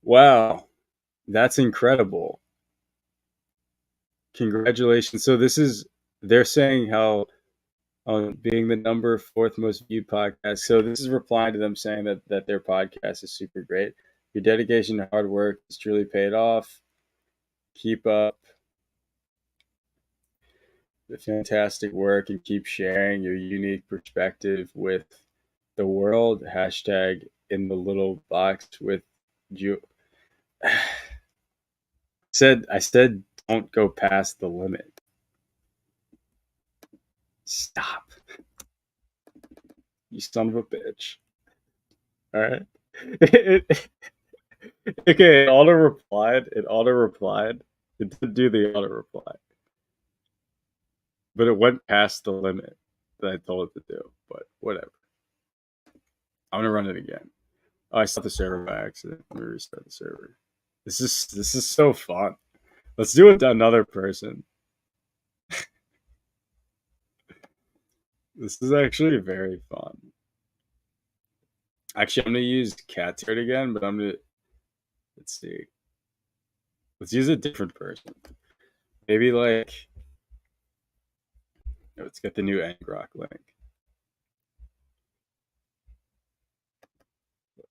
Wow, that's incredible. Congratulations. So they're saying how on being the number 4th most viewed podcast. So this is replying to them saying that their podcast is super great. Your dedication and hard work has truly paid off. Keep up the fantastic work and keep sharing your unique perspective with the world. Hashtag in the little box with you. I said don't go past the limit. Stop. You son of a bitch. All right. Okay, It auto replied. It did do the auto reply, but it went past the limit that I told it to do. But whatever. I'm gonna run it again. Oh, I stopped the server by accident. Let me restart the server. This is so fun. Let's do it to another person. This is actually very fun. Actually, I'm gonna use cat turd again, but let's see. Let's use a different person. Maybe like let's get the new Ngrok link.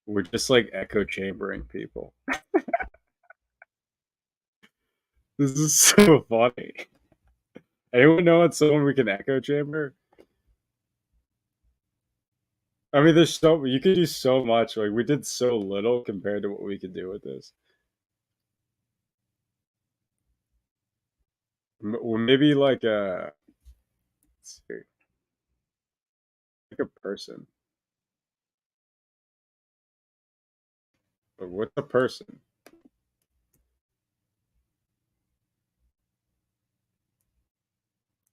We're just like echo chambering people. This is so funny. Anyone know it's someone we can echo chamber? I mean, there's so you could do so much. Like we did so little compared to what we could do with this. Or maybe like a let's see, like a person. But what's a person?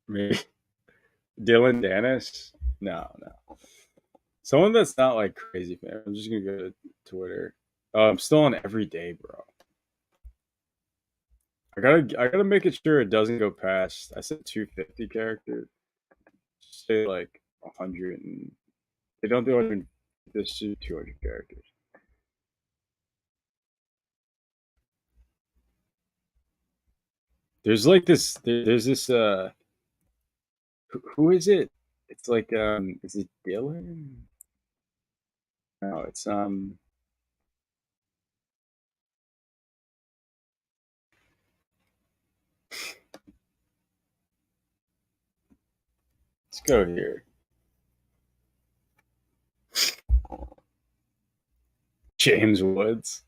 Maybe Dylan Dennis? No, no. Someone that's not like crazy fan. I'm just gonna go to Twitter. Oh, I'm still on every day, bro. I gotta make it sure it doesn't go past. I said 250 characters. Say like 100 and they don't do 100. This is 200 characters. There's like this. There's this. Who is it? It's like is it Dylan? No, it's. Let's go here. James Woods.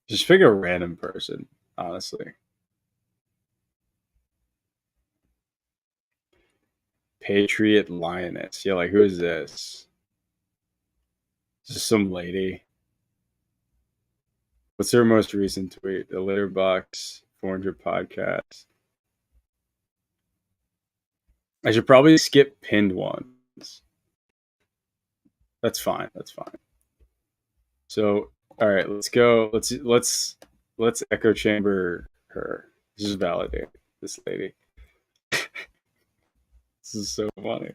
Just pick a random person, honestly. Patriot Lioness. Yeah, like who is this? Just some lady. What's her most recent tweet? The litter box 400 podcast. I should probably skip pinned ones. That's fine. That's fine. So, all right, let's go. Let's echo chamber her. Just validate this lady. This is so funny.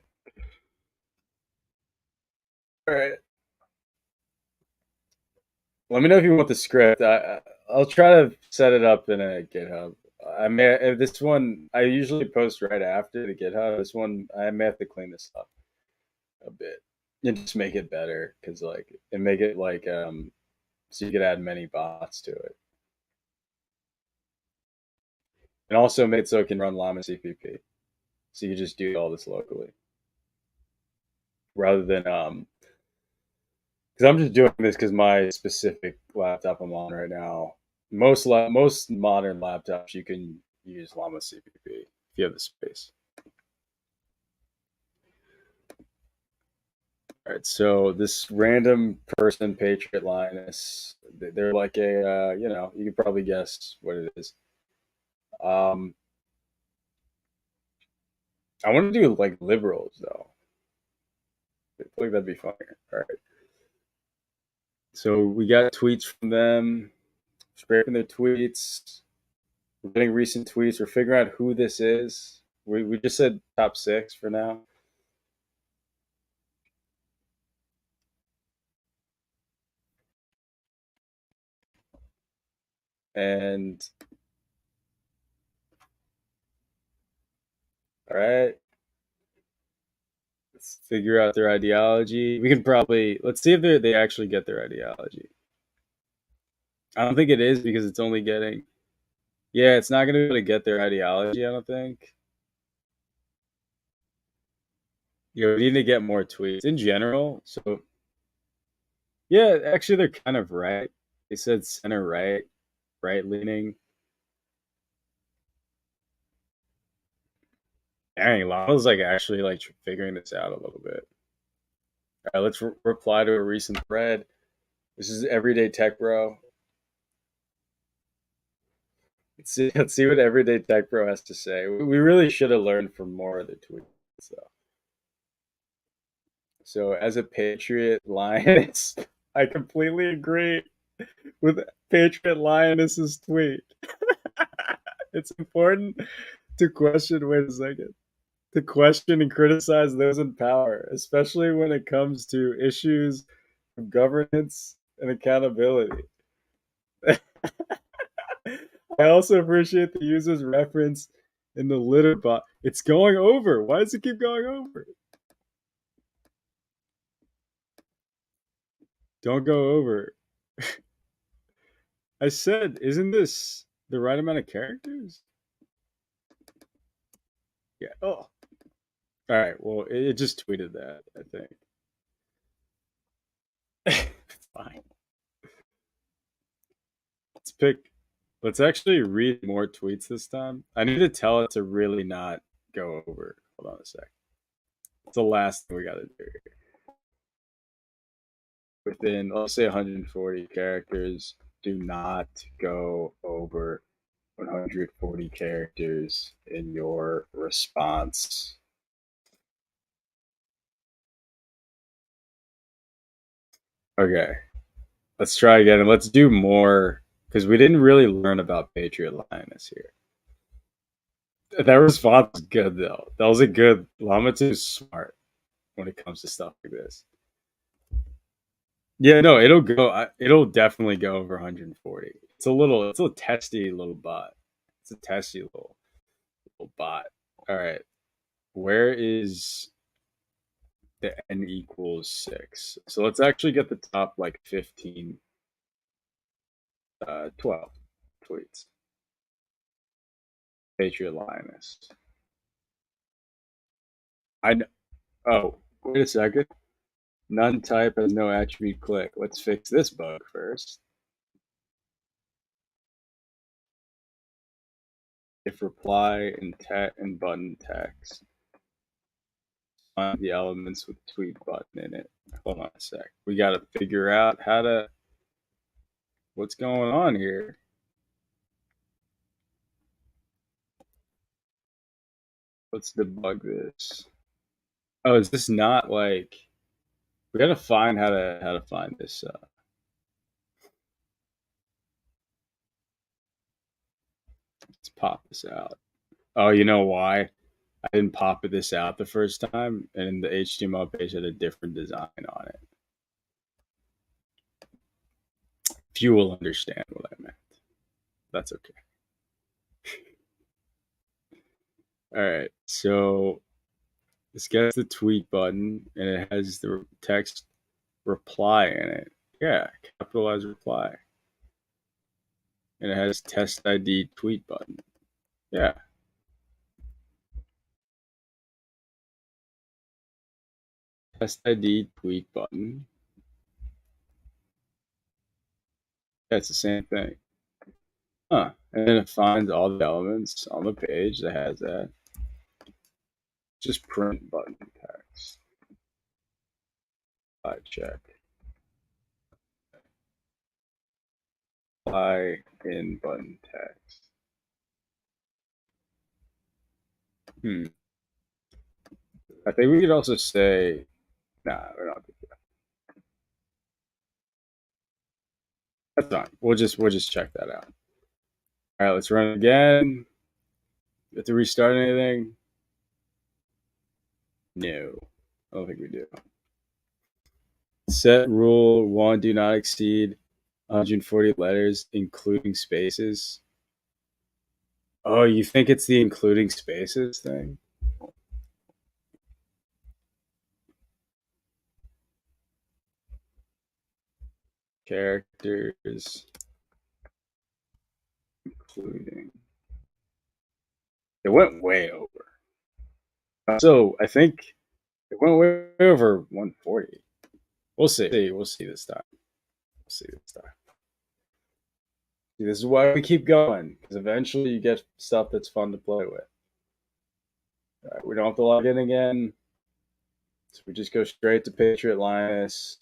All right. Let me know if you want the script. I'll try to set it up in a GitHub. I may this one I usually post right after the GitHub. This one I may have to clean this up a bit and just make it better because like and make it like so you could add many bots to it and also make it so it can run Llama CPP. So you can just do all this locally rather than because I'm just doing this because my specific laptop I'm on right now. Most modern laptops you can use Llama CPP if you have the space. All right, so this random person, Patriot Linus, they're like a you can probably guess what it is. Um, I want to do like liberals though. I feel like that'd be funnier. All right, so we got tweets from them, scraping their tweets. We're getting recent tweets. We're figuring out who this is. We just said top six for now. And all right, let's figure out their ideology. We can probably let's see if they actually get their ideology. I don't think it is because it's only getting. Yeah, it's not going to be able to get their ideology. I don't think. We need to get more tweets in general. So yeah, actually, they're kind of right. They said center right, right leaning. Dang, Lama's like actually like figuring this out a little bit. All right, let's reply to a recent thread. This is Everyday Tech Bro. Let's see what Everyday Tech Bro has to say. We really should have learned from more of the tweets, though. So, as a Patriot Lions, I completely agree. with Patriot Lioness's tweet. It's important to question. Wait a second. To question and criticize those in power, especially when it comes to issues of governance and accountability. I also appreciate the user's reference in the litter box. It's going over. Why does it keep going over? Don't go over. I said, isn't this the right amount of characters? Yeah. Oh. All right. Well, it just tweeted that, I think. Fine. Let's pick. Let's actually read more tweets this time. I need to tell it to really not go over. Hold on a sec. It's the last thing we got to do here. Within, let's say, 140 characters, do not go over 140 characters in your response. Okay, let's try again and let's do more because we didn't really learn about Patriot Lioness here. That response was good though. That was a good. Llama 2 is smart when it comes to stuff like this. Yeah, no, it'll go. It'll definitely go over 140. It's a little testy little bot. It's a testy little bot. All right, where is the n equals 6? So let's actually get the top like 15, 12 tweets. Patriot Lioness. Oh, wait a second. None type has no attribute click. Let's fix this bug first. If reply and button text find the elements with tweet button in it. Hold on a sec. We got to figure out what's going on here. Let's debug this. Oh, is this not like we got to find how to find this? Let's pop this out. Oh, you know why? I didn't pop this out the first time, and the HTML page had a different design on it. Few will understand what I meant. That's okay. All right, so this gets the tweet button, and it has the text reply in it. Yeah, capitalized reply. And it has test ID tweet button. Yeah. Test ID tweet button. That's the same thing. Huh. And then it finds all the elements on the page that has that. Just print button text. I check. Apply in button text. I think we could also say, nah, we're not. That's fine. We'll just check that out. All right, let's run it again. You have to restart anything? No, I don't think we do. Set rule 1: do not exceed 140 letters, including spaces. Oh, you think it's the including spaces thing? Characters including. It went way over. So I think it went way over 140. We'll see. We'll see this time. We'll see this time. See, this is why we keep going, because eventually you get stuff that's fun to play with. We don't have to log in again. So we just go straight to Patriot Lioness.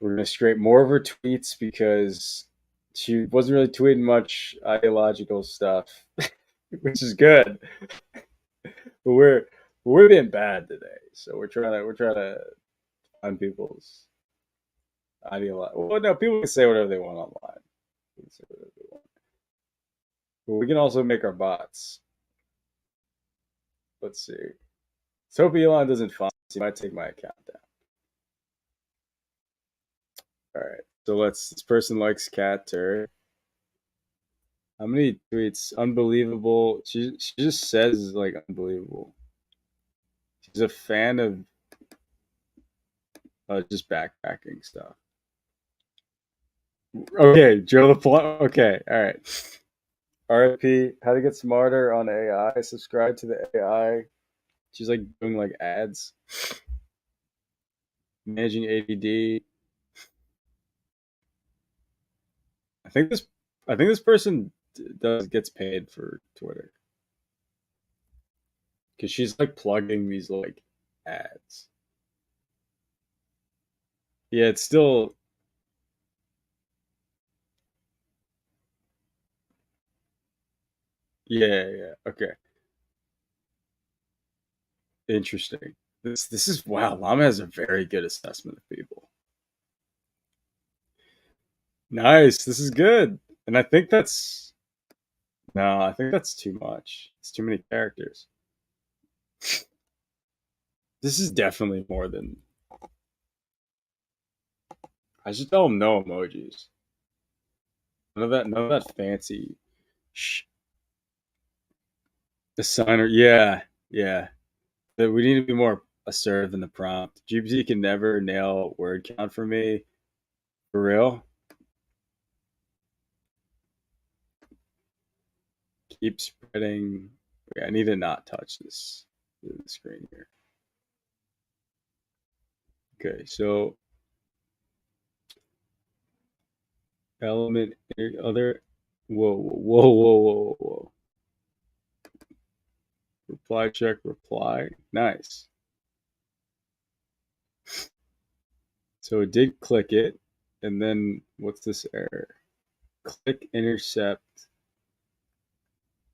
We're going to scrape more of her tweets because she wasn't really tweeting much ideological stuff, which is good. But we're being bad today, so we're trying to find people's ideologue. Well, no, people can say whatever they want online. They can say whatever they want. But we can also make our bots. Let's see. Let's hope Elon doesn't find us. He might take my account down. All right. So let's. This person likes cat turd. How many tweets? Unbelievable. She just says like unbelievable. She's a fan of just backpacking stuff. Okay, Joe the plot. Okay, all right. RFP, how to get smarter on AI. Subscribe to the AI. She's like doing like ads. Managing ADD. I think this. I think this person does gets paid for Twitter because she's like plugging these like ads. Yeah, it's still. Yeah, yeah. Okay, interesting. This is wow. Llama has a very good assessment of people. Nice. This is good. And I think that's no. I think that's too much. It's too many characters. This is definitely more than. I should tell him no emojis. None of that. None of that fancy. Designer. Yeah, yeah. But we need to be more assertive in the prompt. GPT can never nail word count for me. For real. Keep spreading. Okay, I need to not touch the screen here. Okay, so element other. Whoa, whoa, whoa, whoa, whoa. Reply check reply. Nice. So it did click it, and then what's this error? Click intercept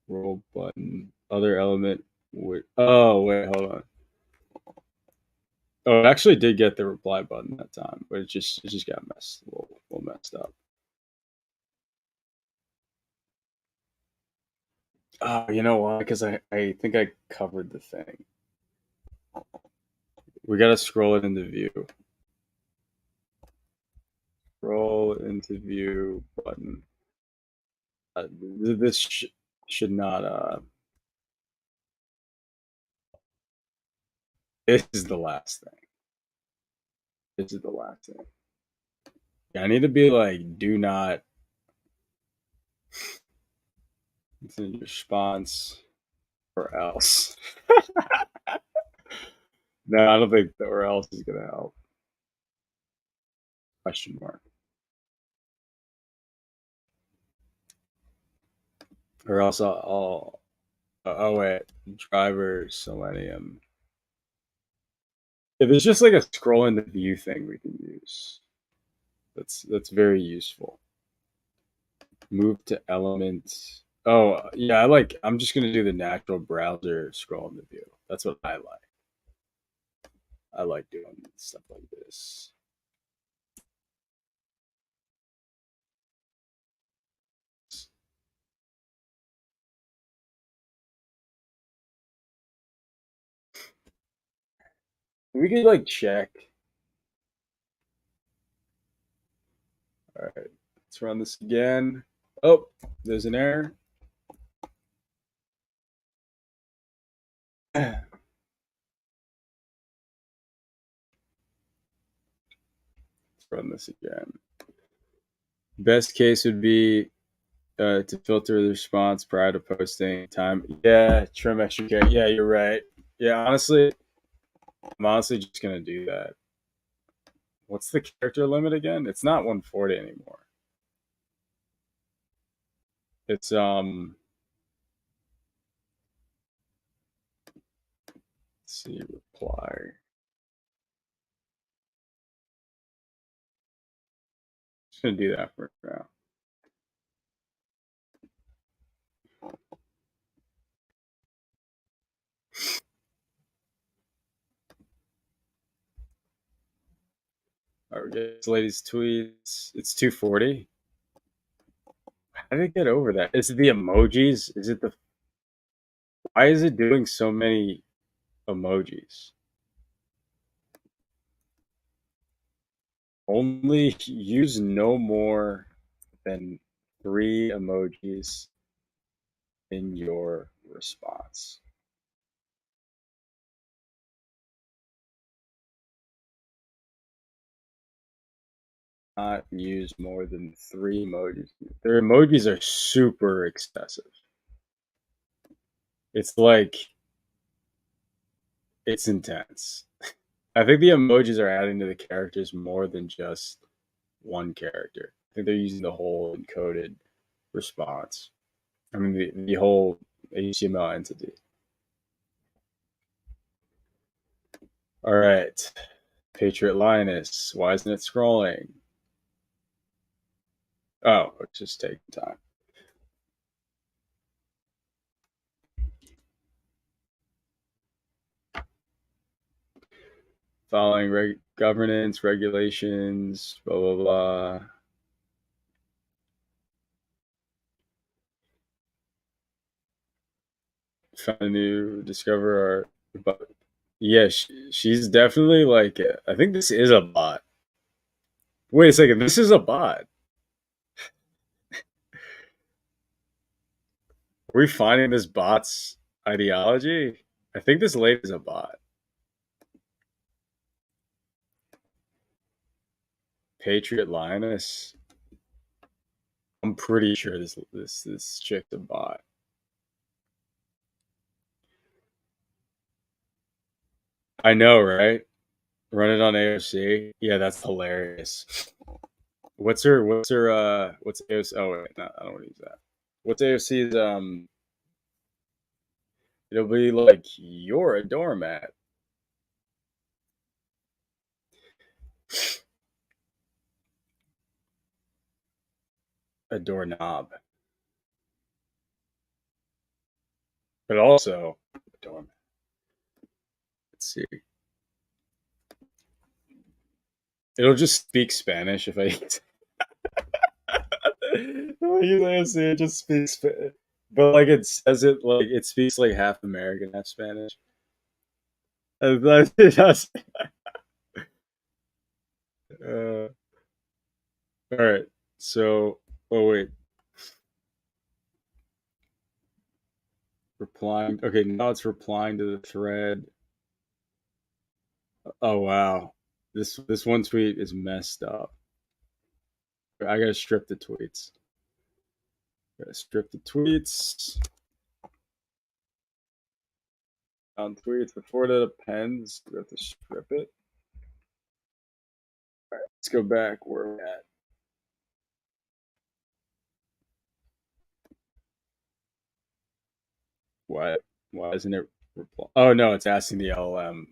roll button. Other element. Wait. Oh wait, hold on. Oh, it actually did get the reply button that time, but it just got messed a little messed up. Oh, you know why? Because I think I covered the thing. We gotta scroll it into view. Scroll into view button. This should not. This is the last thing. This is the last thing. Yeah, I need to be like, do not. It's in response or else. No, I don't think the or else is gonna help. Question mark. Or else I'll oh wait, driver Selenium. If it's just like a scroll in the view thing we can use, that's very useful. Move to elements. Oh yeah, I'm just gonna do the natural browser scroll in the view. That's what I like. I like doing stuff like this. We could like check. All right, let's run this again. Oh, there's an error. Let's run this again. Best case would be to filter the response prior to posting time. Yeah, trim extra care. Yeah, you're right. Yeah, honestly, I'm honestly just gonna do that. What's the character limit again? It's not 140 anymore. It's let's see, reply. Just gonna do that for now. All This lady's tweets. It's 240. How did it get over that? Is it the emojis? Is it the? Why is it doing so many emojis? Only use no more than 3 emojis in your response. Not use more than 3 emojis. Their emojis are super excessive. It's like it's intense. I think the emojis are adding to the characters more than just one character. I think they're using the whole encoded response. I mean, the whole HTML entity. All right. Patriot Linus. Why isn't it scrolling? Oh, it's just taking time. Following governance, regulations, blah, blah, blah. Found a new discover art. But yeah, she's definitely like, I think this is a bot. Wait a second, this is a bot. Are we finding this bot's ideology? I think this lady is a bot. Patriot Linus. I'm pretty sure this chick's a bot. I know, right? Run it on AOC. Yeah, that's hilarious. What's what's AOC? Oh wait, no, I don't want to use that. What's AOC's it'll be like you're a doormat. A doorknob. But also a doormat. Let's see. It'll just speak Spanish if I use AOC, it just speaks Spanish. But like it says it like it speaks like half American, half Spanish. It does. All right. So, oh wait, replying. Okay, now it's replying to the thread. Oh wow, this one tweet is messed up. I gotta strip the tweets. Gotta strip the tweets. On tweets before that appends, we have to strip it. All right, let's go back where we're at. Why? Why isn't it reply? Oh no, it's asking the LLM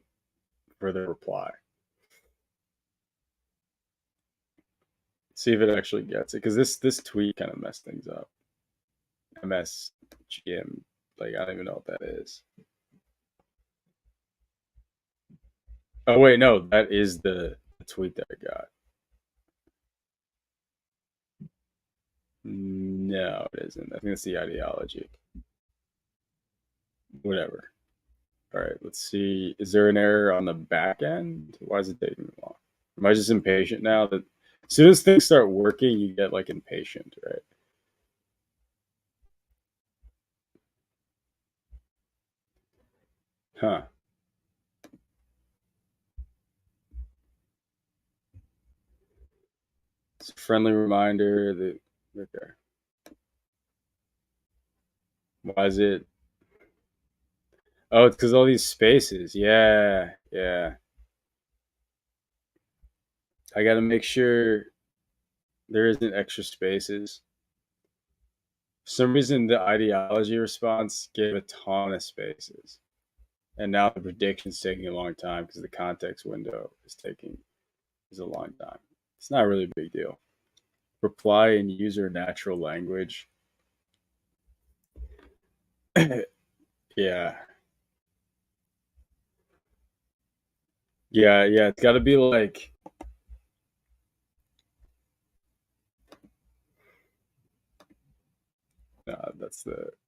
for the reply. See if it actually gets it, because this tweet kind of messed things up. MSGM, like I don't even know what that is. Oh wait, no, that is the tweet that I got. No, it isn't. I think it's the ideology. Whatever. All right, let's see. Is there an error on the back end? Why is it taking me long? Am I just impatient now? That as soon as things start working, you get like impatient, right? Huh. It's a friendly reminder that okay. Why is it? Oh, it's because all these spaces. Yeah, yeah. I got to make sure there isn't extra spaces. For some reason, the ideology response gave a ton of spaces, and now the prediction's taking a long time because the context window is a long time. It's not really a big deal. Reply in user natural language. Yeah, yeah. It's got to be like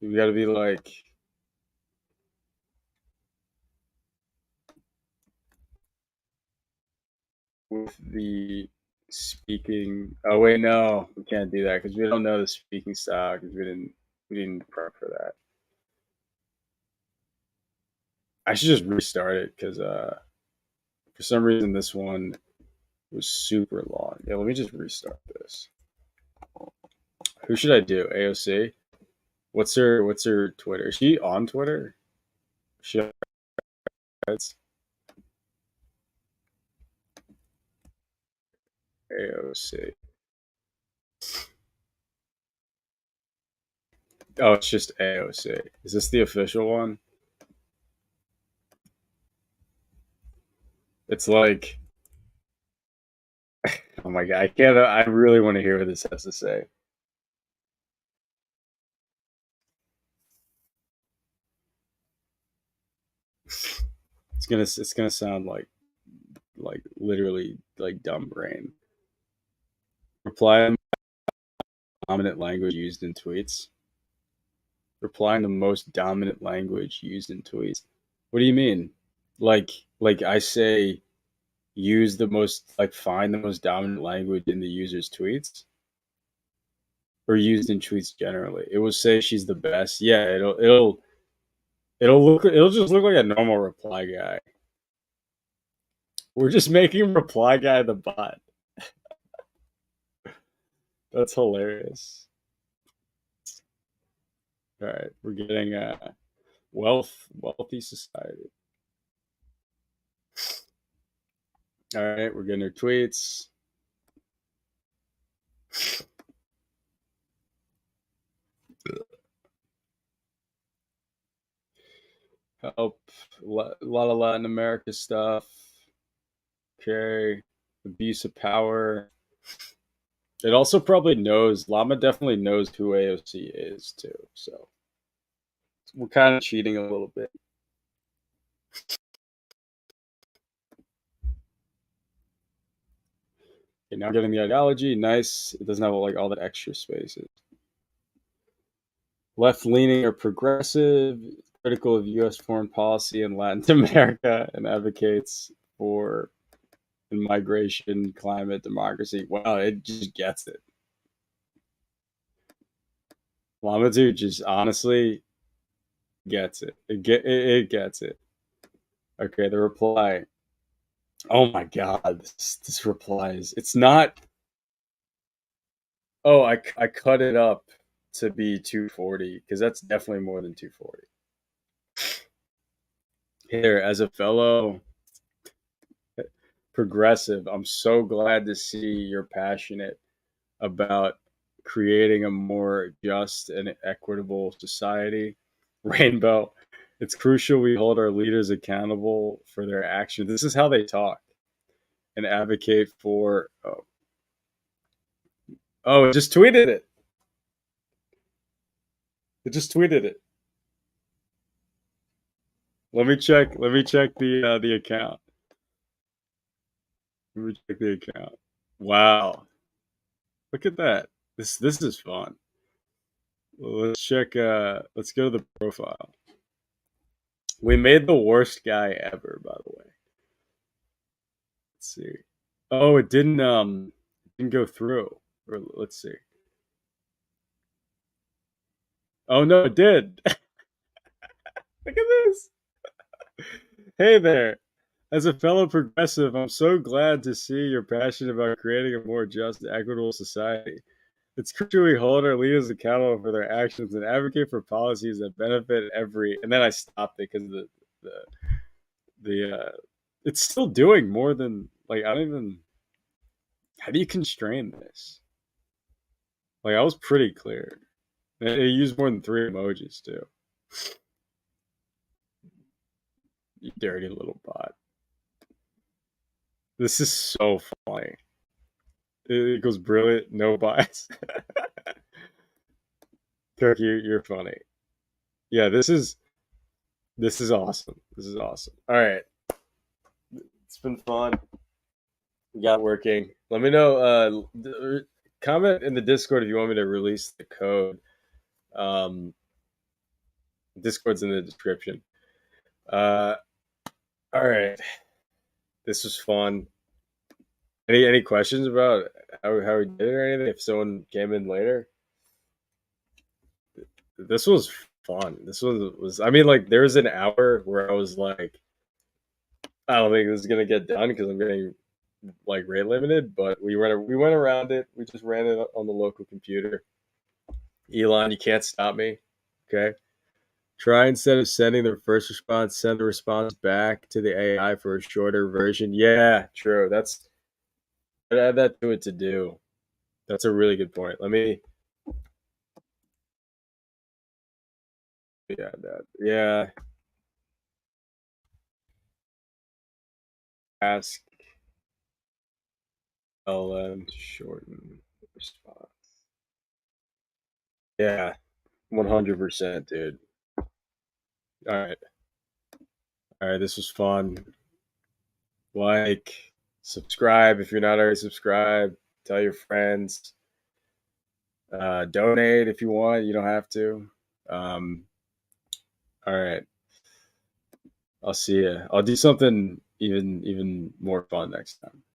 You got to be like with the speaking. Oh wait, no, we can't do that because we don't know the speaking style because we didn't prep for that. I should just restart it because for some reason this one was super long. Yeah, let me just restart this. Who should I do? AOC. What's her Twitter? Is she on Twitter? She has AOC. Oh, it's just AOC. Is this the official one? It's like, oh my god, I can't. I really want to hear what this has to say. It's gonna sound like literally like dumb brain. Reply in the dominant language used in tweets. Reply in the most dominant language used in tweets. What do you mean? Like like I say, use the most like find the most dominant language in the user's tweets, or used in tweets generally. It will say she's the best. Yeah, it'll just look like a normal reply guy. We're just making reply guy the bot. That's hilarious. All right, we're getting wealthy society. All right, we're getting her tweets. Help a lot of Latin America stuff. Okay, abuse of power. It also probably knows Llama definitely knows who AOC is too. So we're kind of cheating a little bit. Okay, now getting the ideology. Nice. It doesn't have like all the extra spaces. Left leaning or progressive, critical of U.S. foreign policy in Latin America, and advocates for migration, climate, democracy. Wow, it just gets it. Llama dude just honestly gets it. It gets it. Okay, the reply. Oh my god, this reply is. It's not. Oh, I cut it up to be 240 because that's definitely more than 240. Here, as a fellow progressive, I'm so glad to see you're passionate about creating a more just and equitable society. Rainbow, it's crucial we hold our leaders accountable for their actions. This is how they talk and advocate for. Oh, it just tweeted it. It just tweeted it. Let me check. Let me check the account. Let me check the account. Wow, look at that. This is fun. Let's check. Let's go to the profile. We made the worst guy ever, by the way. Let's see. Oh, it didn't go through. Or let's see. Oh no, it did. Look at this. Hey there. As a fellow progressive, I'm so glad to see you're passionate about creating a more just, equitable society. It's crucial we hold our leaders accountable for their actions and advocate for policies that benefit every. And then I stopped it because the the it's still doing more than like I don't even. How do you constrain this? Like I was pretty clear. It used more than three emojis too. You dirty little bot. This is so funny. It goes brilliant, no bias. Kirk, you're funny. Yeah, this is awesome. This is awesome. All right, it's been fun. We got working. Let me know. Comment in the Discord if you want me to release the code Um, Discord's in the description. Uh, all right, this was fun. Any questions about how we did it or anything? If someone came in later, this was fun. This was. I mean, like there was an hour where I was like, I don't think this is gonna get done because I'm getting like rate limited. But we went around it. We just ran it on the local computer. Elon, you can't stop me. Okay. Try instead of sending the first response, send the response back to the AI for a shorter version. Yeah, true. That's add that to it to do. That's a really good point. Let me add that. Yeah, ask LM to shorten response. Yeah, 100%, dude. All right, all right. This was fun. Like, subscribe if you're not already subscribed. Tell your friends. Donate if you want. You don't have to. Um, all right. I'll see you. I'll do something even more fun next time.